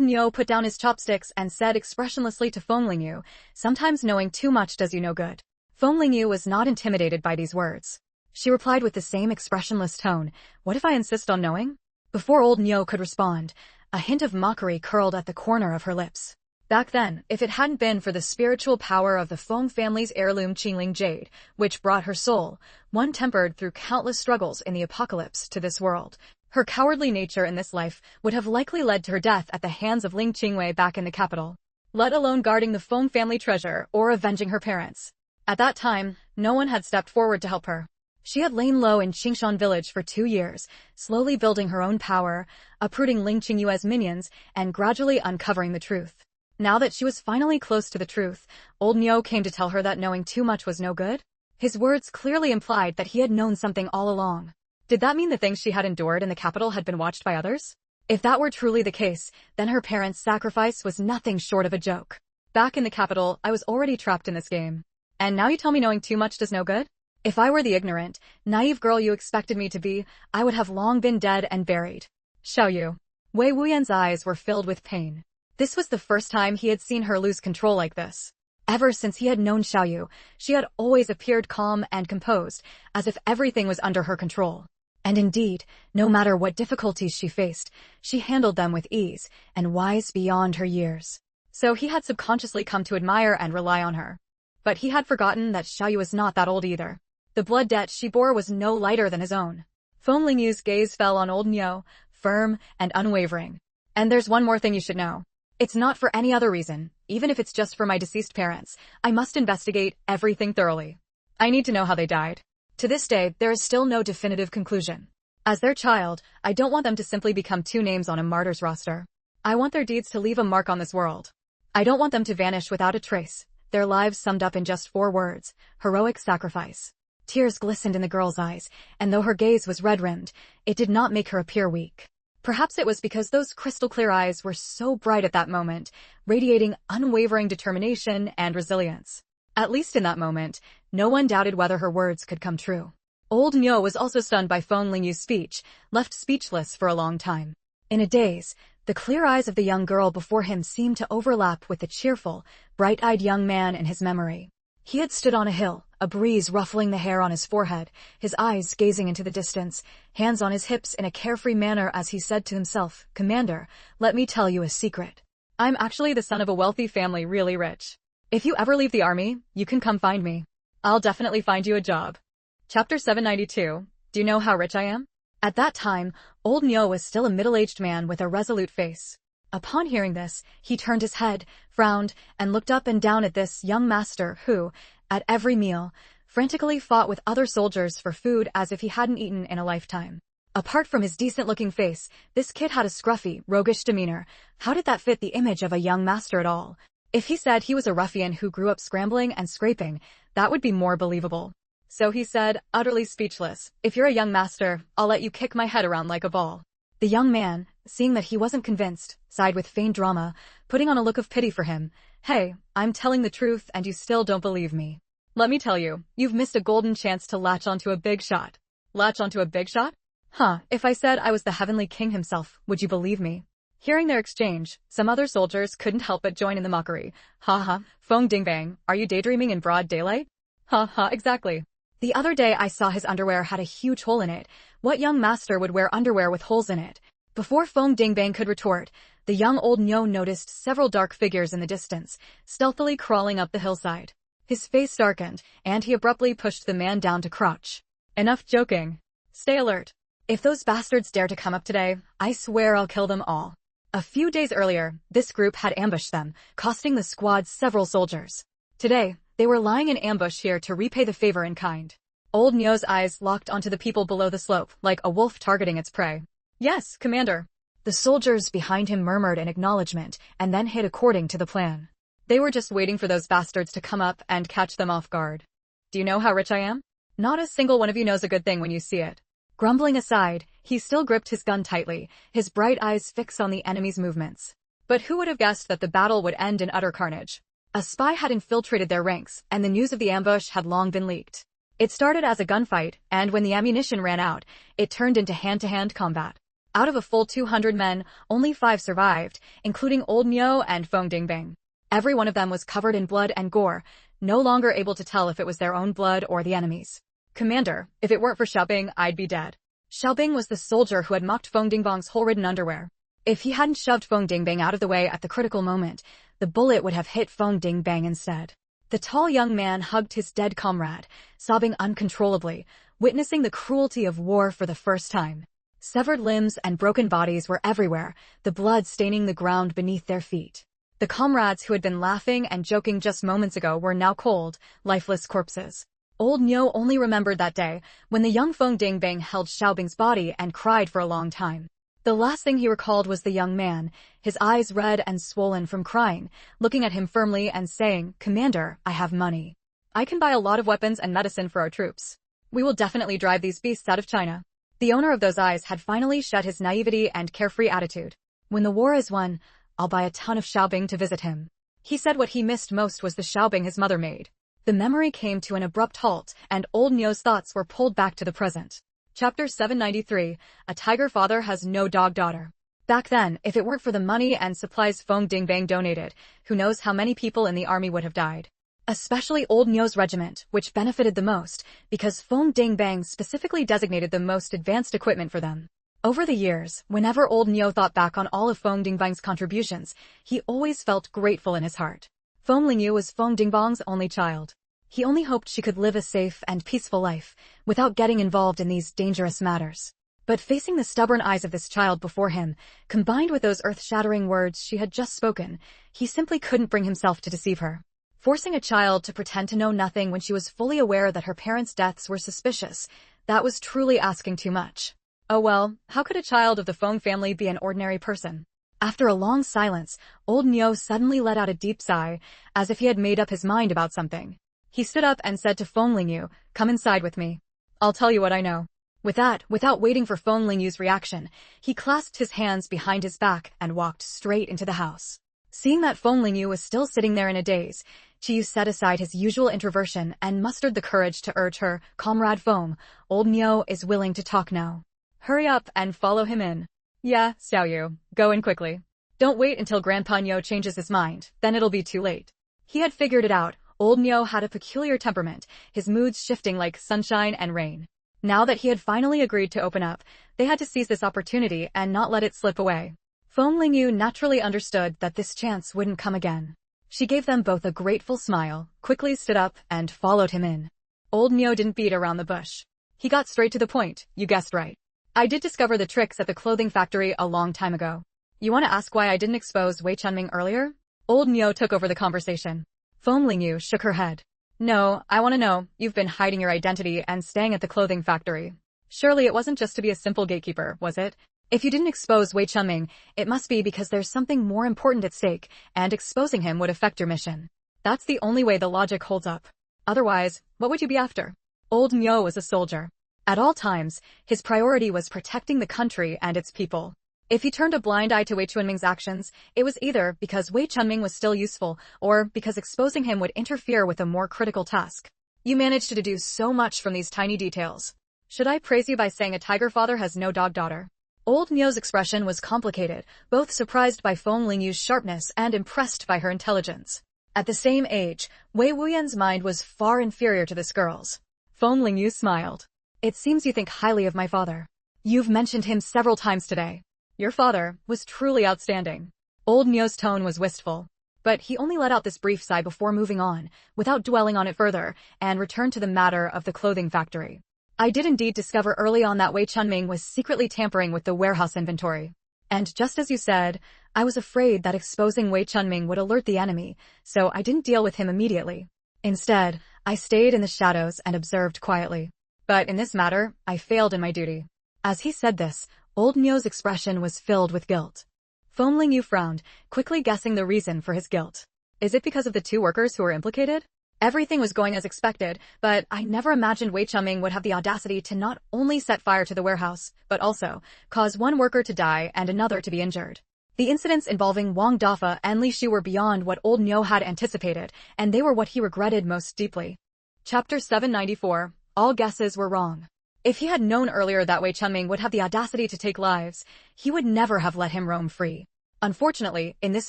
Nyo put down his chopsticks and said expressionlessly to Feng Lingyu, sometimes knowing too much does you no good. Feng Lingyu was not intimidated by these words. She replied with the same expressionless tone, what if I insist on knowing? Before old Nyo could respond, a hint of mockery curled at the corner of her lips. Back then, if it hadn't been for the spiritual power of the Feng family's heirloom Qingling Jade, which brought her soul, one tempered through countless struggles in the apocalypse to this world, her cowardly nature in this life would have likely led to her death at the hands of Ling Qingwei back in the capital, let alone guarding the Feng family treasure or avenging her parents. At that time, no one had stepped forward to help her. She had lain low in Qingshan village for 2 years, slowly building her own power, uprooting Lingyu minions, and gradually uncovering the truth. Now that she was finally close to the truth, old Nyo came to tell her that knowing too much was no good. His words clearly implied that he had known something all along. Did that mean the things she had endured in the capital had been watched by others? If that were truly the case, then her parents' sacrifice was nothing short of a joke. Back in the capital, I was already trapped in this game. And now you tell me knowing too much does no good? If I were the ignorant, naive girl you expected me to be, I would have long been dead and buried. Xiaoyu. Wei Wuyan's eyes were filled with pain. This was the first time he had seen her lose control like this. Ever since he had known Xiaoyu, she had always appeared calm and composed, as if everything was under her control. And indeed, no matter what difficulties she faced, she handled them with ease, and wise beyond her years. So he had subconsciously come to admire and rely on her. But he had forgotten that Xiaoyu was not that old either. The blood debt she bore was no lighter than his own. Feng Lingyu's gaze fell on old Nyo, firm and unwavering. And there's one more thing you should know. It's not for any other reason, even if it's just for my deceased parents. I must investigate everything thoroughly. I need to know how they died. To this day, there is still no definitive conclusion. As their child, I don't want them to simply become 2 names on a martyr's roster. I want their deeds to leave a mark on this world. I don't want them to vanish without a trace, their lives summed up in just 4 words: heroic sacrifice. Tears glistened in the girl's eyes, and though her gaze was red-rimmed, it did not make her appear weak. Perhaps it was because those crystal-clear eyes were so bright at that moment, radiating unwavering determination and resilience. At least in that moment, no one doubted whether her words could come true. Old Nyo was also stunned by Feng Lingyu's speech, left speechless for a long time. In a daze, the clear eyes of the young girl before him seemed to overlap with the cheerful, bright-eyed young man in his memory. He had stood on a hill, a breeze ruffling the hair on his forehead, his eyes gazing into the distance, hands on his hips in a carefree manner as he said to himself, "Commander, let me tell you a secret. I'm actually the son of a wealthy family, really rich. If you ever leave the army, you can come find me. I'll definitely find you a job." Chapter 792. Do you know how rich I am? At that time, old Nyo was still a middle-aged man with a resolute face. Upon hearing this, he turned his head, frowned, and looked up and down at this young master who, at every meal, frantically fought with other soldiers for food as if he hadn't eaten in a lifetime. Apart from his decent-looking face, this kid had a scruffy, roguish demeanor. How did that fit the image of a young master at all? If he said he was a ruffian who grew up scrambling and scraping, that would be more believable. So he said, utterly speechless, "If you're a young master, I'll let you kick my head around like a ball." The young man, seeing that he wasn't convinced, sighed with feigned drama, putting on a look of pity for him. "Hey, I'm telling the truth and you still don't believe me. Let me tell you, you've missed a golden chance to latch onto a big shot." Latch onto a big shot? Huh, if I said I was the heavenly king himself, would you believe me? Hearing their exchange, some other soldiers couldn't help but join in the mockery. "Ha ha, Feng Dingbang, are you daydreaming in broad daylight?" "Ha ha, exactly. The other day I saw his underwear had a huge hole in it. What young master would wear underwear with holes in it?" Before Feng Dingbang could retort, the young old Nyo noticed several dark figures in the distance, stealthily crawling up the hillside. His face darkened, and he abruptly pushed the man down to crouch. "Enough joking. Stay alert. If those bastards dare to come up today, I swear I'll kill them all." A few days earlier, this group had ambushed them, costing the squad several soldiers. Today, they were lying in ambush here to repay the favor in kind. Old Nyo's eyes locked onto the people below the slope, like a wolf targeting its prey. "Yes, Commander." The soldiers behind him murmured in acknowledgement, and then hit according to the plan. They were just waiting for those bastards to come up and catch them off guard. "Do you know how rich I am? Not a single one of you knows a good thing when you see it." Grumbling aside, he still gripped his gun tightly, his bright eyes fixed on the enemy's movements. But who would have guessed that the battle would end in utter carnage? A spy had infiltrated their ranks, and the news of the ambush had long been leaked. It started as a gunfight, and when the ammunition ran out, it turned into hand-to-hand combat. Out of a full 200 men, only 5 survived, including old Nyo and Feng Dingbang. Every one of them was covered in blood and gore, no longer able to tell if it was their own blood or the enemy's. "Commander, if it weren't for Xiaobing, I'd be dead." Xiaobing was the soldier who had mocked Feng Dingbang's hole-ridden underwear. If he hadn't shoved Feng Dingbang out of the way at the critical moment, the bullet would have hit Feng Dingbang instead. The tall young man hugged his dead comrade, sobbing uncontrollably, witnessing the cruelty of war for the first time. Severed limbs and broken bodies were everywhere, the blood staining the ground beneath their feet. The comrades who had been laughing and joking just moments ago were now cold, lifeless corpses. Old Niu only remembered that day, when the young Feng Dingbang held Xiaobing's body and cried for a long time. The last thing he recalled was the young man, his eyes red and swollen from crying, looking at him firmly and saying, "Commander, I have money. I can buy a lot of weapons and medicine for our troops. We will definitely drive these beasts out of China." The owner of those eyes had finally shed his naivety and carefree attitude. "When the war is won, I'll buy a ton of Xiaobing to visit him." He said what he missed most was the Xiaobing his mother made. The memory came to an abrupt halt, and Old Niu's thoughts were pulled back to the present. Chapter 793, A Tiger Father Has No Dog Daughter. Back then, if it weren't for the money and supplies Feng Dingbang donated, who knows how many people in the army would have died. Especially Old Niu's regiment, which benefited the most, because Feng Dingbang specifically designated the most advanced equipment for them. Over the years, whenever Old Niu thought back on all of Feng Dingbang's contributions, he always felt grateful in his heart. Feng Lingyu was Feng Dingbang's only child. He only hoped she could live a safe and peaceful life, without getting involved in these dangerous matters. But facing the stubborn eyes of this child before him, combined with those earth-shattering words she had just spoken, he simply couldn't bring himself to deceive her. Forcing a child to pretend to know nothing when she was fully aware that her parents' deaths were suspicious, that was truly asking too much. Oh well, how could a child of the Feng family be an ordinary person? After a long silence, Old Niu suddenly let out a deep sigh, as if he had made up his mind about something. He stood up and said to Feng Lingyu, "Come inside with me. I'll tell you what I know." With that, without waiting for Feng Lingyu's reaction, he clasped his hands behind his back and walked straight into the house. Seeing that Feng Lingyu was still sitting there in a daze, Qiyu set aside his usual introversion and mustered the courage to urge her, "Comrade Feng, Old Niu is willing to talk now. Hurry up and follow him in." "Yeah, Xiaoyu, go in quickly. Don't wait until Grandpa Niu changes his mind, then it'll be too late." He had figured it out. Old Niu had a peculiar temperament, his moods shifting like sunshine and rain. Now that he had finally agreed to open up, they had to seize this opportunity and not let it slip away. Feng Lingyu naturally understood that this chance wouldn't come again. She gave them both a grateful smile, quickly stood up, and followed him in. Old Niu didn't beat around the bush. He got straight to the point, "You guessed right. I did discover the tricks at the clothing factory a long time ago. You want to ask why I didn't expose Wei Chunming earlier?" Old Niu took over the conversation. Feng Lingyu shook her head. "No, I want to know, you've been hiding your identity and staying at the clothing factory. Surely it wasn't just to be a simple gatekeeper, was it? If you didn't expose Wei Chunming, it must be because there's something more important at stake, and exposing him would affect your mission. That's the only way the logic holds up. Otherwise, what would you be after?" Old Niu was a soldier. At all times, his priority was protecting the country and its people. If he turned a blind eye to Wei Chunming's actions, it was either because Wei Chunming was still useful, or because exposing him would interfere with a more critical task. "You managed to deduce so much from these tiny details. Should I praise you by saying a tiger father has no dog daughter?" Old Niu's expression was complicated, both surprised by Feng Lingyu's sharpness and impressed by her intelligence. At the same age, Wei Wuyan's mind was far inferior to this girl's. Feng Lingyu smiled. "It seems you think highly of my father. You've mentioned him several times today. Your father was truly outstanding." Old Niu's tone was wistful. But he only let out this brief sigh before moving on, without dwelling on it further, and returned to the matter of the clothing factory. "I did indeed discover early on that Wei Chunming was secretly tampering with the warehouse inventory. And just as you said, I was afraid that exposing Wei Chunming would alert the enemy, so I didn't deal with him immediately. Instead, I stayed in the shadows and observed quietly. But in this matter, I failed in my duty." As he said this, Old Niu's expression was filled with guilt. Feng Lingyu frowned, quickly guessing the reason for his guilt. "Is it because of the 2 workers who were implicated? Everything was going as expected, but I never imagined Wei Chunming would have the audacity to not only set fire to the warehouse, but also cause 1 worker to die and another to be injured." The incidents involving Wang Dafa and Li Shu were beyond what Old Niu had anticipated, and they were what he regretted most deeply. Chapter 794, All Guesses Were Wrong. If he had known earlier that Wei Chunming would have the audacity to take lives, he would never have let him roam free. Unfortunately, in this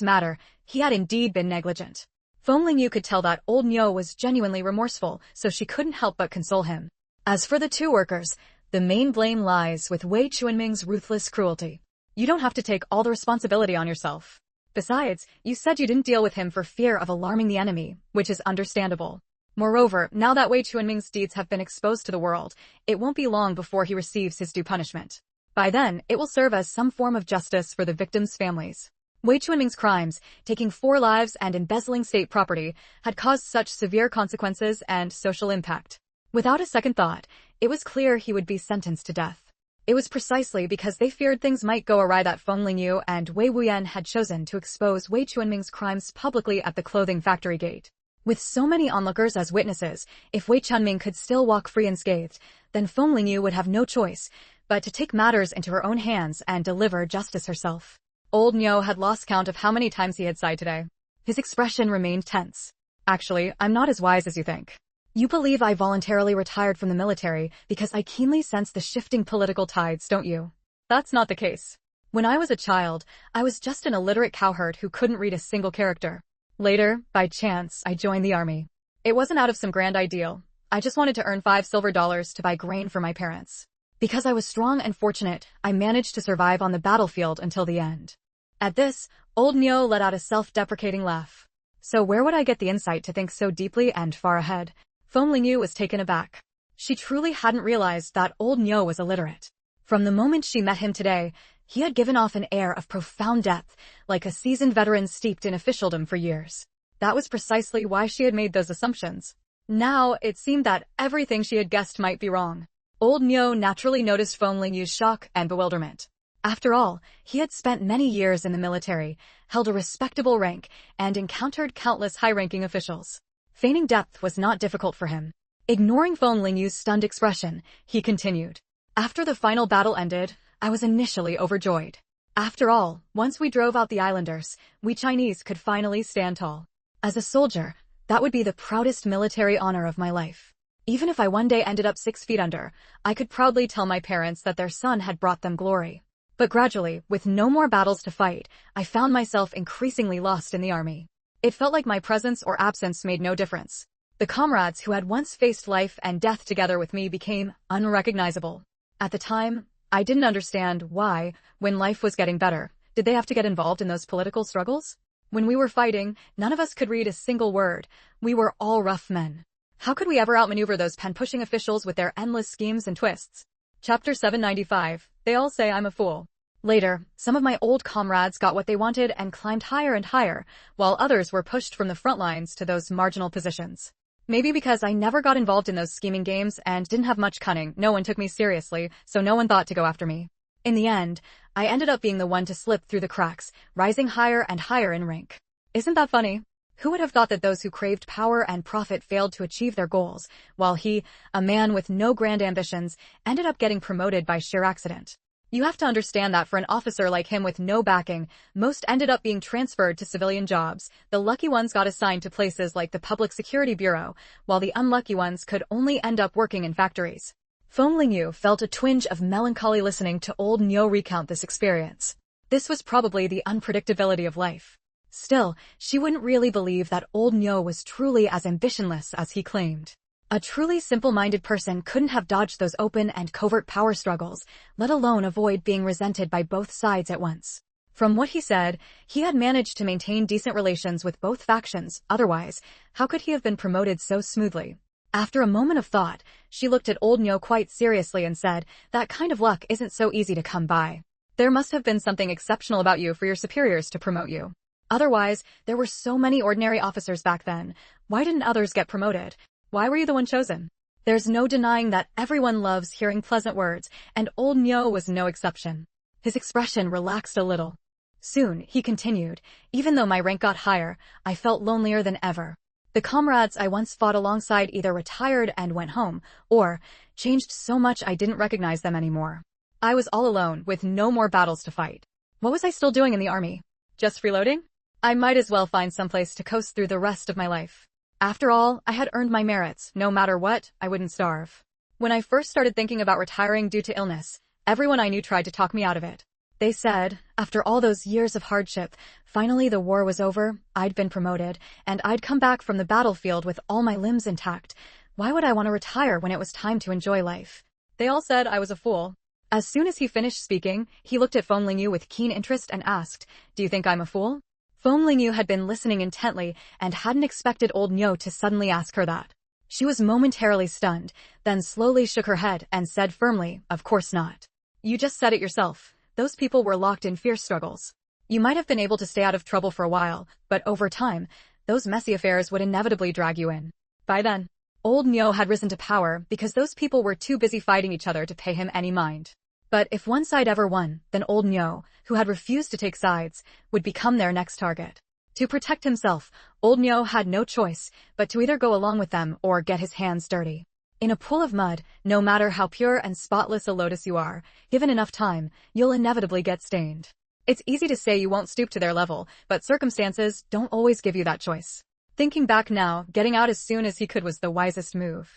matter, he had indeed been negligent. Feng Lingyu could tell that Old Niu was genuinely remorseful, so she couldn't help but console him. As for the 2 workers, the main blame lies with Wei Chunming's ruthless cruelty. You don't have to take all the responsibility on yourself. Besides, you said you didn't deal with him for fear of alarming the enemy, which is understandable. Moreover, now that Wei Chunming's deeds have been exposed to the world, it won't be long before he receives his due punishment. By then, it will serve as some form of justice for the victims' families. Wei Chunming's crimes, taking 4 lives and embezzling state property, had caused such severe consequences and social impact. Without a second thought, it was clear he would be sentenced to death. It was precisely because they feared things might go awry that Feng Lingyu and Wei Wuyan had chosen to expose Wei Chuanming's crimes publicly at the clothing factory gate. With so many onlookers as witnesses, if Wei Chuanming could still walk free unscathed, then Feng Lingyu would have no choice but to take matters into her own hands and deliver justice herself. Old Nyo had lost count of how many times he had sighed today. His expression remained tense. Actually, I'm not as wise as you think. You believe I voluntarily retired from the military because I keenly sense the shifting political tides, don't you? That's not the case. When I was a child, I was just an illiterate cowherd who couldn't read a single character. Later, by chance, I joined the army. It wasn't out of some grand ideal. I just wanted to earn $5 silver to buy grain for my parents. Because I was strong and fortunate, I managed to survive on the battlefield until the end. At this, old Nyo let out a self-deprecating laugh. So where would I get the insight to think so deeply and far ahead? Feng Lingyu was taken aback. She truly hadn't realized that old Nyo was illiterate. From the moment she met him today, he had given off an air of profound depth, like a seasoned veteran steeped in officialdom for years. That was precisely why she had made those assumptions. Now, it seemed that everything she had guessed might be wrong. Old Nyo naturally noticed Feng Lingyu's shock and bewilderment. After all, he had spent many years in the military, held a respectable rank, and encountered countless high-ranking officials. Feigning depth was not difficult for him. Ignoring Feng Lingyu's stunned expression, he continued. After the final battle ended, I was initially overjoyed. After all, once we drove out the islanders, we Chinese could finally stand tall. As a soldier, that would be the proudest military honor of my life. Even if I one day ended up 6 feet under, I could proudly tell my parents that their son had brought them glory. But gradually, with no more battles to fight, I found myself increasingly lost in the army. It felt like my presence or absence made no difference. The comrades who had once faced life and death together with me became unrecognizable. At the time, I didn't understand why, when life was getting better, did they have to get involved in those political struggles? When we were fighting, none of us could read a single word. We were all rough men. How could we ever outmaneuver those pen-pushing officials with their endless schemes and twists? Chapter 795. They all say I'm a fool. Later, some of my old comrades got what they wanted and climbed higher and higher, while others were pushed from the front lines to those marginal positions. Maybe because I never got involved in those scheming games and didn't have much cunning, no one took me seriously, so no one thought to go after me. In the end, I ended up being the one to slip through the cracks, rising higher and higher in rank. Isn't that funny? Who would have thought that those who craved power and profit failed to achieve their goals, while he, a man with no grand ambitions, ended up getting promoted by sheer accident? You have to understand that for an officer like him with no backing, most ended up being transferred to civilian jobs. The lucky ones got assigned to places like the Public Security Bureau, while the unlucky ones could only end up working in factories. Feng Lingyu felt a twinge of melancholy listening to old Nyo recount this experience. This was probably the unpredictability of life. Still, she wouldn't really believe that old Nyo was truly as ambitionless as he claimed. A truly simple-minded person couldn't have dodged those open and covert power struggles, let alone avoid being resented by both sides at once. From what he said, he had managed to maintain decent relations with both factions. Otherwise, how could he have been promoted so smoothly? After a moment of thought, she looked at old Nyo quite seriously and said, "That kind of luck isn't so easy to come by. There must have been something exceptional about you for your superiors to promote you. Otherwise, there were so many ordinary officers back then. Why didn't others get promoted? Why were you the one chosen?" There's no denying that everyone loves hearing pleasant words, and old Nyo was no exception. His expression relaxed a little. Soon, he continued, "Even though my rank got higher, I felt lonelier than ever. The comrades I once fought alongside either retired and went home, or changed so much I didn't recognize them anymore. I was all alone, with no more battles to fight. What was I still doing in the army? Just freeloading? I might as well find someplace to coast through the rest of my life. After all, I had earned my merits. No matter what, I wouldn't starve." When I first started thinking about retiring due to illness, everyone I knew tried to talk me out of it. They said, after all those years of hardship, finally the war was over, I'd been promoted, and I'd come back from the battlefield with all my limbs intact. Why would I want to retire when it was time to enjoy life? They all said I was a fool. As soon as he finished speaking, he looked at Feng Lingyu with keen interest and asked, "Do you think I'm a fool?" Feng Lingyu had been listening intently and hadn't expected old Nyo to suddenly ask her that. She was momentarily stunned, then slowly shook her head and said firmly, "Of course not. You just said it yourself. Those people were locked in fierce struggles. You might have been able to stay out of trouble for a while, but over time, those messy affairs would inevitably drag you in. By then, Old Nyo had risen to power because those people were too busy fighting each other to pay him any mind. But if one side ever won, then Old Nyo, who had refused to take sides, would become their next target. To protect himself, Old Nyo had no choice but to either go along with them or get his hands dirty. In a pool of mud, no matter how pure and spotless a lotus you are, given enough time, you'll inevitably get stained. It's easy to say you won't stoop to their level, but circumstances don't always give you that choice. Thinking back now, getting out as soon as he could was the wisest move.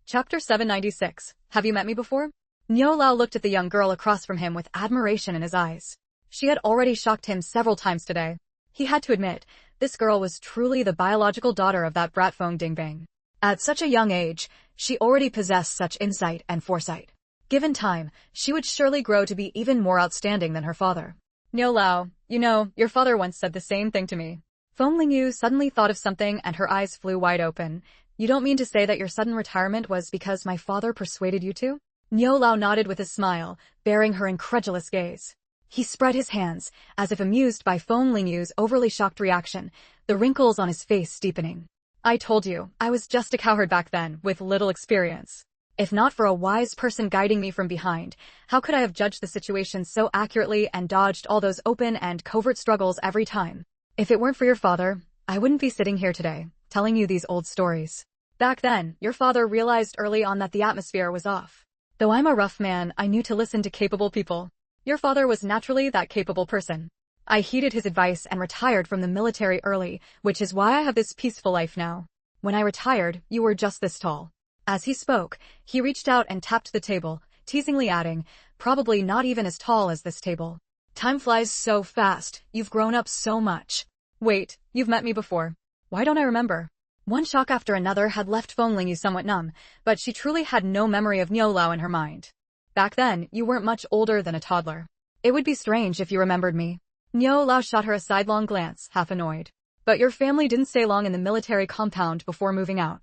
Chapter 796. Have you met me before? Nyo Lao looked at the young girl across from him with admiration in his eyes. She had already shocked him several times today. He had to admit, this girl was truly the biological daughter of that brat Feng Dingbang. At such a young age, she already possessed such insight and foresight. Given time, she would surely grow to be even more outstanding than her father. Nyo Lao, you know, your father once said the same thing to me. Feng Lingyu suddenly thought of something and her eyes flew wide open. You don't mean to say that your sudden retirement was because my father persuaded you to? Nyo Lao nodded with a smile, bearing her incredulous gaze. He spread his hands, as if amused by Feng Lingyu's overly shocked reaction, the wrinkles on his face deepening. I told you, I was just a coward back then, with little experience. If not for a wise person guiding me from behind, how could I have judged the situation so accurately and dodged all those open and covert struggles every time? If it weren't for your father, I wouldn't be sitting here today, telling you these old stories. Back then, your father realized early on that the atmosphere was off. Though I'm a rough man, I knew to listen to capable people. Your father was naturally that capable person. I heeded his advice and retired from the military early, which is why I have this peaceful life now. When I retired, you were just this tall. As he spoke, he reached out and tapped the table, teasingly adding, probably not even as tall as this table. Time flies so fast, you've grown up so much. Wait, you've met me before. Why don't I remember? One shock after another had left Feng Lingyu somewhat numb, but she truly had no memory of Nyo Lao in her mind. Back then, you weren't much older than a toddler. It would be strange if you remembered me. Nyo Lao shot her a sidelong glance, half annoyed. But your family didn't stay long in the military compound before moving out.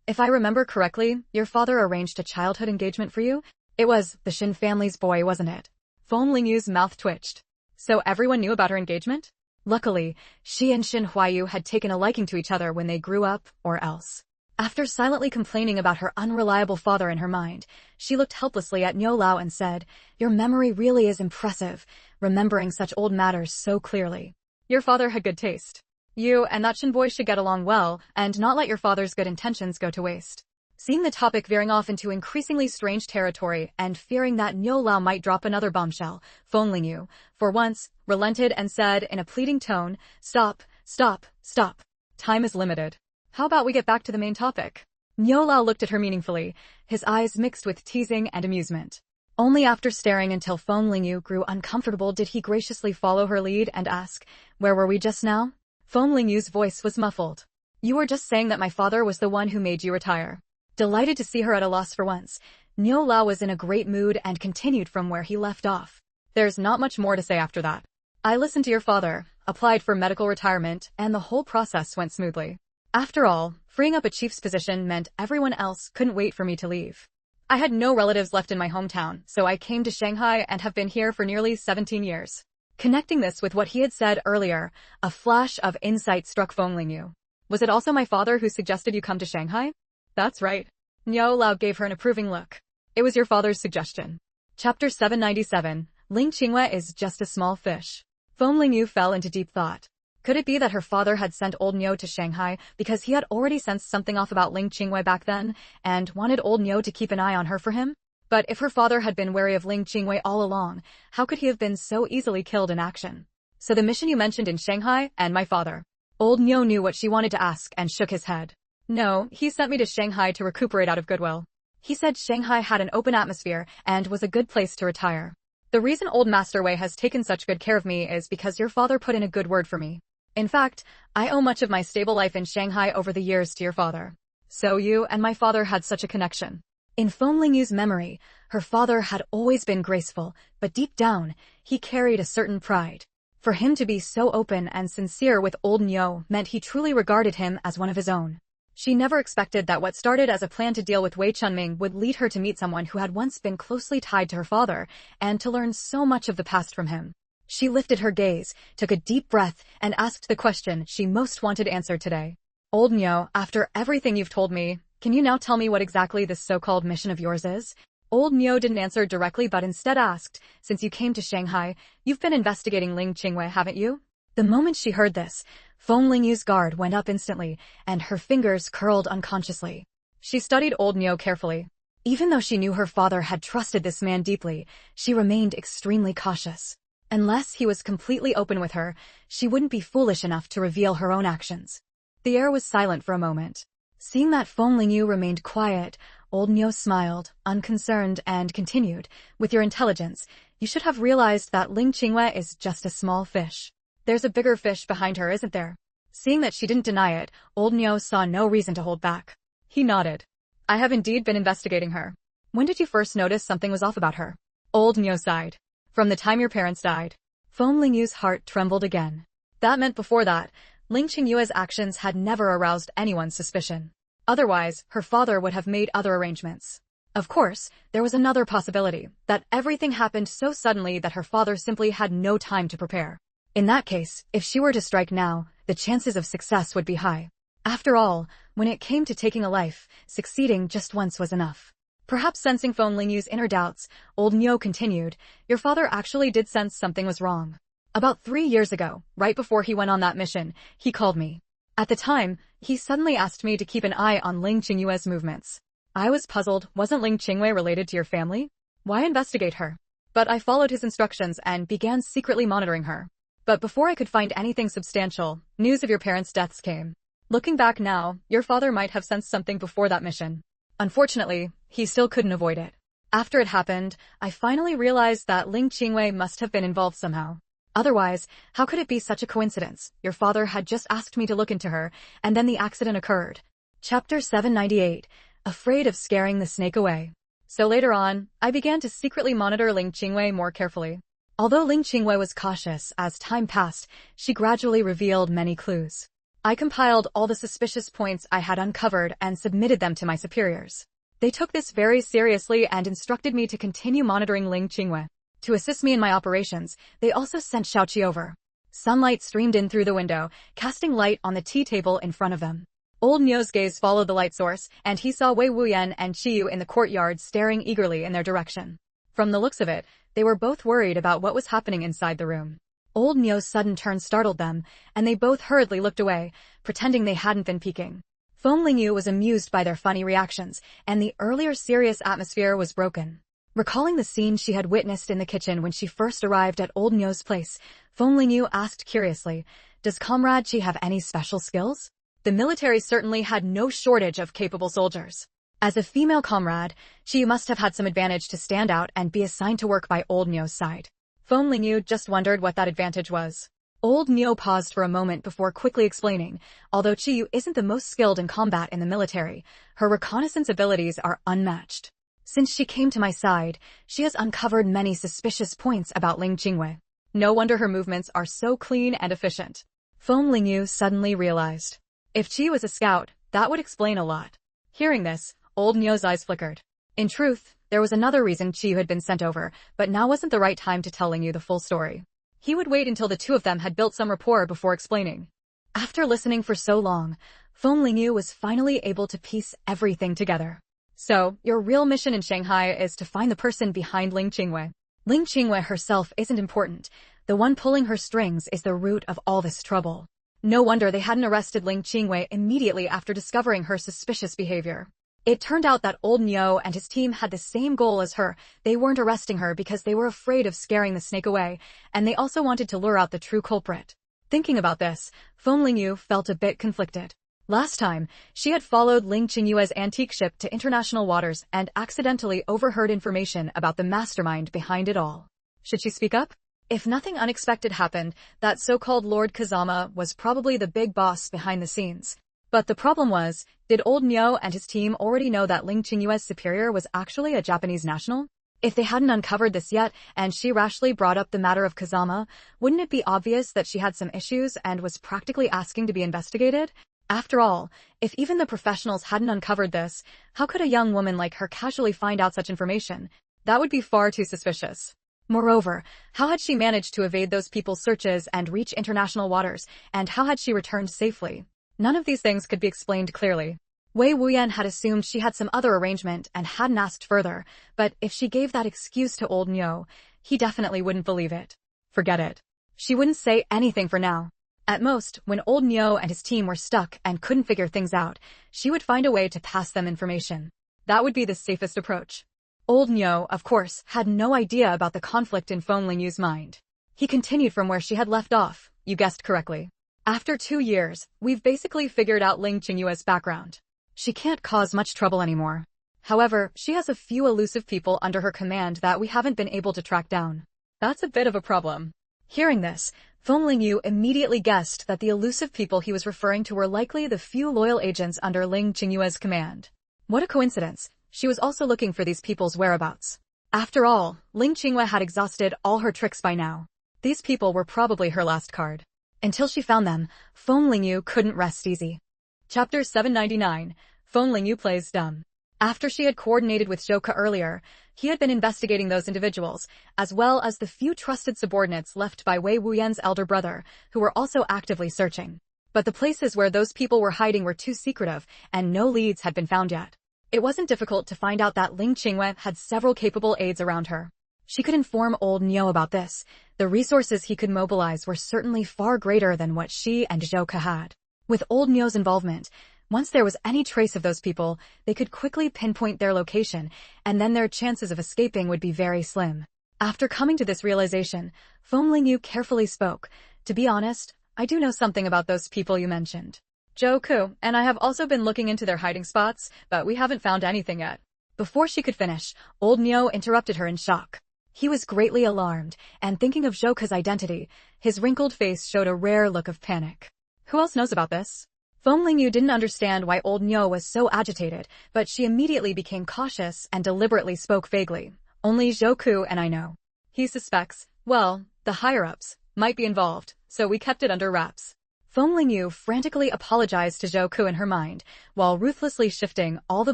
If I remember correctly, your father arranged a childhood engagement for you? It was the Shin family's boy, wasn't it? Feng Lingyu's mouth twitched. So everyone knew about her engagement? Luckily, she and Shin Huayu had taken a liking to each other when they grew up, or else. After silently complaining about her unreliable father in her mind, she looked helplessly at Nyo Lao and said, your memory really is impressive, remembering such old matters so clearly. Your father had good taste. You and that Shin boy should get along well, and not let your father's good intentions go to waste. Seeing the topic veering off into increasingly strange territory and fearing that Nyo Lao might drop another bombshell, Feng Lingyu, for once, relented and said in a pleading tone, stop, stop, stop. Time is limited. How about we get back to the main topic? Nyo Lao looked at her meaningfully, his eyes mixed with teasing and amusement. Only after staring until Feng Lingyu grew uncomfortable did he graciously follow her lead and ask, where were we just now? Feng Lingyu's voice was muffled. You were just saying that my father was the one who made you retire. Delighted to see her at a loss for once, Nyo Lao was in a great mood and continued from where he left off. There's not much more to say after that. I listened to your father, applied for medical retirement, and the whole process went smoothly. After all, freeing up a chief's position meant everyone else couldn't wait for me to leave. I had no relatives left in my hometown, so I came to Shanghai and have been here for nearly 17 years. Connecting this with what he had said earlier, a flash of insight struck Feng Lingyu. Was it also my father who suggested you come to Shanghai? That's right. Nyo Lao gave her an approving look. It was your father's suggestion. Chapter 797, Ling Qingwei is just a small fish. Feng Lingyu fell into deep thought. Could it be that her father had sent old Nyo to Shanghai because he had already sensed something off about Ling Qingwei back then, and wanted old Nyo to keep an eye on her for him? But if her father had been wary of Ling Qingwei all along, how could he have been so easily killed in action? So the mission you mentioned in Shanghai, and my father. Old Nyo knew what she wanted to ask and shook his head. No, he sent me to Shanghai to recuperate out of goodwill. He said Shanghai had an open atmosphere and was a good place to retire. The reason old Master Wei has taken such good care of me is because your father put in a good word for me. In fact, I owe much of my stable life in Shanghai over the years to your father. So you and my father had such a connection. In Feng Lingyu's memory, her father had always been graceful, but deep down, he carried a certain pride. For him to be so open and sincere with old Nyo meant he truly regarded him as one of his own. She never expected that what started as a plan to deal with Wei Chunming would lead her to meet someone who had once been closely tied to her father, and to learn so much of the past from him. She lifted her gaze, took a deep breath, and asked the question she most wanted answered today. Old Nyo, after everything you've told me, can you now tell me what exactly this so-called mission of yours is? Old Nyo didn't answer directly but instead asked, since you came to Shanghai, you've been investigating Ling Qingwei, haven't you? The moment she heard this, Feng Lingyu's guard went up instantly, and her fingers curled unconsciously. She studied Old Nyo carefully. Even though she knew her father had trusted this man deeply, she remained extremely cautious. Unless he was completely open with her, she wouldn't be foolish enough to reveal her own actions. The air was silent for a moment. Seeing that Feng Lingyu remained quiet, Old Nyo smiled, unconcerned, and continued, with your intelligence, you should have realized that Ling Qingwei is just a small fish. There's a bigger fish behind her, isn't there? Seeing that she didn't deny it, Old Nyo saw no reason to hold back. He nodded. I have indeed been investigating her. When did you first notice something was off about her? Old Nyo sighed. From the time your parents died. Feng Lingyu's heart trembled again. That meant before that, Ling Qingyue's actions had never aroused anyone's suspicion. Otherwise, her father would have made other arrangements. Of course, there was another possibility, that everything happened so suddenly that her father simply had no time to prepare. In that case, if she were to strike now, the chances of success would be high. After all, when it came to taking a life, succeeding just once was enough. Perhaps sensing Feng Lingyu's inner doubts, Old Nyo continued, your father actually did sense something was wrong. About 3 years ago, right before he went on that mission, he called me. At the time, he suddenly asked me to keep an eye on Ling Qingyue's movements. I was puzzled, wasn't Ling Qingwei related to your family? Why investigate her? But I followed his instructions and began secretly monitoring her. But before I could find anything substantial, news of your parents' deaths came. Looking back now, your father might have sensed something before that mission. Unfortunately, he still couldn't avoid it. After it happened, I finally realized that Ling Qingwei must have been involved somehow. Otherwise, how could it be such a coincidence? Your father had just asked me to look into her, and then the accident occurred. Chapter 798, Afraid of Scaring the Snake Away. So later on, I began to secretly monitor Ling Qingwei more carefully. Although Ling Qingwei was cautious, as time passed, she gradually revealed many clues. I compiled all the suspicious points I had uncovered and submitted them to my superiors. They took this very seriously and instructed me to continue monitoring Ling Qingwei. To assist me in my operations, they also sent Xiaoqi over. Sunlight streamed in through the window, casting light on the tea table in front of them. Old Nyo's gaze followed the light source, and he saw Wei Wuyan and Qiyu in the courtyard staring eagerly in their direction. From the looks of it, they were both worried about what was happening inside the room. Old Nyo's sudden turn startled them, and they both hurriedly looked away, pretending they hadn't been peeking. Feng Lingyu was amused by their funny reactions, and the earlier serious atmosphere was broken. Recalling the scene she had witnessed in the kitchen when she first arrived at Old Nyo's place, Feng Lingyu asked curiously, does Comrade Qi have any special skills? The military certainly had no shortage of capable soldiers. As a female comrade, Qi must have had some advantage to stand out and be assigned to work by Old Nyo's side. Feng Lingyu just wondered what that advantage was. Old Nyo paused for a moment before quickly explaining, although Qiyu isn't the most skilled in combat in the military, her reconnaissance abilities are unmatched. Since she came to my side, she has uncovered many suspicious points about Ling Qingwei. No wonder her movements are so clean and efficient. Feng Lingyu suddenly realized. If Qi was a scout, that would explain a lot. Hearing this, Old Nyo's eyes flickered. In truth, there was another reason Qiyu had been sent over, but now wasn't the right time to tell Lingyu the full story. He would wait until the two of them had built some rapport before explaining. After listening for so long, Feng Lingyu was finally able to piece everything together. So, your real mission in Shanghai is to find the person behind Ling Qingwei. Ling Qingwei herself isn't important. The one pulling her strings is the root of all this trouble. No wonder they hadn't arrested Ling Qingwei immediately after discovering her suspicious behavior. It turned out that Old Nyo and his team had the same goal as her. They weren't arresting her because they were afraid of scaring the snake away, and they also wanted to lure out the true culprit. Thinking about this, Feng Lingyu felt a bit conflicted. Last time, she had followed Ling Qingyue's antique ship to international waters and accidentally overheard information about the mastermind behind it all. Should she speak up? If nothing unexpected happened, that so-called Lord Kazama was probably the big boss behind the scenes. But the problem was, did Old Nyo and his team already know that Ling Qingyue's superior was actually a Japanese national? If they hadn't uncovered this yet, and she rashly brought up the matter of Kazama, wouldn't it be obvious that she had some issues and was practically asking to be investigated? After all, if even the professionals hadn't uncovered this, how could a young woman like her casually find out such information? That would be far too suspicious. Moreover, how had she managed to evade those people's searches and reach international waters, and how had she returned safely? None of these things could be explained clearly. Wei Wuyan had assumed she had some other arrangement and hadn't asked further, but if she gave that excuse to old Nyo, he definitely wouldn't believe it. Forget it. She wouldn't say anything for now. At most, when old Nyo and his team were stuck and couldn't figure things out, she would find a way to pass them information. That would be the safest approach. Old Nyo, of course, had no idea about the conflict in Feng Lingyu's mind. He continued from where she had left off. You guessed correctly. After 2 years, we've basically figured out Ling Qingyue's background. She can't cause much trouble anymore. However, she has a few elusive people under her command that we haven't been able to track down. That's a bit of a problem. Hearing this, Feng Lingyu immediately guessed that the elusive people he was referring to were likely the few loyal agents under Ling Qingyue's command. What a coincidence. She was also looking for these people's whereabouts. After all, Ling Qingyue had exhausted all her tricks by now. These people were probably her last card. Until she found them, Feng Lingyu couldn't rest easy. Chapter 799. Feng Lingyu plays dumb. After she had coordinated with Zhouke earlier, he had been investigating those individuals, as well as the few trusted subordinates left by Wei Wuyan's elder brother, who were also actively searching. But the places where those people were hiding were too secretive, and no leads had been found yet. It wasn't difficult to find out that Ling Qingyue had several capable aides around her. She could inform old Nyo about this. The resources he could mobilize were certainly far greater than what she and Zhouke had. With old Nyo's involvement, once there was any trace of those people, they could quickly pinpoint their location, and then their chances of escaping would be very slim. After coming to this realization, Feng Lingyu carefully spoke. To be honest, I do know something about those people you mentioned. Zhouke and I have also been looking into their hiding spots, but we haven't found anything yet. Before she could finish, old Nyo interrupted her in shock. He was greatly alarmed, and thinking of Zhouke's identity, his wrinkled face showed a rare look of panic. Who else knows about this? Feng Lingyu didn't understand why old Nyo was so agitated, but she immediately became cautious and deliberately spoke vaguely. Only Zhouke and I know. He suspects, well, the higher-ups, might be involved, so we kept it under wraps. Feng Lingyu frantically apologized to Zhouke in her mind, while ruthlessly shifting all the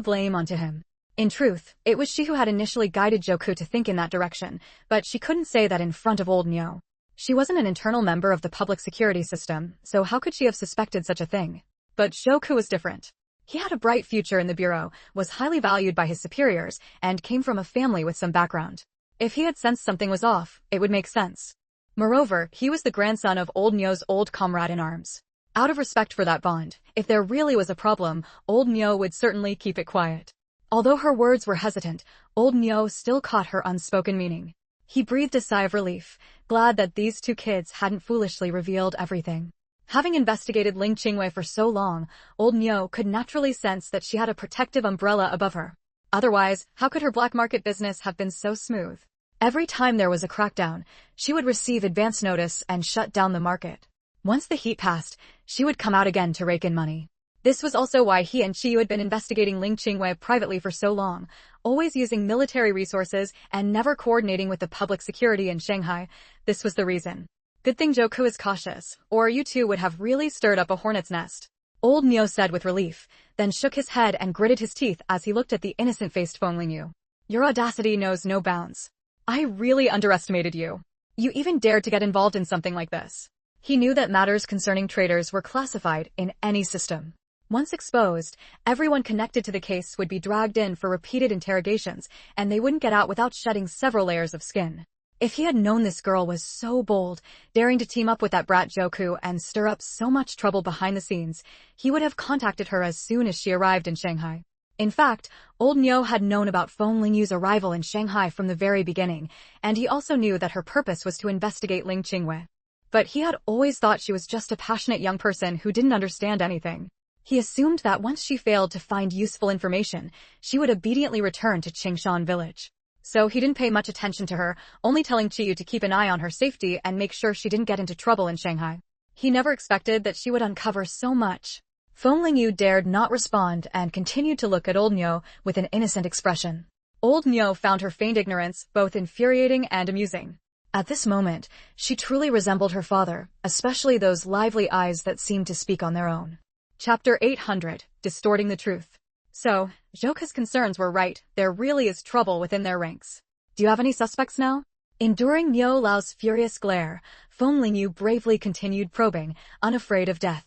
blame onto him. In truth, it was she who had initially guided Zhouke to think in that direction, but she couldn't say that in front of old Nyo. She wasn't an internal member of the public security system, so how could she have suspected such a thing? But Zhouke was different. He had a bright future in the bureau, was highly valued by his superiors, and came from a family with some background. If he had sensed something was off, it would make sense. Moreover, he was the grandson of old Nyo's old comrade in arms. Out of respect for that bond, if there really was a problem, old Nyo would certainly keep it quiet. Although her words were hesitant, old Nyo still caught her unspoken meaning. He breathed a sigh of relief, glad that these two kids hadn't foolishly revealed everything. Having investigated Ling Qingyue for so long, old Nyo could naturally sense that she had a protective umbrella above her. Otherwise, how could her black market business have been so smooth? Every time there was a crackdown, she would receive advance notice and shut down the market. Once the heat passed, she would come out again to rake in money. This was also why he and Chiyu had been investigating Ling Qingyue privately for so long, always using military resources and never coordinating with the public security in Shanghai. This was the reason. Good thing Zhouke is cautious, or you two would have really stirred up a hornet's nest. Old Nyo said with relief, then shook his head and gritted his teeth as he looked at the innocent-faced Feng Lingyu. Your audacity knows no bounds. I really underestimated you. You even dared to get involved in something like this. He knew that matters concerning traitors were classified in any system. Once exposed, everyone connected to the case would be dragged in for repeated interrogations, and they wouldn't get out without shedding several layers of skin. If he had known this girl was so bold, daring to team up with that brat Zhouke and stir up so much trouble behind the scenes, he would have contacted her as soon as she arrived in Shanghai. In fact, old Nyo had known about Feng Lingyu's arrival in Shanghai from the very beginning, and he also knew that her purpose was to investigate Ling Qingyue. But he had always thought she was just a passionate young person who didn't understand anything. He assumed that once she failed to find useful information, she would obediently return to Qingshan village. So he didn't pay much attention to her, only telling Chiyu to keep an eye on her safety and make sure she didn't get into trouble in Shanghai. He never expected that she would uncover so much. Feng Lingyu dared not respond and continued to look at old Nyo with an innocent expression. Old Nyo found her feigned ignorance both infuriating and amusing. At this moment, she truly resembled her father, especially those lively eyes that seemed to speak on their own. Chapter 800, Distorting the Truth. So, Zhouke's concerns were right, there really is trouble within their ranks. Do you have any suspects now? Enduring Niu Lao's furious glare, Feng Lingyu bravely continued probing, unafraid of death.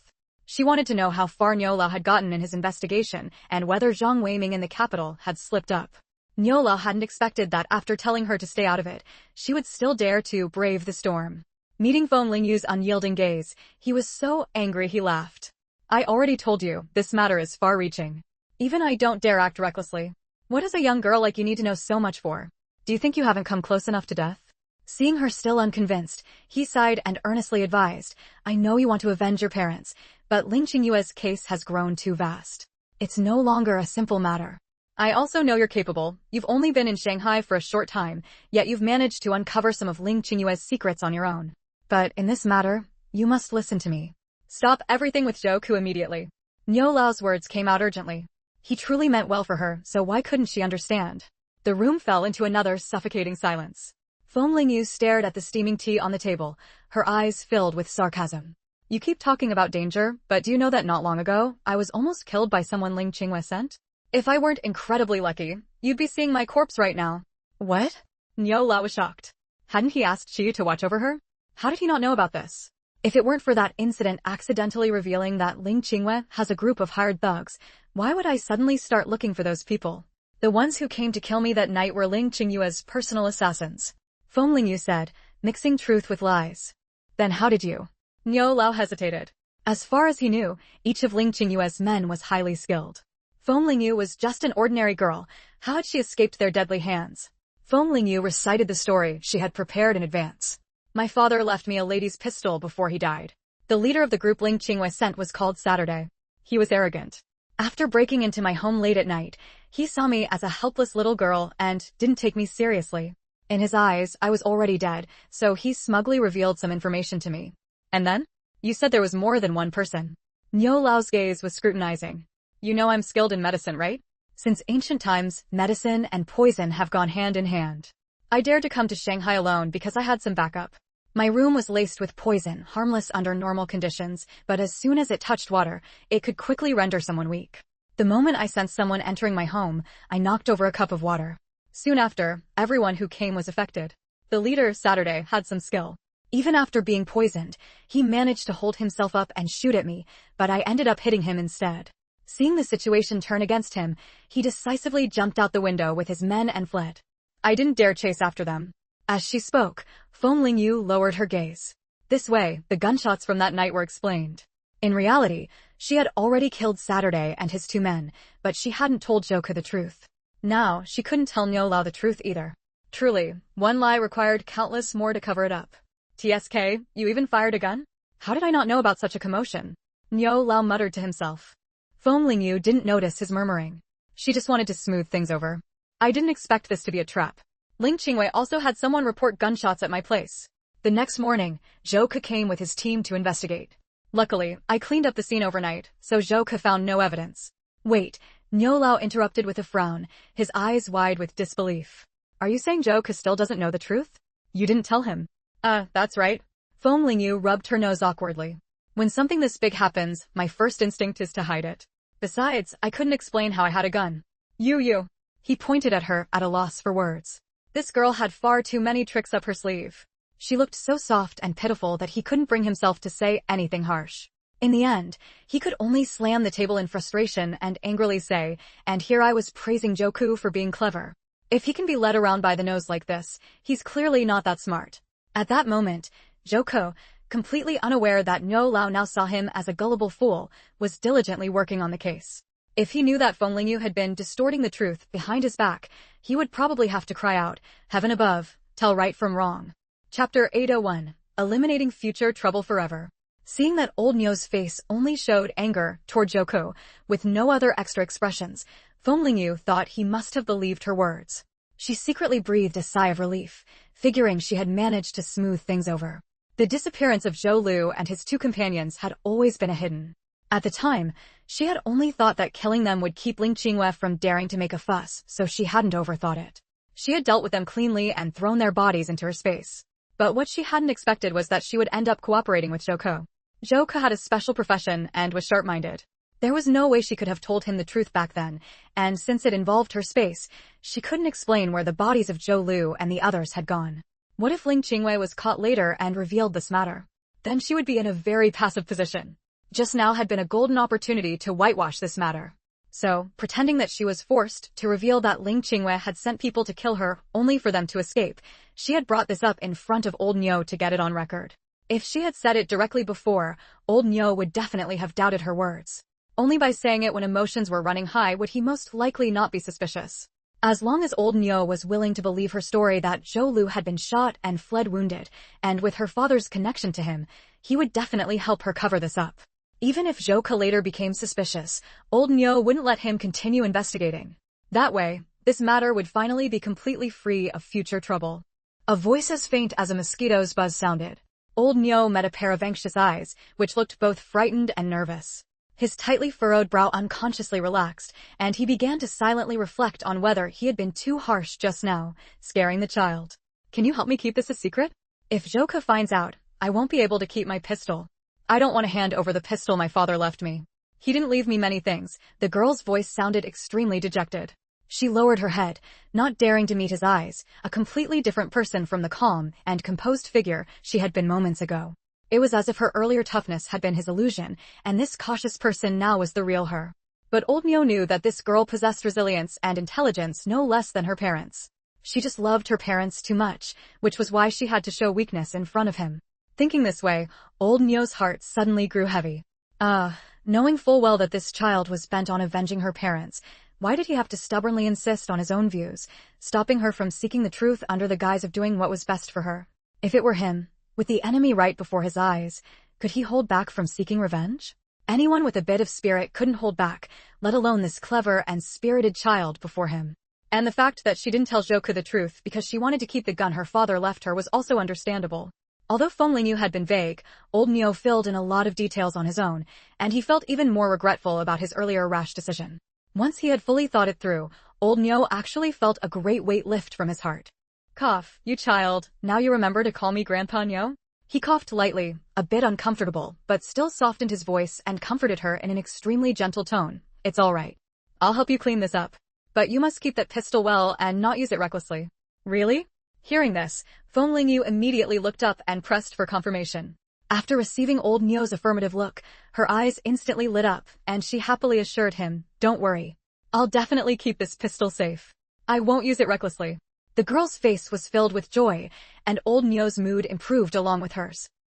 She wanted to know how far Niu Lao had gotten in his investigation and whether Zhang Weiming in the capital had slipped up. Niu Lao hadn't expected that after telling her to stay out of it, she would still dare to brave the storm. Meeting Feng Lingyu's unyielding gaze, he was so angry he laughed. I already told you, this matter is far-reaching. Even I don't dare act recklessly. What does a young girl like you need to know so much for? Do you think you haven't come close enough to death? Seeing her still unconvinced, he sighed and earnestly advised, I know you want to avenge your parents, but Ling Qingyue's case has grown too vast. It's no longer a simple matter. I also know you're capable. You've only been in Shanghai for a short time, yet you've managed to uncover some of Ling Qingyue's secrets on your own. But in this matter, you must listen to me. Stop everything with Zhou Ku immediately. Niu Lao's words came out urgently. He truly meant well for her, so why couldn't she understand? The room fell into another suffocating silence. Feng Lingyu stared at the steaming tea on the table, her eyes filled with sarcasm. You keep talking about danger, but do you know that not long ago, I was almost killed by someone Ling Qingyue sent? If I weren't incredibly lucky, you'd be seeing my corpse right now. What? Niu Lao was shocked. Hadn't he asked Qi to watch over her? How did he not know about this? If it weren't for that incident accidentally revealing that Ling Qingyue has a group of hired thugs, why would I suddenly start looking for those people? The ones who came to kill me that night were Ling Qingyue's personal assassins. Feng Lingyu said, mixing truth with lies. Then how did you? Niu Lao hesitated. As far as he knew, each of Ling Qingyue's men was highly skilled. Feng Lingyu was just an ordinary girl. How had she escaped their deadly hands? Feng Lingyu recited the story she had prepared in advance. My father left me a lady's pistol before he died. The leader of the group Ling Qingyue sent was called Saturday. He was arrogant. After breaking into my home late at night, he saw me as a helpless little girl and didn't take me seriously. In his eyes, I was already dead, so he smugly revealed some information to me. And then? You said there was more than one person. Niu Lao's gaze was scrutinizing. You know I'm skilled in medicine, right? Since ancient times, medicine and poison have gone hand in hand. I dared to come to Shanghai alone because I had some backup. My room was laced with poison, harmless under normal conditions, but as soon as it touched water, it could quickly render someone weak. The moment I sensed someone entering my home, I knocked over a cup of water. Soon after, everyone who came was affected. The leader, Saturday, had some skill. Even after being poisoned, he managed to hold himself up and shoot at me, but I ended up hitting him instead. Seeing the situation turn against him, he decisively jumped out the window with his men and fled. I didn't dare chase after them. As she spoke, Feng Lingyu lowered her gaze. This way, the gunshots from that night were explained. In reality, she had already killed Saturday and his two men, but she hadn't told Zhou Ku the truth. Now, she couldn't tell Niu Lao the truth either. Truly, one lie required countless more to cover it up. TSK, you even fired a gun? How did I not know about such a commotion? Niu Lao muttered to himself. Feng Lingyu didn't notice his murmuring. She just wanted to smooth things over. I didn't expect this to be a trap. Ling Qingyue also had someone report gunshots at my place. The next morning, Zhou Ku came with his team to investigate. Luckily, I cleaned up the scene overnight, so Zhou Ku found no evidence. Wait, Niu Lao interrupted with a frown, his eyes wide with disbelief. Are you saying Zhou Ku still doesn't know the truth? You didn't tell him. That's right. Feng Lingyu rubbed her nose awkwardly. When something this big happens, my first instinct is to hide it. Besides, I couldn't explain how I had a gun. You. He pointed at her, at a loss for words. This girl had far too many tricks up her sleeve. She looked so soft and pitiful that he couldn't bring himself to say anything harsh. In the end, he could only slam the table in frustration and angrily say, and here I was praising Zhou Ku for being clever. If he can be led around by the nose like this, he's clearly not that smart. At that moment, Zhou Ku, completely unaware that Niu Lao now saw him as a gullible fool, was diligently working on the case. If he knew that Feng Lingyu had been distorting the truth behind his back, he would probably have to cry out, heaven above, tell right from wrong. Chapter 801, Eliminating Future Trouble Forever. Seeing that old Niu's face only showed anger toward Zhou Ku, with no other extra expressions, Feng Lingyu thought he must have believed her words. She secretly breathed a sigh of relief, figuring she had managed to smooth things over. The disappearance of Zhou Lu and his two companions had always been a hidden. At the time, she had only thought that killing them would keep Ling Qingyue from daring to make a fuss, so she hadn't overthought it. She had dealt with them cleanly and thrown their bodies into her space. But what she hadn't expected was that she would end up cooperating with Zhou Ku. Zhou Ku had a special profession and was sharp-minded. There was no way she could have told him the truth back then, and since it involved her space, she couldn't explain where the bodies of Zhou Lu and the others had gone. What if Ling Qingyue was caught later and revealed this matter? Then she would be in a very passive position. Just now had been a golden opportunity to whitewash this matter. So, pretending that she was forced to reveal that Ling Qingwei had sent people to kill her only for them to escape, she had brought this up in front of old Niu to get it on record. If she had said it directly before, old Niu would definitely have doubted her words. Only by saying it when emotions were running high would he most likely not be suspicious. As long as old Niu was willing to believe her story that Zhou Lu had been shot and fled wounded, and with her father's connection to him, he would definitely help her cover this up. Even if Zhou Ke later became suspicious, old Niu wouldn't let him continue investigating. That way, this matter would finally be completely free of future trouble. A voice as faint as a mosquito's buzz sounded. Old Niu met a pair of anxious eyes, which looked both frightened and nervous. His tightly furrowed brow unconsciously relaxed, and he began to silently reflect on whether he had been too harsh just now, scaring the child. Can you help me keep this a secret? If Zhou Ke finds out, I won't be able to keep my pistol. I don't want to hand over the pistol my father left me. He didn't leave me many things. The girl's voice sounded extremely dejected. She lowered her head, not daring to meet his eyes, a completely different person from the calm and composed figure she had been moments ago. It was as if her earlier toughness had been his illusion, and this cautious person now was the real her. But old Niu knew that this girl possessed resilience and intelligence no less than her parents. She just loved her parents too much, which was why she had to show weakness in front of him. Thinking this way, old Niu's heart suddenly grew heavy. Knowing full well that this child was bent on avenging her parents, why did he have to stubbornly insist on his own views, stopping her from seeking the truth under the guise of doing what was best for her? If it were him, with the enemy right before his eyes, could he hold back from seeking revenge? Anyone with a bit of spirit couldn't hold back, let alone this clever and spirited child before him. And the fact that she didn't tell Zhou Ke the truth because she wanted to keep the gun her father left her was also understandable. Although Feng Lingyu had been vague, old Niu filled in a lot of details on his own, and he felt even more regretful about his earlier rash decision. Once he had fully thought it through, old Niu actually felt a great weight lift from his heart. Cough, you child, now you remember to call me Grandpa Niu? He coughed lightly, a bit uncomfortable, but still softened his voice and comforted her in an extremely gentle tone. It's all right. I'll help you clean this up. But you must keep that pistol well and not use it recklessly. Really? Hearing this, Feng Lingyu immediately looked up and pressed for confirmation. After receiving old Niu's affirmative look, her eyes instantly lit up, and she happily assured him, "Don't worry. I'll definitely keep this pistol safe. I won't use it recklessly." The girl's face was filled with joy, and old Niu's mood improved along with hers.